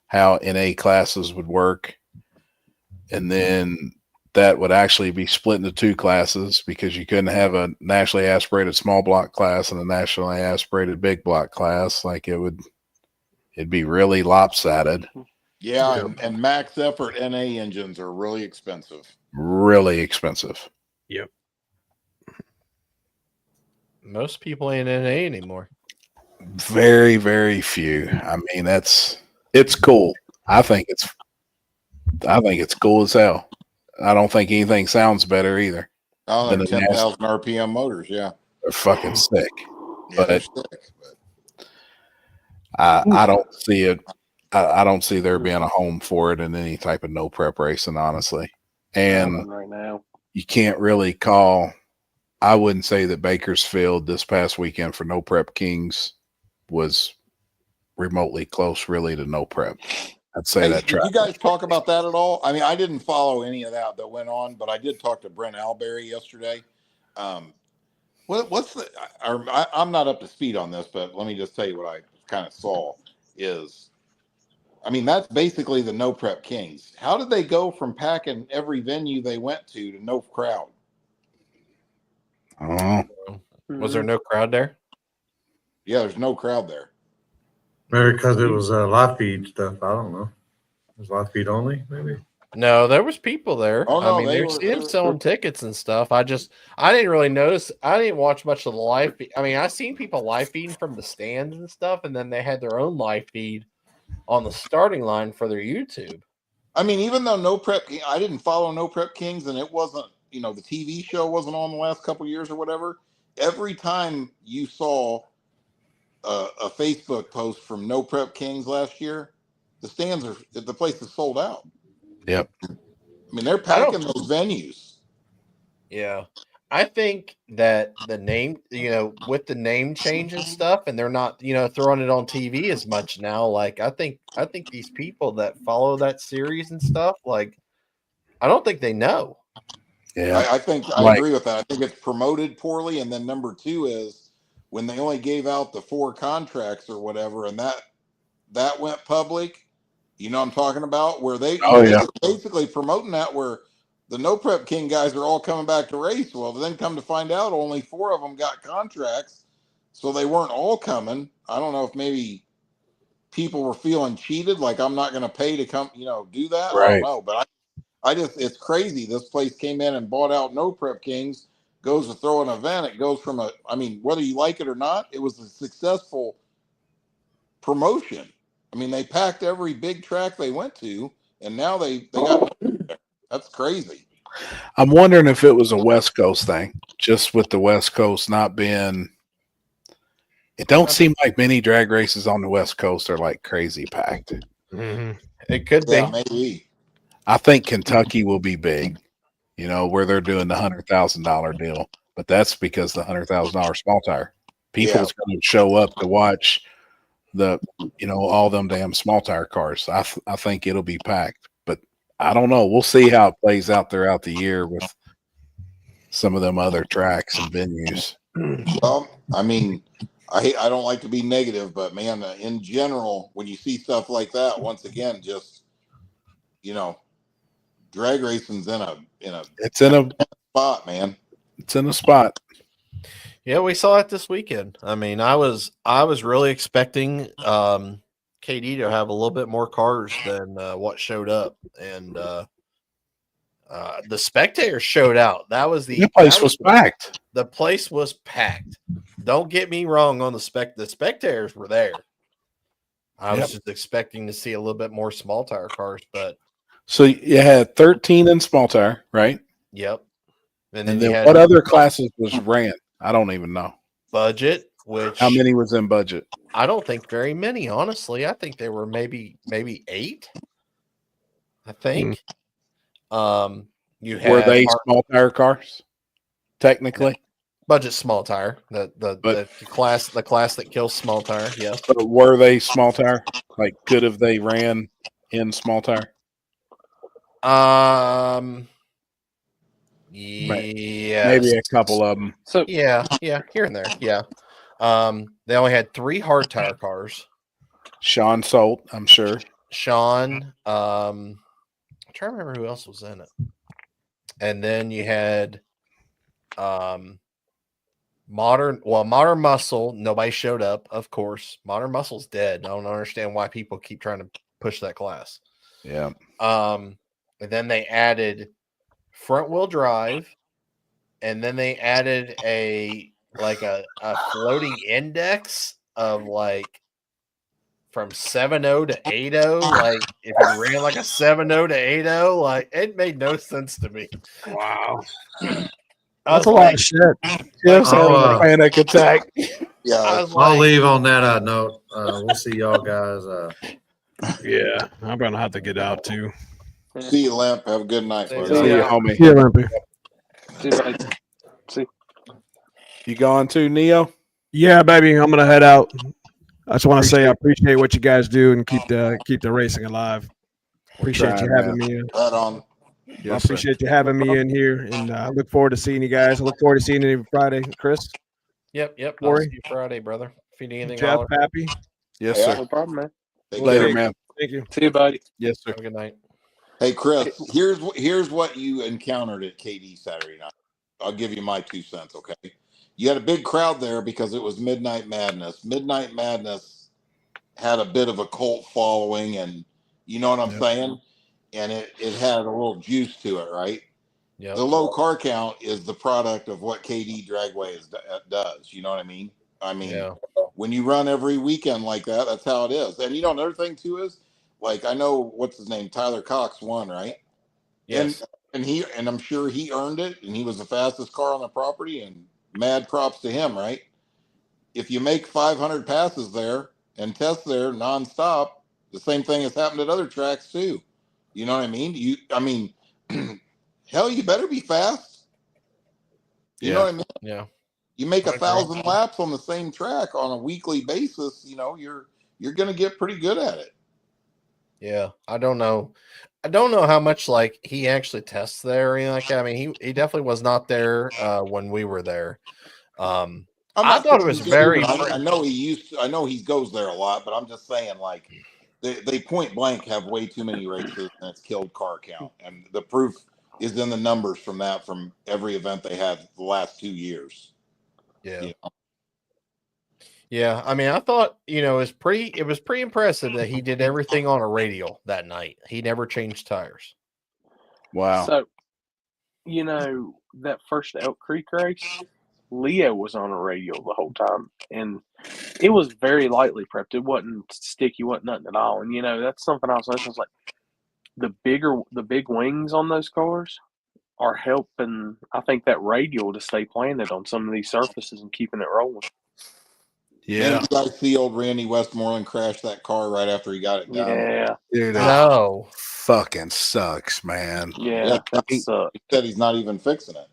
how NA classes would work, and then that would actually be split into two classes because you couldn't have a nationally aspirated small block class and a nationally aspirated big block class. Like it'd be really lopsided. Yeah, and max effort NA engines are really expensive. Really expensive. Yep. Most people ain't NA anymore. Very, very few. I mean, it's cool. I think it's cool as hell. I don't think anything sounds better either. Oh, than they're the 10,000 RPM motors. Yeah, they're fucking sick. yeah, they're But sick. But I don't see it. I don't see there being a home for it in any type of no prep racing, honestly. And right now, you can't really call. I wouldn't say that Bakersfield this past weekend for No Prep Kings was remotely close, really, to no prep. I'd say hey, that. did you guys talk about that at all? I mean, I didn't follow any of that went on, but I did talk to Brent Alberry yesterday. What's the? I'm not up to speed on this, but let me just tell you what I kind of saw is. I mean, that's basically the No Prep Kings. How did they go from packing every venue they went to no crowd? Oh, was there no crowd there? Yeah, there's no crowd there. Maybe because it was live feed stuff. I don't know. It was live feed only, maybe. No, there was people there. Oh, no, I mean, they they were were selling tickets and stuff. I didn't really notice. I didn't watch much of the live feed. I mean, I seen people live feeding from the stands and stuff, and then they had their own live feed on the starting line for their YouTube. I mean, even though No Prep, I didn't follow No Prep Kings, and it wasn't, the TV show wasn't on the last couple of years or whatever. Every time you saw a Facebook post from No Prep Kings last year, the place is sold out. Yep. I mean, they're packing those venues. Yeah. I think that the name, with the name change and stuff, and they're not, throwing it on TV as much now. Like, I think these people that follow that series and stuff, like, I don't think they know. Yeah. I think I agree with that. I think it's promoted poorly. And then number two is when they only gave out the 4 contracts or whatever, and that went public, what I'm talking about, where they were basically promoting that where the No Prep King guys are all coming back to race. Well, then come to find out only 4 of them got contracts. So they weren't all coming. I don't know if maybe people were feeling cheated. Like, I'm not going to pay to come, do that. Right. I don't know, but it's crazy. This place came in and bought out No Prep Kings, goes to throw an event. It goes from whether you like it or not, it was a successful promotion. I mean, they packed every big track they went to, and now they got, that's crazy. I'm wondering if it was a West Coast thing, just with the West Coast not being, it don't seem like many drag races on the West Coast are like crazy packed. Mm-hmm. It could be. Maybe. I think Kentucky will be big, where they're doing the $100,000 deal, but that's because the $100,000 small tire. People's going to show up to watch all them damn small tire cars. I think it'll be packed, but I don't know. We'll see how it plays out throughout the year with some of them other tracks and venues. Well, I mean, I don't like to be negative, but man, in general, when you see stuff like that, once again, just drag racing's in a spot, man. It's in a spot. Yeah, we saw it this weekend. I mean, I was really expecting KD to have a little bit more cars than what showed up, and the spectators showed out. The place was packed. The place was packed. Don't get me wrong on the spectators were there. I was just expecting to see a little bit more small tire cars, but so you had 13 in small tire, right? Yep. And then what other classes was ran? I don't even know. Budget, which how many was in budget? I don't think very many, honestly. I think there were maybe 8. I think. You had were they small tire cars? Technically, budget small tire. The class that kills small tire. Yes. But were they small tire? Like, could have they ran in small tire? Yes. Maybe a couple of them. So yeah, here and there. Yeah. They only had 3 hard tire cars. Sean Solt, I'm sure. Sean, I'm trying to remember who else was in it. And then you had Modern Muscle. Nobody showed up, of course. Modern Muscle's dead. I don't understand why people keep trying to push that class. Yeah. And then they added front wheel drive, and then they added a floating index of like from 7.0 to 8.0. Like if you ran like a 7.0 to 8.0, like it made no sense to me. Wow. That's a lot of shit. Jeff's having a panic attack. Yeah, I'll leave on that note. We'll see y'all guys. Yeah, I'm gonna have to get out too. See you, Limp. Have a good night, See buddy. you, homie. Yeah, Limpy. see you, buddy. See. You gone too, Neo? Yeah, baby, I'm gonna head out. I just want to say I appreciate what you guys do and keep the racing alive. Appreciate you having me in. Right on. I appreciate you having me in here, and I look forward to seeing you guys. I look forward to seeing you Friday, Chris. Yep. I'll Corey? see you Friday, brother. If you need anything, Jeff, holler. Pappy. Yes, Yeah. sir. No problem, man. Later, man. Thank you. See you, buddy. Yes, sir. Have a good night. Hey, Chris, here's what you encountered at KD Saturday night. I'll give you my 2 cents, okay? You had a big crowd there because it was Midnight Madness. Midnight Madness had a bit of a cult following, and you know what I'm saying? And it had a little juice to it, right? Yeah. The low car count is the product of what KD Dragway does. You know what I mean? When you run every weekend like that, that's how it is. And you know, another thing too is, like, I know what's his name, Tyler Cox won, right? Yes. And I'm sure he earned it, and he was the fastest car on the property, and mad props to him, right? If you make 500 passes there and test there nonstop, the same thing has happened at other tracks too. You know what I mean? Hell, you better be fast. You know what I mean? Yeah. You make 1,000 laps on the same track on a weekly basis, you know, you're going to get pretty good at it. Yeah. I don't know how much like he actually tests there or anything like that. I mean, he definitely was not there when we were there. I thought it was very. I know he goes there a lot, but I'm just saying, like, they point blank have way too many races and it's killed car count, and the proof is in the numbers from every event they had the last 2 years. Yeah. You know? Yeah, I mean, I thought, it was pretty impressive that he did everything on a radial that night. He never changed tires. Wow. So, that first Elk Creek race, Leo was on a radial the whole time, and it was very lightly prepped. It wasn't sticky, wasn't nothing at all. And that's something else. I was like, the big wings on those cars are helping, I think, that radial to stay planted on some of these surfaces and keeping it rolling. Yeah. Man, you guys see old Randy Westmoreland crash that car right after he got it done. Yeah. Dude, no. Fucking sucks, man. Yeah, that sucks. He said he's not even fixing it.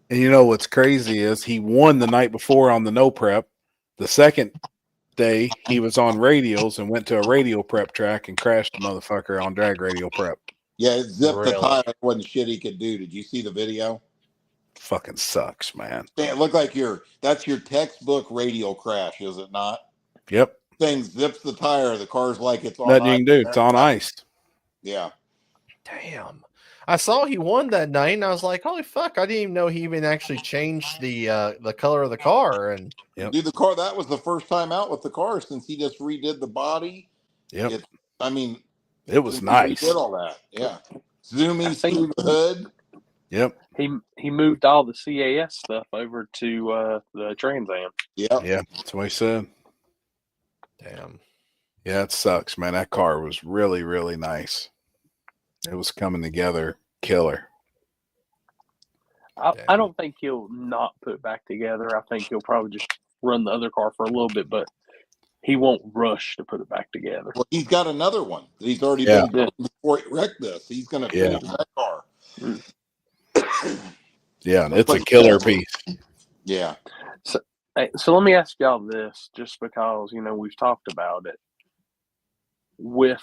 And you know what's crazy is he won the night before on the no prep. The second day he was on radials and went to a radial prep track and crashed the motherfucker on drag radial prep. Yeah, it zipped the tire. It wasn't shit he could do. Did you see the video? Fucking sucks, man. It looked like that's your textbook radial crash, is it not? Yep. Thing zips the tire. The car's like it's on Nothing you ice. can do. It's on ice. Yeah. Damn. I saw he won that night, and I was like, "Holy fuck!" I didn't even know he even actually changed the color of the car. And dude, the car, that was the first time out with the car since he just redid the body. Yep. It was nice. He did all that. Yeah. Zoomies through the hood. Yep. He moved all the CAS stuff over to the Trans Am. Yeah. Yeah. That's what he said. Damn. Yeah, it sucks, man. That car was really, really nice. It was coming together killer. I don't think he'll not put back together. I think he'll probably just run the other car for a little bit, but he won't rush to put it back together. Well, he's got another one that he's already been before he wrecked this. He's going to finish that car. Yeah, and it's a killer piece. Yeah. So let me ask y'all this, just because, we've talked about it. With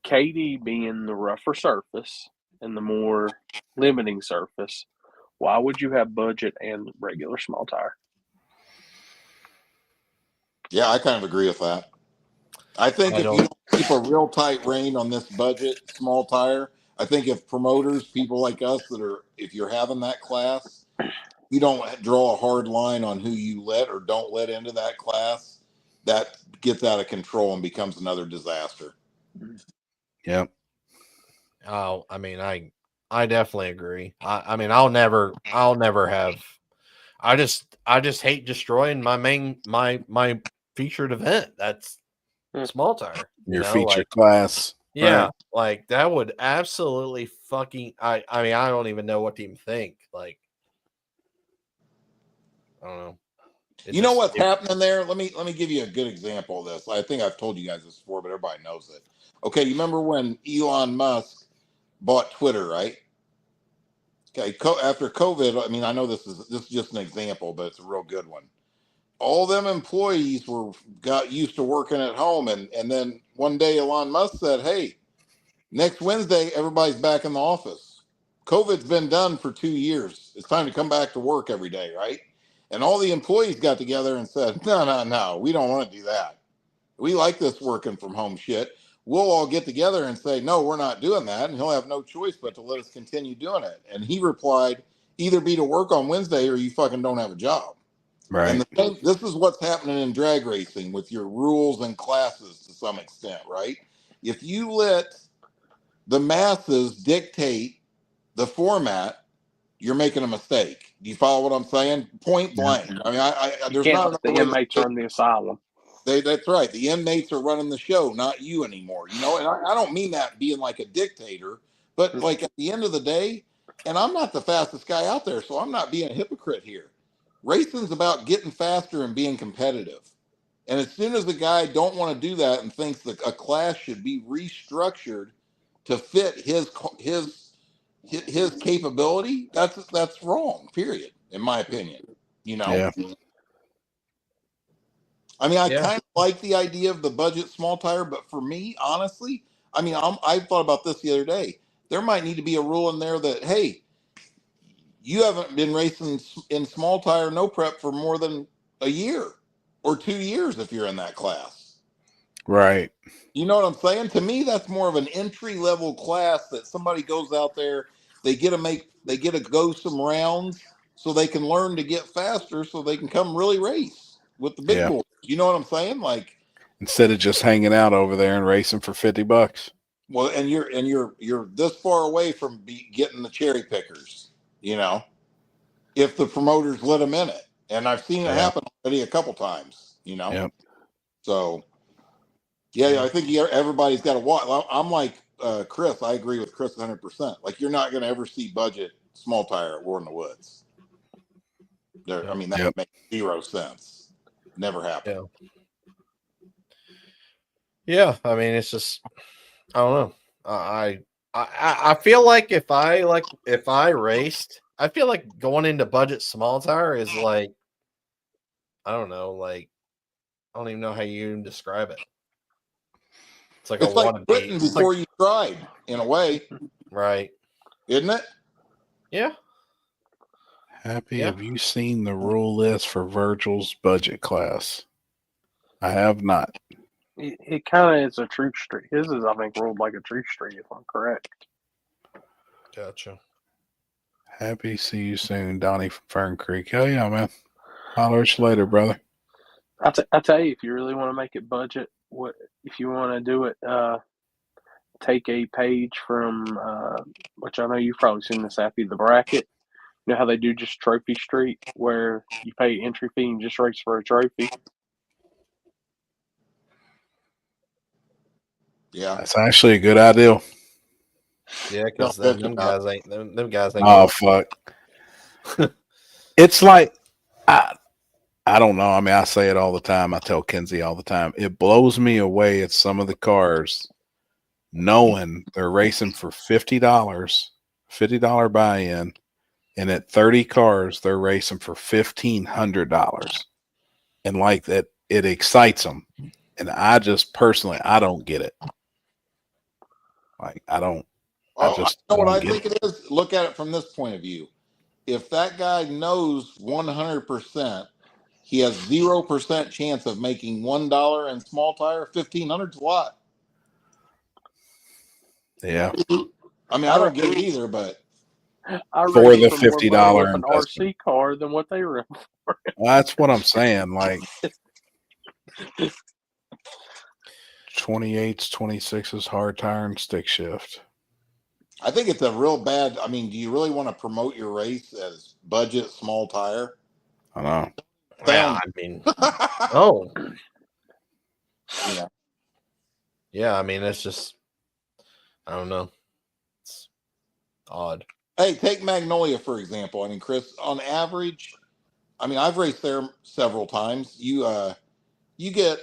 KD being the rougher surface and the more limiting surface, Why would you have budget and regular small tire? Yeah, I kind of agree with that. I think if you don't keep a real tight rein on this budget small tire, I think if promoters, people like us that are, if you're having that class, you don't draw a hard line on who you let or don't let into that class, that gets out of control and becomes another disaster. Yep. Oh, I mean, I definitely agree. I mean, I'll never have. I just hate destroying my featured event. That's small tire. Your feature class. Yeah, Right. like that would absolutely fucking. I mean, I don't even know what to even think. Like, I don't know. You know what's happening there? Let me give you a good example of this. I think I've told you guys this before, but everybody knows it. Okay, you remember when Elon Musk bought Twitter, right? Okay, after COVID, I mean, I know this is just an example, but it's a real good one. All them employees got used to working at home, and then one day Elon Musk said, "Hey, next Wednesday everybody's back in the office. COVID's been done for 2 years. It's time to come back to work every day, right?" And all the employees got together and said, "No, we don't want to do that. We like this working from home shit. We'll all get together and say, no, we're not doing that." And he'll have no choice but to let us continue doing it. And he replied, "Either be to work on Wednesday or you fucking don't have a job." Right. And this is what's happening in drag racing with your rules and classes to some extent, right? If you let the masses dictate the format, you're making a mistake. Do you follow what I'm saying? Point blank. I mean, there's not enough the inmates run the asylum. That's right. The inmates are running the show, not you anymore. You know, and I don't mean that being like a dictator, but like at the end of the day, and I'm not the fastest guy out there, so I'm not being a hypocrite here. Racing's about getting faster and being competitive. And as soon as the guy don't want to do that and thinks that a class should be restructured to fit his capability, that's wrong. Period. In my opinion, you know. Yeah. I mean, I kind of like the idea of the budget small tire, but for me, honestly, I mean, I thought about this the other day. There might need to be a rule in there that, hey, you haven't been racing in small tire no prep for more than a year or 2 years if you're in that class. Right. You know what I'm saying? To me, that's more of an entry level class that somebody goes out there, they get to go some rounds so they can learn to get faster so they can come really race with the big boys. You know what I'm saying? Like, instead of just hanging out over there and racing for $50. Well, and you're this far away from getting the cherry pickers, you know, if the promoters let them in it. And I've seen it happen already a couple times, you know. Yep. So, yeah, I think everybody's got to watch. I'm like Chris. I agree with Chris 100%. Like, you're not going to ever see budget small tire at War in the Woods. I mean, that makes zero sense. Never happened. Yeah, I mean, it's just, I don't know. I feel like if I raced, I feel like going into budget small tire is like, I don't know, like, I don't even know how you even describe it. It's like quitting before you tried, in a way. Right. Isn't it? Yeah. Happy, have you seen the rule list for Virgil's budget class? I have not. It kind of is a truth street. His is, I think, ruled like a truth street, if I'm correct. Gotcha. Happy, see you soon, Donnie from Fern Creek. Hell yeah, man. Holler at you later, brother. I tell you, if you really want to make it budget, if you want to do it, take a page from, which I know you've probably seen this, Happy, the bracket. You know how they do just Trophy Street, where you pay entry fee and just race for a trophy? Yeah, that's actually a good idea. Yeah, because them guys ain't. Oh fuck! It's like I don't know. I mean, I say it all the time. I tell Kenzie all the time. It blows me away at some of the cars, knowing they're racing for $50 buy-in, and at 30 cars they're racing for $1,500, and like that, it excites them. And I just personally, I don't get it. Like, I don't. I just know what I don't think it is. Look at it from this point of view. if that guy knows 100%, he has 0% chance of making $1 in small tire. 1,500's a lot. Yeah. I mean, I don't get it either, but I For ran the for more money with $50 an investment. RC car than what they run for. That's what I'm saying. Like 28s, 26s, hard tire and stick shift. I think it's a real bad. I mean, do you really want to promote your race as budget small tire? I know. Yeah, I mean, oh, yeah, yeah. I mean, it's just, I don't know. It's odd. Hey, take Magnolia for example. I mean, Chris, on average, I mean, I've raced there several times. You get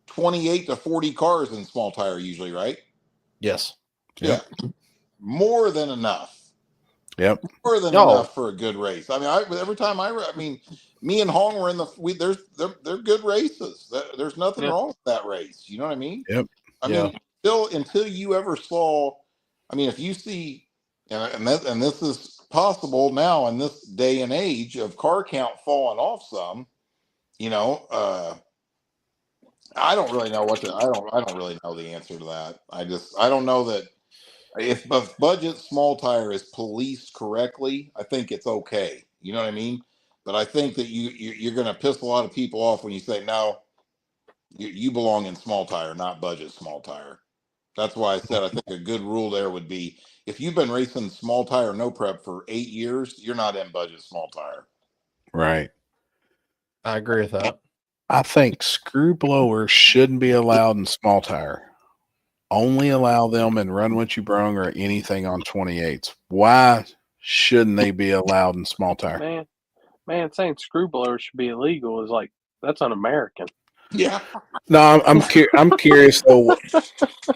28 to 40 cars in small tire usually, right? Yes. Yeah. More than enough. Yep. More than enough for a good race. I mean, every time I mean, me and Hong were in they're good races. There's nothing wrong with that race. You know what I mean? Yep. I mean, until you ever saw, I mean, if you see, and this is possible now in this day and age of car count falling off some, you know, I don't really know I don't really know the answer to that. I don't know that if budget small tire is policed correctly, I think it's okay. You know what I mean? But I think that you're going to piss a lot of people off when you say, no, you belong in small tire, not budget small tire. That's why I said I think a good rule there would be if you've been racing small tire no prep for 8 years, you're not in budget small tire. Right. I agree with that. I think screw blowers shouldn't be allowed in small tire. Only allow them in run what you brung or anything on 28s. Why shouldn't they be allowed in small tire? Man, saying screw blowers should be illegal is like, that's un-American. Yeah. No, I'm curious though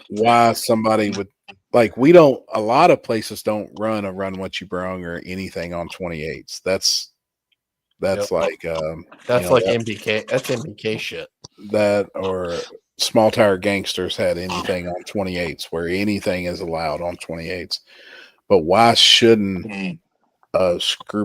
why somebody would like. We don't. A lot of places don't run a run what you brung or anything on 28s. That's like that's like MPK. That's MPK shit. That or small tire gangsters had anything on 28s where anything is allowed on 28s. But why shouldn't a screw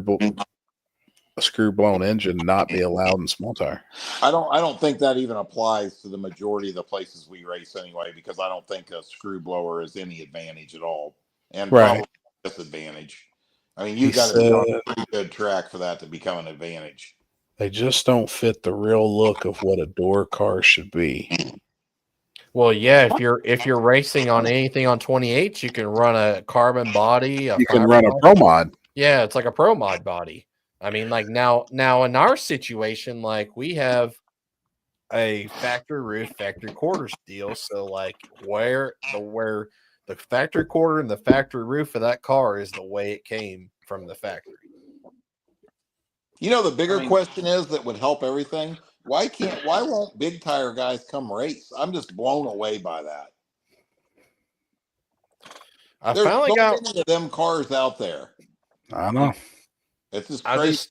blown engine not be allowed in small tire? I don't think that even applies to the majority of the places we race anyway, because I don't think a screw blower is any advantage at all, and probably disadvantage. I mean, you got to be on a pretty good track for that to become an advantage. They just don't fit the real look of what a door car should be. Well, yeah, if you're racing on anything on 28s, you can run a carbon body. You can run a pro mod. Yeah, it's like a pro mod body. I mean, like now in our situation, like we have a factory roof, factory quarters deal. So like where the factory quarter and the factory roof of that car is the way it came from the factory. You know, the bigger question is that would help everything. Why won't big tire guys come race? I'm just blown away by that. There's finally got many of them cars out there. I know. It's just crazy.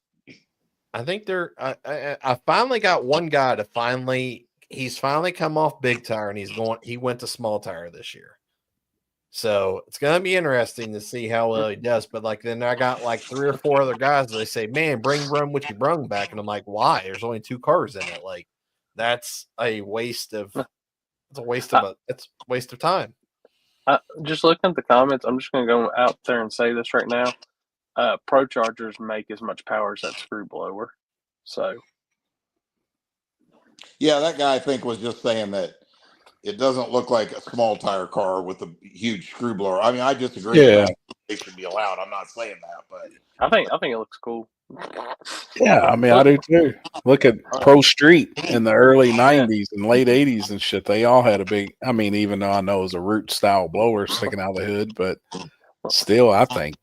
I think I finally got one guy to he's finally come off big tire and he went to small tire this year. So it's gonna be interesting to see how well he does. But like then I got like 3 or 4 other guys that they say, man, run what you brung back. And I'm like, why? There's only 2 cars in it. Like that's a waste of time. Just looking at the comments, I'm just gonna go out there and say this right now. Pro Chargers make as much power as that screw blower. So yeah, that guy I think was just saying that it doesn't look like a small tire car with a huge screw blower. I mean, I disagree. Yeah, they should be allowed. I'm not saying that, but I think it looks cool. Yeah, I mean, I do too. Look at Pro Street in the early 90s and late 80s and shit. They all had a big, I mean, even though I know it was a root style blower sticking out of the hood, but still, I think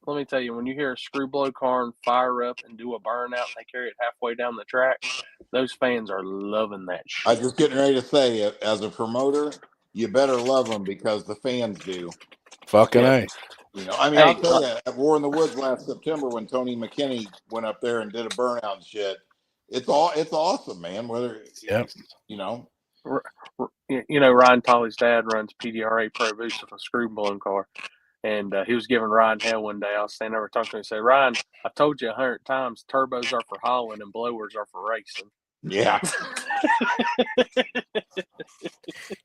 let me tell you, when you hear a screw blow car and fire up and do a burnout and they carry it halfway down the track, those fans are loving that shit. I was just getting ready to say, as a promoter, you better love them because the fans do. Fucking A. You know, I mean, I'll tell you, at War in the Woods last September when Tony McKinney went up there and did a burnout and shit, it's awesome, man. Whether you know, you know, Ryan Tolley's dad runs PDRA Pro Boost with a screw blown car. And he was giving Ryan hell one day. I was standing over talking to him and said, Ryan, I've told you 100 times, turbos are for hauling and blowers are for racing. Yeah.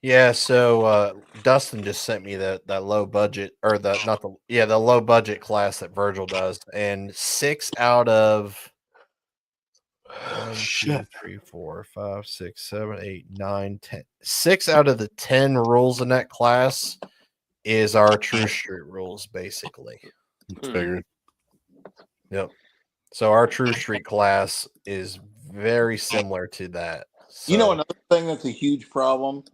Yeah, so Dustin just sent me that low budget, or the low budget class that Virgil does, and 6 out of 1, 2, 3, 4, 5, 6, 7, 8, 9, 10. 6 out of the 10 rules in that class is our True Street rules, basically. Figured. Yep. So our True Street class is very similar to that. So, You know, another thing that's a huge problem,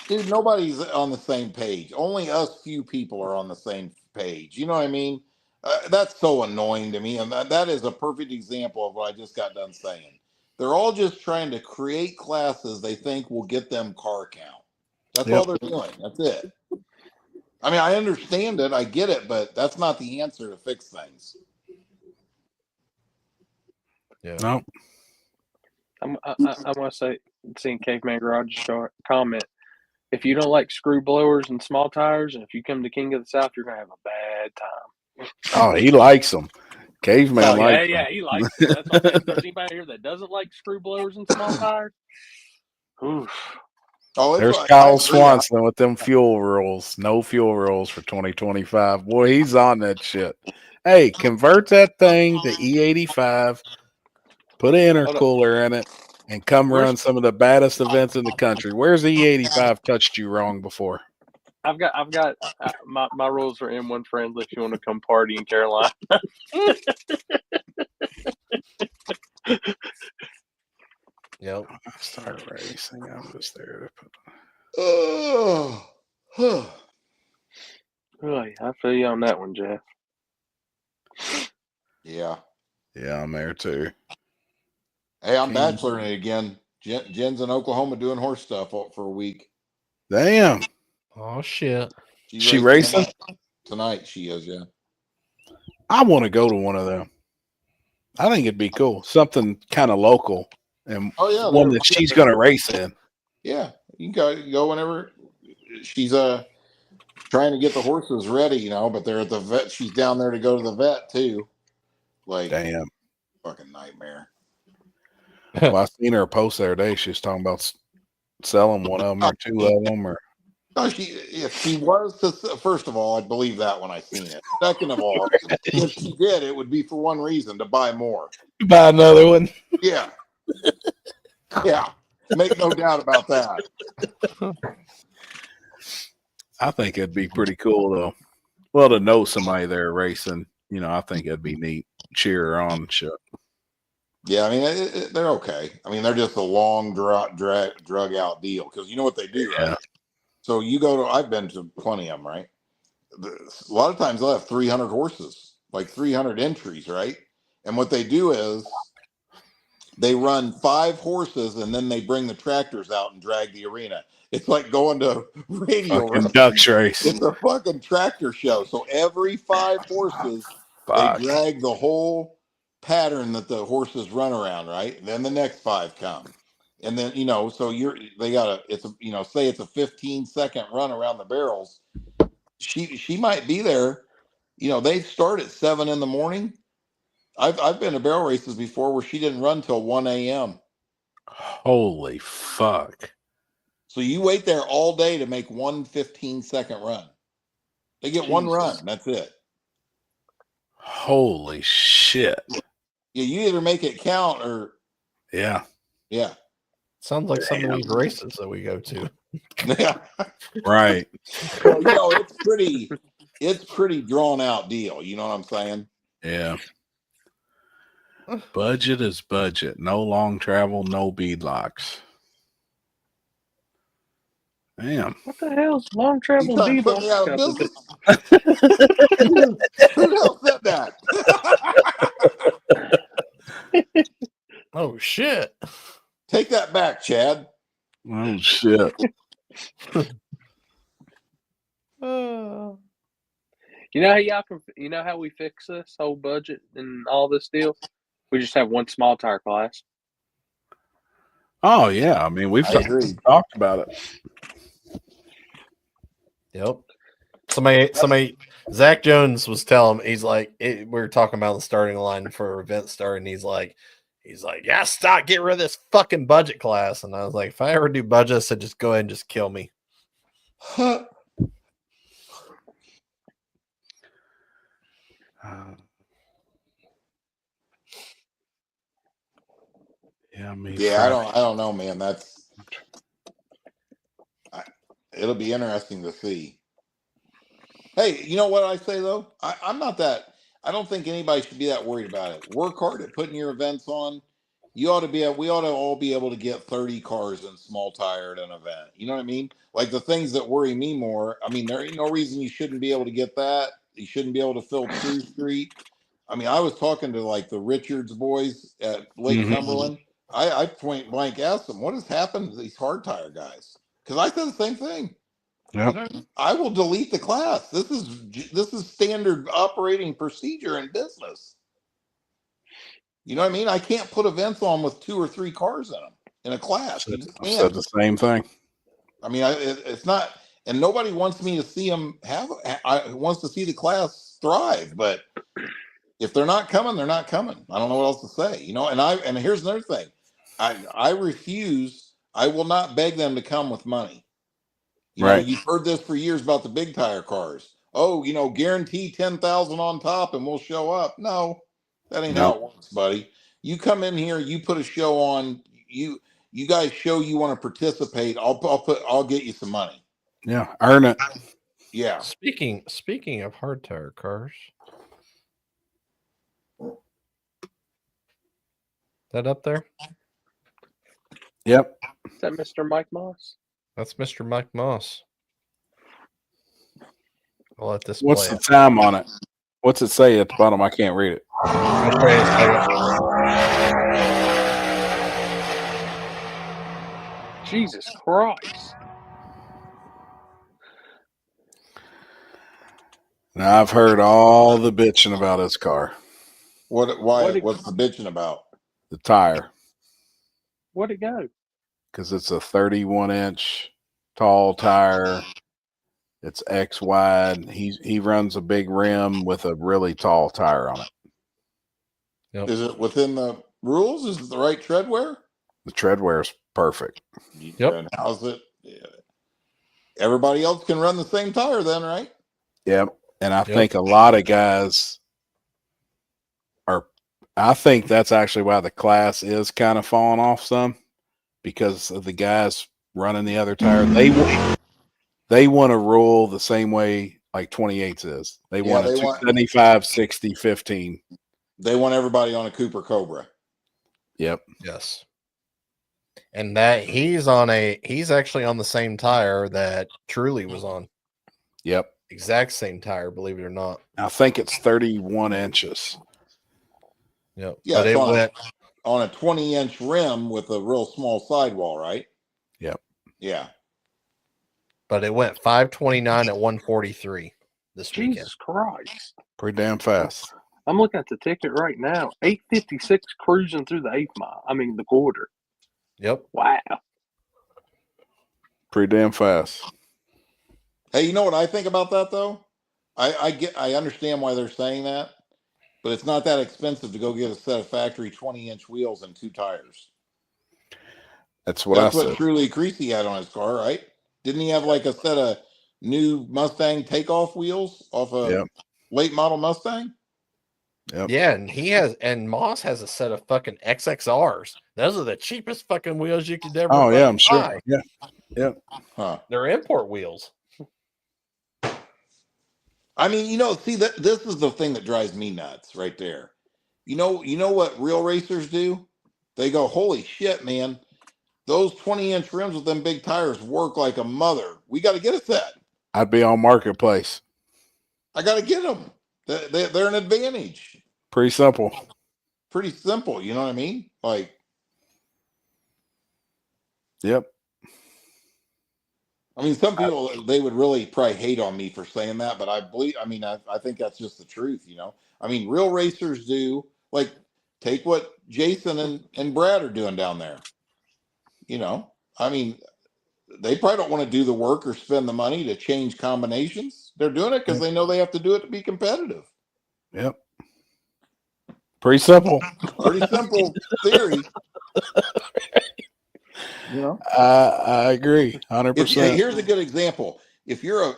dude. Nobody's on the same page. Only us few people are on the same page. You know what I mean? That's so annoying to me, and that is a perfect example of what I just got done saying. They're all just trying to create classes they think will get them car count. That's all they're doing. That's it. I mean, I understand it, I get it, but that's not the answer to fix things. Yeah. No. I'm going to say, seeing Caveman Garage comment, if you don't like screw blowers and small tires, and if you come to King of the South, you're going to have a bad time. Oh, he likes them. Caveman likes them. Yeah, he likes them. That's what I'm saying. If there's anybody here that doesn't like screw blowers and small tires, oof. Oh, there's Kyle Swanson with them fuel rules. No fuel rules for 2025. Boy, he's on that shit. Hey, convert that thing to E85, put an intercooler in it, and come run some of the baddest events in the country. Where's E85 touched you wrong before? I've got my rules are M1 friendly if you want to come party in Carolina. Yep. Start racing. I'm just there to put. Oh, Really, I feel you on that one, Jeff. Yeah. Yeah, I'm there too. Hey, I'm bacheloring it again. Jen's in Oklahoma doing horse stuff for a week. Damn. Oh shit. She racing tonight? She is, yeah. I want to go to one of them. I think it'd be cool. Something kind of local and one that she's going to race in. Yeah, you can go whenever. She's trying to get the horses ready, you know, but they're at the vet. She's down there to go to the vet too. Like, damn, fucking nightmare. Well, I seen her post the other day. She was talking about selling one of them or two of them. Or no, if she was to, first of all, I'd believe that when I seen it. Second of all, if she did, it would be for one reason: to buy more. Buy another one. Yeah, yeah. Make no doubt about that. I think it'd be pretty cool, though. Well, to know somebody there racing, you know, I think it'd be neat. Cheer her on and shit. Yeah, I mean, they're okay. I mean, they're just a long drug out deal because you know what they do, right? Yeah. So you go to, I've been to plenty of them, right? A lot of times they'll have 300 horses, like 300 entries, right? And what they do is they run 5 horses and then they bring the tractors out and drag the arena. It's like going to radio. Fucking ducks race. It's a fucking tractor show. So every 5 horses, they drag the whole pattern that the horses run around, right? And then the next 5 come. And then, you know, so say it's a 15-second run around the barrels. She might be there. You know, they start at 7 in the morning. I've been to barrel races before where she didn't run till 1 a.m. Holy fuck. So you wait there all day to make one 15-second run. They get one run. That's it. Holy shit. Yeah, you either make it count or yeah. Sounds like some of these races that we go to. Yeah. Right. Well, you know, it's pretty drawn out deal. You know what I'm saying? Yeah. Budget is budget. No long travel, no beadlocks. Damn. What the hell's long travel beadlocks got to do? Who the hell said that? Oh shit. Take that back, Chad. Oh shit. You know how we fix this whole budget and all this deal? We just have one small tire class. Oh yeah, I mean we've I agree. talked about it. Yep. Somebody, Zach Jones was telling he's like, we were talking about the starting line for event start, and he's like, yeah, stop, get rid of this fucking budget class. And I was like, if I ever do budget, I said, just go ahead and just kill me. Yeah, I mean, yeah, I don't know, man. It'll be interesting to see. Hey, you know what I say though? I'm not that. I don't think anybody should be that worried about it. Work hard at putting your events on. We ought to all be able to get 30 cars in small tire at an event. You know what I mean? Like the things that worry me more. I mean, there ain't no reason you shouldn't be able to get that. You shouldn't be able to fill True Street. I mean, I was talking to like the Richards boys at Lake Cumberland. I point blank asked them, what has happened to these hard tire guys? Because I said the same thing. Yep. You know, I will delete the class. This is standard operating procedure in business. You know what I mean? I can't put events on with 2 or 3 cars in them in a class. You just I can't. said the same thing. I mean, it's not, and nobody wants me to see them wants to see the class thrive. But if they're not coming, they're not coming. I don't know what else to say. You know, and here's another thing. I refuse. I will not beg them to come with money. You know, you've heard this for years about the big tire cars. Oh, you know, guarantee 10,000 on top and we'll show up. No, that ain't how it works, buddy. You come in here, you put a show on, you guys show you want to participate. I'll get you some money. Yeah, earn it. Yeah. Speaking of hard tire cars, that up there? Yep. Is that Mr. Mike Moss? That's Mr. Mike Moss. I'll let this. What's the time on it? What's it say at the bottom? I can't read it. Jesus Christ. Now I've heard all the bitching about his car. What's the bitching about? The tire. Where'd it go? Because it's a 31-inch tall tire. It's X wide. He runs a big rim with a really tall tire on it. Yep. Is it within the rules? Is it the right tread wear? The tread wear is perfect. Yep. And how's it? Everybody else can run the same tire then, right? Yep. And I think a lot of guys I think that's actually why the class is kind of falling off some, because of the guys running the other tire. They want to rule the same way like 28s is. They want a 275, 60, 15. They want everybody on a Cooper Cobra. Yep. Yes. And that he's actually on the same tire that Truly was on. Yep. Exact same tire, believe it or not. I think it's 31 inches. Yep. Yeah, but it went on a 20-inch rim with a real small sidewall, right? Yep. Yeah. But it went 529 at 143 this weekend. Jesus Christ. Pretty damn fast. I'm looking at the ticket right now. 856 cruising through the 8th mile. I mean the quarter. Yep. Wow. Pretty damn fast. Hey, you know what I think about that though? I understand why they're saying that, but it's not that expensive to go get a set of factory 20-inch wheels and 2 tires. That's what Truly Creasy had on his car, right? Didn't he have like a set of new Mustang takeoff wheels off a late model Mustang? Yep. Yeah, and Moss has a set of fucking XXRs. Those are the cheapest fucking wheels you could ever buy. Oh yeah, I'm sure. Yeah. Yep. Huh. They're import wheels. I mean, you know, see this is the thing that drives me nuts right there. You know what real racers do? They go, holy shit, man. Those 20-inch rims with them big tires work like a mother. We got to get a set. I'd be on Marketplace. I got to get them. They're an advantage. Pretty simple. Pretty simple. You know what I mean? Like. Yep. I mean, some people, they would really probably hate on me for saying that, but I think that's just the truth, you know? I mean, real racers do, like, take what Jason and Brad are doing down there. You know, I mean, they probably don't want to do the work or spend the money to change combinations. They're doing it because they know they have to do it to be competitive. Yep. Pretty simple. Pretty simple theory. You know, I agree, 100%. Here's a good example. If you're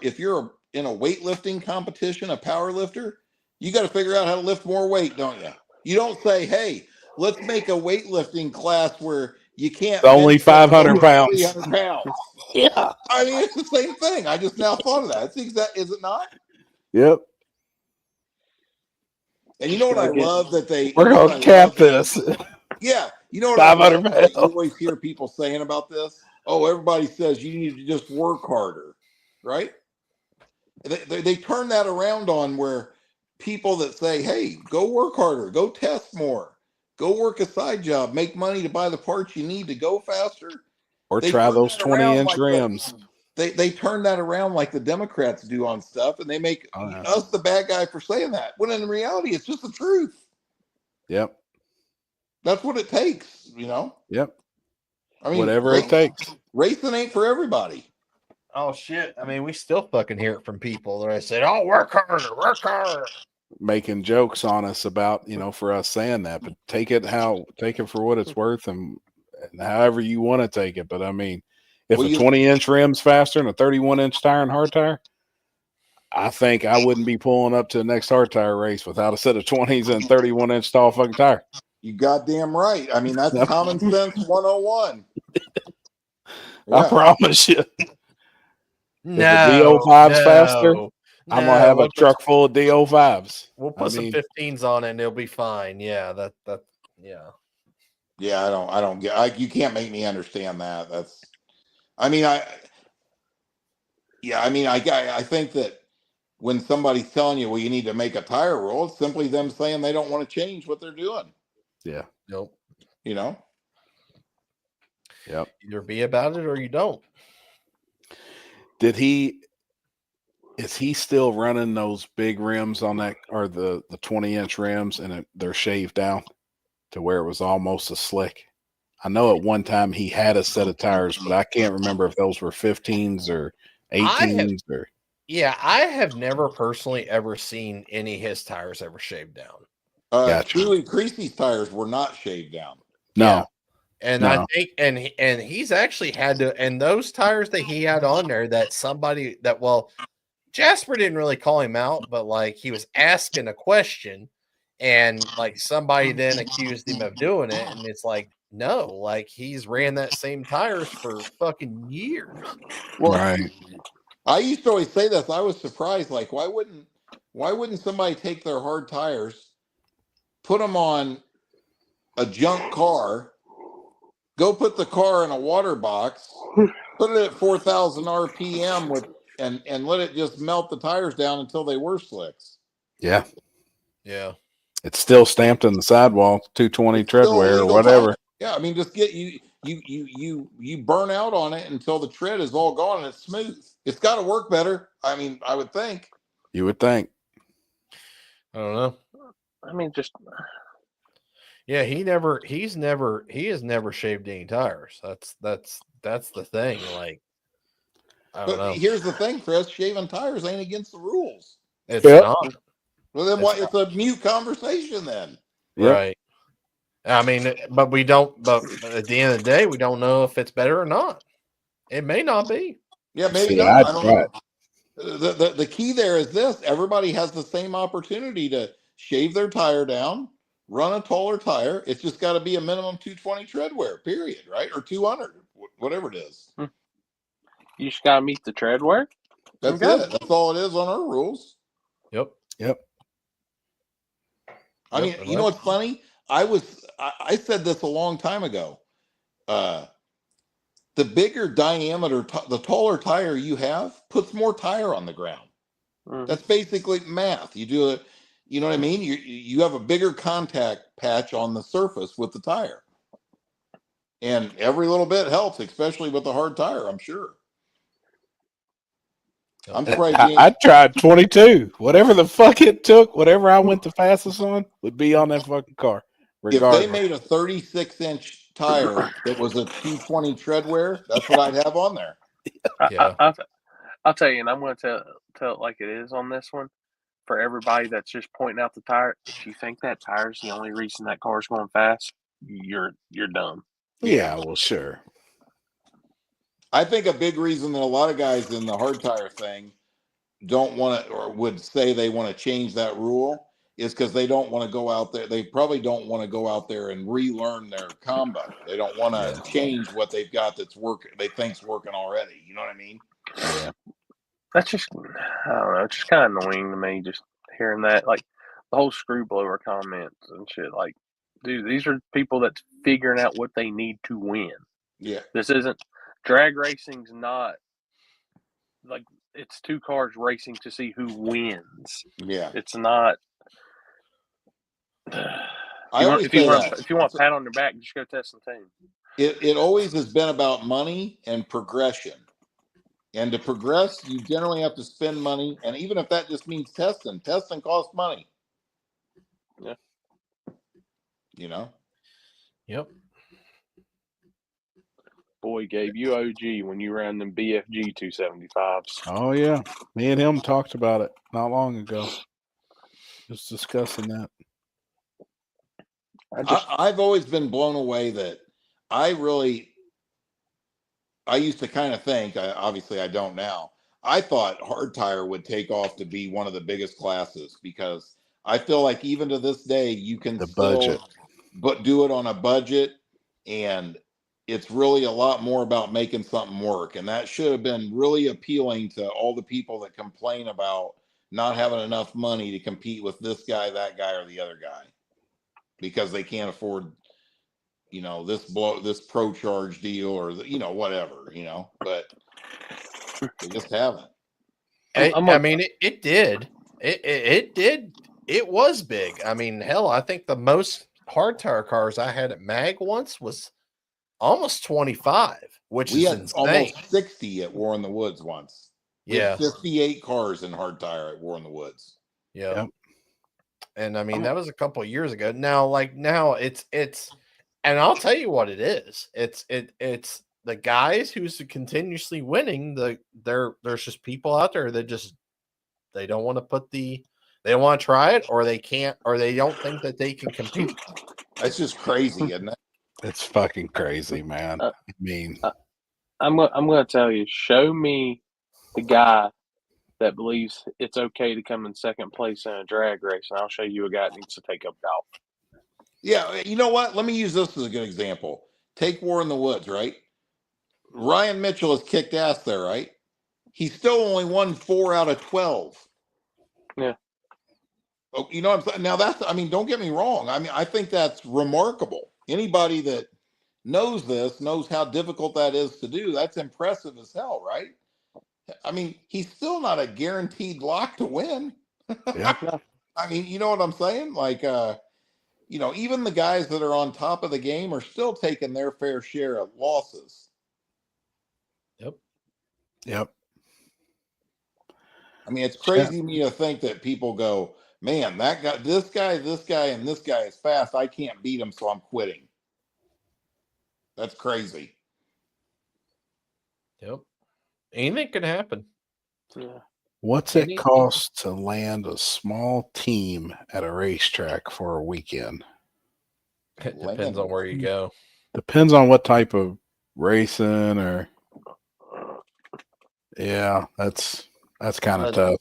in a weightlifting competition, a power lifter, you got to figure out how to lift more weight, don't you? You don't say, "Hey, let's make a weightlifting class where you can't." It's only 500 pounds. 300 pounds. Yeah. I mean, it's the same thing. I just now thought of that. It's exact. Is it not? Yep. And you know what I love that they. We're gonna cap this. Yeah, you know what 500 I love? You always hear people saying about this. Oh, everybody says you need to just work harder, right? They turn that around on where people that say, "Hey, go work harder, go test more, go work a side job, make money to buy the parts you need to go faster," Or they try turn those that around 20-inch rims. They turn that around like the Democrats do on stuff, and they make us the bad guy for saying that. When in reality, it's just the truth. Yep. That's what it takes, you know. Yep. I mean, whatever it takes. Racing ain't for everybody. Oh shit! I mean, we still fucking hear it from people that I said, "Oh, work harder, work harder." Making jokes on us about, for us saying that, but take it for what it's worth and however you want to take it. But I mean, if a 20-inch rim's faster than a 31-inch tire and hard tire, I think I wouldn't be pulling up to the next hard tire race without a set of 20s and 31-inch tall fucking tire. You goddamn right. I mean, that's common sense 101. I promise you. No, if the DO5's faster, I'm gonna have a truck full of DO5s. We'll put some 15s on it and it'll be fine. Yeah, yeah. Yeah, I don't get. You can't make me understand that. I think that when somebody's telling you, well, you need to make a tire roll, it's simply them saying they don't want to change what they're doing. Yeah. Nope. You know. Yep. Either be about it or you don't. Is he still running those big rims on that, or the 20-inch rims, and they're shaved down to where it was almost a slick? I know at one time he had a set of tires, but I can't remember if those were 15s or 18s Yeah, I have never personally ever seen any of his tires ever shaved down. Julie Creasy's tires were not shaved down. No. Yeah. And I think, and he's actually had to, and those tires that he had on there, that somebody that, well, Jasper didn't really call him out, but like he was asking a question, and like somebody then accused him of doing it, and it's like, no, like he's ran that same tires for fucking years. Well, right. I used to always say this. I was surprised, like, why wouldn't somebody take their hard tires, put them on a junk car, go put the car in a water box, put it at 4,000 RPM and let it just melt the tires down until they were slicks. Yeah. Yeah. It's still stamped in the sidewall, 220 treadwear or whatever. Yeah, I mean, just get you burn out on it until the tread is all gone and it's smooth. It's got to work better. I mean, I would think. You would think. I don't know. I mean, just yeah, he has never shaved any tires. That's the thing. Like, I don't know. Here's the thing, Chris: shaving tires ain't against the rules. It's not. Well, then why? It's a mute conversation then. Yep. Right. I mean, but we don't. But at the end of the day, we don't know if it's better or not. It may not be. Yeah, maybe not. I don't know. The key there is this: everybody has the same opportunity to shave their tire down, run a taller tire. It's just got to be a minimum 220 tread wear, period, right? Or 200, whatever it is. You just got to meet the tread wear. That's it. That's all it is on our rules. Yep. I mean, you know what's funny? I said this a long time ago. The bigger diameter, the taller tire you have, puts more tire on the ground. That's basically math. You do it. You know what I mean? You have a bigger contact patch on the surface with the tire, and every little bit helps, especially with the hard tire. I'm sure. I'm surprised. I tried 22. Whatever the fuck it took, whatever I went the fastest on would be on that fucking car. Regardless. If they made a 36-inch tire that was a 220 tread wear, that's what I'd have on there. I'll tell you, and I'm going to tell it like it is on this one. For everybody that's just pointing out the tire, if you think that tire's the only reason that car's going fast, you're dumb. Yeah, well, sure. I think a big reason that a lot of guys in the hard tire thing don't want to, or would say they want to change that rule, is because they don't want to go out there. They probably don't want to go out there and relearn their combo. They don't want to change what they've got that's working. They think's working already. You know what I mean? Yeah. That's just, I don't know. It's just kind of annoying to me just hearing that, like the whole screw blower comments and shit. Like, dude, these are people that's figuring out what they need to win. Yeah. This isn't drag racing's not like it's two cars racing to see who wins. Yeah. It's not. If you want a pat on your back, just go test the team. It always has been about money and progression. And to progress, you generally have to spend money. And even if that just means testing costs money. Yeah. You know? Yep. Boy gave you OG when you ran them BFG 275s. Oh, yeah. Me and him talked about it not long ago. Just discussing that. I've always been blown away that I used to kind of think, obviously I don't now, I thought hard tire would take off to be one of the biggest classes because I feel like even to this day, you can still but do it on a budget, and it's really a lot more about making something work. And that should have been really appealing to all the people that complain about not having enough money to compete with this guy, that guy, or the other guy because they can't afford, you know, this pro charge deal or whatever, but they just haven't. I mean, it did. It was big. I mean, hell, I think the most hard tire cars I had at Mag once was almost 25, which we is had insane. Almost 60 at War in the Woods once. We had 58 cars in hard tire at War in the Woods. Yeah. Yep. And I mean, that was a couple of years ago. Now it's, and I'll tell you what it is. It's the guys who's continuously winning. There's just people out there that they don't want to they don't want to try it, or they can't, or they don't think that they can compete. That's just crazy, isn't it? It's fucking crazy, man. I mean, I'm going to tell you, show me the guy that believes it's okay to come in second place in a drag race, and I'll show you a guy that needs to take up golf. Yeah, you know what? Let me use this as a good example. Take War in the Woods, right? Ryan Mitchell has kicked ass there, right? He still only won 4 out of 12. Yeah. Oh, you know what I'm saying? Now don't get me wrong. I mean, I think that's remarkable. Anybody that knows this knows how difficult that is to do. That's impressive as hell, right? I mean, he's still not a guaranteed lock to win. Yeah. I mean, you know what I'm saying? Like, even the guys that are on top of the game are still taking their fair share of losses. Yep. I mean, it's crazy to me to think that people go, man, that guy, this guy, and this guy is fast. I can't beat him, so I'm quitting. That's crazy. Yep. Anything can happen. Yeah. What's it cost to land a small team at a racetrack for a weekend? It depends on where you go. Depends on what type of racing or. Yeah, that's kind of tough.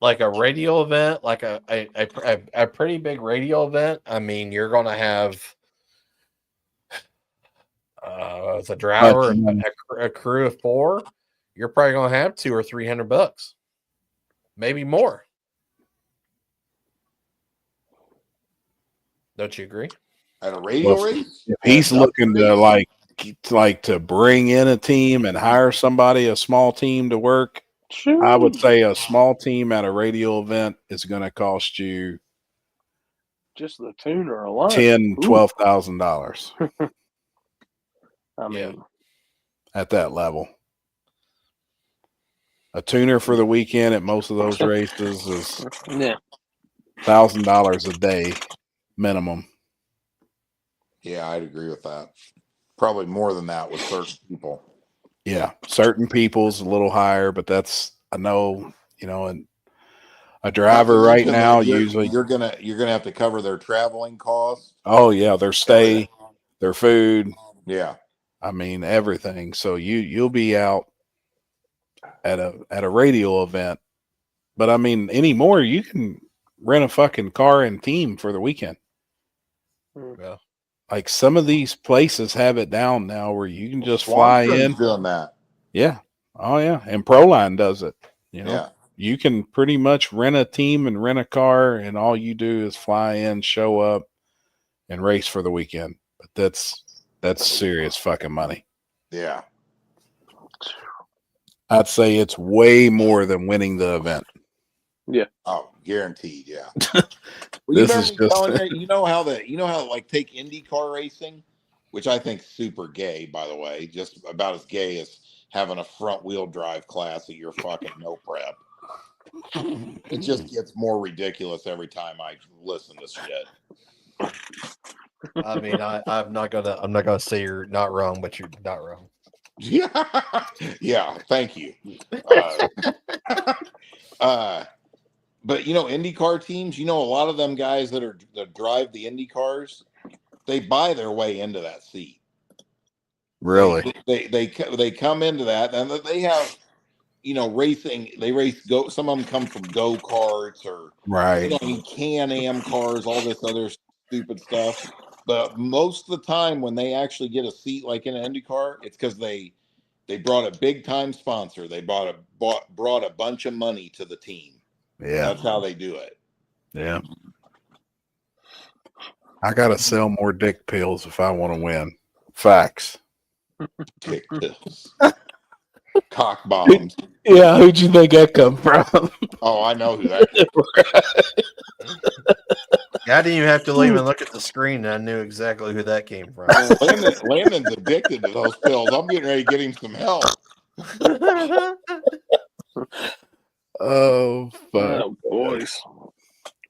Like a radio event, like a pretty big radio event. I mean, you're going to have as a driver and a crew of 4. You're probably going to have $200 or $300, maybe more. Don't you agree? At a radio race, if he's looking to like to bring in a team and hire somebody, a small team to work, I would say a small team at a radio event is going to cost you just the tuner alone $10,000-$12,000. I mean, at that level, a tuner for the weekend at most of those races is $1,000 a day minimum. Yeah, I'd agree with that. Probably more than that with certain people. Yeah, certain people's a little higher, but that's I know, and a driver right now usually you're gonna have to cover their traveling costs. Oh yeah, their stay, their food. Yeah. I mean everything. So you'll be out at a radio event. But I mean anymore you can rent a fucking car and team for the weekend. Yeah. Like some of these places have it down now where you can just fly Swanson's in. doing that. Yeah. Oh yeah. And Proline does it. Yeah. You can pretty much rent a team and rent a car and all you do is fly in, show up and race for the weekend. But that's serious fucking money. Yeah. I'd say it's way more than winning the event. Yeah. Oh, guaranteed. Yeah. This is just you know how like take IndyCar racing, which I think super gay, by the way, just about as gay as having a front wheel drive class at your fucking no prep. It just gets more ridiculous every time I listen to shit. I mean, I'm not gonna say you're not wrong, but you're not wrong. Yeah, yeah. Thank you. But IndyCar teams, a lot of them guys that drive the Indy cars, they buy their way into that seat. Really? They come into that, and they have, racing. They race some of them come from go-karts or right. Can-Am cars, all this other stupid stuff. But most of the time, when they actually get a seat like in an Indy car, it's because they brought a big time sponsor. They brought a bunch of money to the team. Yeah, that's how they do it. Yeah. I gotta sell more dick pills if I want to win. Facts. Dick pills. Cock bombs. Yeah, who'd you think that come from? Oh, I know who that is. I didn't even have to even look at the screen, and I knew exactly who that came from. Landon's addicted to those pills. I'm getting ready to get him some help. Oh, fuck. Oh, boys.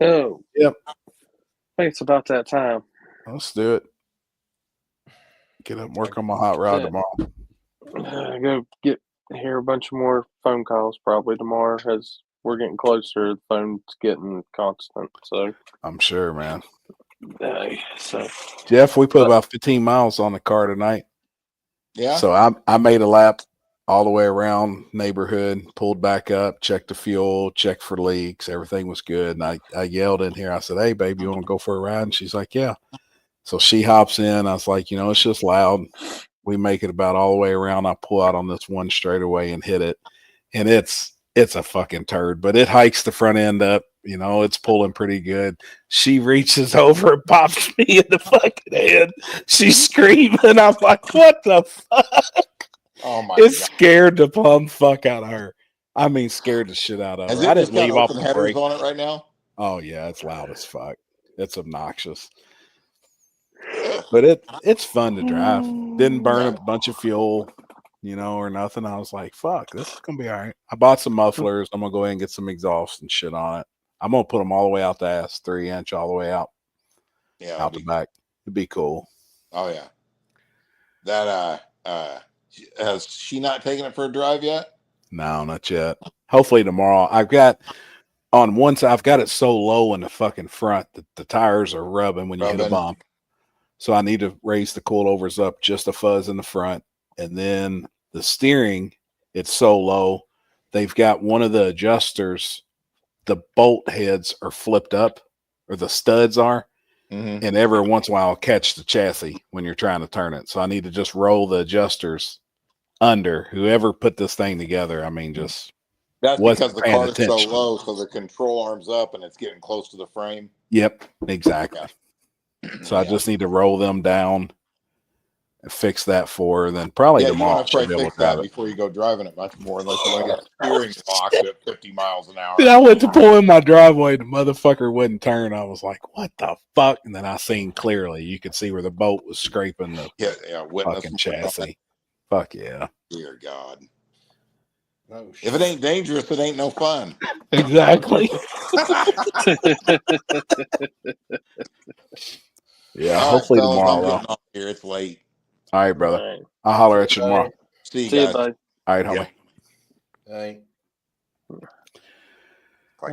Oh. Yep. I think it's about that time. Let's do it. Get up and work on my hot rod tomorrow. Go hear a bunch of more phone calls probably tomorrow as we're getting closer. The phone's getting constant. So I'm sure, man. So Jeff, we put about 15 miles on the car tonight. Yeah. So I made a lap all the way around neighborhood, pulled back up, checked the fuel, checked for leaks. Everything was good. And I yelled in here. I said, "Hey, babe, you want to go for a ride?" And she's like, "Yeah." So she hops in. I was like, it's just loud. We make it about all the way around. I pull out on this one straightaway and hit it. And it's a fucking turd, but it hikes the front end up. It's pulling pretty good. She reaches over and pops me in the fucking head. She's screaming. I'm like, what the fuck? Oh my It's God. scared the plumb fuck out of her. I mean, scared the shit out of her. I didn't leave off the headers brake on it right now. Oh yeah, it's loud as fuck. It's obnoxious. But it's fun to drive. Didn't burn a bunch of fuel, or nothing. I was like, fuck, this is gonna be all right. I bought some mufflers. I'm gonna go ahead and get some exhaust and shit on it. I'm gonna put them all the way out the ass, 3-inch all the way out. Yeah, out the back. It'd be cool. Oh yeah. That has she not taken it for a drive yet? No, not yet. Hopefully tomorrow. I've got on one side, I've got it so low in the fucking front that the tires are rubbing when you hit a bump. So I need to raise the coilovers up just a fuzz in the front. And then the steering, it's so low. They've got one of the adjusters, the bolt heads are flipped up, or the studs are. Mm-hmm. And every once in a while I'll catch the chassis when you're trying to turn it. So I need to just roll the adjusters under. Whoever put this thing together, I mean, just that's because the paying car is so attention. low, so the control arm's up and it's getting close to the frame. Yep, exactly. So I just need to roll them down and fix that for her. Then probably tomorrow. You want to probably fix that before you go driving it much more, unless you want to get steering locked at 50 miles an hour. Dude, I went to pull in my driveway. The motherfucker wouldn't turn. I was like, what the fuck? And then I seen clearly. You could see where the bolt was scraping the fucking chassis. Fuck yeah. Dear God. Oh, if it ain't dangerous, it ain't no fun. Exactly. Yeah, All right, hopefully fellas, I'm tomorrow. getting off here. It's late. All right, brother. All right. I'll holler at you tomorrow. See you See you, guys. bud. All right, homie.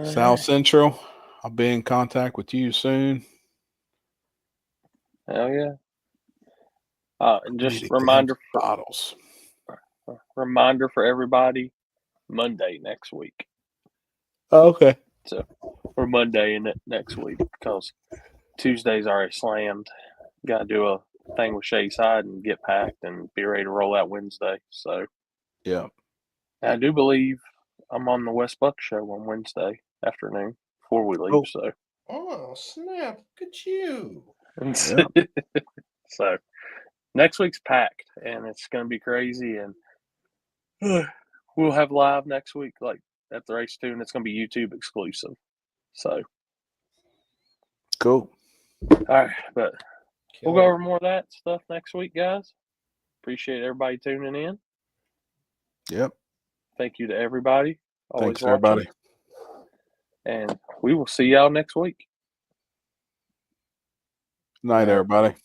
South Central, I'll be in contact with you soon. Hell yeah. And We just need to reminder grab bottles. reminder for everybody, Monday next week. Oh, okay. So we're Monday in it next week because Tuesday's already slammed. Got to do a thing with Shay Side and get packed and be ready to roll out Wednesday. So yeah, I do believe I'm on the West Buck show on Wednesday afternoon before we leave. So Oh snap! Look at you. so next week's packed and it's going to be crazy, and we'll have live next week like at the race too, and it's going to be YouTube exclusive. So cool. All right, but we'll go over more of that stuff next week, guys. Appreciate everybody tuning in. Yep. Thank you to everybody. Always Thanks, everybody. And we will see y'all next week. Night, everybody.